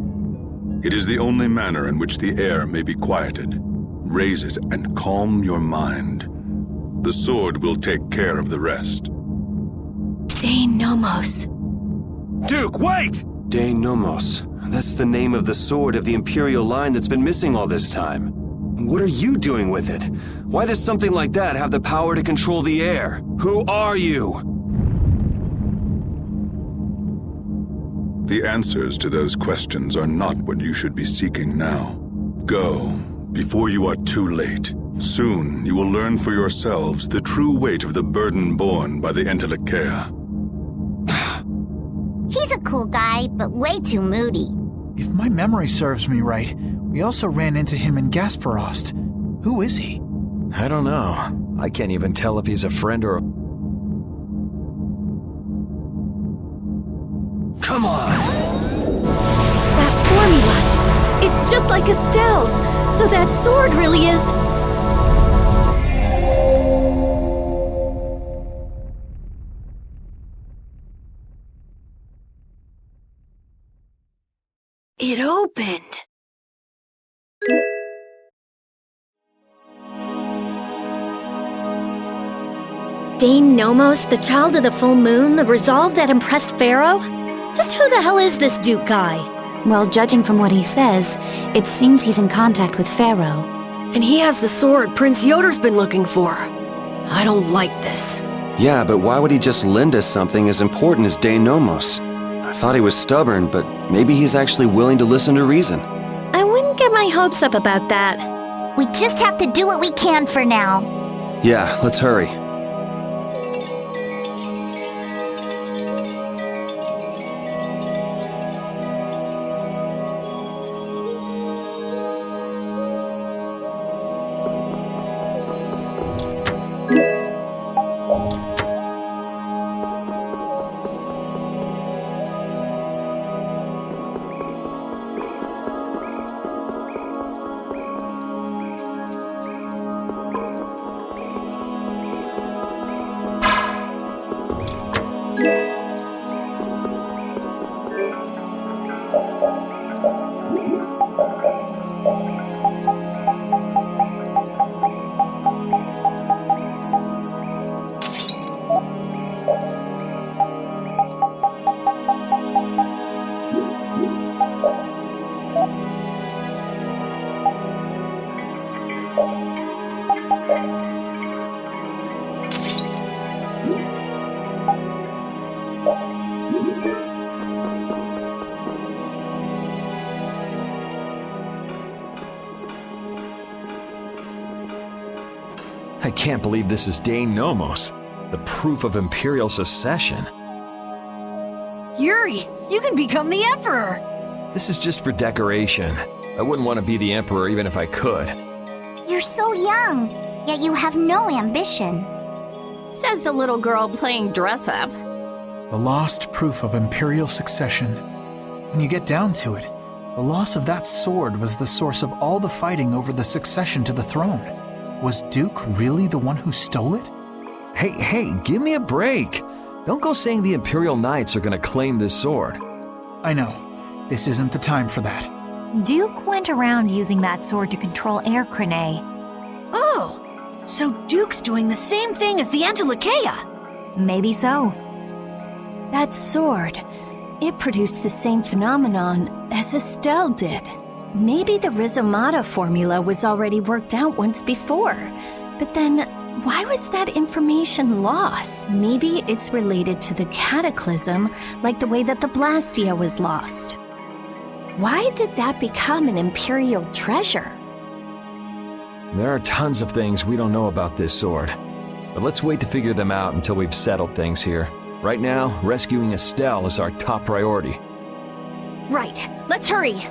It is the only manner in which the air may be quieted. Raise it and calm your mind. The sword will take care of the rest. Dane Nomos. Duke, wait! Dane Nomos. That's the name of the sword of the Imperial line that's been missing all this time. What are you doing with it? Why does something like that have the power to control the air? Who are you? The answers to those questions are not what you should be seeking now. Go, before you are too late. Soon you will learn for yourselves the true weight of the burden borne by the Entelekea. He's a cool guy, but way too moody. If my memory serves me right, we also ran into him in Gasparost. Who is he? I don't know. I can't even tell if he's a friend or a... Come on! That formula! It's just like Estelle's! So that sword really is... It opened. Dane Nomos, the child of the full moon, the resolve that impressed Pharaoh? Just who the hell is this Duke guy? Well, judging from what he says, it seems he's in contact with Pharaoh. And he has the sword Prince Yoder's been looking for. I don't like this. Yeah, but why would he just lend us something as important as Dane Nomos? I thought he was stubborn, but maybe he's actually willing to listen to reason. I wouldn't get my hopes up about that. We just have to do what we can for now. Yeah, let's hurry. I can't believe this is De Nomos, the proof of Imperial secession. Yuri, you can become the Emperor! This is just for decoration. I wouldn't want to be the Emperor even if I could. You're so young, yet you have no ambition. Says the little girl playing dress-up. The lost proof of Imperial succession. When you get down to it, the loss of that sword was the source of all the fighting over the succession to the throne. Was Duke really the one who stole it? Hey, give me a break. Don't go saying the Imperial Knights are gonna claim this sword. I know. This isn't the time for that. Duke went around using that sword to control Air Crane. Oh, so Duke's doing the same thing as the Antilocheia. Maybe so. That sword, it produced the same phenomenon as Estelle did. Maybe the Rizomata formula was already worked out once before. But then, why was that information lost? Maybe it's related to the cataclysm, like the way that the Blastia was lost. Why did that become an Imperial treasure? There are tons of things we don't know about this sword. But let's wait to figure them out until we've settled things here. Right now, rescuing Estelle is our top priority. Right, let's hurry!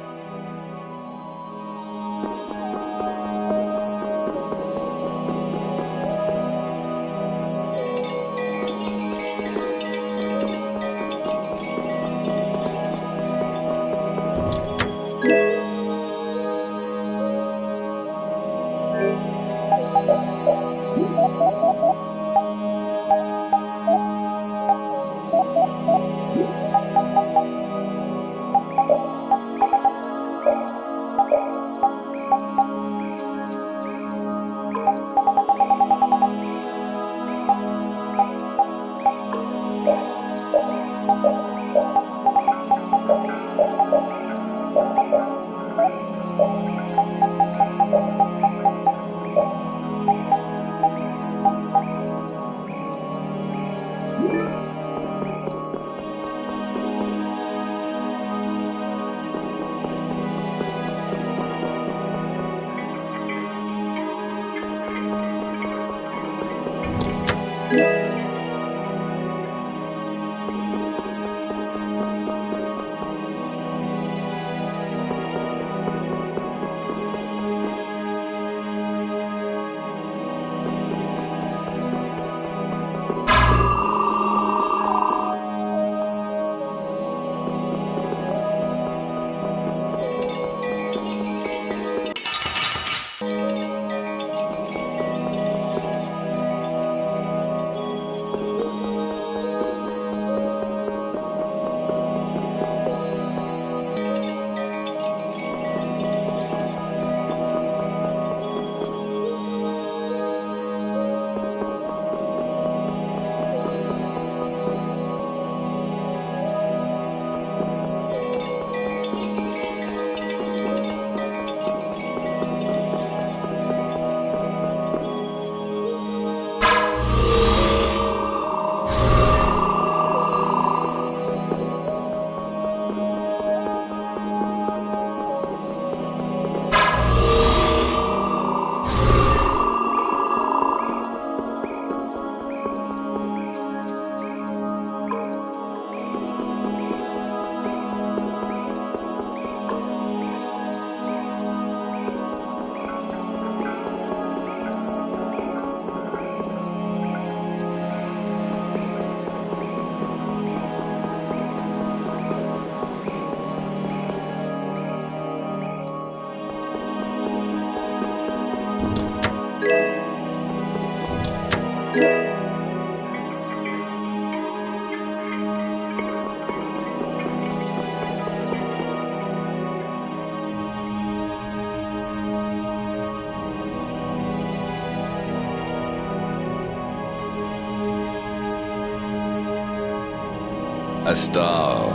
Estelle,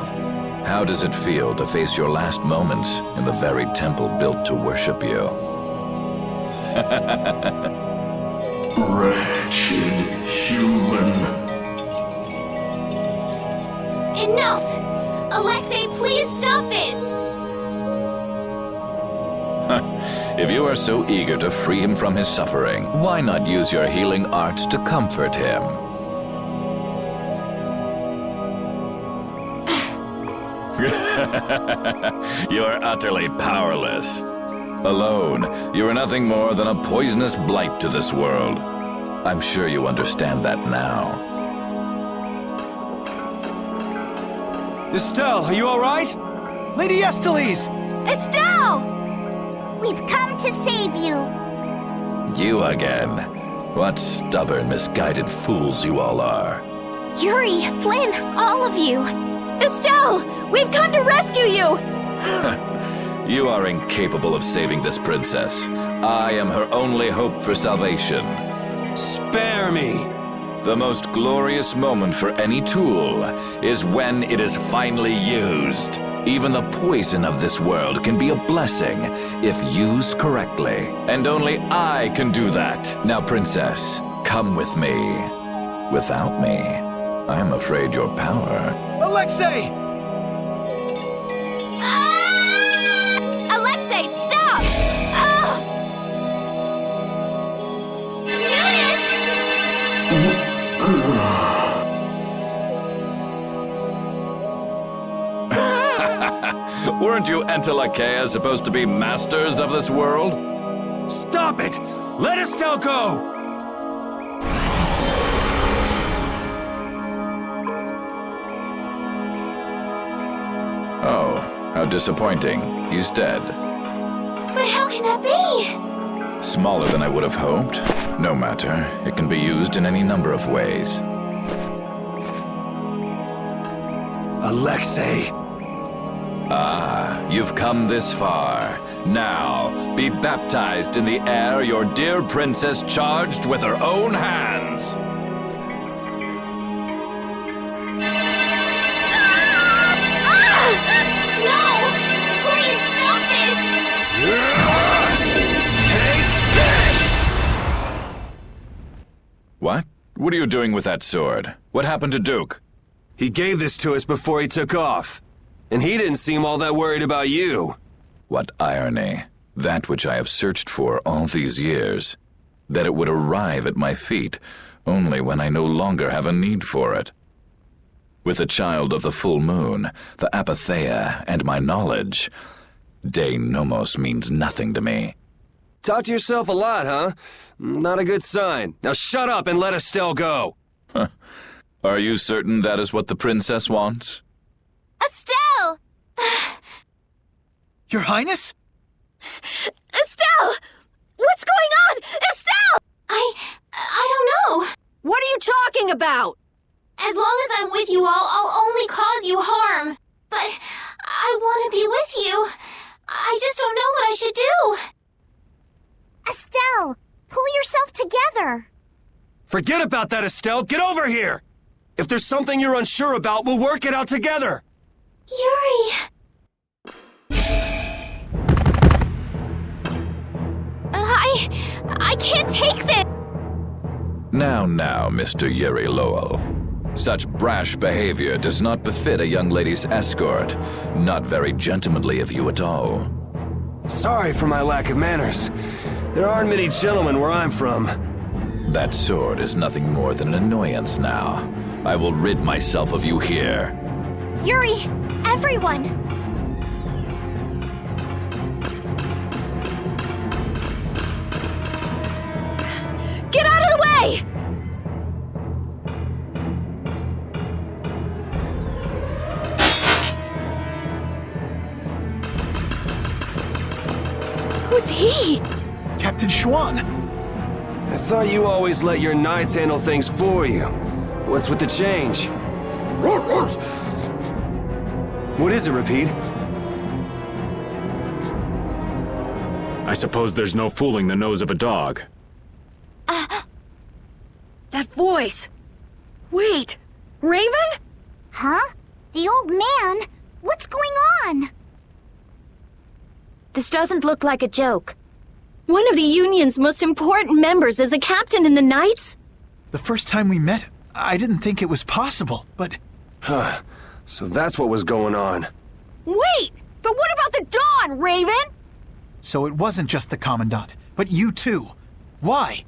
how does it feel to face your last moments in the very temple built to worship you? Wretched human. Enough! Alexei, please stop this! If you are so eager to free him from his suffering, why not use your healing arts to comfort him? You are utterly powerless. Alone, you are nothing more than a poisonous blight to this world. I'm sure you understand that now. Estelle, are you all right? Lady Estellise! Estelle! We've come to save you. You again. What stubborn, misguided fools you all are. Yuri, Flynn, all of you. Estelle, we've come to rescue you! You are incapable of saving this princess. I am her only hope for salvation. Spare me! The most glorious moment for any tool is when it is finally used. Even the poison of this world can be a blessing if used correctly. And only I can do that. Now, princess, come with me. Without me, I'm afraid your power... Alexei! Alexei, stop! Judith! Weren't you Entelakea supposed to be masters of this world? Stop it! Let Estelle go! Oh, how disappointing. He's dead. But how can that be? Smaller than I would have hoped. No matter. It can be used in any number of ways. Alexei! Ah, you've come this far. Now, be baptized in the air your dear princess charged with her own hands. No! Please stop this! Take this! What? What are you doing with that sword? What happened to Duke? He gave this to us before he took off. And he didn't seem all that worried about you. What irony. That which I have searched for all these years. That it would arrive at my feet only when I no longer have a need for it. With the child of the full moon, the apatheia, and my knowledge, De Nomos means nothing to me. Talk to yourself a lot, huh? Not a good sign. Now shut up and let Estelle go. Are you certain that is what the princess wants? Estelle! Your Highness? Estelle! What's going on? Estelle! I don't know. What are you talking about? As long as I'm with you all, I'll only cause you harm. But I want to be with you. I just don't know what I should do. Estelle, pull yourself together. Forget about that, Estelle. Get over here. If there's something you're unsure about, we'll work it out together. Yuri! I can't take this! Now, Mr. Yuri Lowell. Such brash behavior does not befit a young lady's escort. Not very gentlemanly of you at all. Sorry for my lack of manners. There aren't many gentlemen where I'm from. That sword is nothing more than an annoyance now. I will rid myself of you here. Yuri, everyone! Get out of the way! Who's he? Captain Schwan. I thought you always let your knights handle things for you. What's with the change? What is it, Repeat? I suppose there's no fooling the nose of a dog. That voice! Wait! Raven? Huh? The old man? What's going on? This doesn't look like a joke. One of the Union's most important members is a captain in the Knights? The first time we met, I didn't think it was possible, but... Huh. So that's what was going on. Wait! But what about the dawn, Raven? So it wasn't just the Commandant, but you too. Why?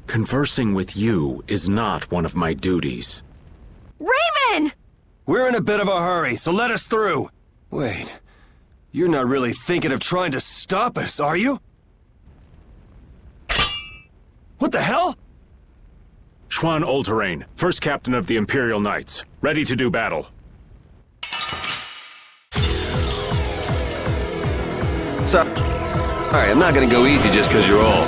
Conversing with you is not one of my duties. Raven! We're in a bit of a hurry, so let us through. Wait, you're not really thinking of trying to stop us, are you? What the hell? Schwan Olterain, first captain of the Imperial Knights, ready to do battle. Sorry, I'm not gonna go easy just because you're old.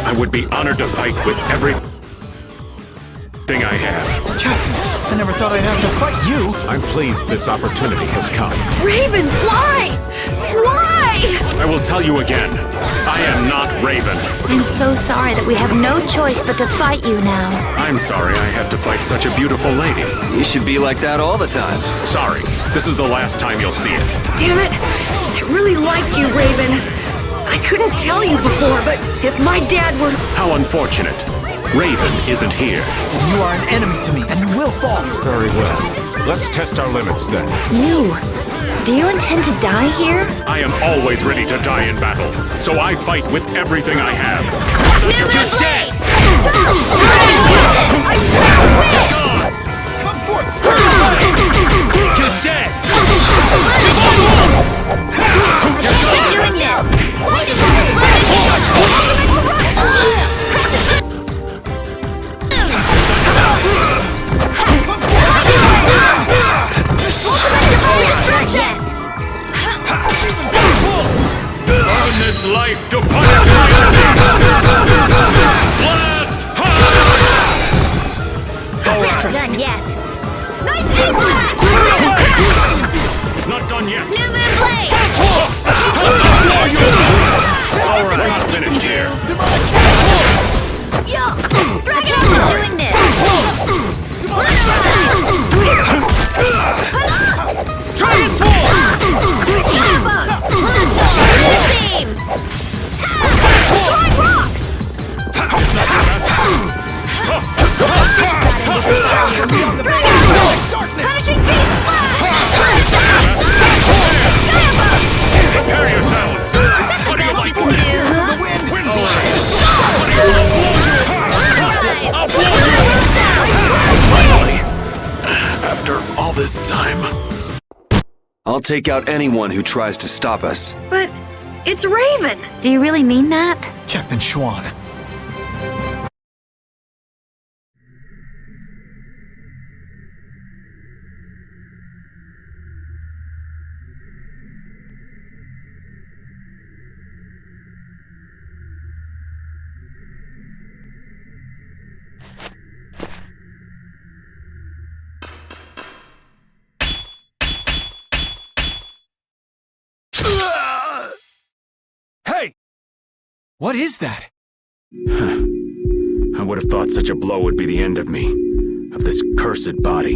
I would be honored to fight with everything I have. Captain, I never thought I'd have to fight you. I'm pleased this opportunity has come. Raven, why? Why? I will tell you again. I am not Raven. I'm so sorry that we have no choice but to fight you now. I'm sorry I have to fight such a beautiful lady. You should be like that all the time. Sorry, this is the last time you'll see it. Damn it. I really liked you, Raven. I couldn't tell you before, but if my dad were... How unfortunate. Raven isn't here. You are an enemy to me, and you will fall. Very well. Let's test our limits then. You? Do you intend to die here? I am always ready to die in battle, so I fight with everything I have. You're dead! Come forth, You're dead! Keep doing this! Earn this life to punish my Blast! Done yet. Nice hit! Not done yet. New moon blade! Alright, not finished here. Keep doing this! Transform! Team! Is that the best? Punishing beast Prepare yourselves! What do you like? Finally! After all this time... I'll take out anyone who tries to stop us. But it's Raven. Do you really mean that? Captain Schwan. What is that? I would have thought such a blow would be the end of me. Of this cursed body.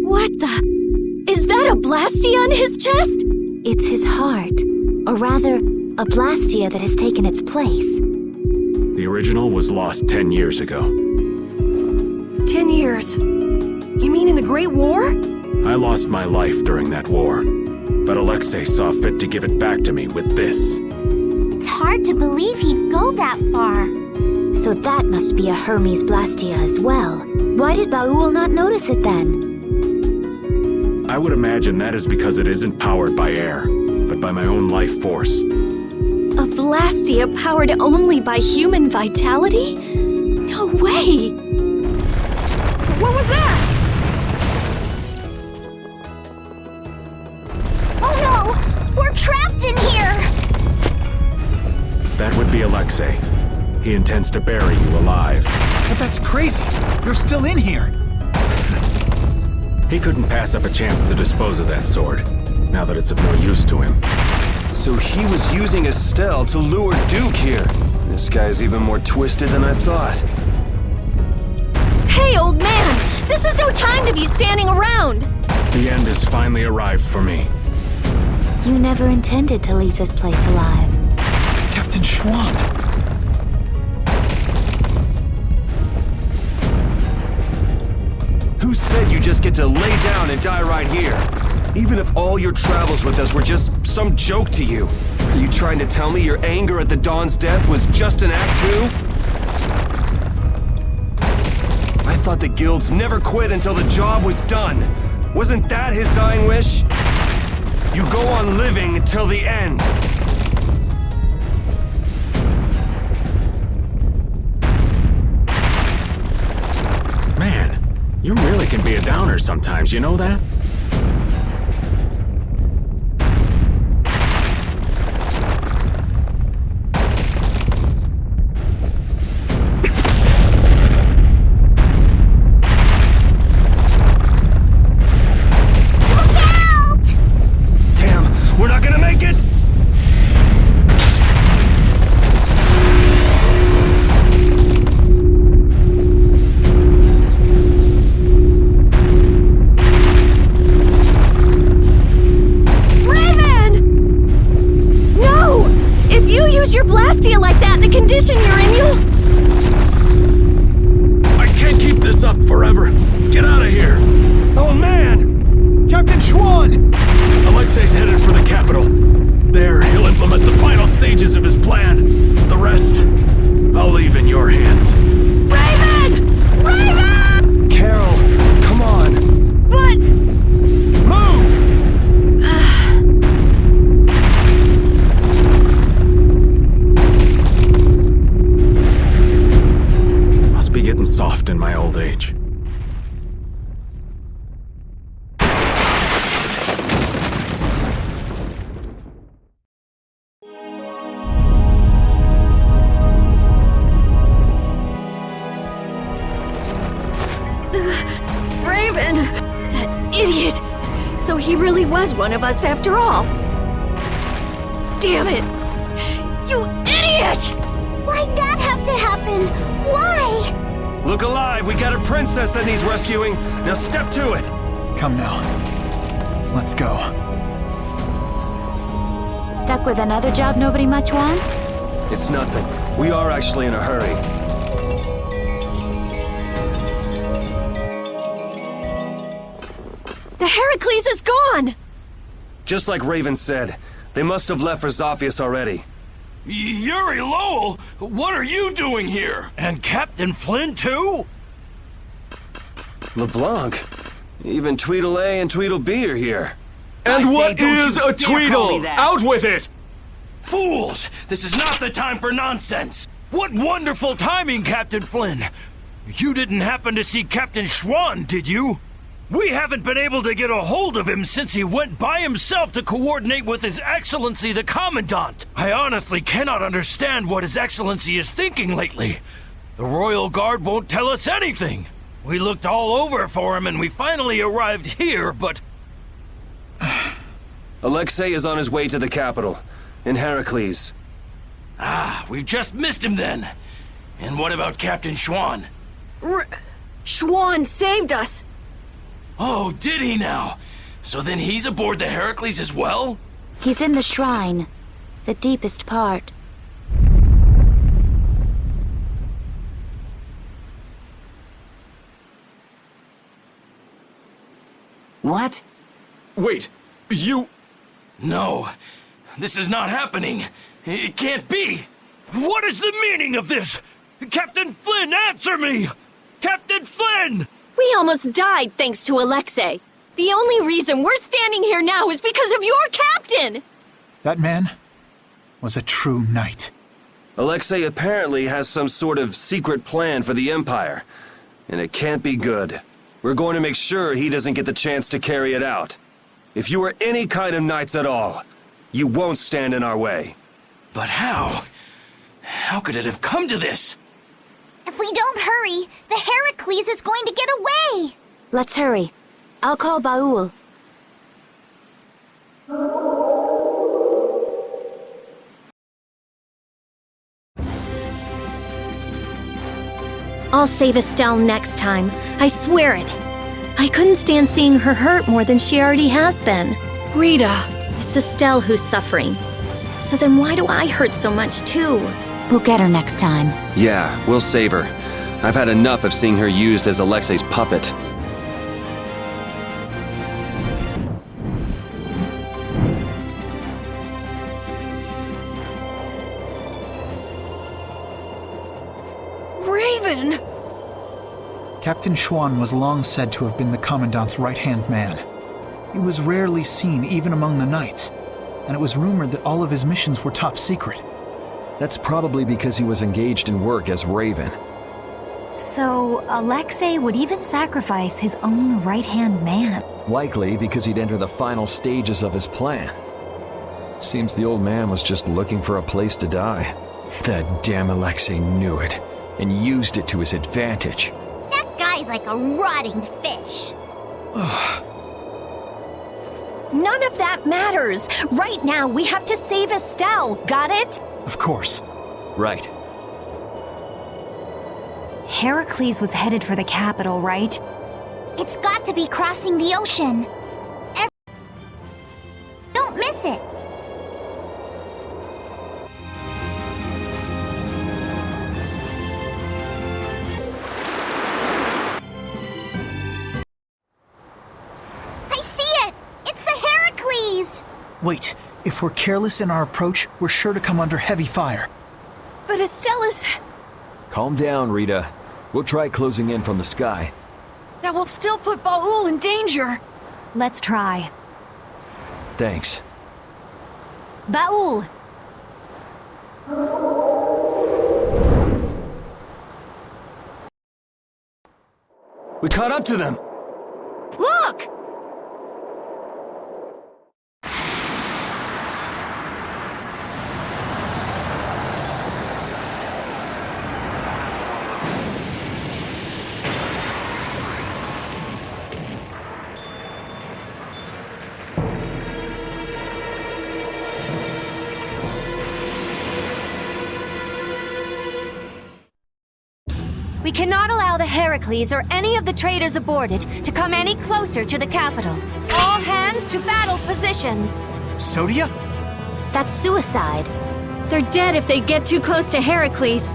What the? Is that a blastia on his chest? It's his heart. Or rather, a blastia that has taken its place. The original was lost 10 years ago. 10 years? You mean in the Great War? I lost my life during that war. But Alexei saw fit to give it back to me with this. It's hard to believe he'd go that far. So that must be a Hermes blastia as well. Why did Baul not notice it then? I would imagine that is because it isn't powered by air, but by my own life force. A blastia powered only by human vitality? No way! What was that? Oh no! We're trapped in here! That would be Alexei. He intends to bury you alive. But that's crazy. You're still in here. He couldn't pass up a chance to dispose of that sword, now that it's of no use to him. So he was using Estelle to lure Duke here. This guy's even more twisted than I thought. Hey, old man! This is no time to be standing around! The end has finally arrived for me. You never intended to leave this place alive. Captain Schwan. Who said you just get to lay down and die right here? Even if all your travels with us were just some joke to you, are you trying to tell me your anger at the Dawn's death was just an act too? I thought the guilds never quit until the job was done. Wasn't that his dying wish? You go on living until the end. Man, you really can be a downer sometimes, you know that? One of us after all. Damn it! You idiot! Why'd that have to happen? Why? Look alive! We got a princess that needs rescuing! Now step to it! Come now. Let's go. Stuck with another job nobody much wants? It's nothing. We are actually in a hurry. The Heracles is gone! Just like Raven said, they must have left for Zophius already. Yuri Lowell, what are you doing here? And Captain Flynn too? LeBlanc, even Tweedle A and Tweedle B are here. And what is a Tweedle? Out with it! Fools! This is not the time for nonsense! What wonderful timing, Captain Flynn! You didn't happen to see Captain Schwan, did you? We haven't been able to get a hold of him since he went by himself to coordinate with His Excellency the Commandant. I honestly cannot understand what His Excellency is thinking lately. The Royal Guard won't tell us anything. We looked all over for him and we finally arrived here, but... Alexei is on his way to the capital, in Heracles. Ah, we've just missed him then. And what about Captain Schwan? Schwan saved us! Oh, did he now? So then he's aboard the Heracles as well? He's in the shrine, the deepest part. What? Wait, you... No, this is not happening. It can't be. What is the meaning of this? Captain Flynn, answer me! Captain Flynn! We almost died thanks to Alexei. The only reason we're standing here now is because of your captain! That man was a true knight. Alexei apparently has some sort of secret plan for the Empire, and it can't be good. We're going to make sure he doesn't get the chance to carry it out. If you are any kind of knights at all, you won't stand in our way. But how? How could it have come to this? If we don't hurry, the Heracles is going to get away! Let's hurry. I'll call Baul. I'll save Estelle next time. I swear it. I couldn't stand seeing her hurt more than she already has been. Rita! It's Estelle who's suffering. So then why do I hurt so much too? We'll get her next time. Yeah, we'll save her. I've had enough of seeing her used as Alexei's puppet. Captain Schwann was long said to have been the Commandant's right-hand man. He was rarely seen even among the knights, and it was rumored that all of his missions were top secret. That's probably because he was engaged in work as Raven. So, Alexei would even sacrifice his own right-hand man. Likely because he'd enter the final stages of his plan. Seems the old man was just looking for a place to die. That damn Alexei knew it, and used it to his advantage. That guy's like a rotting fish. None of that matters. Right now, we have to save Estelle. Got it? Of course. Right. Heracles was headed for the capital, right? It's got to be crossing the ocean. Don't miss it. I see it! It's the Heracles! Wait, if we're careless in our approach, we're sure to come under heavy fire. But Estelle is... Calm down, Rita. We'll try closing in from the sky. That will still put Baul in danger. Let's try. Thanks. Baul! We caught up to them! Look! We cannot allow the Heracles or any of the traders aboard it to come any closer to the capital. All hands to battle positions. Sodia? That's suicide. They're dead if they get too close to Heracles.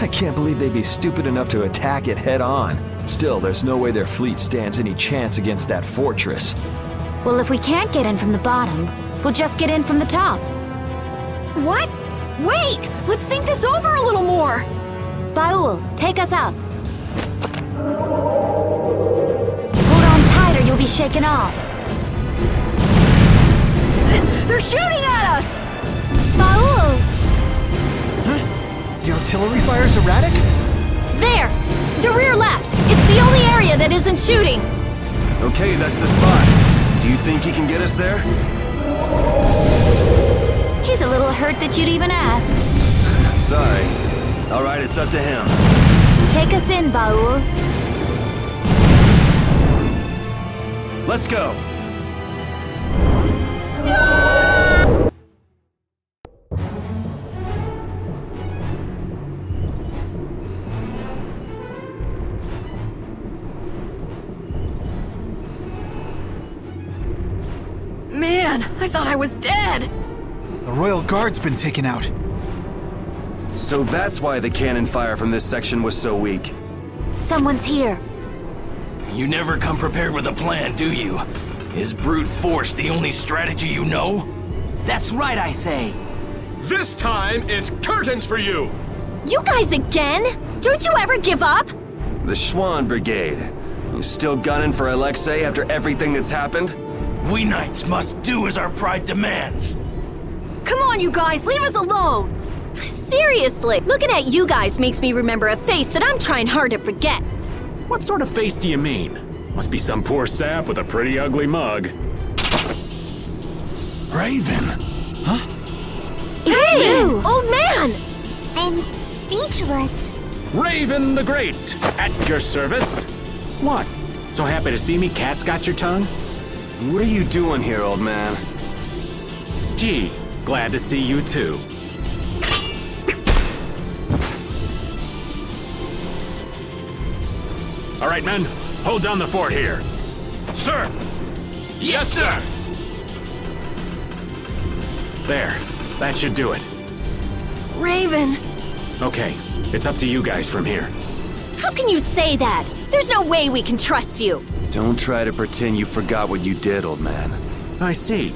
I can't believe they'd be stupid enough to attack it head on. Still, there's no way their fleet stands any chance against that fortress. Well, if we can't get in from the bottom, we'll just get in from the top. What? Wait! Let's think this over a little more! Baul, take us up. Hold on tight or you'll be shaken off. They're shooting at us! Baul! Huh? The artillery fire's erratic? There! The rear left! It's the only area that isn't shooting! Okay, that's the spot. Do you think he can get us there? He's a little hurt that you'd even ask. Sorry. All right, it's up to him. Take us in, Baul. Let's go. Man, I thought I was dead. The Royal Guard's been taken out. So that's why the cannon fire from this section was so weak. Someone's here. You never come prepared with a plan, do you? Is brute force the only strategy you know? That's right, I say. This time, it's curtains for you! You guys again? Don't you ever give up? The Schwann Brigade. You still gunning for Alexei after everything that's happened? We knights must do as our pride demands. Come on, you guys, leave us alone! Seriously, looking at you guys makes me remember a face that I'm trying hard to forget. What sort of face do you mean? Must be some poor sap with a pretty ugly mug. Raven! Huh? It's you! Old man! I'm speechless. Raven the Great, at your service. What? So happy to see me, cat's got your tongue? What are you doing here, old man? Gee, glad to see you too. All right, men, hold down the fort here. Sir! Yes, sir! There, that should do it. Raven! Okay, it's up to you guys from here. How can you say that? There's no way we can trust you. Don't try to pretend you forgot what you did, old man. I see.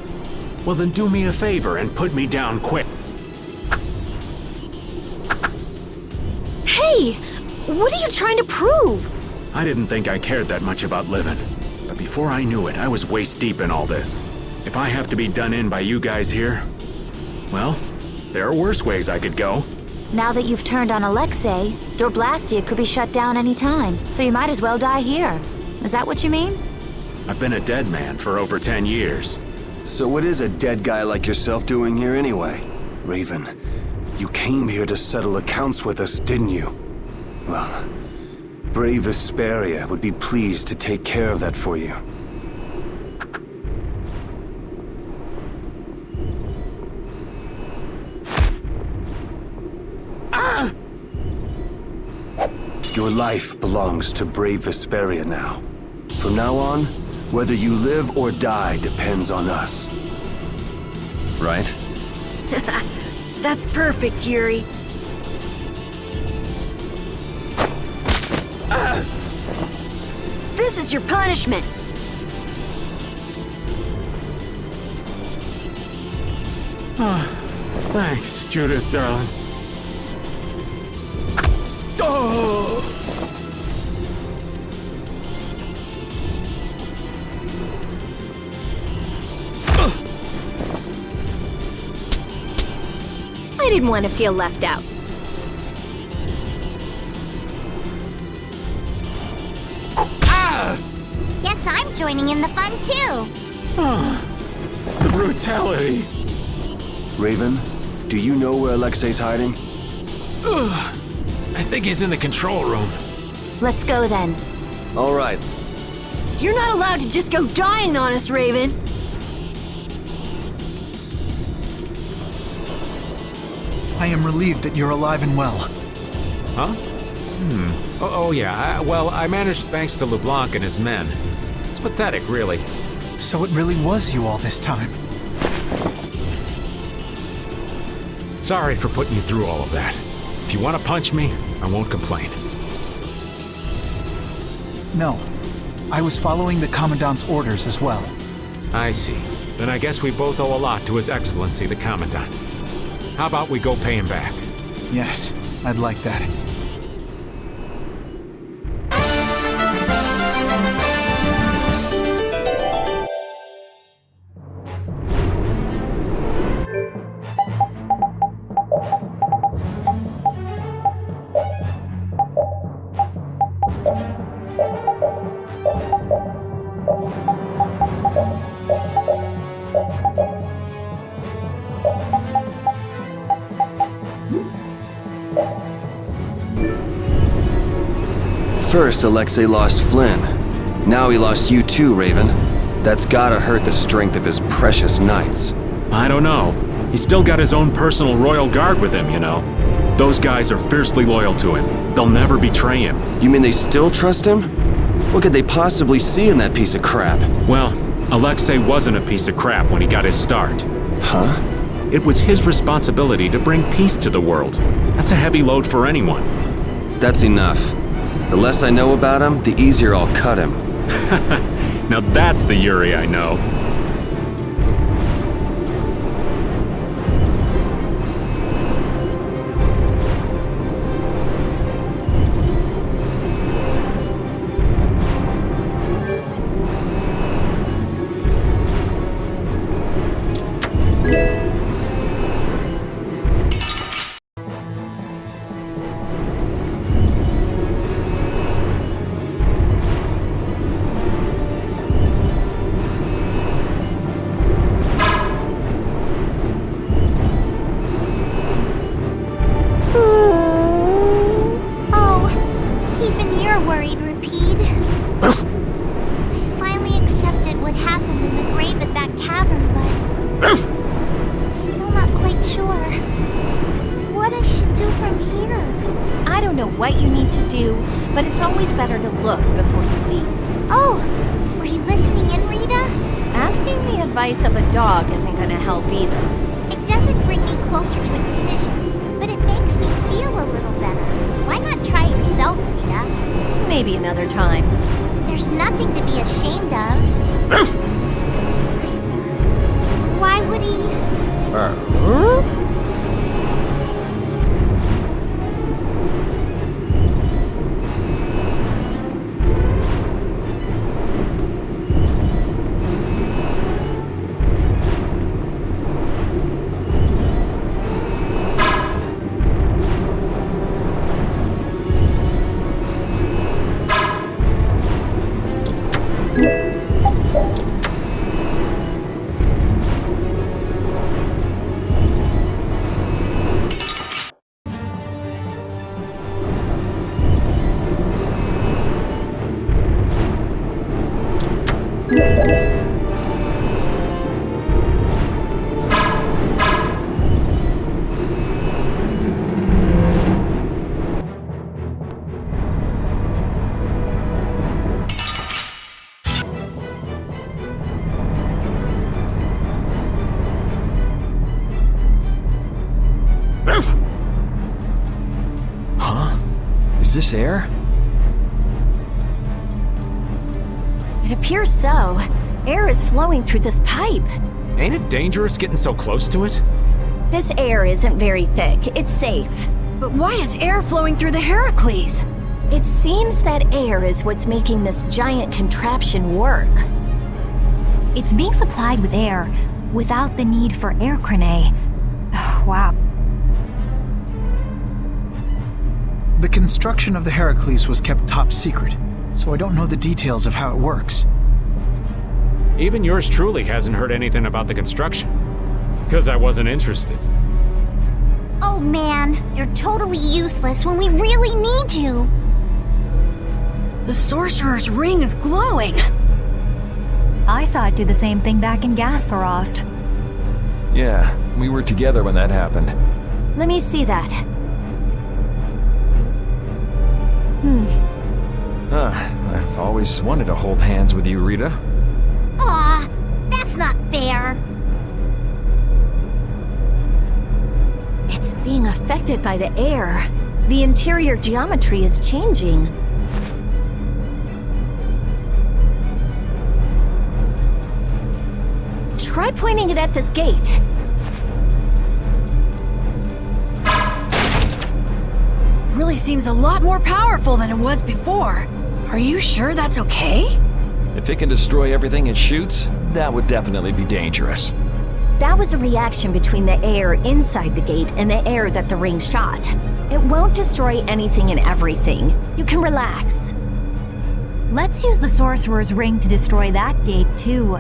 Well, then do me a favor and put me down quick. Hey! What are you trying to prove? I didn't think I cared that much about living. But before I knew it, I was waist deep in all this. If I have to be done in by you guys here, well, there are worse ways I could go. Now that you've turned on Alexei, your Blastia could be shut down any time, so you might as well die here. Is that what you mean? I've been a dead man for over 10 years. So what is a dead guy like yourself doing here anyway? Raven, you came here to settle accounts with us, didn't you? Well, brave Vesperia would be pleased to take care of that for you. Your life belongs to brave Vesperia now. From now on, whether you live or die depends on us. Right? That's perfect, Yuri. This is your punishment. Thanks, Judith, darling. I didn't want to feel left out. Guess I'm joining in the fun too. The brutality. Raven, do you know where Alexei's hiding? I think he's in the control room. Let's go then. All right. You're not allowed to just go dying on us, Raven. I am relieved that you're alive and well. Huh? Oh yeah, well, I managed thanks to LeBlanc and his men. It's pathetic, really. So it really was you all this time. Sorry for putting you through all of that. If you want to punch me, I won't complain. No. I was following the Commandant's orders as well. I see. Then I guess we both owe a lot to His Excellency, the Commandant. How about we go pay him back? Yes, I'd like that. First, Alexei lost Flynn. Now he lost you too, Raven. That's gotta hurt the strength of his precious knights. I don't know. He's still got his own personal royal guard with him, you know. Those guys are fiercely loyal to him. They'll never betray him. You mean they still trust him? What could they possibly see in that piece of crap? Well, Alexei wasn't a piece of crap when he got his start. Huh? It was his responsibility to bring peace to the world. That's a heavy load for anyone. That's enough. The less I know about him, the easier I'll cut him. Now that's the Yuri I know. Maybe another time. There's nothing to be ashamed of. Cypher. Why would he... Huh? Is this air? It appears so. Air is flowing through this pipe. Ain't it dangerous getting so close to it? This air isn't very thick. It's safe. But why is air flowing through the Heracles? It seems that air is what's making this giant contraption work. It's being supplied with air without the need for air crane. Oh, wow. The construction of the Heracles was kept top secret, so I don't know the details of how it works. Even yours truly hasn't heard anything about the construction. Because I wasn't interested. Oh man, you're totally useless when we really need you. The sorcerer's ring is glowing. I saw it do the same thing back in Gasparost. Yeah, we were together when that happened. Let me see that. I've always wanted to hold hands with you, Rita. Aw, that's not fair. It's being affected by the air. The interior geometry is changing. Try pointing it at this gate. Really seems a lot more powerful than it was before. Are you sure that's okay? If it can destroy everything it shoots, that would definitely be dangerous. That was a reaction between the air inside the gate and the air that the ring shot. It won't destroy anything and everything. You can relax. Let's use the sorcerer's ring to destroy that gate, too.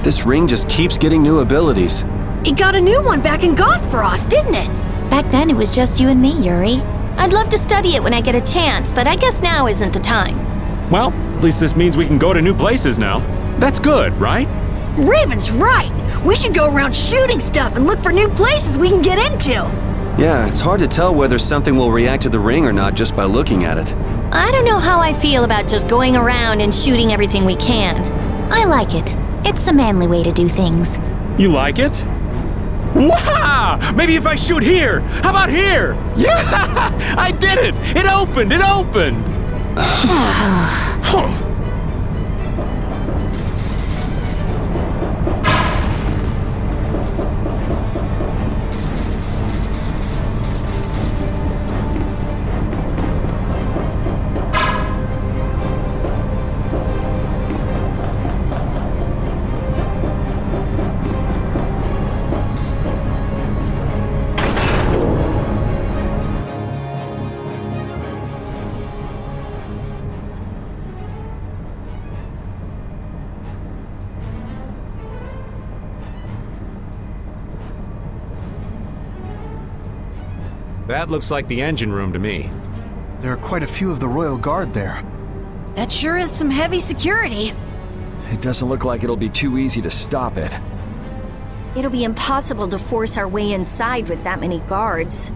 This ring just keeps getting new abilities. It got a new one back in Gasparost, didn't it? Back then, it was just you and me, Yuri. I'd love to study it when I get a chance, but I guess now isn't the time. Well, at least this means we can go to new places now. That's good, right? Raven's right. We should go around shooting stuff and look for new places we can get into. Yeah, it's hard to tell whether something will react to the ring or not just by looking at it. I don't know how I feel about just going around and shooting everything we can. I like it. It's the manly way to do things. You like it? Wow! Maybe if I shoot here! How about here? Yeah! I did it! It opened! It opened! That looks like the engine room to me. There are quite a few of the Royal Guard there. That sure is some heavy security. It doesn't look like it'll be too easy to stop it. It'll be impossible to force our way inside with that many guards.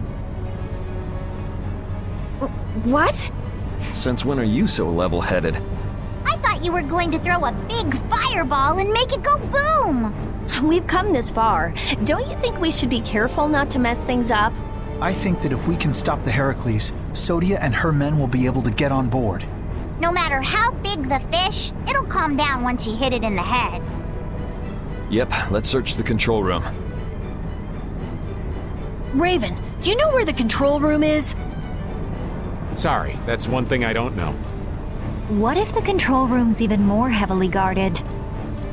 What? Since when are you so level-headed? I thought you were going to throw a big fireball and make it go boom! We've come this far. Don't you think we should be careful not to mess things up? I think that if we can stop the Heracles, Sodia and her men will be able to get on board. No matter how big the fish, it'll calm down once you hit it in the head. Yep, let's search the control room. Raven, do you know where the control room is? Sorry, that's one thing I don't know. What if the control room's even more heavily guarded?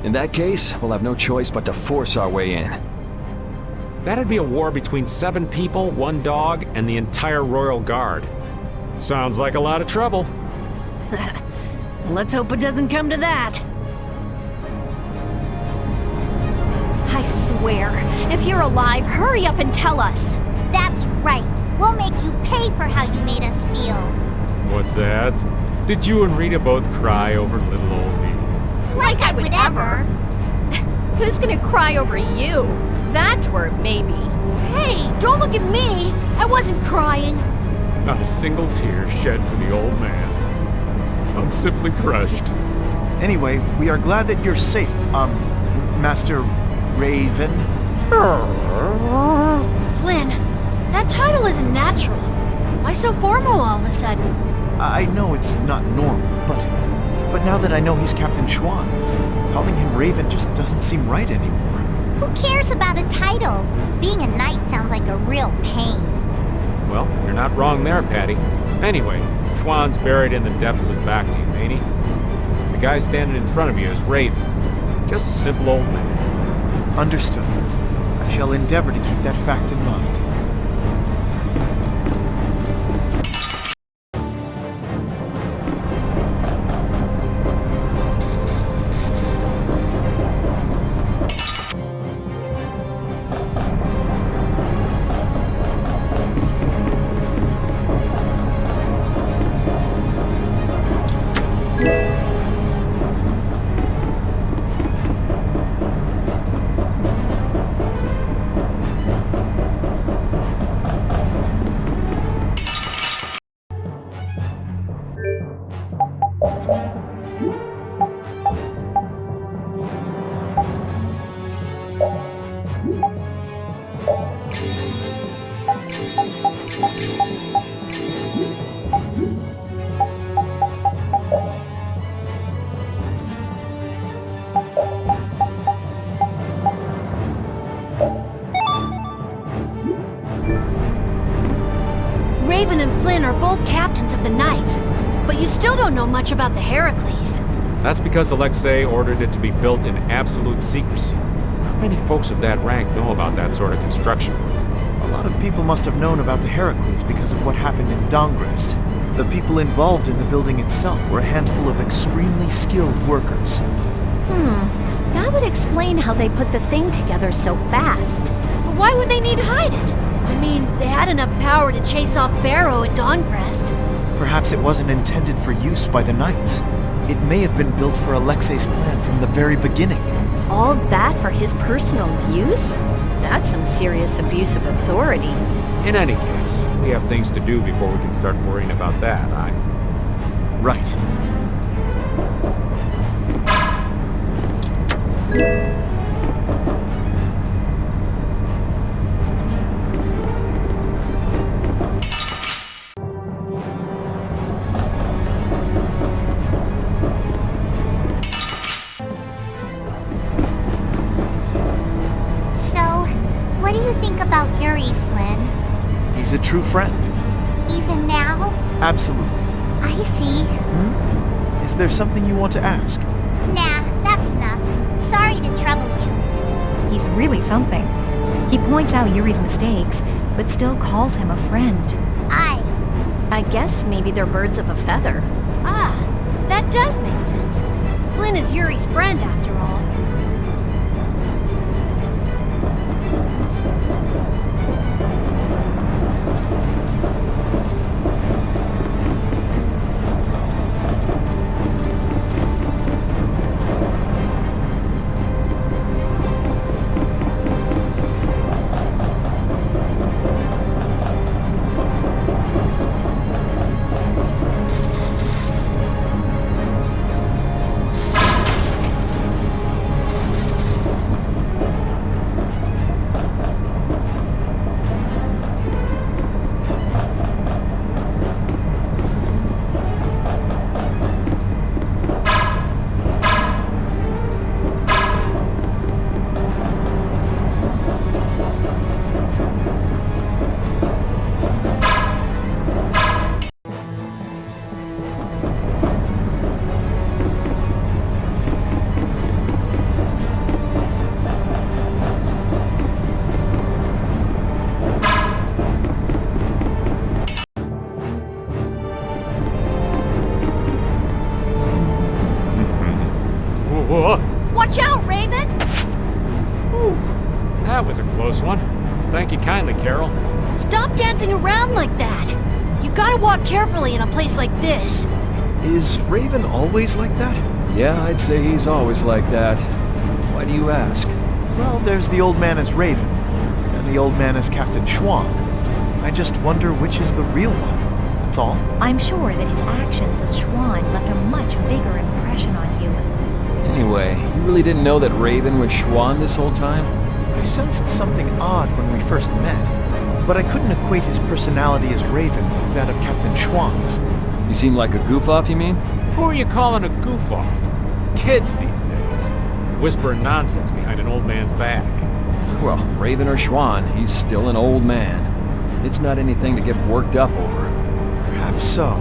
In that case, we'll have no choice but to force our way in. That'd be a war between 7 people, 1 dog, and the entire Royal Guard. Sounds like a lot of trouble. Let's hope it doesn't come to that. I swear, if you're alive, hurry up and tell us. That's right. We'll make you pay for how you made us feel. What's that? Did you and Rita both cry over little old me? Like I would ever. Who's gonna cry over you? That word, maybe. Hey, don't look at me! I wasn't crying. Not a single tear shed for the old man. I'm simply crushed. Anyway, we are glad that you're safe, Master Raven. Flynn, that title isn't natural. Why so formal all of a sudden? I know it's not normal, but now that I know he's Captain Schwan, calling him Raven just doesn't seem right anymore. Who cares about a title? Being a knight sounds like a real pain. Well, you're not wrong there, Patty. Anyway, Schwan's buried in the depths of Bactium, ain't he? The guy standing in front of you is Raven. Just a simple old man. Understood. I shall endeavor to keep that fact in mind. Raven and Flynn are both captains of the Knights, but you still don't know much about the Heracles. That's because Alexei ordered it to be built in absolute secrecy. Not many folks of that rank know about that sort of construction. A lot of people must have known about the Heracles because of what happened in Dongrest. The people involved in the building itself were a handful of extremely skilled workers. That would explain how they put the thing together so fast. But why would they need to hide it? I mean, they had enough power to chase off Pharaoh at Dongrest. Perhaps it wasn't intended for use by the Knights. It may have been built for Alexei's plan from the very beginning. All that for his personal use? That's some serious abuse of authority. In any case, we have things to do before we can start worrying about that, Right. What do you think about Yuri, Flynn? He's a true friend. Even now? Absolutely. I see. Is there something you want to ask? Nah, that's enough. Sorry to trouble you. He's really something. He points out Yuri's mistakes, but still calls him a friend. I guess maybe they're birds of a feather. Ah, that does make sense. Flynn is Yuri's friend, after all. gotta walk carefully in a place like this. Is Raven always like that? Yeah, I'd say he's always like that. Why do you ask? Well, there's the old man as Raven, and the old man as Captain Schwan. I just wonder which is the real one, that's all. I'm sure that his actions as Schwan left a much bigger impression on you. Anyway, you really didn't know that Raven was Schwan this whole time? I sensed something odd when we first met, but I couldn't equate his personality as Raven with that of Captain Schwan's. You seem like a goof-off, you mean? Who are you calling a goof-off? Kids these days. Whispering nonsense behind an old man's back. Well, Raven or Schwan, he's still an old man. It's not anything to get worked up over. Perhaps so.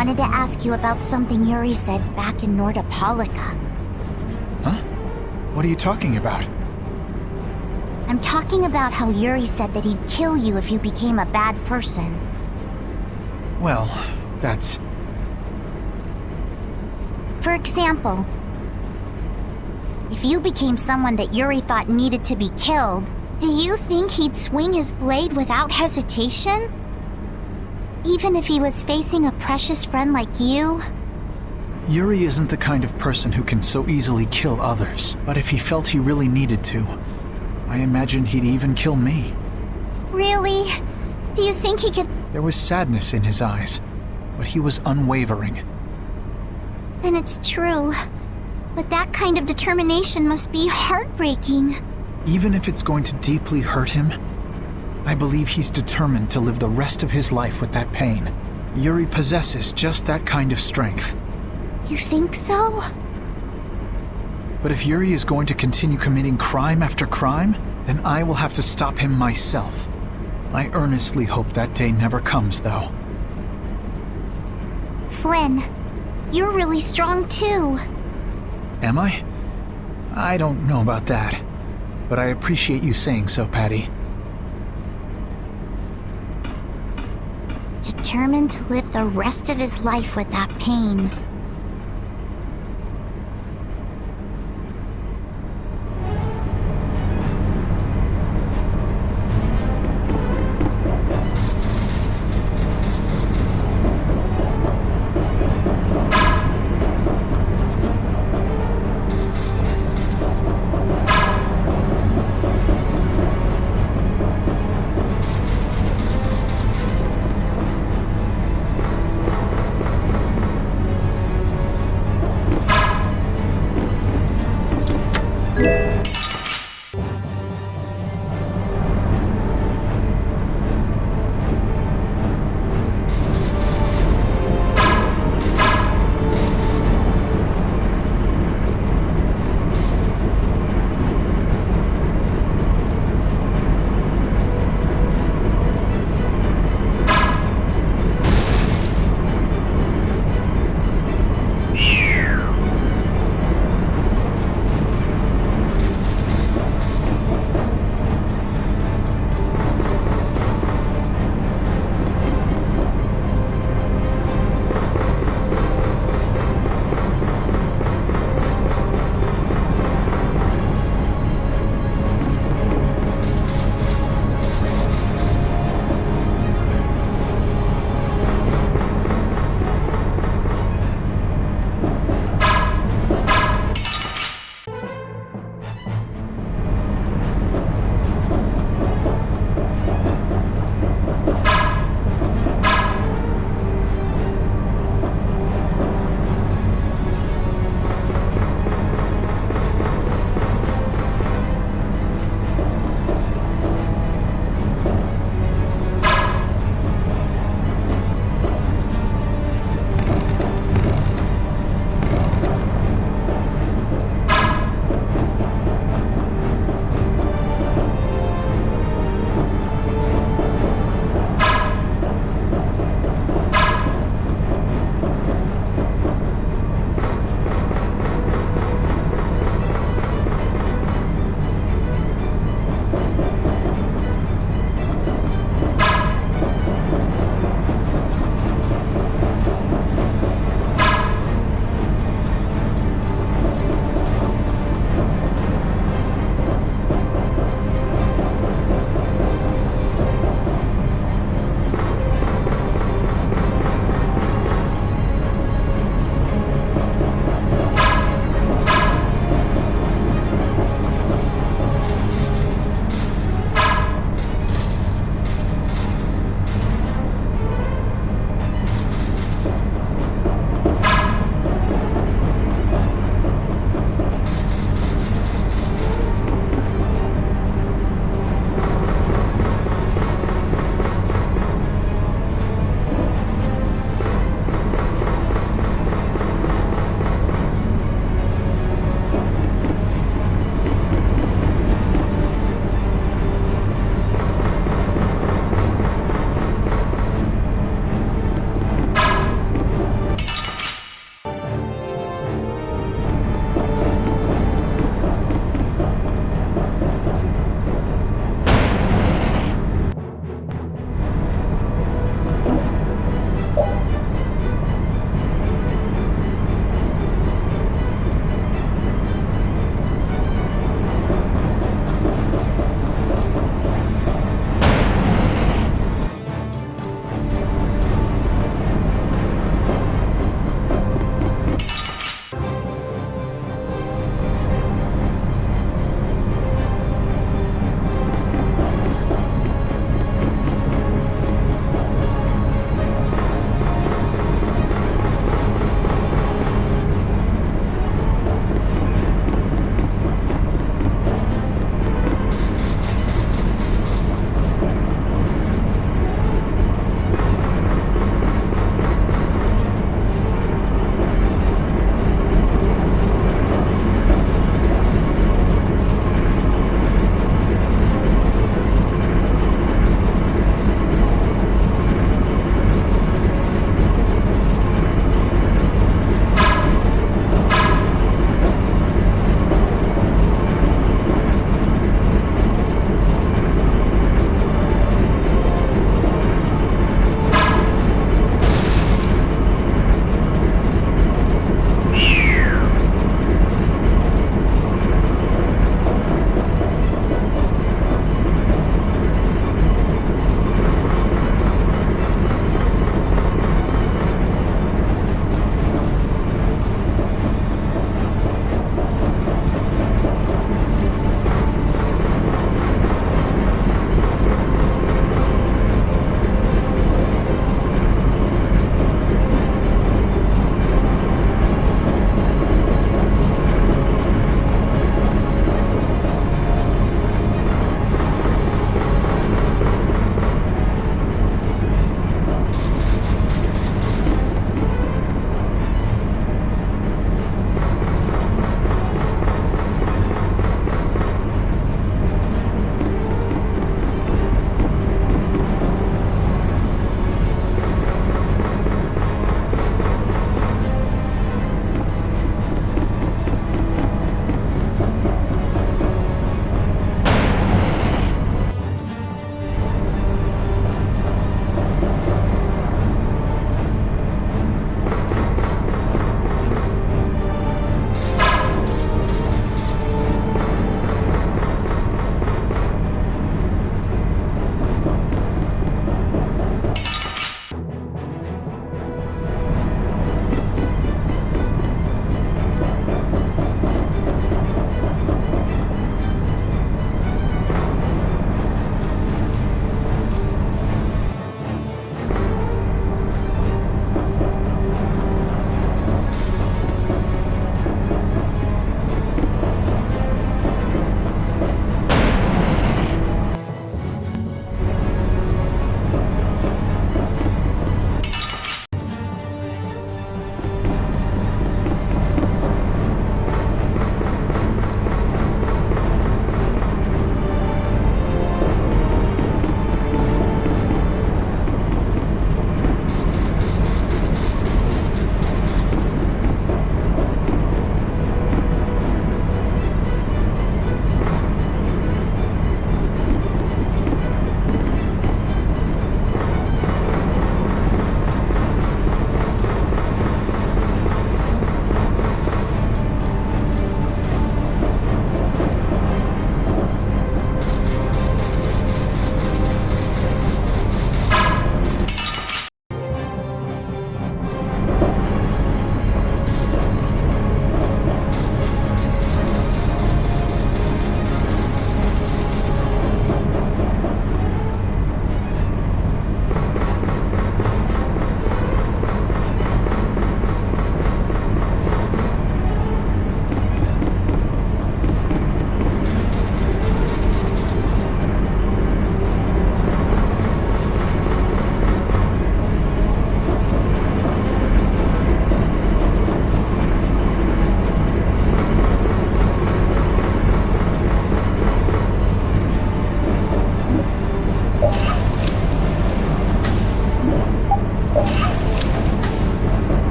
wanted to ask you about something Yuri said back in Nordopolica. Huh? What are you talking about? I'm talking about how Yuri said that he'd kill you if you became a bad person. Well, that's... For example, if you became someone that Yuri thought needed to be killed, do you think he'd swing his blade without hesitation? Even if he was facing a precious friend like you? Yuri isn't the kind of person who can so easily kill others, but if he felt he really needed to, I imagine he'd even kill me. Really? Do you think he could... There was sadness in his eyes, but he was unwavering. Then it's true. But that kind of determination must be heartbreaking. Even if it's going to deeply hurt him, I believe he's determined to live the rest of his life with that pain. Yuri possesses just that kind of strength. You think so? But if Yuri is going to continue committing crime after crime, then I will have to stop him myself. I earnestly hope that day never comes, though. Flynn, you're really strong too. Am I? I don't know about that, but I appreciate you saying so, Patty. Determined to live the rest of his life with that pain.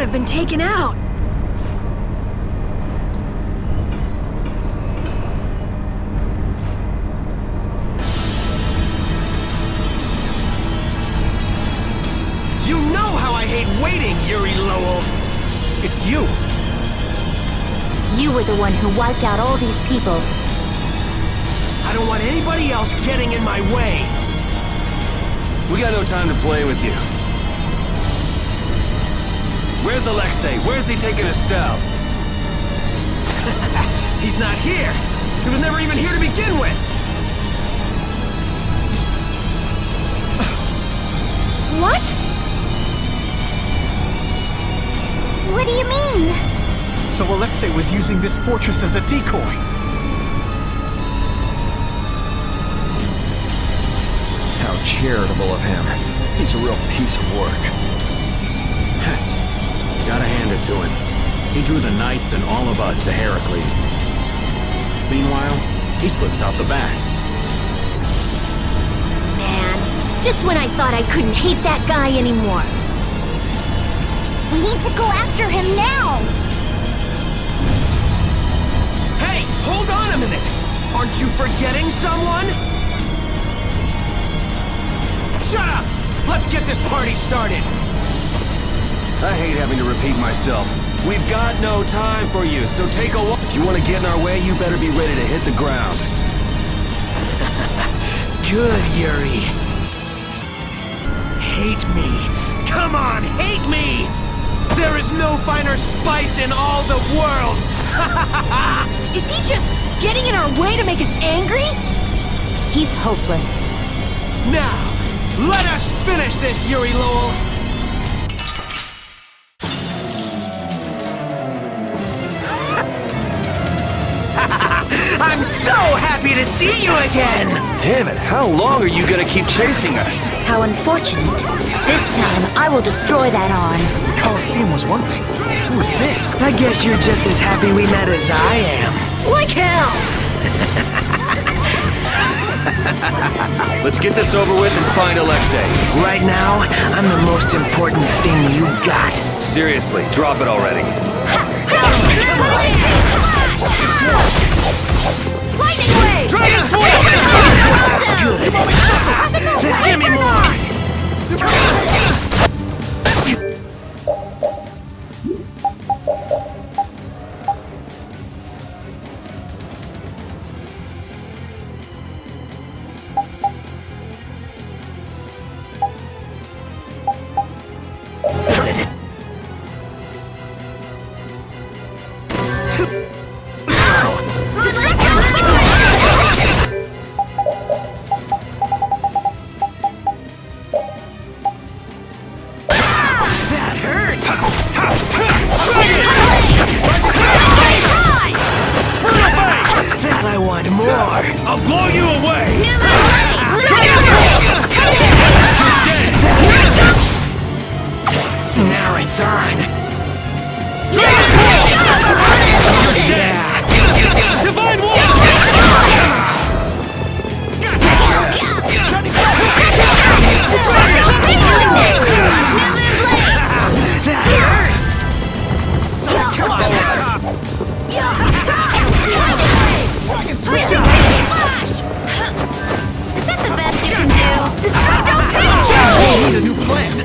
have been taken out. You know how I hate waiting, Yuri Lowell! It's you! You were the one who wiped out all these people. I don't want anybody else getting in my way! We got no time to play with you. Where's Alexei? Where's he taking Estelle? He's not here! He was never even here to begin with! What? What do you mean? So Alexei was using this fortress as a decoy. How charitable of him. He's a real piece of work. Gotta hand it to him. He drew the knights and all of us to Heracles. Meanwhile, he slips out the back. Man, just when I thought I couldn't hate that guy anymore. We need to go after him now! Hey, hold on a minute! Aren't you forgetting someone? Shut up! Let's get this party started! I hate having to repeat myself. We've got no time for you, so take a walk. If you want to get in our way, you better be ready to hit the ground. Good, Yuri. Hate me. Come on, hate me! There is no finer spice in all the world! Is he just getting in our way to make us angry? He's hopeless. Now, let us finish this, Yuri Lowell! I'm so happy to see you again! Damn it, how long are you gonna keep chasing us? How unfortunate. This time, I will destroy that arm. The Colosseum was one thing. Who was this? I guess you're just as happy we met as I am. Like hell! Let's get this over with and find Alexei. Right now, I'm the most important thing you got. Seriously, drop it already. Lightning wave! Dragon Sword! Good. Then give me more! I'll blow you away! Now it's on! Divine Wall! That hurts! So come on, Dragon Switch! Is that the best you can do? Destructo We need a new plan!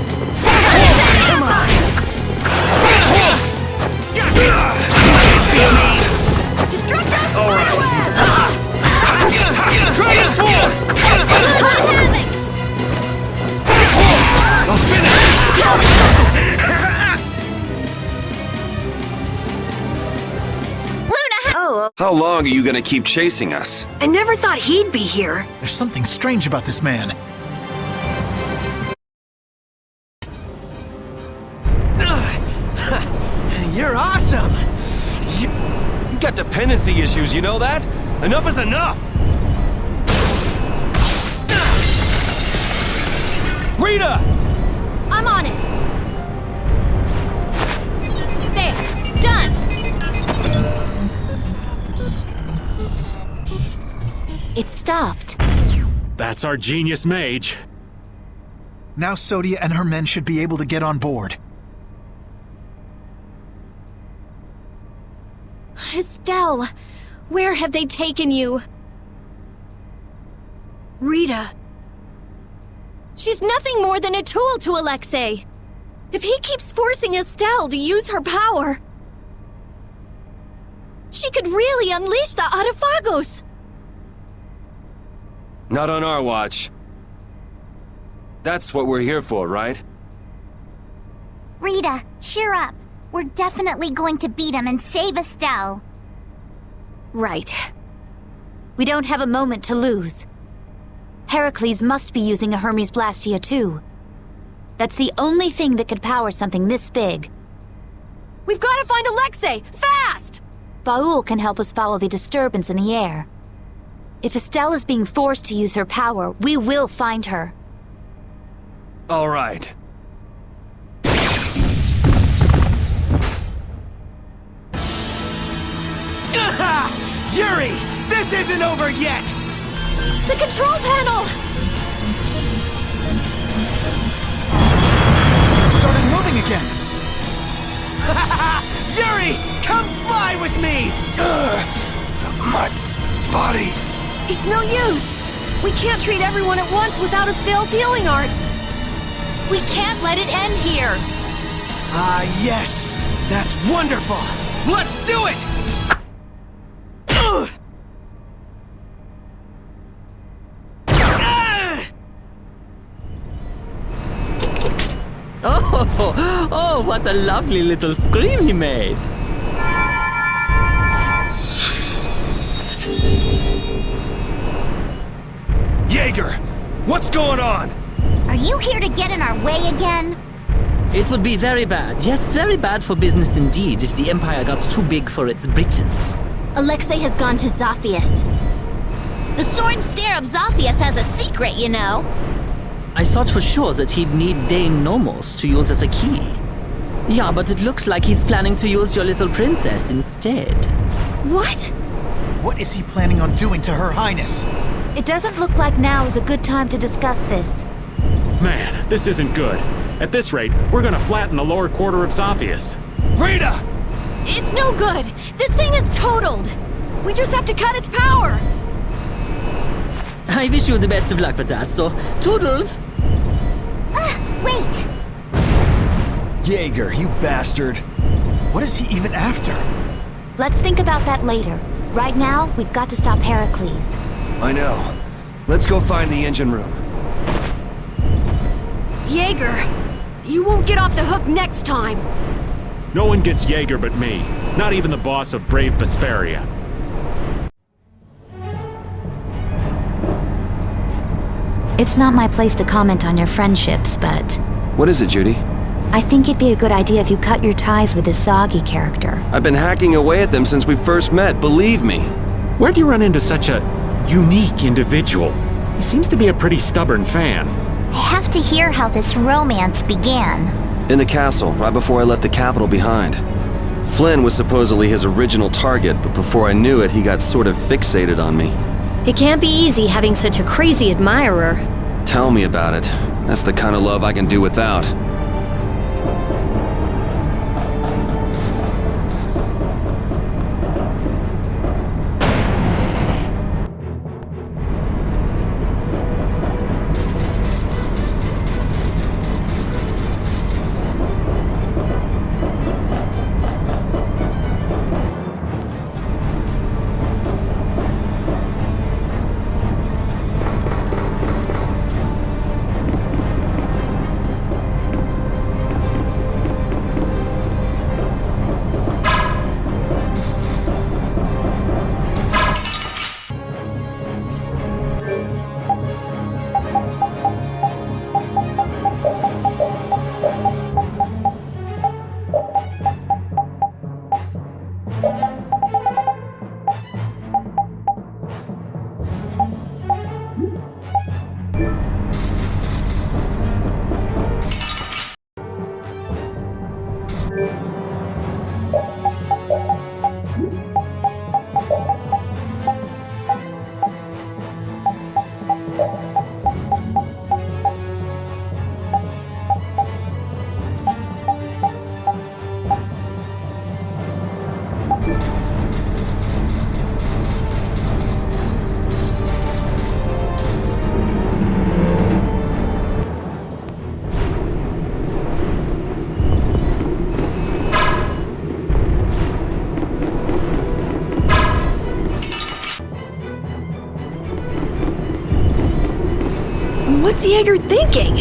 Come on! Dragon Sword! I'll finish How long are you gonna keep chasing us? I never thought he'd be here. There's something strange about this man. You're awesome! You got dependency issues, you know that? Enough is enough! Rita! I'm on it! There! Done! It stopped. That's our genius mage. Now Sodia and her men should be able to get on board. Estelle, where have they taken you? Rita. She's nothing more than a tool to Alexei. If he keeps forcing Estelle to use her power, she could really unleash the Autophagos. Not on our watch. That's what we're here for, right? Rita, cheer up. We're definitely going to beat him and save Estelle. Right. We don't have a moment to lose. Heracles must be using a Hermes Blastia too. That's the only thing that could power something this big. We've got to find Alexei! Fast! Baul can help us follow the disturbance in the air. If Estelle is being forced to use her power, we will find her. All right. Yuri! This isn't over yet! The control panel! It started moving again! Yuri! Come fly with me! My body... It's no use! We can't treat everyone at once without Estelle's healing arts! We can't let it end here! Ah, yes! That's wonderful! Let's do it! Oh, what a lovely little scream he made! Jaeger! What's going on? Are you here to get in our way again? It would be very bad, yes, very bad for business indeed if the Empire got too big for its britches. Alexei has gone to Zophius. The sword stare of Zophius has a secret, you know. I thought for sure that he'd need Dame Nomos to use as a key. Yeah, but it looks like he's planning to use your little princess instead. What? What is he planning on doing to Her Highness? It doesn't look like now is a good time to discuss this. Man, this isn't good. At this rate, we're gonna flatten the lower quarter of Zophius. Rita! It's no good! This thing is totaled! We just have to cut its power! I wish you the best of luck with that, so toodles! Wait! Jaeger, you bastard! What is he even after? Let's think about that later. Right now, we've got to stop Heracles. I know. Let's go find the engine room. Jaeger, you won't get off the hook next time! No one gets Jaeger but me. Not even the boss of brave Vesperia. It's not my place to comment on your friendships, but What is it, Judy? I think it'd be a good idea if you cut your ties with this Soggy character. I've been hacking away at them since we first met, believe me. Where'd you run into such a unique individual? He seems to be a pretty stubborn fan. I have to hear how this romance began. In the castle, right before I left the capital behind. Flynn was supposedly his original target, but before I knew it, he got sort of fixated on me. It can't be easy having such a crazy admirer. Tell me about it. That's the kind of love I can do without. What's Jaeger thinking?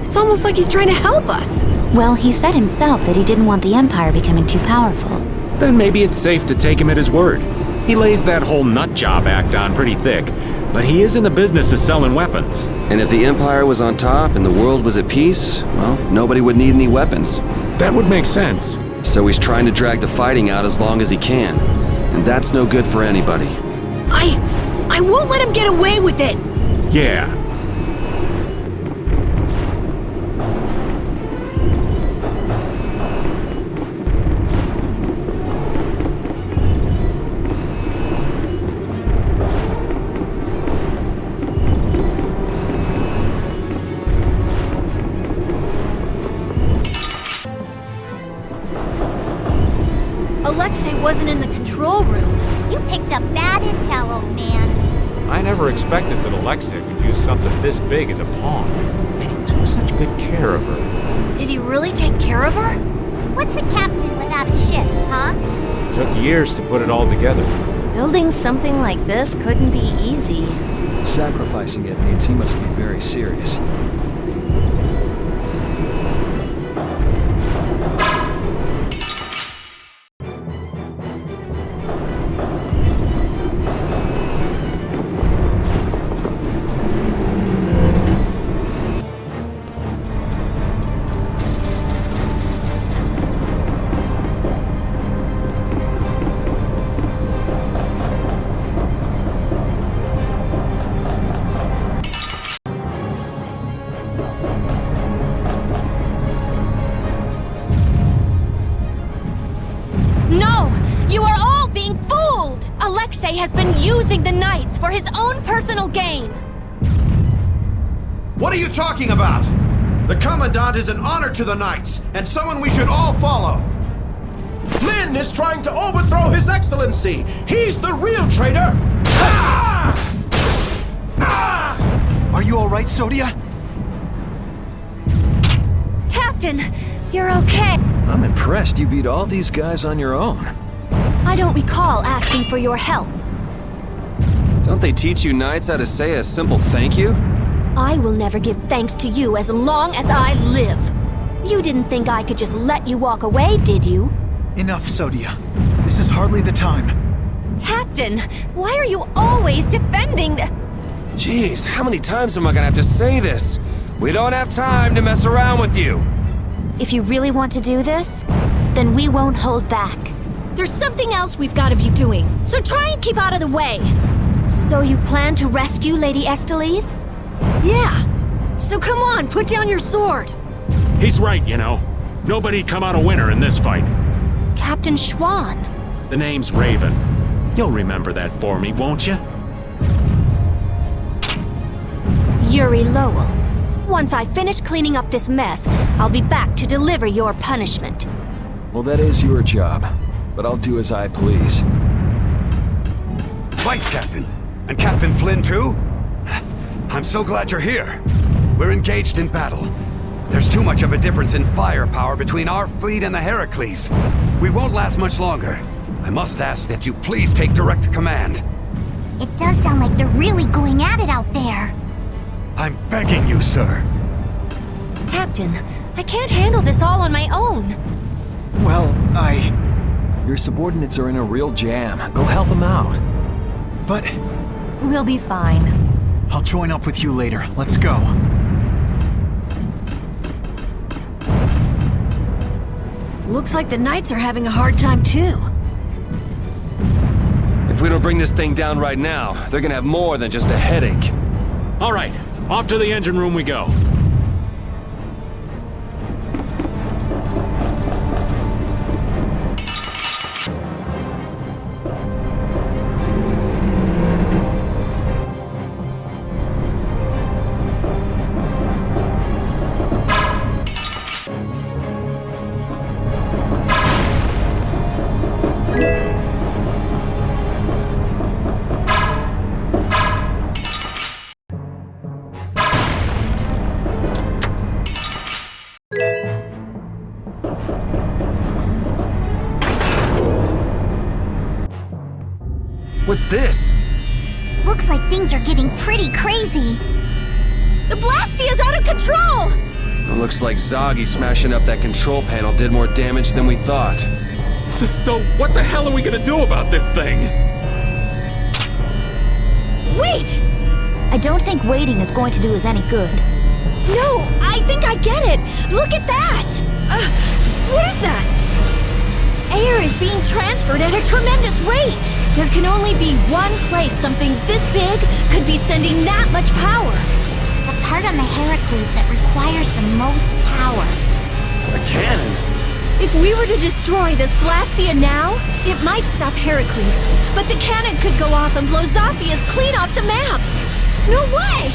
It's almost like he's trying to help us. Well, he said himself that he didn't want the Empire becoming too powerful. Then maybe it's safe to take him at his word. He lays that whole nut job act on pretty thick, but he is in the business of selling weapons. And if the Empire was on top and the world was at peace, well, nobody would need any weapons. That would make sense. So he's trying to drag the fighting out as long as he can. And that's no good for anybody. I won't let him get away with it! Yeah. Alexei wasn't in the control room. You picked up bad intel, old man. I never expected that Alexei would use something this big as a pawn. She took such good care of her. Did he really take care of her? What's a captain without a ship, huh? It took years to put it all together. Building something like this couldn't be easy. Sacrificing it means he must be very serious. Alexei has been using the Knights for his own personal gain. What are you talking about? The Commandant is an honor to the Knights, and someone we should all follow. Flynn is trying to overthrow His Excellency. He's the real traitor. Are you all right, Sodia? Captain, you're okay. I'm impressed you beat all these guys on your own. I don't recall asking for your help. Don't they teach you Knights how to say a simple thank you? I will never give thanks to you as long as I live. You didn't think I could just let you walk away, did you? Enough, Sodia. This is hardly the time. Captain, why are you always defending the... Jeez, how many times am I gonna have to say this? We don't have time to mess around with you. If you really want to do this, then we won't hold back. There's something else we've got to be doing, so try and keep out of the way. So you plan to rescue Lady Estellise? Yeah. So come on, put down your sword. He's right, you know. Nobody'd come out a winner in this fight. Captain Schwann. The name's Raven. You'll remember that for me, won't you? Yuri Lowell. Once I finish cleaning up this mess, I'll be back to deliver your punishment. Well, that is your job, but I'll do as I please. Vice Captain, and Captain Flynn too? I'm so glad you're here. We're engaged in battle. There's too much of a difference in firepower between our fleet and the Heracles. We won't last much longer. I must ask that you please take direct command. It does sound like they're really going at it out there. I'm begging you, sir. Captain, I can't handle this all on my own. Well, Your subordinates are in a real jam. Go help them out. But... We'll be fine. I'll join up with you later. Let's go. Looks like the Knights are having a hard time too. If we don't bring this thing down right now, they're gonna have more than just a headache. All right, off to the engine room we go. What's this? Looks like things are getting pretty crazy. The Blastia's out of control! It looks like Zoggy smashing up that control panel did more damage than we thought. So what the hell are we gonna do about this thing? Wait! I don't think waiting is going to do us any good. No, I think I get it! Look at that! What is that? Air is being transferred at a tremendous rate! There can only be one place something this big could be sending that much power. The part on the Heracles that requires the most power. A cannon? If we were to destroy this Blastia now, it might stop Heracles, but the cannon could go off and blow Zophius clean off the map! No way!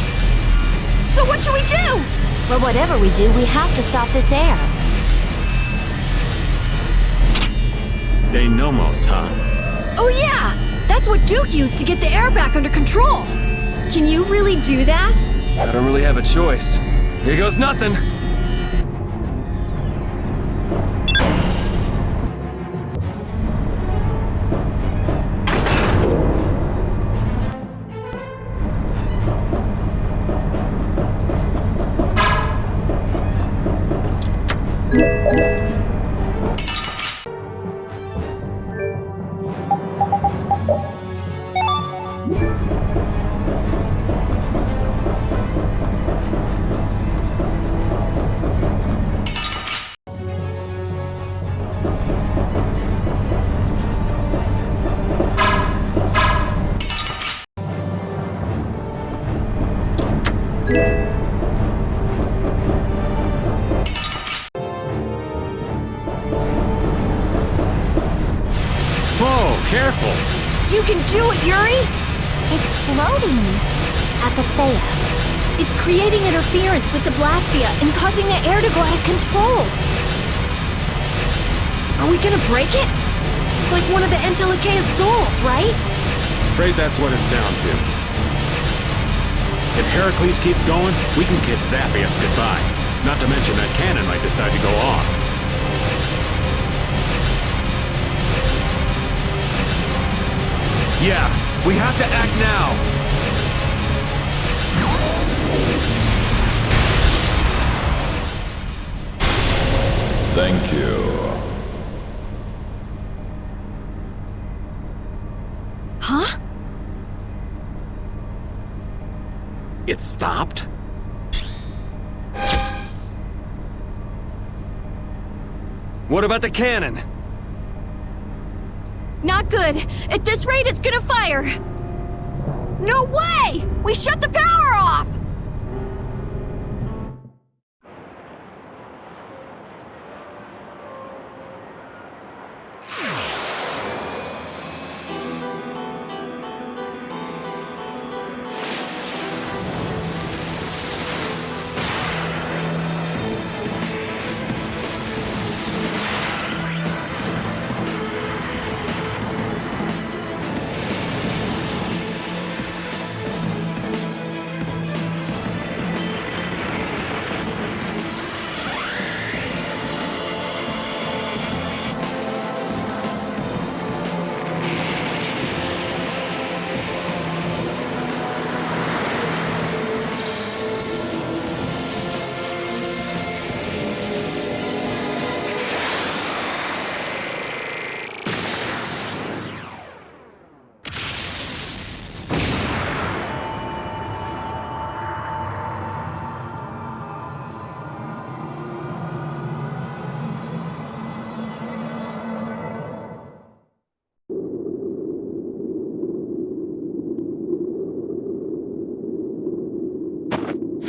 So what should we do? Well, whatever we do, we have to stop this air. De Nomos, huh? Oh yeah! That's what Duke used to get the air back under control! Can you really do that? I don't really have a choice. Here goes nothing. Careful! You can do it, Yuri! It's floating. Apatheia. It's creating interference with the Blastia and causing the air to go out of control. Are we gonna break it? It's like one of the Entelikea's souls, right? Afraid that's what it's down to. If Heracles keeps going, we can kiss Zappius goodbye. Not to mention that cannon might decide to go off. Yeah, we have to act now. Thank you. Huh? It stopped? What about the cannon? Not good. At this rate, it's gonna fire. No way! We shut the power off!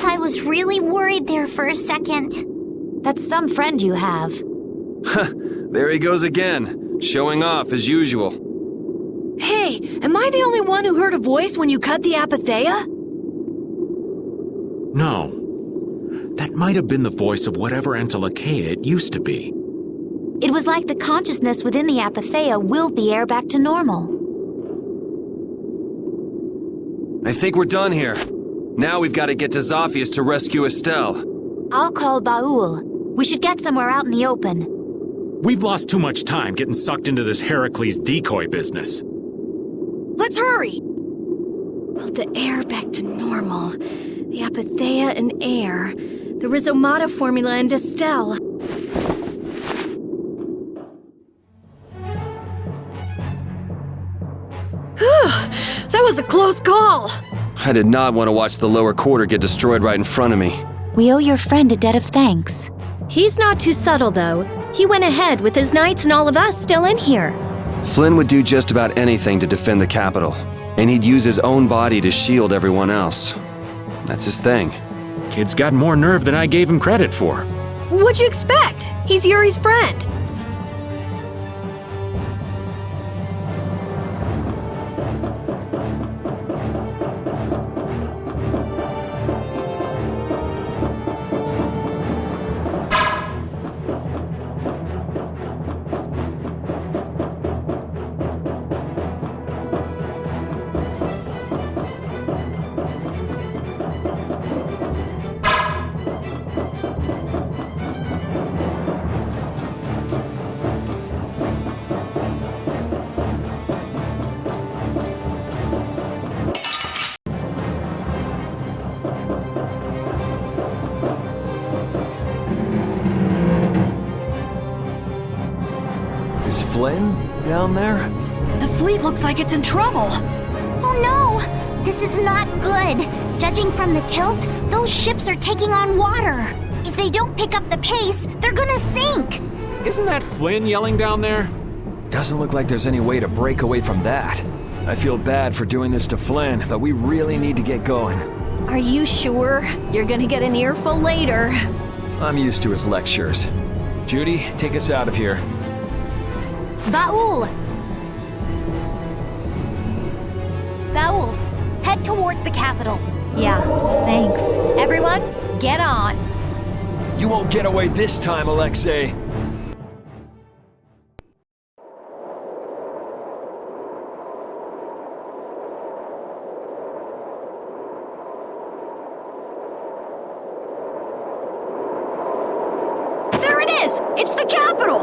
I was really worried there for a second. That's some friend you have. There he goes again, showing off as usual. Hey, am I the only one who heard a voice when you cut the Apatheia? No. That might have been the voice of whatever Entelikeia it used to be. It was like the consciousness within the Apatheia willed the air back to normal. I think we're done here. Now we've got to get to Zophius to rescue Estelle. I'll call Baul. We should get somewhere out in the open. We've lost too much time getting sucked into this Heracles decoy business. Let's hurry! Well, the air back to normal. The apatheia and air. The rhizomata formula and Distel. That was a close call! I did not want to watch the lower quarter get destroyed right in front of me. We owe your friend a debt of thanks. He's not too subtle, though. He went ahead with his knights and all of us still in here. Flynn would do just about anything to defend the capital, and he'd use his own body to shield everyone else. That's his thing. Kid's got more nerve than I gave him credit for. What'd you expect? He's Yuri's friend. Is Flynn down there? The fleet looks like it's in trouble. Oh no! This is not good. Judging from the tilt, those ships are taking on water. If they don't pick up the pace, they're gonna sink. Isn't that Flynn yelling down there? Doesn't look like there's any way to break away from that. I feel bad for doing this to Flynn, but we really need to get going. Are you sure? You're gonna get an earful later. I'm used to his lectures. Judy, take us out of here. Baul! Baul, head towards the capital. Yeah, thanks. Everyone, get on. You won't get away this time, Alexei. There it is! It's the capital!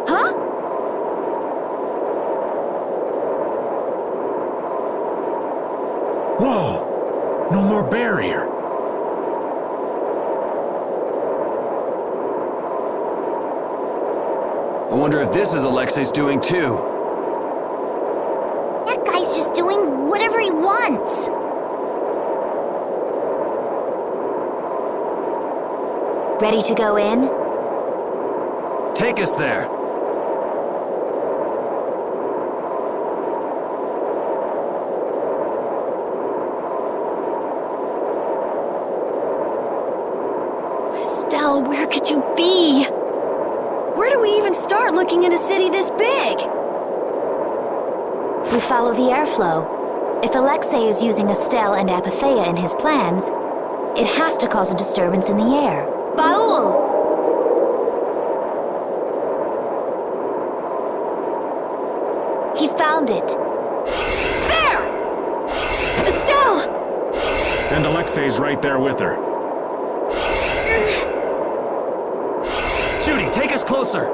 Huh? Whoa! No more barrier. I wonder if this is Alexei's doing too. That guy's just doing whatever he wants. Ready to go in? Take us there. Estelle, where could you be? Where do we even start looking at a city this big? We follow the airflow. If Alexei is using Estelle and Apatheia in his plans, it has to cause a disturbance in the air. Baul! He found it. There! Estelle! And Alexei's right there with her. Judy, take us closer.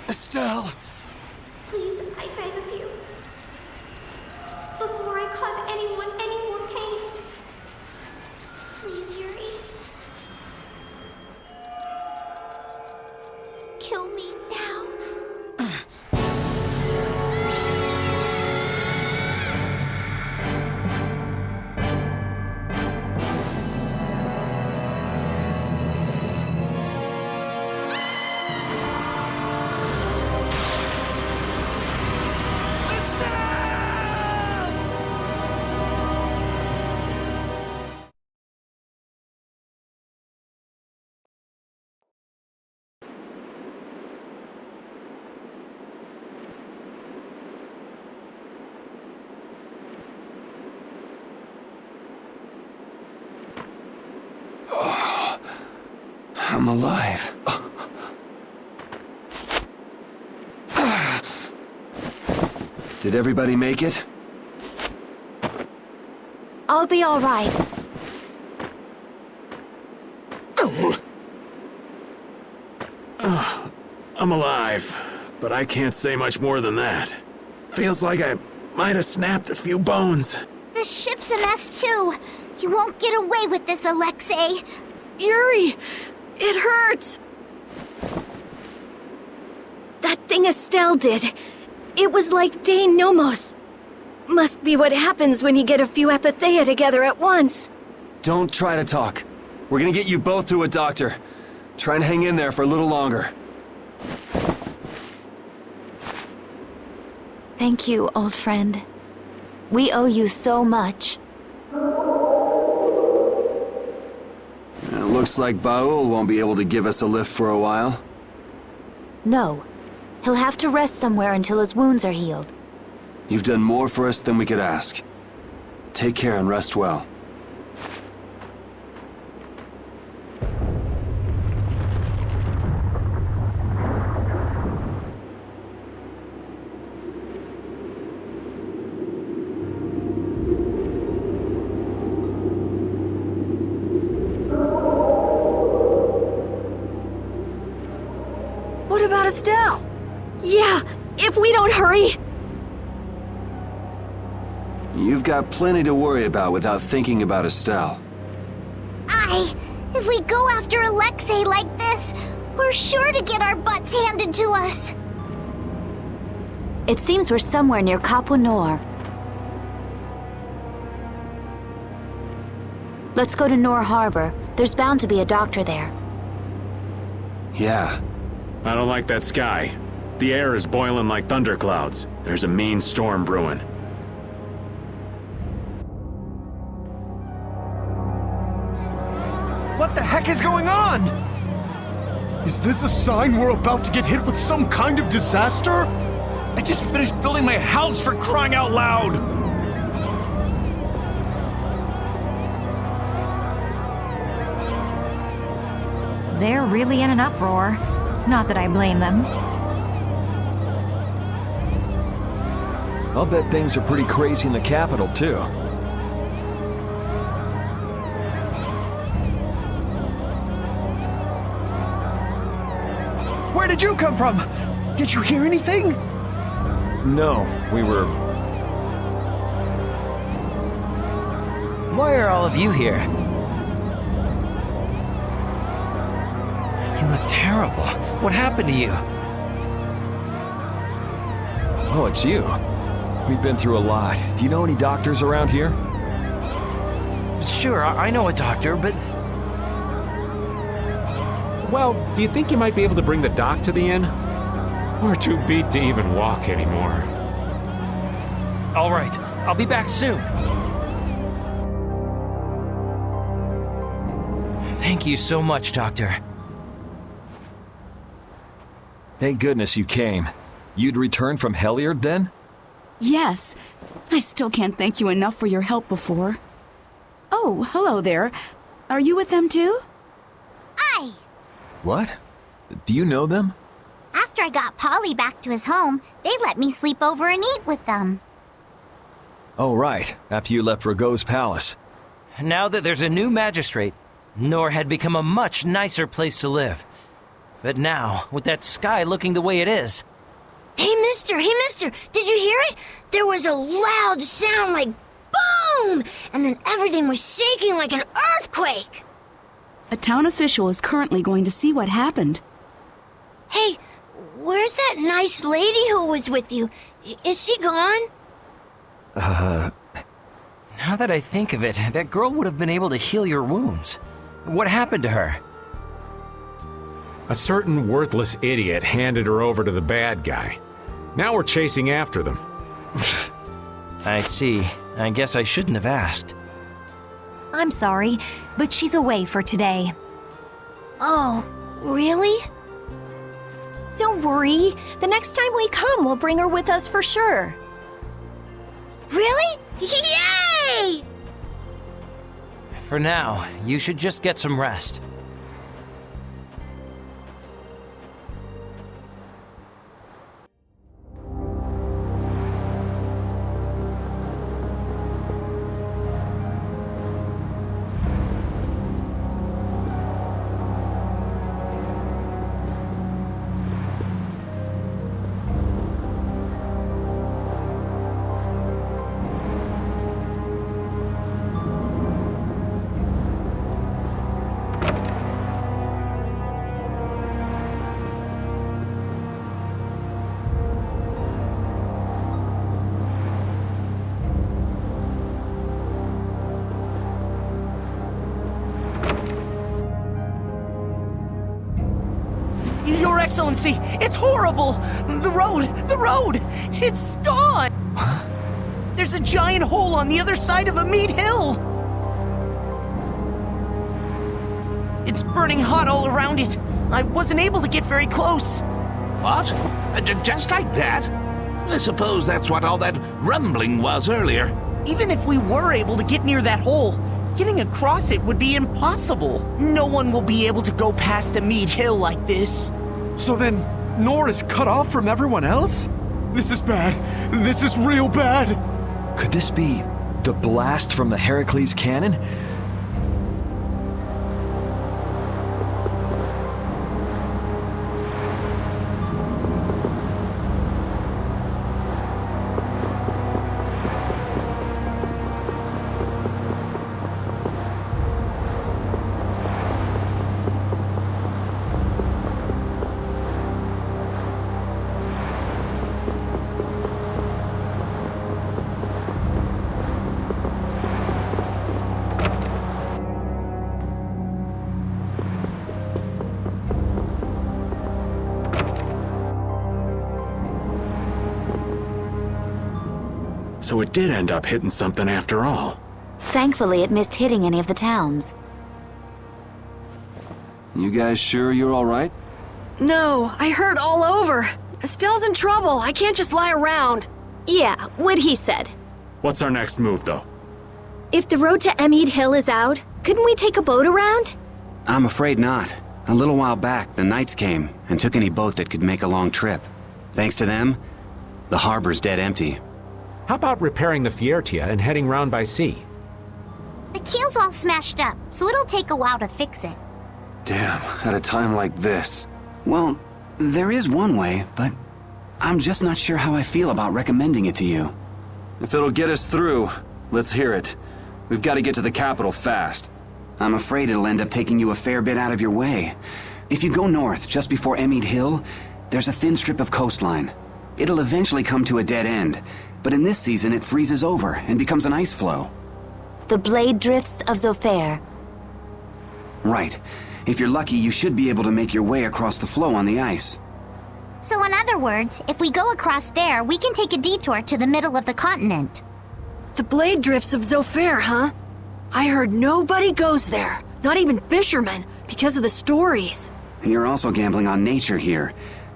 Estelle! Please, I beg of you. Before I cause anyone any more pain. Please, Yuri. Kill me now. I'm alive. Did everybody make it? I'll be all right. I'm alive, but I can't say much more than that. Feels like I might have snapped a few bones. The ship's a mess too. You won't get away with this, Alexei. Yuri! It hurts! That thing Estelle did. It was like Dane Nomos. Must be what happens when you get a few epithea together at once. Don't try to talk. We're gonna get you both to a doctor. Try and hang in there for a little longer. Thank you, old friend. We owe you so much. It looks like Baul won't be able to give us a lift for a while. No. He'll have to rest somewhere until his wounds are healed. You've done more for us than we could ask. Take care and rest well. What about Estelle? Yeah, if we don't hurry... You've got plenty to worry about without thinking about Estelle. If we go after Alexei like this, we're sure to get our butts handed to us. It seems we're somewhere near Capo Nor. Let's go to Nor Harbor. There's bound to be a doctor there. Yeah. I don't like that sky. The air is boiling like thunderclouds. There's a mean storm brewing. What the heck is going on? Is this a sign we're about to get hit with some kind of disaster? I just finished building my house, for crying out loud! They're really in an uproar. Not that I blame them. I'll bet things are pretty crazy in the capital, too. Where did you come from? Did you hear anything? No, we were... Why are all of you here? You look terrible. What happened to you? Oh, it's you. We've been through a lot. Do you know any doctors around here? Sure, I know a doctor, but... Well, do you think you might be able to bring the doc to the inn? We're too beat to even walk anymore. All right, I'll be back soon. Thank you so much, Doctor. Thank goodness you came. You'd returned from Heliard then? Yes. I still can't thank you enough for your help before. Oh, hello there. Are you with them too? Aye. What? Do you know them? After I got Polly back to his home, they let me sleep over and eat with them. Oh, right. After you left Rago's palace. Now that there's a new magistrate, Nor had become a much nicer place to live. But now, with that sky looking the way it is... Hey, mister, did you hear it? There was a loud sound like boom! And then everything was shaking like an earthquake! A town official is currently going to see what happened. Hey, where's that nice lady who was with you? Is she gone? Now that I think of it, that girl would have been able to heal your wounds. What happened to her? A certain worthless idiot handed her over to the bad guy. Now we're chasing after them. I see. I guess I shouldn't have asked. I'm sorry, but she's away for today. Oh, really? Don't worry. The next time we come, we'll bring her with us for sure. Really? Yay! For now, you should just get some rest. Your Excellency, it's horrible! The road! It's gone! Huh? There's a giant hole on the other side of a meat hill! It's burning hot all around it. I wasn't able to get very close. What? Just like that? I suppose that's what all that rumbling was earlier. Even if we were able to get near that hole, getting across it would be impossible. No one will be able to go past a meat hill like this. So then, Nor is cut off from everyone else? This is bad. This is real bad. Could this be the blast from the Heracles cannon? So it did end up hitting something after all. Thankfully, it missed hitting any of the towns. You guys sure you're all right? No, I heard all over. Estelle's in trouble. I can't just lie around. Yeah, what he said. What's our next move, though? If the road to Emmead Hill is out, couldn't we take a boat around? I'm afraid not. A little while back, the Knights came and took any boat that could make a long trip. Thanks to them, the harbor's dead empty. How about repairing the Fiertia and heading round by sea? The keel's all smashed up, so it'll take a while to fix it. Damn, at a time like this. Well, there is one way, but I'm just not sure how I feel about recommending it to you. If it'll get us through, let's hear it. We've got to get to the capital fast. I'm afraid it'll end up taking you a fair bit out of your way. If you go north, just before Emmead Hill, there's a thin strip of coastline. It'll eventually come to a dead end, but in this season it freezes over and becomes an ice flow. The blade drifts of Zophair. Right. If you're lucky, you should be able to make your way across the flow on the ice. So in other words, if we go across there, we can take a detour to the middle of the continent. The blade drifts of Zophair, huh? I heard nobody goes there, not even fishermen, because of the stories. You're also gambling on nature here,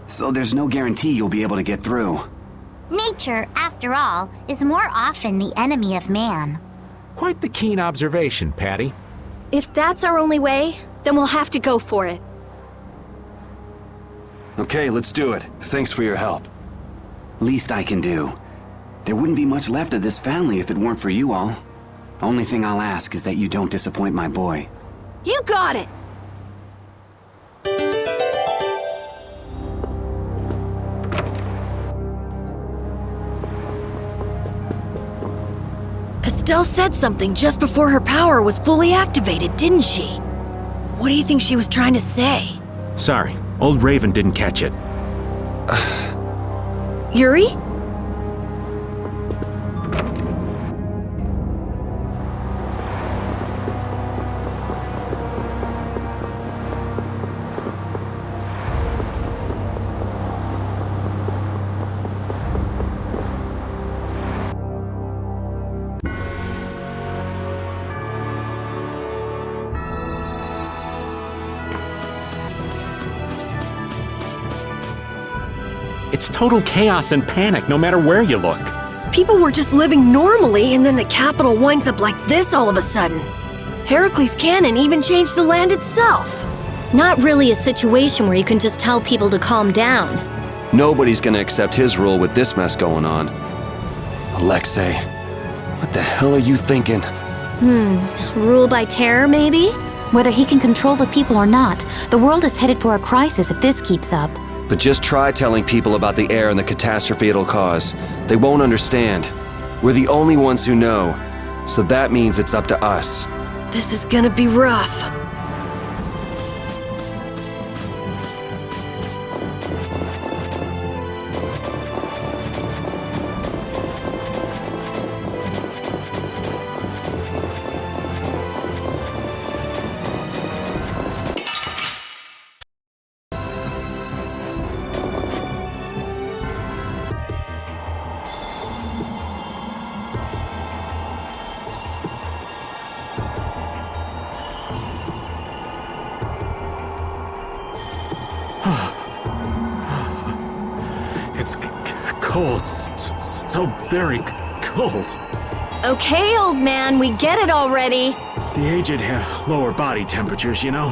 so there's no guarantee you'll be able to get through. Nature, after all, is more often the enemy of man. Quite the keen observation, Patty. If that's our only way, then we'll have to go for it. Okay, let's do it. Thanks for your help. Least I can do. There wouldn't be much left of this family if it weren't for you all. Only thing I'll ask is that you don't disappoint my boy. You got it! Stell said something just before her power was fully activated, didn't she? What do you think she was trying to say? Sorry, old Raven didn't catch it. Yuri? It's total chaos and panic no matter where you look. People were just living normally, and then the capital winds up like this all of a sudden. Heracles' cannon even changed the land itself. Not really a situation where you can just tell people to calm down. Nobody's gonna accept his rule with this mess going on. Alexei, what the hell are you thinking? Rule by terror, maybe? Whether he can control the people or not, the world is headed for a crisis if this keeps up. But just try telling people about the air and the catastrophe it'll cause. They won't understand. We're the only ones who know, so that means it's up to us. This is gonna be rough. It's cold, so very cold. Okay, old man, we get it already. The aged have lower body temperatures, you know.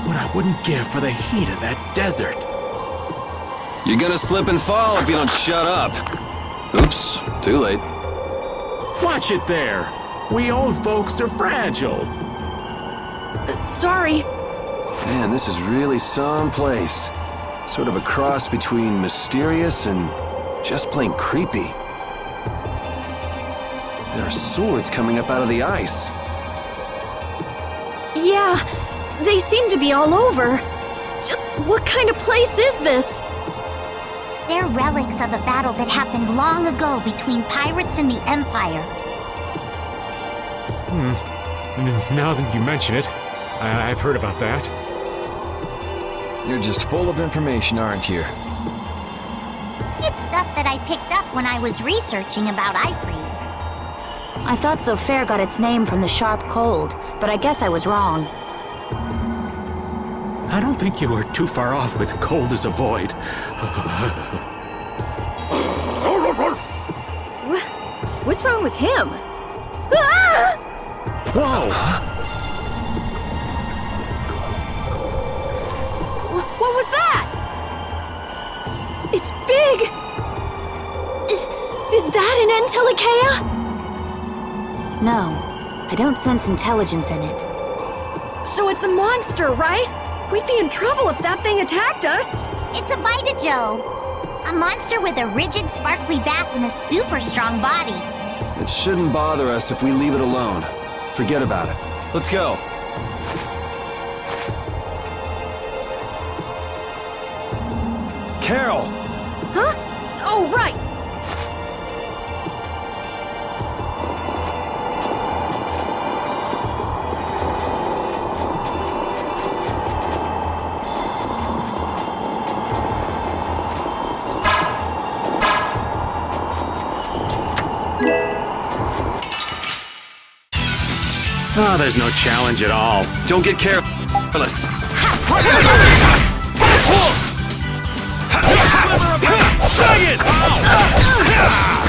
What I wouldn't give for the heat of that desert. You're gonna slip and fall if you don't shut up. Oops, too late. Watch it there. We old folks are fragile. Sorry. Man, this is really some place. Sort of a cross between mysterious and just plain creepy. There are swords coming up out of the ice. Yeah, they seem to be all over. Just what kind of place is this? They're relics of a battle that happened long ago between pirates and the Empire. Now that you mention it, I've heard about that. You're just full of information, aren't you? It's stuff that I picked up when I was researching about Ifrit. I thought Sofair got its name from the sharp cold, but I guess I was wrong. I don't think you were too far off with cold as a void. What's wrong with him? Ah! Whoa! What was that? It's big! Is that an Antilochaea? No, I don't sense intelligence in it. So it's a monster, right? We'd be in trouble if that thing attacked us. It's a Vitajo. A monster with a rigid, sparkly back and a super strong body. It shouldn't bother us if we leave it alone. Forget about it. Let's go. Carol! Huh? Oh, right. Oh, there's no challenge at all. Don't get careless.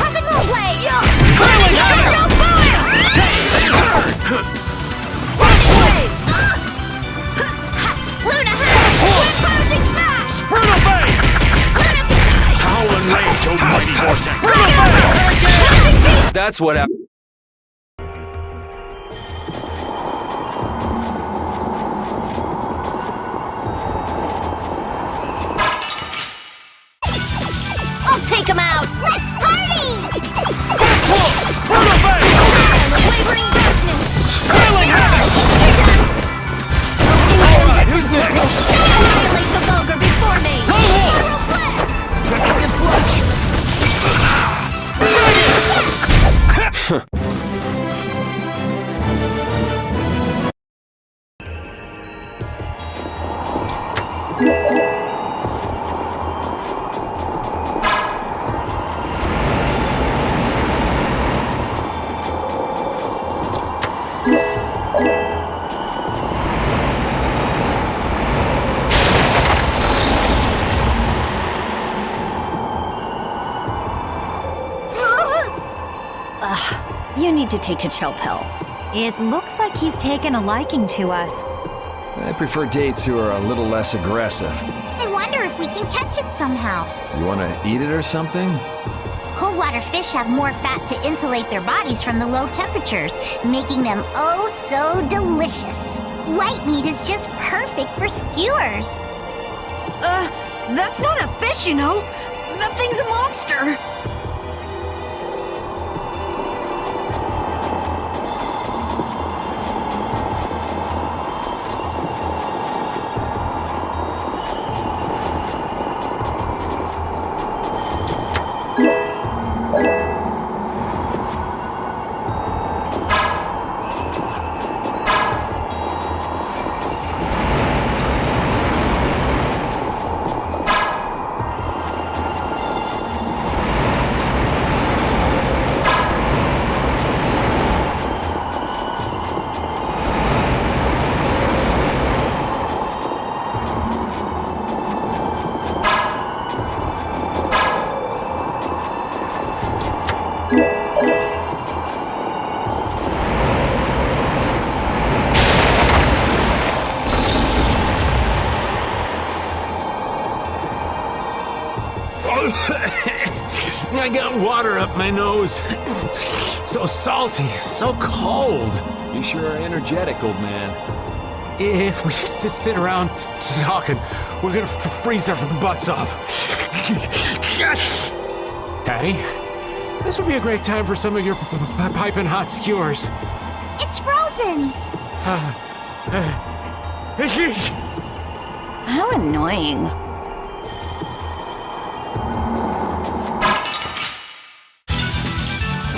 Huffing more blades! Burning strike, don't fire! Luna House! Wind punishing smash! Brutal Fang! Howling rage, oh mighty vortex! That's what happened. I'll take him out! Let's party! You need to take a chill pill. It looks like he's taken a liking to us. I prefer dates who are a little less aggressive. I wonder if we can catch it somehow. You want to eat it or something? Cold water fish have more fat to insulate their bodies from the low temperatures, making them oh so delicious. White meat is just perfect for skewers. That's not a fish, you know. That thing's a monster. I got water up my nose. So salty, so cold. You sure are energetic, old man. If we just sit around talking, we're gonna freeze our butts off. Patty, this would be a great time for some of your piping hot skewers. It's frozen! How annoying.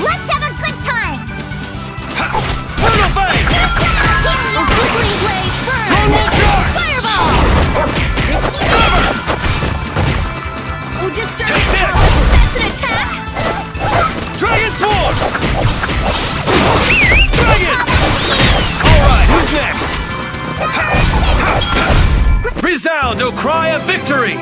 Let's have a good time! Brutal bang! Flickering blaze burn! Normal charge! Fireball! Risky shot! Oh, disturbing Take this! power! That's an attack! Dragon Sword! Dragon! Alright, who's next? Resound, O cry of victory!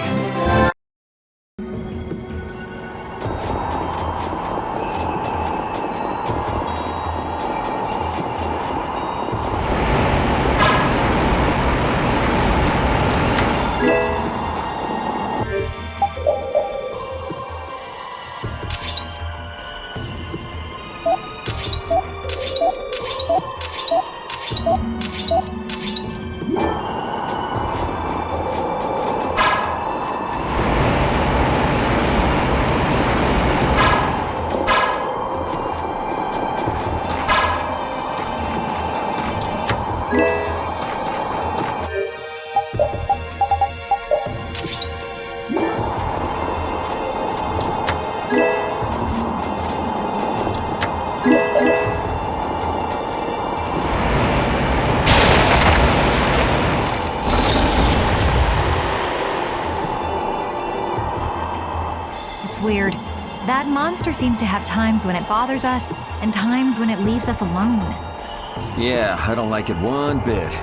It's weird. That monster seems to have times when it bothers us and times when it leaves us alone. Yeah, I don't like it one bit.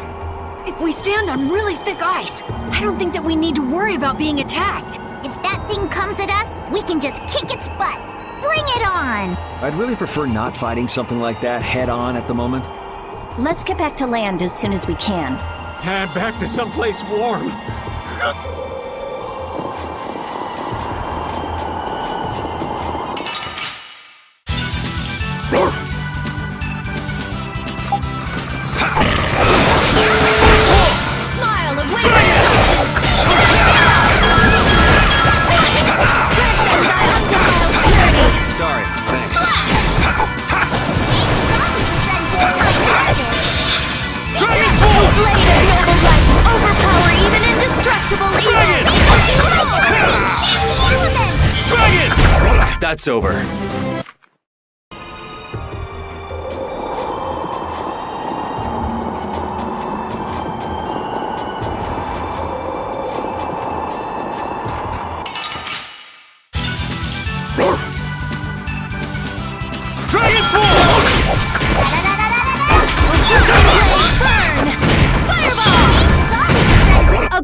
If we stand on really thick ice, I don't think that we need to worry about being attacked. If that thing comes at us, we can just kick its butt. Bring it on! I'd really prefer not fighting something like that head on at the moment. Let's get back to land as soon as we can. And back to someplace warm. Smile of Sorry, thanks. Dragon Sword! Blade of noble light, overpower even indestructible evil! Dragon! That's over.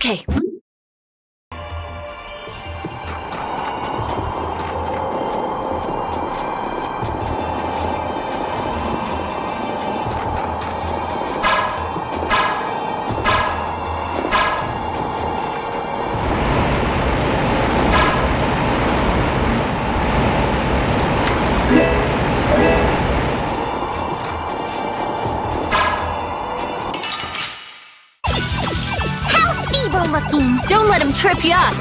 Okay. Looking. Don't let him trip you up.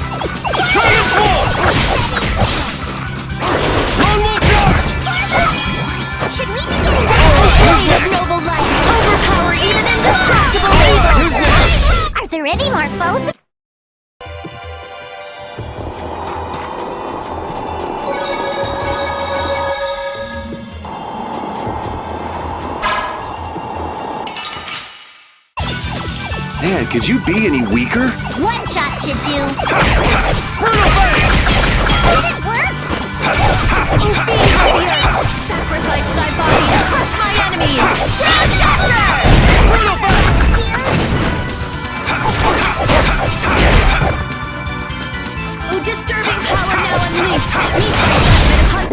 Transform! Run will charge! Should we be getting back? Noble light, overpower even indestructible evil. Who's next? Are there any more foes? Man, could you be any weaker? One shot should do. Did it work? Sacrifice thy body to crush my enemies. Ground dasher! Oh, disturbing power now unleashed. Meet the ultimate hunt.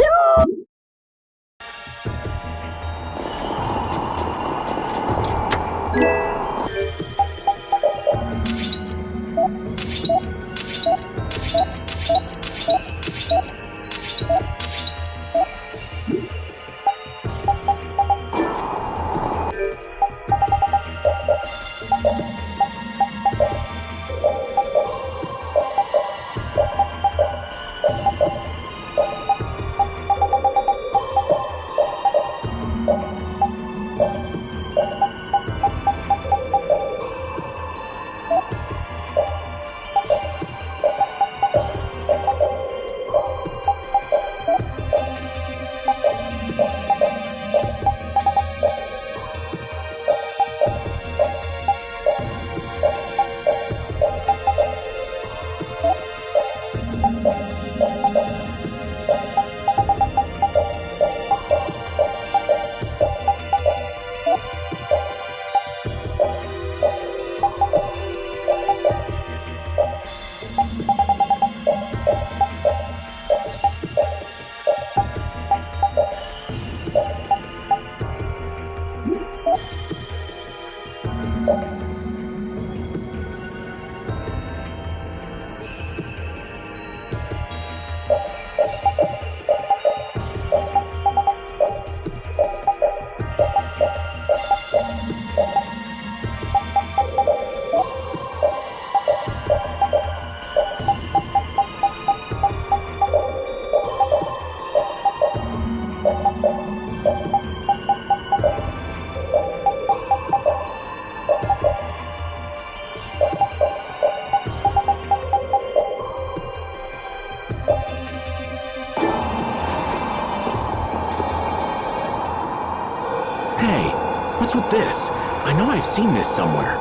What's with this? I know I've seen this somewhere.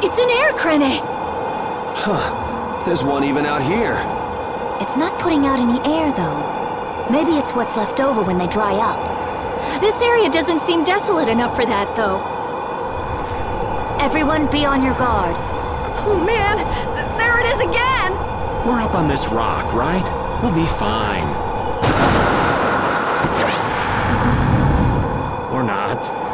It's an air crane. Huh. There's one even out here. It's not putting out any air, though. Maybe it's what's left over when they dry up. This area doesn't seem desolate enough for that, though. Everyone be on your guard. Oh man, there it is again! We're up on this rock, right? We'll be fine. Or not.